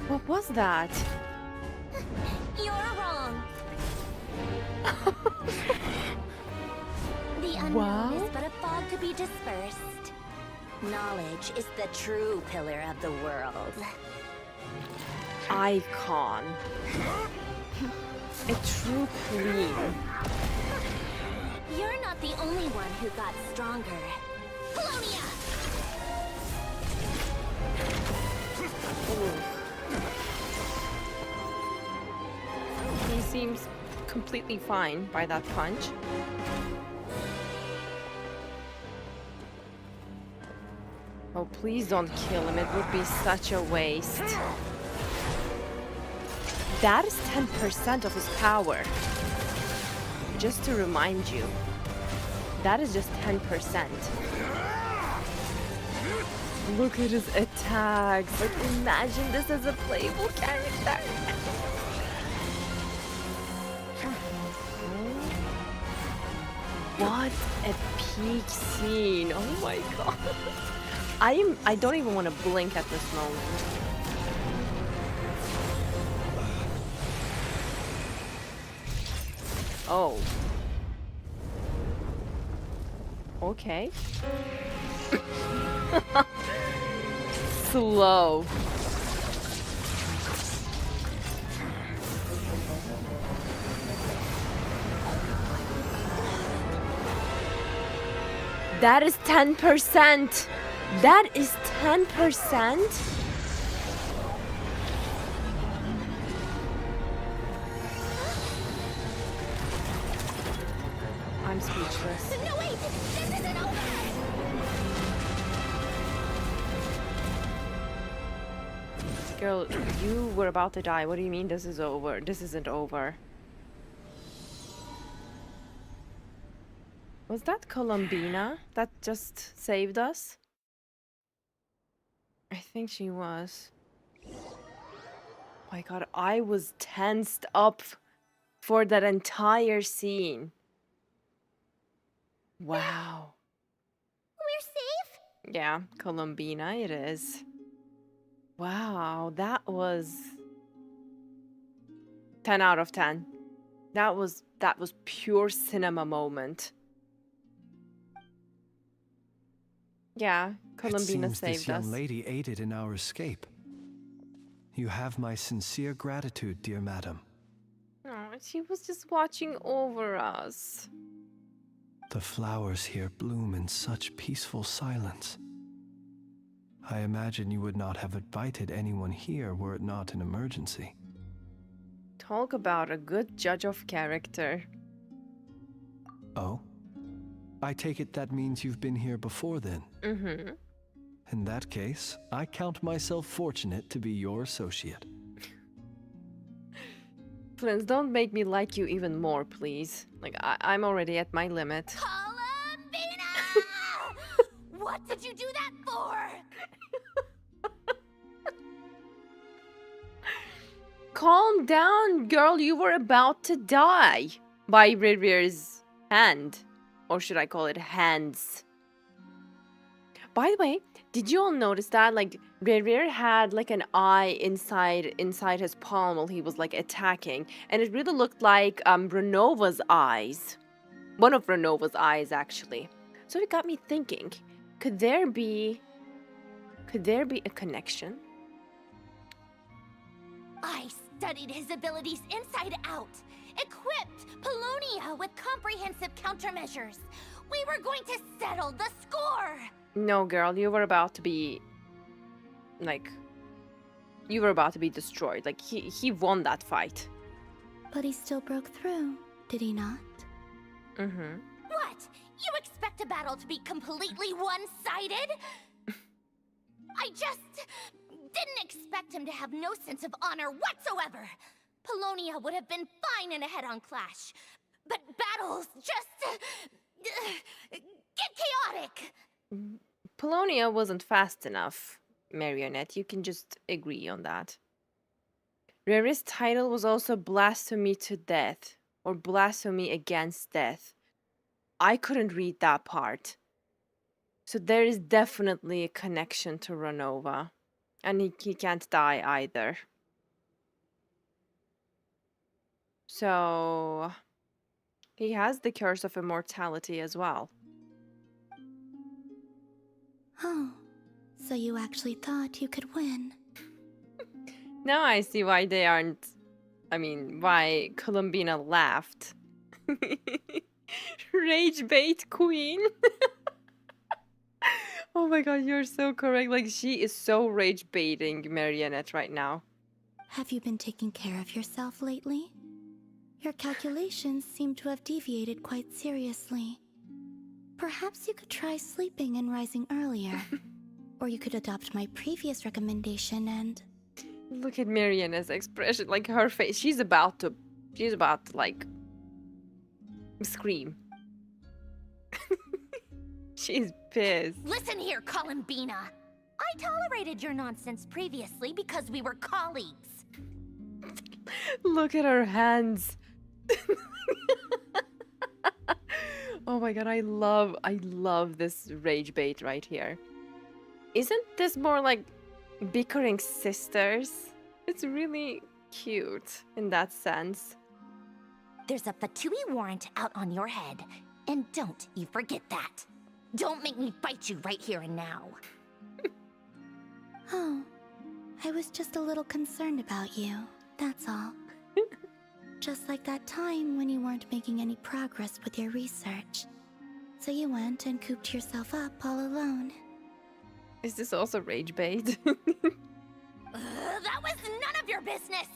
What was that? You're wrong. The unknown Wow. is but a fog to be dispersed. Knowledge is the true pillar of the world. Icon. A true queen. You're not the only one who got stronger. Colonia! He seems completely fine by that punch. Oh, please don't kill him. It would be such a waste. That is 10% of his power. Just to remind you. That is just 10%. Look at his attacks. Like, imagine this as a playable character. What a peak scene. Oh my god. I don't even want to blink at this moment. Oh. Okay. Slow. That is 10%. That is 10%. I'm speechless. No, wait! This isn't over! Girl, you were about to die. What do you mean this is over? This isn't over. Was that Columbina that just saved us? I think she was. My god, I was tensed up for that entire scene. Wow. We're safe? Yeah, Columbina it is. Wow, that was 10 out of 10. That was pure cinema moment. Yeah, Columbina it seems saved this young us. lady aided in our escape. You have my sincere gratitude, dear madam. Oh, she was just watching over us. The flowers here bloom in such peaceful silence. I imagine you would not have invited anyone here were it not an emergency. Talk about a good judge of character. Oh? I take it that means you've been here before then. Mm-hmm. In that case, I count myself fortunate to be your associate. Friends, don't make me like you even more, please. Like, I'm already at my limit. Columbina! What did you do that for? Calm down, girl. You were about to die by Rivir's hand. Or should I call it hands? By the way, did you all notice that? Like, Revir had like an eye inside his palm while he was like attacking. And it really looked like Renova's eyes. One of Renova's eyes, actually. So it got me thinking, could there be a connection I studied his abilities inside out, equipped Polonia with comprehensive countermeasures. We were going to settle the score. No, girl, you were about to be like, you were about to be destroyed. Like he won that fight. But he still broke through, did he not? Mm-hmm. What? You expect a battle to be completely one-sided? I just didn't expect him to have no sense of honor whatsoever. Polonia would have been fine in a head-on clash, but battles just get chaotic. Polonia wasn't fast enough, Marionette. You can just agree on that. Rare's title was also Blasphemy to Death, or Blasphemy Against Death. I couldn't read that part. So there is definitely a connection to Renova. And he can't die either. So he has the curse of immortality as well. Oh, so you actually thought you could win? Now I see why they aren't... I mean, why Columbina laughed. Rage bait queen. Oh my god, you're so correct. Like, she is so rage baiting Marionette right now. Have you been taking care of yourself lately? Your calculations seem to have deviated quite seriously. Perhaps you could try sleeping and rising earlier. Or you could adopt my previous recommendation and... Look at Marionette's expression, like her face. She's about to like scream. She's pissed. Listen here, Columbina. I tolerated your nonsense previously because we were colleagues. Look at her hands. Oh my god, I love this rage bait right here. Isn't this more like bickering sisters? It's really cute in that sense. There's a Fatui warrant out on your head, and don't you forget that. Don't make me fight you right here and now. Oh, I was just a little concerned about you, that's all. Just like that time when you weren't making any progress with your research. So you went and cooped yourself up all alone. Is this also rage bait? That was none of your business!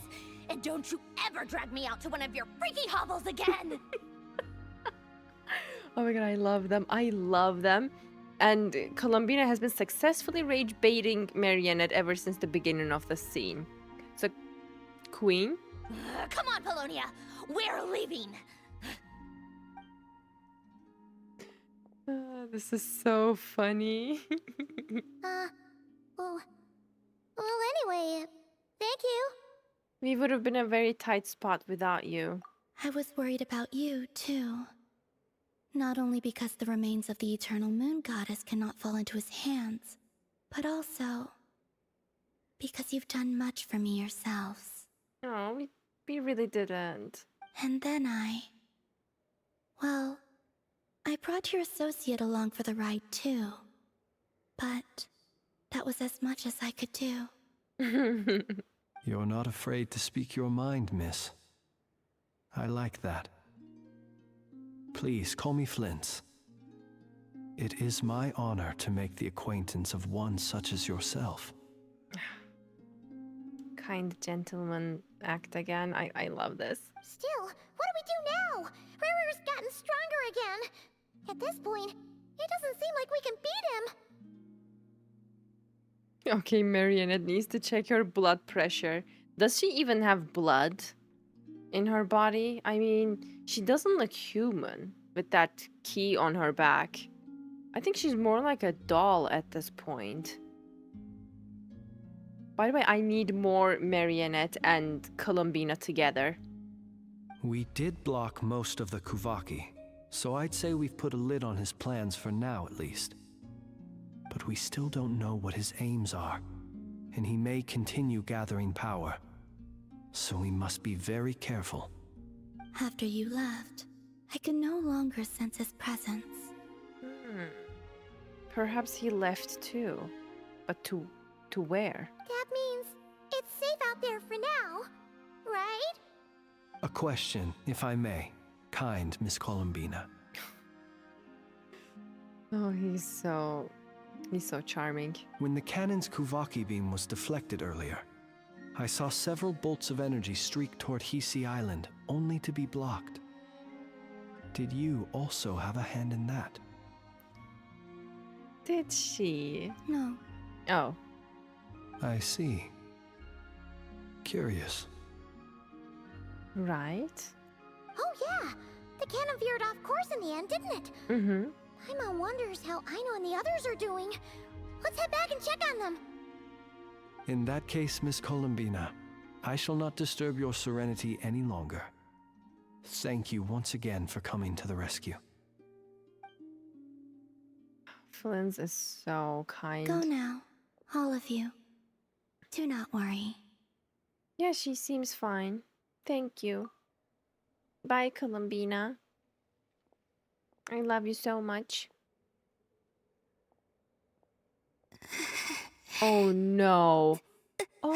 And don't you ever drag me out to one of your freaky hovels again! Oh my god, I love them. I love them. And Columbina has been successfully rage baiting Marionette ever since the beginning of the scene. So, Queen? Come on, Polonia! We're leaving! This is so funny. Well, anyway, thank you. We would have been a very tight spot without you. I was worried about you, too. Not only because the remains of the Eternal Moon Goddess cannot fall into his hands, but also because you've done much for me yourselves. No, we really didn't. And then well, I brought your associate along for the ride, too. But that was as much as I could do. You're not afraid to speak your mind, miss. I like that. Please call me Flint. It is my honor to make the acquaintance of one such as yourself. Kind gentleman act again. I love this. Still, what do we do now? Rarer's gotten stronger again. At this point, it doesn't seem like we can beat him. Okay, Marionette needs to check her blood pressure. Does she even have blood in her body? I mean, she doesn't look human with that key on her back. I think she's more like a doll at this point. By the way, I need more Marionette and Columbina together. We did block most of the Kuvaki, so I'd say we've put a lid on his plans for now at least. But we still don't know what his aims are, and he may continue gathering power. So we must be very careful. After you left, I could no longer sense his presence. Perhaps he left too. But to where? That means it's safe out there for now, right? A question, if I may. Kind Miss Columbina. Oh, he's so charming. When the cannon's Kuvaki beam was deflected earlier, I saw several bolts of energy streak toward Hisi Island, only to be blocked. Did you also have a hand in that? Did she? No. Oh. I see. Curious. Right. Oh yeah, the cannon veered off course in the end, didn't it? Mm-hmm. Paimon wonders how Aino and the others are doing. Let's head back and check on them. In that case, Miss Columbina, I shall not disturb your serenity any longer. Thank you once again for coming to the rescue. Flynn is so kind. Go now, all of you. Do not worry. Yeah, she seems fine. Thank you. Bye, Columbina. I love you so much. Oh no. Oh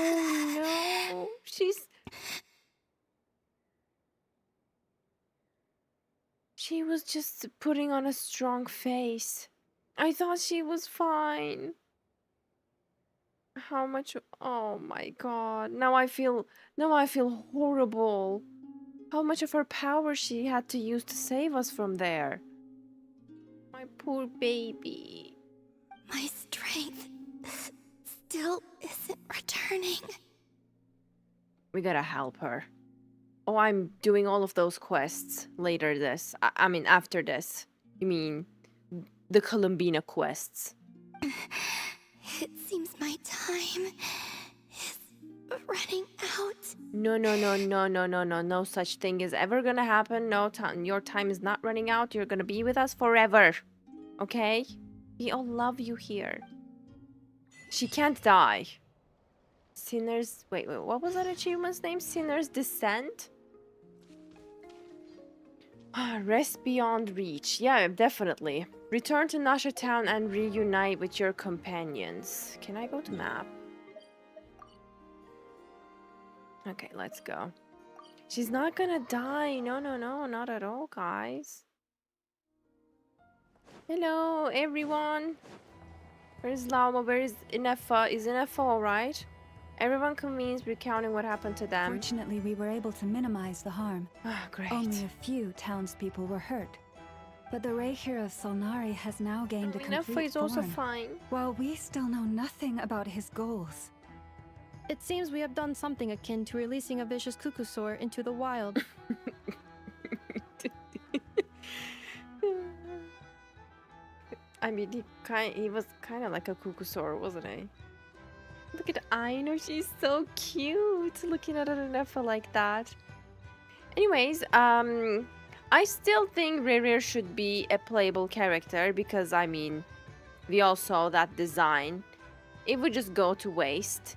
no. She was just putting on a strong face. I thought she was fine. How much? Oh my god. Now I feel horrible. How much of her power she had to use to save us from there. My poor baby. My strength still isn't returning. We gotta help her. Oh, I'm doing all of those quests later this. I mean, after this. You mean the Columbina quests. It seems my time is running out. No. No such thing is ever gonna happen. No time. Your time is not running out. You're gonna be with us forever. Okay? We all love you here. She can't die. Sinner's... Wait, what was that achievement's name? Sinner's Descent? Rest beyond reach. Yeah, definitely. Return to Nasha Town and reunite with your companions. Can I go to map? Okay, let's go. She's not gonna die. No, not at all, guys. Hello, everyone. Where's Lama? Where is Inefa? Is Inefa alright? Everyone convenes, recounting what happened to them. Fortunately, we were able to minimize the harm. Ah, great. Only a few townspeople were hurt. But the Raihir of Solnari has now gained a complete Inefa is also form, fine. while we still know nothing about his goals. It seems we have done something akin to releasing a vicious Kukusaur into the wild. I mean, he was kind of like a Kukusaur, wasn't he? Look at Aino, she's so cute. Looking at Inefa like that. Anyways, I still think Raihir should be a playable character because, I mean, we all saw that design. It would just go to waste.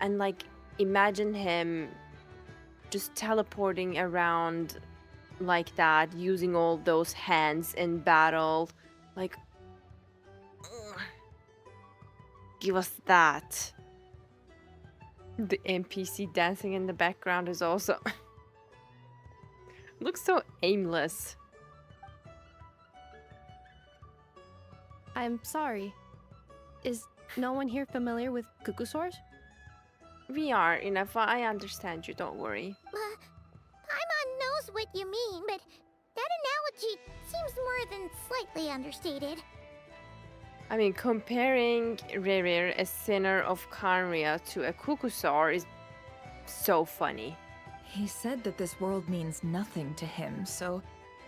And, like, imagine him just teleporting around like that, using all those hands in battle. Like, give us that. The NPC dancing in the background is also... looks so aimless. I'm sorry. Is no one here familiar with Kukusaurs? We are, Inefa. I understand you, don't worry. Paimon knows what you mean, but that analogy seems more than slightly understated. I mean, comparing Raihir, a sinner of Khaenri'ah, to a Kukusaur is so funny. He said that this world means nothing to him, so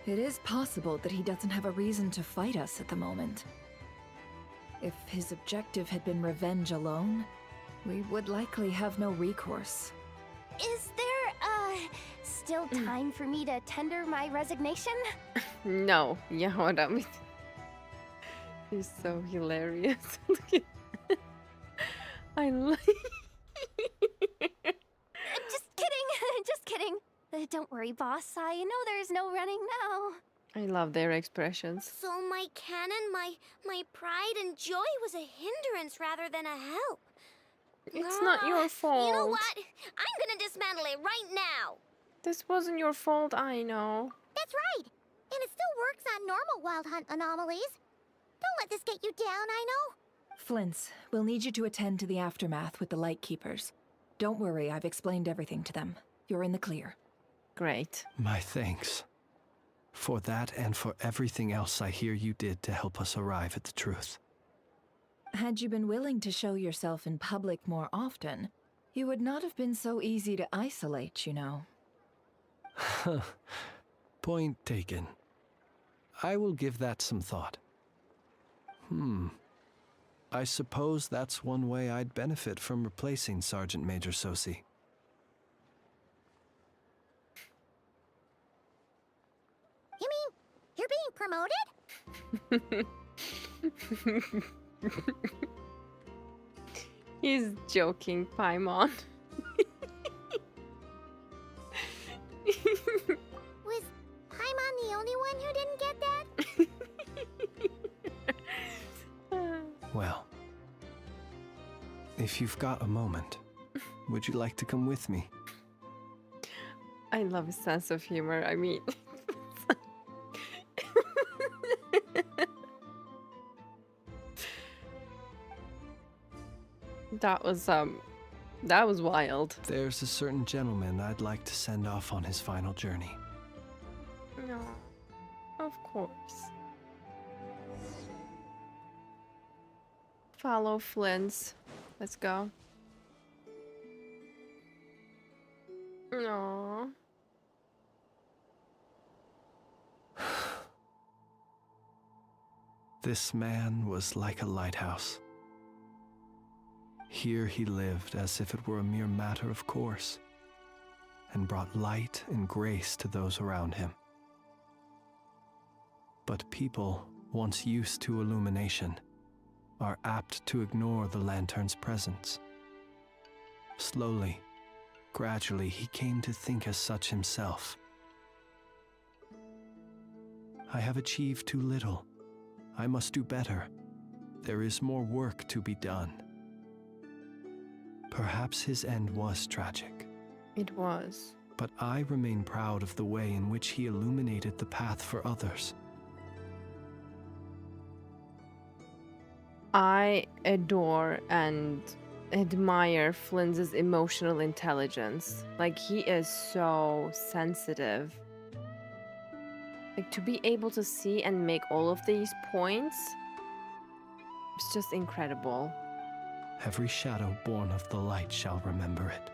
it is possible that he doesn't have a reason to fight us at the moment. If his objective had been revenge alone, we would likely have no recourse. Is there, still time for me to tender my resignation? No, Yahoda. He's so hilarious. I like... Just kidding, just kidding. Don't worry, boss. I know there's no running now. I love their expressions. So my cannon, my pride and joy was a hindrance rather than a help. It's not your fault. You know what? I'm gonna dismantle it right now. This wasn't your fault, I know. That's right. And it still works on normal wild hunt anomalies. Don't let this get you down, I know. Flints, we'll need you to attend to the aftermath with the Lightkeepers. Don't worry, I've explained everything to them. You're in the clear. Great. My thanks. For that and for everything else I hear you did to help us arrive at the truth. Had you been willing to show yourself in public more often, you would not have been so easy to isolate, you know. Point taken. I will give that some thought. I suppose that's one way I'd benefit from replacing Sergeant Major Sosi. You mean you're being promoted? He's joking, Paimon. Was Paimon the only one who didn't get that? Well, if you've got a moment, would you like to come with me? I love his sense of humor. I mean, that was wild. There's a certain gentleman I'd like to send off on his final journey. No, of course. Follow Flynn's. Let's go. No. This man was like a lighthouse. Here he lived as if it were a mere matter of course, and brought light and grace to those around him. But people, once used to illumination, are apt to ignore the lantern's presence. Slowly, gradually, he came to think as such himself. I have achieved too little. I must do better. There is more work to be done. Perhaps his end was tragic. It was. But I remain proud of the way in which he illuminated the path for others. I adore and admire Flynn's emotional intelligence. Like, he is so sensitive. Like, to be able to see and make all of these points, it's just incredible. Every shadow born of the light shall remember it.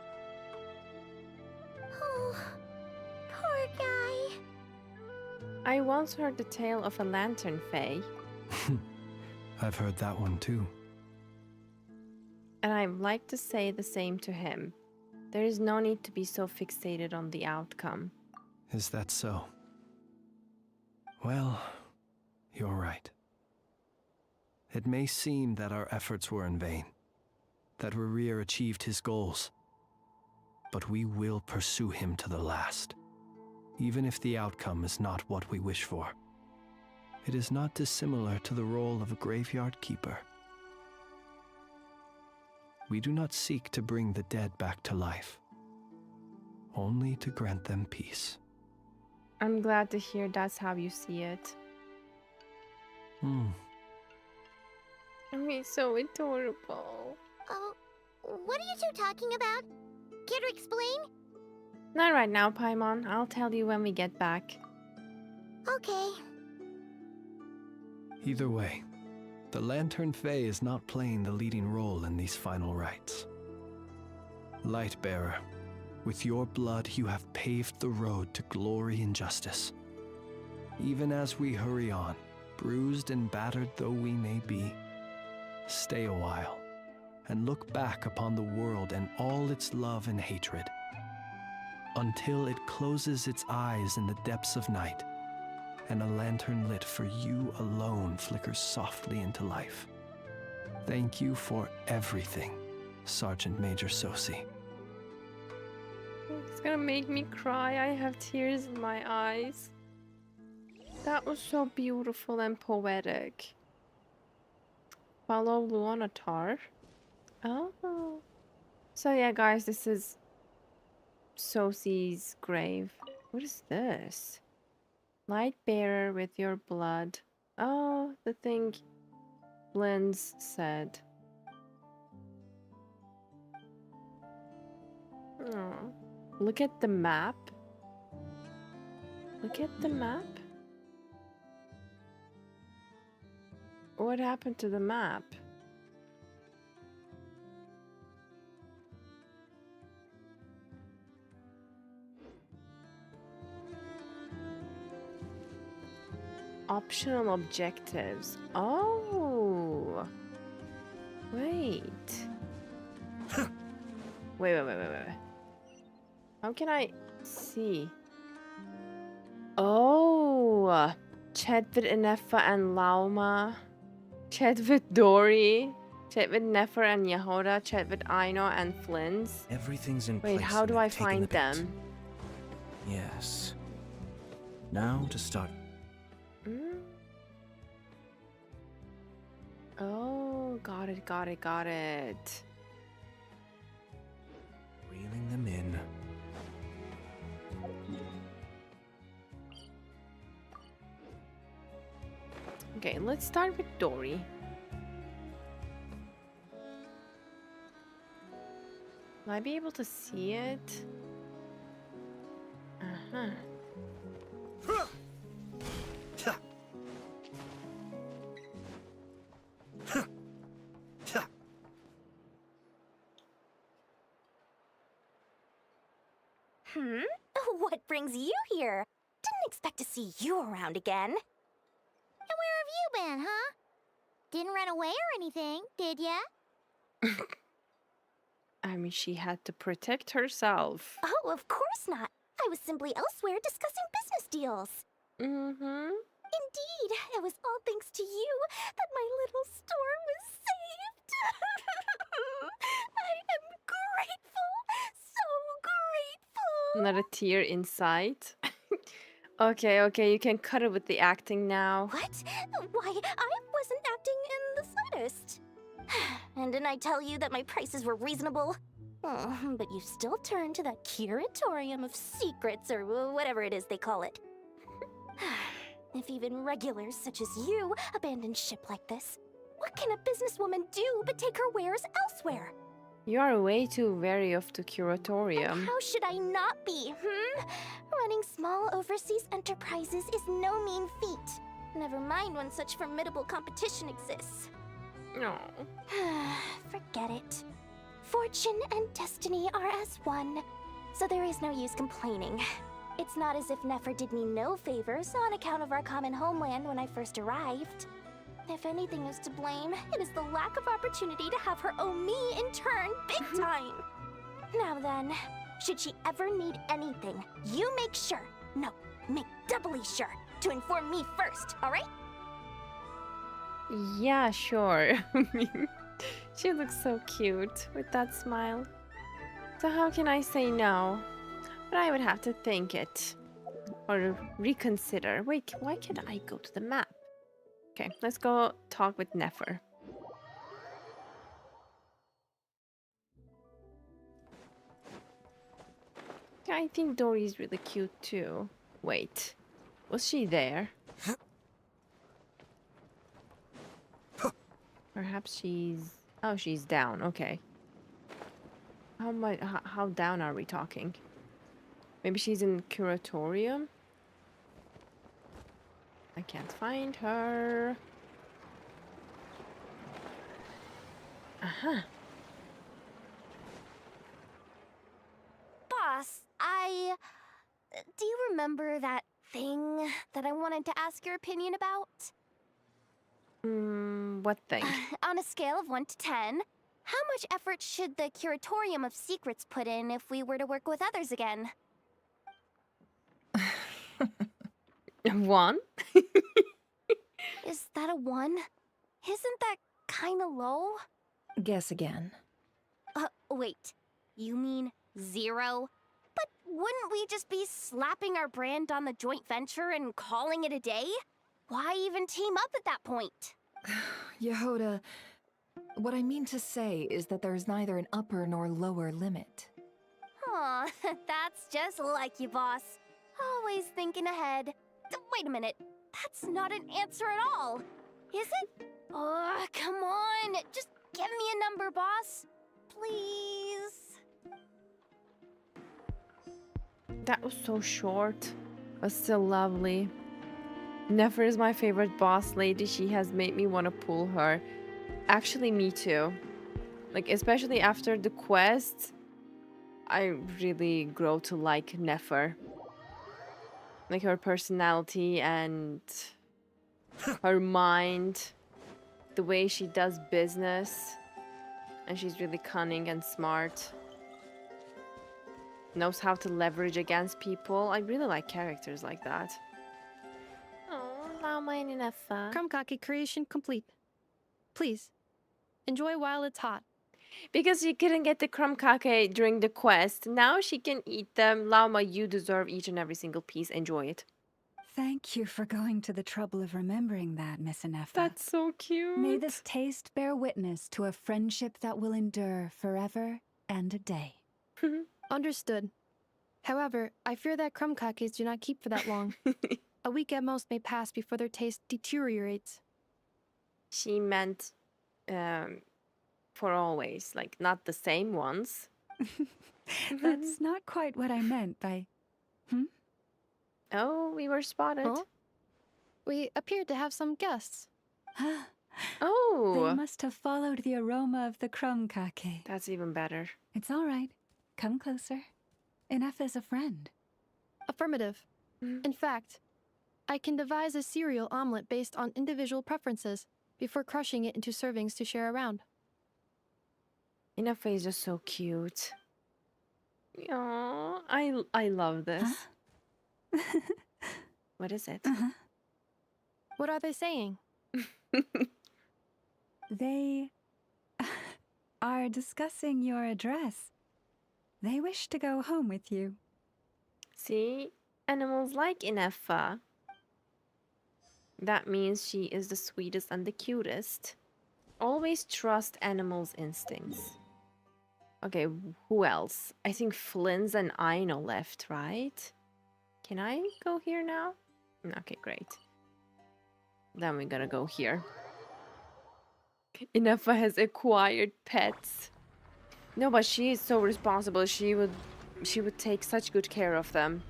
Oh, poor guy. I once heard the tale of a lantern fae. I've heard that one too. And I'd like to say the same to him. There is no need to be so fixated on the outcome. Is that so? Well, you're right. It may seem that our efforts were in vain, that Rerir achieved his goals, but we will pursue him to the last, even if the outcome is not what we wish for. It is not dissimilar to the role of a graveyard keeper. We do not seek to bring the dead back to life, only to grant them peace. I'm glad to hear that's how you see it. I mean, so adorable. Oh, what are you two talking about? Care to explain? Not right now, Paimon. I'll tell you when we get back. Okay. Either way, the Lantern Fae is not playing the leading role in these final rites. Lightbearer, with your blood you have paved the road to glory and justice. Even as we hurry on, bruised and battered though we may be, stay a while and look back upon the world and all its love and hatred, until it closes its eyes in the depths of night and a lantern lit for you alone flickers softly into life. Thank you for everything, Sergeant Major Sosi. It's gonna make me cry. I have tears in my eyes. That was so beautiful and poetic. Follow Luonatar. Oh. So yeah, guys, this is Sosie's grave. What is this? Light bearer with your blood. Oh, the thing Blins said. Oh. Look at the map. Look at the map. What happened to the map? Optional objectives. Oh. Wait. Wait. How can I see? Oh. Chat with Inefa and Lauma. Chat with Dory. Chat with Nefer and Yehoda. Chat with Aino and Flins. Everything's in place. Wait, how and do I've I taken find the bait. them? Yes. Now to start. Oh, got it. Reeling them in. Okay, let's start with Dory. Will I be able to see it? Uh-huh. What brings you here? Didn't expect to see you around again. And where have you been, huh? Didn't run away or anything, did ya? I mean, she had to protect herself. Oh, of course not. I was simply elsewhere discussing business deals. Mm-hmm. Indeed, it was all thanks to you that my little store was saved. I am grateful, so grateful. Not a tear inside. Okay, you can cut it with the acting now. What? Why, I wasn't acting in the slightest. And didn't I tell you that my prices were reasonable? Oh, but you still turn to that curatorium of secrets, or whatever it is they call it. If even regulars such as you abandon ship like this, what can a businesswoman do but take her wares elsewhere? You are way too wary of the curatorium. And how should I not be, Running small overseas enterprises is no mean feat. Never mind when such formidable competition exists. No. Forget it. Fortune and destiny are as one, so there is no use complaining. It's not as if Nefer did me no favors on account of our common homeland when I first arrived. If anything is to blame, it is the lack of opportunity to have her owe me in turn big time. Now then, should she ever need anything, you make sure, no, make doubly sure, to inform me first, alright? Yeah, sure. I mean, she looks so cute with that smile. So how can I say no? But I would have to think it. Or reconsider. Wait, why can't I go to the map? Okay, let's go talk with Nefer. Yeah, I think Dory's really cute too. Wait, was she there? Perhaps she's... Oh, she's down. Okay. How down are we talking? Maybe she's in curatorium? I can't find her. Uh-huh. Boss, do you remember that thing that I wanted to ask your opinion about? What thing? On a scale of 1 to 10, how much effort should the Curatorium of Secrets put in if we were to work with others again? 1? Is that a 1? Isn't that kinda low? Guess again. Wait. You mean 0? But wouldn't we just be slapping our brand on the joint venture and calling it a day? Why even team up at that point? Yehoda, What I mean to say is that there's neither an upper nor lower limit. Aw, that's just like you, boss. Always thinking ahead. Wait a minute. That's not an answer at all. Is it? Oh, come on. Just give me a number, boss. Please. That was so short, but still lovely. Nefer is my favorite boss lady. She has made me want to pull her. Actually, me too. Like, especially after the quest, I really grow to like Nefer. Like her personality and her mind, the way she does business, and she's really cunning and smart. Knows how to leverage against people. I really like characters like that. Oh, allow mine in Nefer. Krumkake creation complete. Please, enjoy while it's hot. Because she couldn't get the krumkake during the quest, now she can eat them. Lauma, you deserve each and every single piece. Enjoy it. Thank you for going to the trouble of remembering that, Miss Anefa. That's so cute. May this taste bear witness to a friendship that will endure forever and a day. Understood. However, I fear that krumkakes do not keep for that long. A week at most may pass before their taste deteriorates. She meant for always, like not the same ones. That's not quite what I meant by... Oh, we were spotted. Huh? We appeared to have some guests. Oh! They must have followed the aroma of the krumkake. That's even better. It's all right. Come closer. Inefa's a friend. Affirmative. In fact, I can devise a cereal omelet based on individual preferences before crushing it into servings to share around. Inefa is just so cute. Aww, I love this. What is it? What are they saying? They are discussing your address. They wish to go home with you. See? Animals like Inefa. That means she is the sweetest and the cutest. Always trust animals' instincts. Okay, who else? I think Flynn's and Aino left, right? Can I go here now? Okay, great. Then we're gonna go here. Inefa has acquired pets. No, but she is so responsible. She would take such good care of them.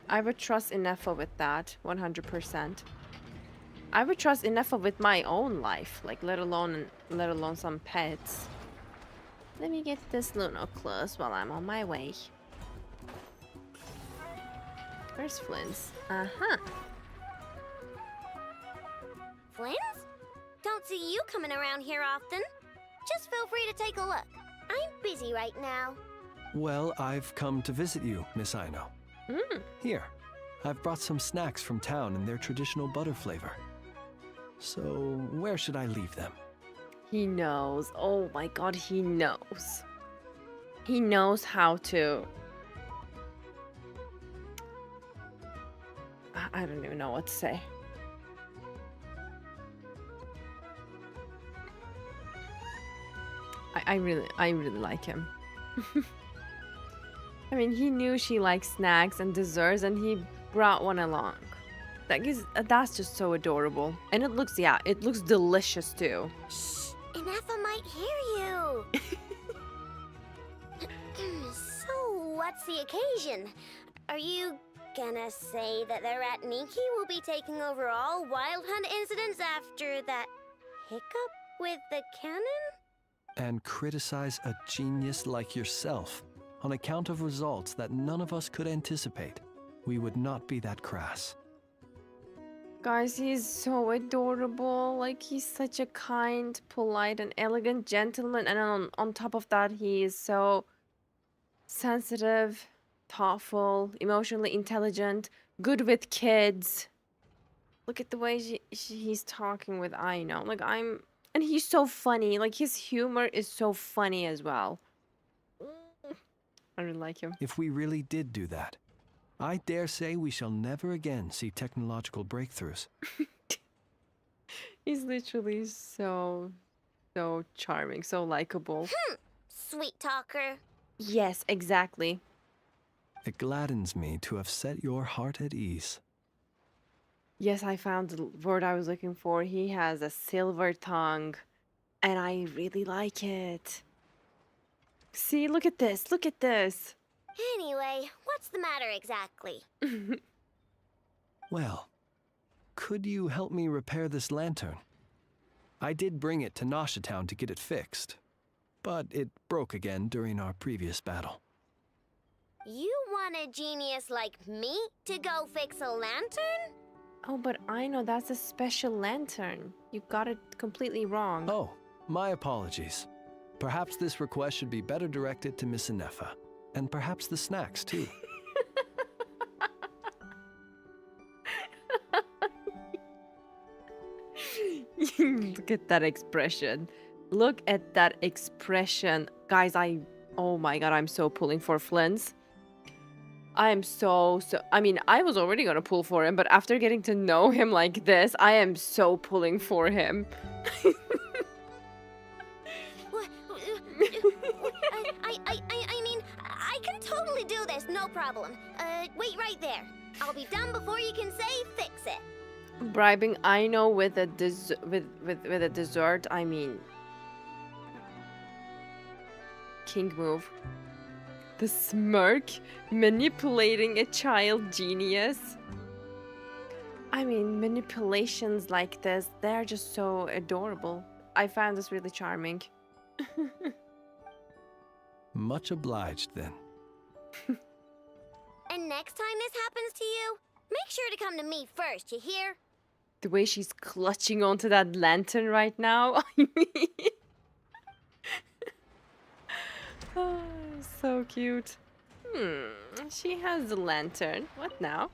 I would trust Inefa with that, 100%. I would trust Inefa with my own life, like let alone some pets. Let me get this Lunoclus while I'm on my way. Where's Flynn's? Uh-huh. Flynn's? Don't see you coming around here often. Just feel free to take a look. I'm busy right now. Well, I've come to visit you, Miss Aino. Here, I've brought some snacks from town in their traditional butter flavor. So, where should I leave them? He knows. Oh my god, he knows. He knows how to... I don't even know what to say. I really like him. I mean, he knew she likes snacks and desserts and he brought one along. That's just so adorable. And it looks delicious too. Shh, Inefa might hear you. So, what's the occasion? Are you gonna say that the rat Niki will be taking over all Wild Hunt incidents after that hiccup with the cannon? And criticize a genius like yourself on account of results that none of us could anticipate. We would not be that crass. Guys, he's so adorable. Like, he's such a kind, polite, and elegant gentleman. And on top of that, he is so sensitive, thoughtful, emotionally intelligent, good with kids. Look at the way he's talking with Aino. Like, and he's so funny. Like, his humor is so funny as well. I really like him. If we really did do that, I dare say we shall never again see technological breakthroughs. He's literally so So charming, so likable. Sweet talker. Yes, exactly. It gladdens me to have set your heart at ease. Yes, I found the word I was looking for. He has a silver tongue, and I really like it. See, look at this. Look at this. Anyway, what's the matter exactly? Well, could you help me repair this lantern? I did bring it to Nasha Town to get it fixed, but it broke again during our previous battle. You want a genius like me to go fix a lantern? Oh, but I know that's a special lantern. You got it completely wrong. Oh, my apologies. Perhaps this request should be better directed to Miss Inefa, and perhaps the snacks too. Look at that expression. Look at that expression. Guys, oh my god, I'm so pulling for Flint's. I am I mean, I was already gonna pull for him, but after getting to know him like this, I am so pulling for him. I mean, I can totally do this, no problem. Wait right there. I'll be done before you can say fix it. Bribing Aino with a with a dessert, I mean, king move. The smirk, manipulating a child genius. I mean, manipulations like this, they're just so adorable. I found this really charming. Much obliged, then. And next time this happens to you, make sure to come to me first, you hear? The way she's clutching onto that lantern right now. I mean... Oh, so cute. She has the lantern. What now?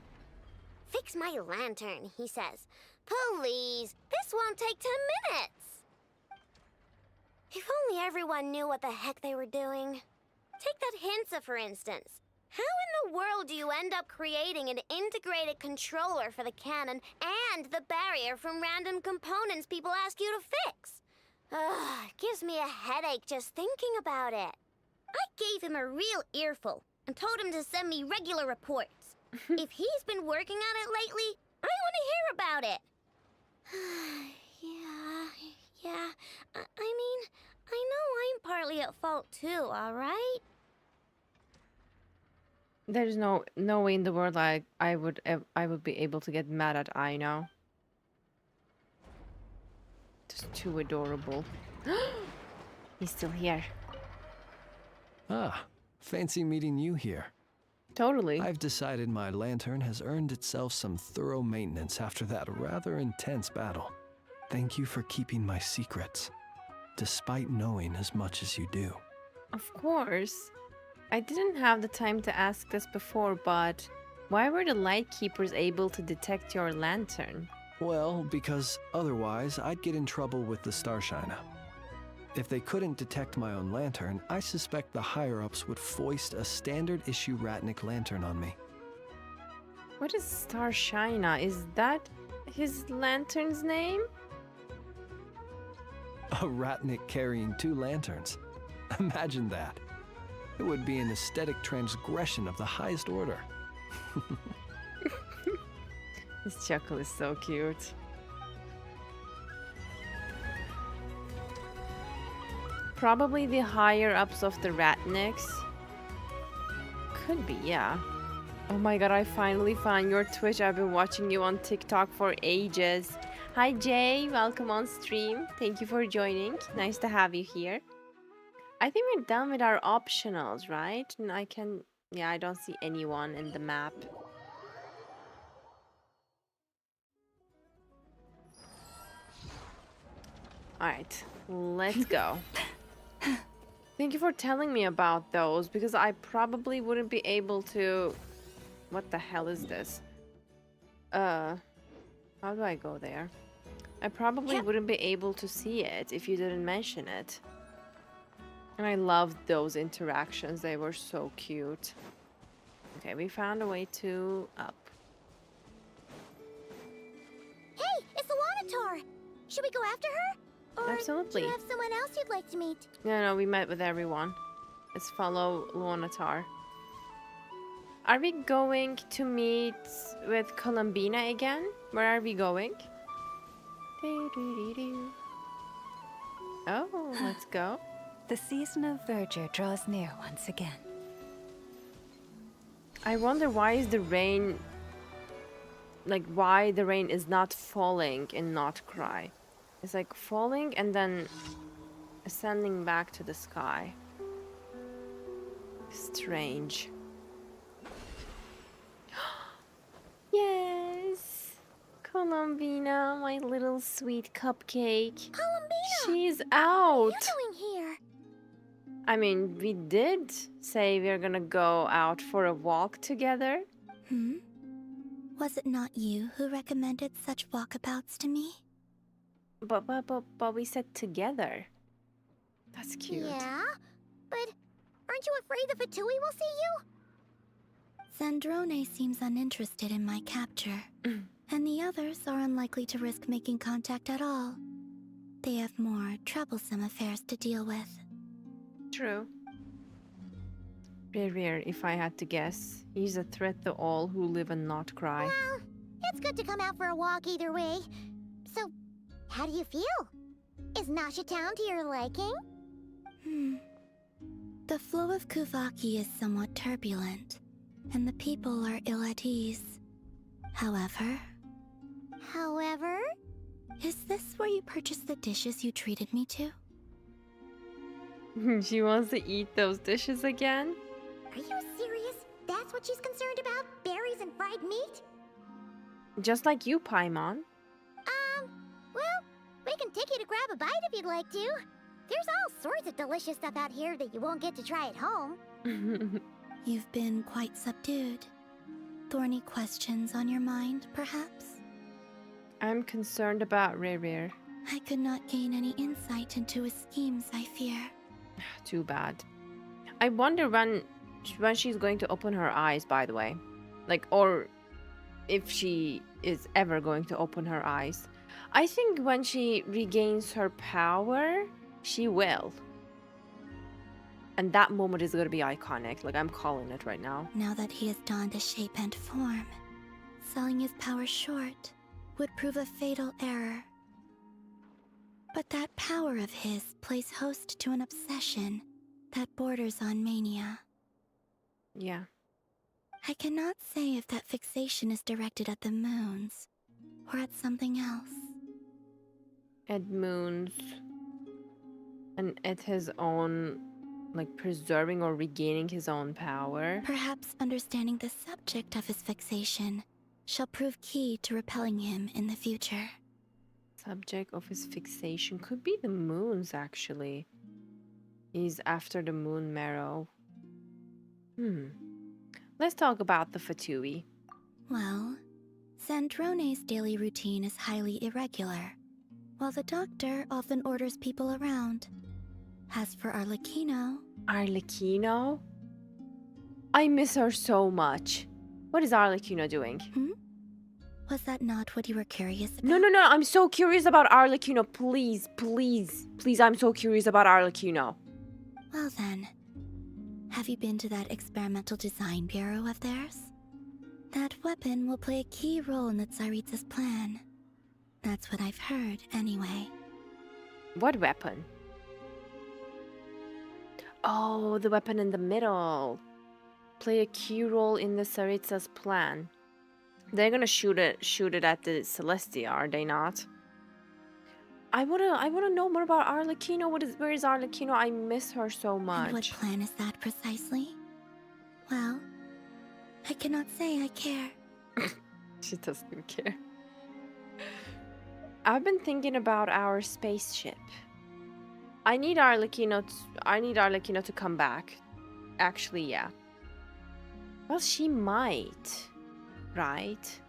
Fix my lantern, he says. Please, this won't take 10 minutes. If only everyone knew what the heck they were doing. Take that Hinsa, for instance. How in the world do you end up creating an integrated controller for the cannon and the barrier from random components people ask you to fix? Ugh, gives me a headache just thinking about it. I gave him a real earful and told him to send me regular reports. If he's been working on it lately, I want to hear about it. Yeah. I mean, I know I'm partly at fault too, all right? There's no way in the world I would be able to get mad at Aino. Just too adorable. He's still here. Ah, fancy meeting you here. Totally. I've decided my lantern has earned itself some thorough maintenance after that rather intense battle. Thank you for keeping my secrets, despite knowing as much as you do. Of course. I didn't have the time to ask this before, but why were the Lightkeepers able to detect your lantern? Well, because otherwise I'd get in trouble with the Starshiner. If they couldn't detect my own lantern, I suspect the higher-ups would foist a standard-issue Ratnik lantern on me. What is Starshiner? Is that his lantern's name? A Ratnik carrying 2 lanterns. Imagine that. It would be an aesthetic transgression of the highest order. This chuckle is so cute. Probably the higher-ups of the Ratniks. Could be, yeah. Oh my god, I finally found your Twitch. I've been watching you on TikTok for ages. Hi Jay, welcome on stream. Thank you for joining. Nice to have you here. I think we're done with our optionals, right? And I don't see anyone in the map. Alright, let's go. Thank you for telling me about those, because I probably wouldn't be able to... What the hell is this? How do I go there? I probably wouldn't be able to see it if you didn't mention it. And I loved those interactions. They were so cute. Okay, we found a way to up. Hey, it's the Wanatar! Should we go after her? Or Absolutely. do you have someone else you'd like to meet? No, we met with everyone. Let's follow Luonatar. Are we going to meet with Columbina again? Where are we going? Oh, let's go. The season of verdure draws near once again. I wonder why is the rain... Like, why the rain is not falling in Not Cry. It's like falling and then ascending back to the sky. Strange. Yes! Columbina, my little sweet cupcake. Columbina! She's out! What are you doing here? I mean, we did say we're gonna go out for a walk together. Was it not you who recommended such walkabouts to me? But we said together. That's cute. Yeah, but aren't you afraid the Fatui will see you? Zandrone seems uninterested in my capture, and the others are unlikely to risk making contact at all. They have more troublesome affairs to deal with. True. Rear, if I had to guess, he's a threat to all who live and not cry. Well, it's good to come out for a walk either way. So, how do you feel? Is Nasha Town to your liking? The flow of Kuvaki is somewhat turbulent, and the people are ill at ease. However, is this where you purchased the dishes you treated me to? She wants to eat those dishes again? Are you serious? That's what she's concerned about? Berries and fried meat? Just like you, Paimon. Well, we can take you to grab a bite if you'd like to. There's all sorts of delicious stuff out here that you won't get to try at home. You've been quite subdued. Thorny questions on your mind, perhaps? I'm concerned about Rear. I could not gain any insight into his schemes, I fear. Too bad. I wonder when she's going to open her eyes, by the way. Like, or if she is ever going to open her eyes. I think when she regains her power, she will. And that moment is going to be iconic. Like, I'm calling it right now. Now that he has donned a shape and form, selling his power short would prove a fatal error. But that power of his plays host to an obsession that borders on mania. Yeah. I cannot say if that fixation is directed at the moons or at something else. At moons. And at his own, like, preserving or regaining his own power. Perhaps understanding the subject of his fixation shall prove key to repelling him in the future. Subject of his fixation could be the moons, actually. He's after the moon marrow. Let's talk about the Fatui. Well, Zandrone's daily routine is highly irregular, while the doctor often orders people around. As for Arlecchino... Arlecchino? I miss her so much. What is Arlecchino doing? Was that not what you were curious about? No, I'm so curious about Arlecchino. Please, I'm so curious about Arlecchino. Well then, have you been to that experimental design bureau of theirs? That weapon will play a key role in the Tsaritsa's plan. That's what I've heard, anyway. What weapon? Oh, the weapon in the middle. Play a key role in the Tsaritsa's plan. They're gonna shoot it at the Celestia, are they not? I wanna know more about Arlecchino. Where is Arlecchino? I miss her so much. And what plan is that precisely? Well, I cannot say I care. She doesn't care. I've been thinking about our spaceship. I need Arlecchino to come back. Actually, yeah. Well, she might, right?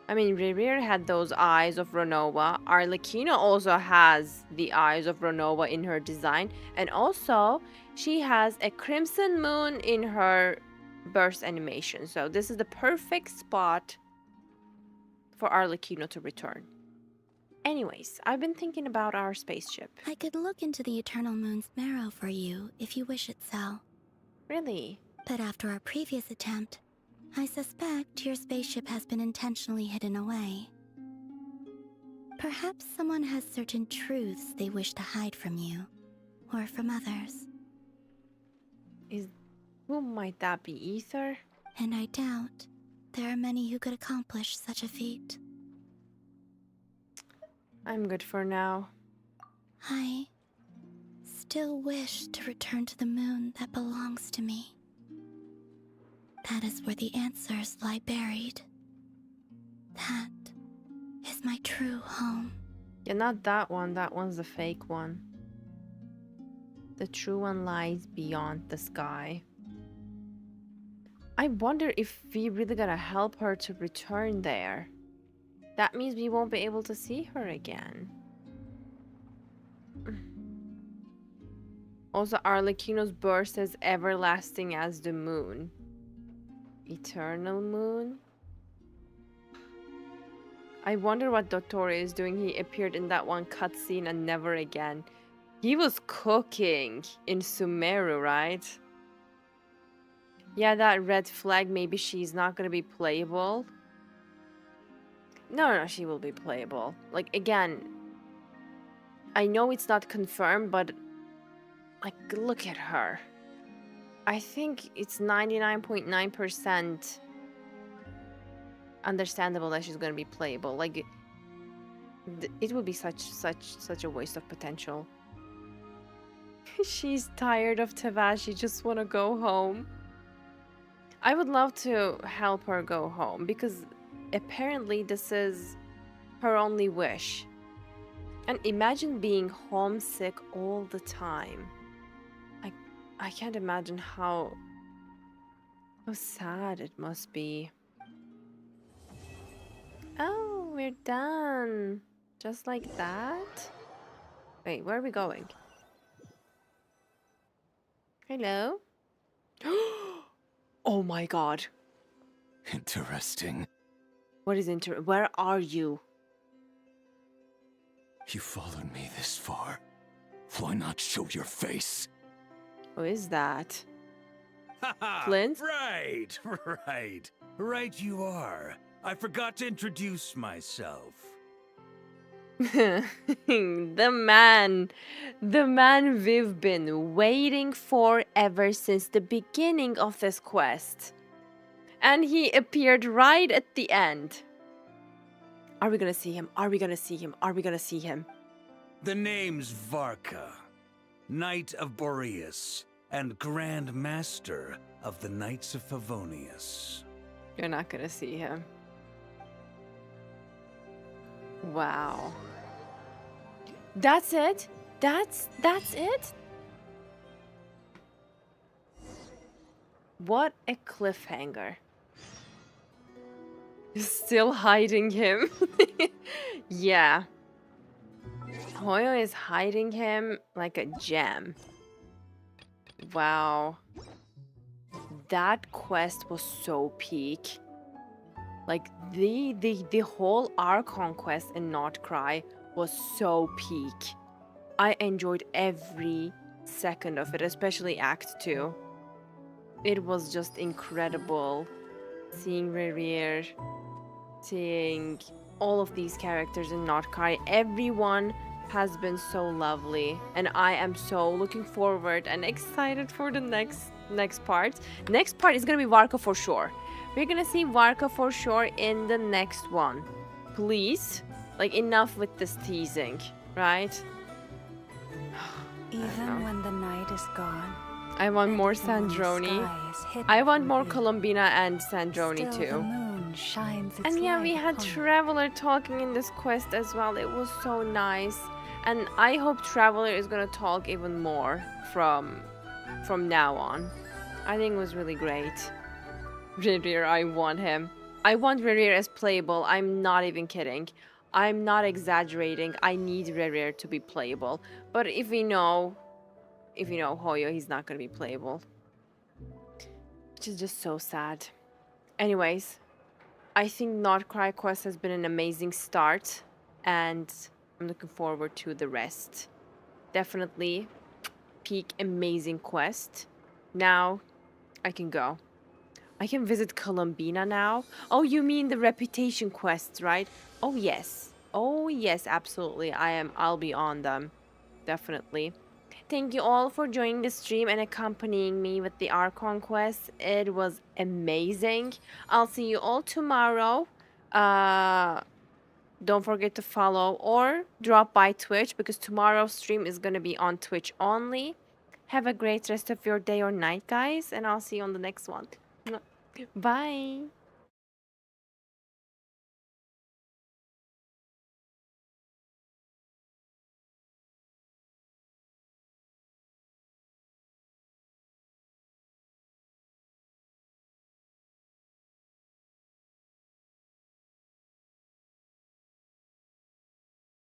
I mean, Rerir had those eyes of Renova. Arlecchino also has the eyes of Renova in her design. And also, she has a crimson moon in her burst animation. So this is the perfect spot for Arlecchino to return. Anyways, I've been thinking about our spaceship. I could look into the Eternal Moon's marrow for you if you wish it so. Really? But after our previous attempt, I suspect your spaceship has been intentionally hidden away. Perhaps someone has certain truths they wish to hide from you, or from others. Who might that be, Ether? And I doubt there are many who could accomplish such a feat. I'm good for now. I still wish to return to the moon that belongs to me. That is where the answers lie buried. That is my true home. Yeah, not that one. That one's the fake one. The true one lies beyond the sky. I wonder if we really gotta help her to return there. That means we won't be able to see her again. Also, Arlecchino's burst is everlasting as the moon. Eternal moon? I wonder what Dottore is doing. He appeared in that one cutscene and never again. He was cooking in Sumeru, right? Yeah, that red flag, maybe she's not gonna be playable. No, she will be playable. Like, again, I know it's not confirmed, but like, look at her. I think it's 99.9% understandable that she's gonna be playable. Like, it would be such a waste of potential. She's tired of Tavash. She just wanna go home. I would love to help her go home because apparently this is her only wish. And imagine being homesick all the time. I can't imagine how sad it must be. Oh, we're done. Just like that? Wait, where are we going? Hello? Oh my god. Interesting. What is where are you? You followed me this far. Why not show your face? Who is that? Flint? Right you are. I forgot to introduce myself. The man we've been waiting for ever since the beginning of this quest. And he appeared right at the end. Are we gonna see him? Are we gonna see him? Are we gonna see him? The name's Varka, Knight of Boreas, and Grand Master of the Knights of Favonius. You're not gonna see him. Wow. That's it? That's it? What a cliffhanger. Still hiding him. Yeah. Hoyo is hiding him like a gem. Wow. That quest was so peak. Like the whole Archon quest in Not Cry was so peak. I enjoyed every second of it, especially Act 2. It was just incredible seeing Rerir, seeing all of these characters in Not Cry. Everyone has been so lovely, and I am so looking forward and excited for the next part. Next part is gonna be Varka for sure. We're gonna see Varka for sure in the next one. Please, like, enough with this teasing, right? Even when the night is gone, I want more Sandroni. I want more Colombina and Sandroni still too. the moon shines its And yeah, we light had upon it. Traveler talking in this quest as well. It was so nice. And I hope Traveler is gonna talk even more from now on. I think it was really great. Rerir, I want him. I want Rerir as playable. I'm not even kidding. I'm not exaggerating. I need Rerir to be playable. But if you know Hoyo, he's not gonna be playable. Which is just so sad. Anyways, I think Not Cry Quest has been an amazing start, and I'm looking forward to the rest. Definitely peak amazing quest. Now I can go. I can visit Columbina now. Oh, you mean the reputation quests, right? Oh yes. Oh yes, absolutely. I'll be on them. Definitely. Thank you all for joining the stream and accompanying me with the Archon quest. It was amazing. I'll see you all tomorrow. Don't forget to follow or drop by Twitch because tomorrow's stream is going to be on Twitch only. Have a great rest of your day or night, guys, and I'll see you on the next one. Bye.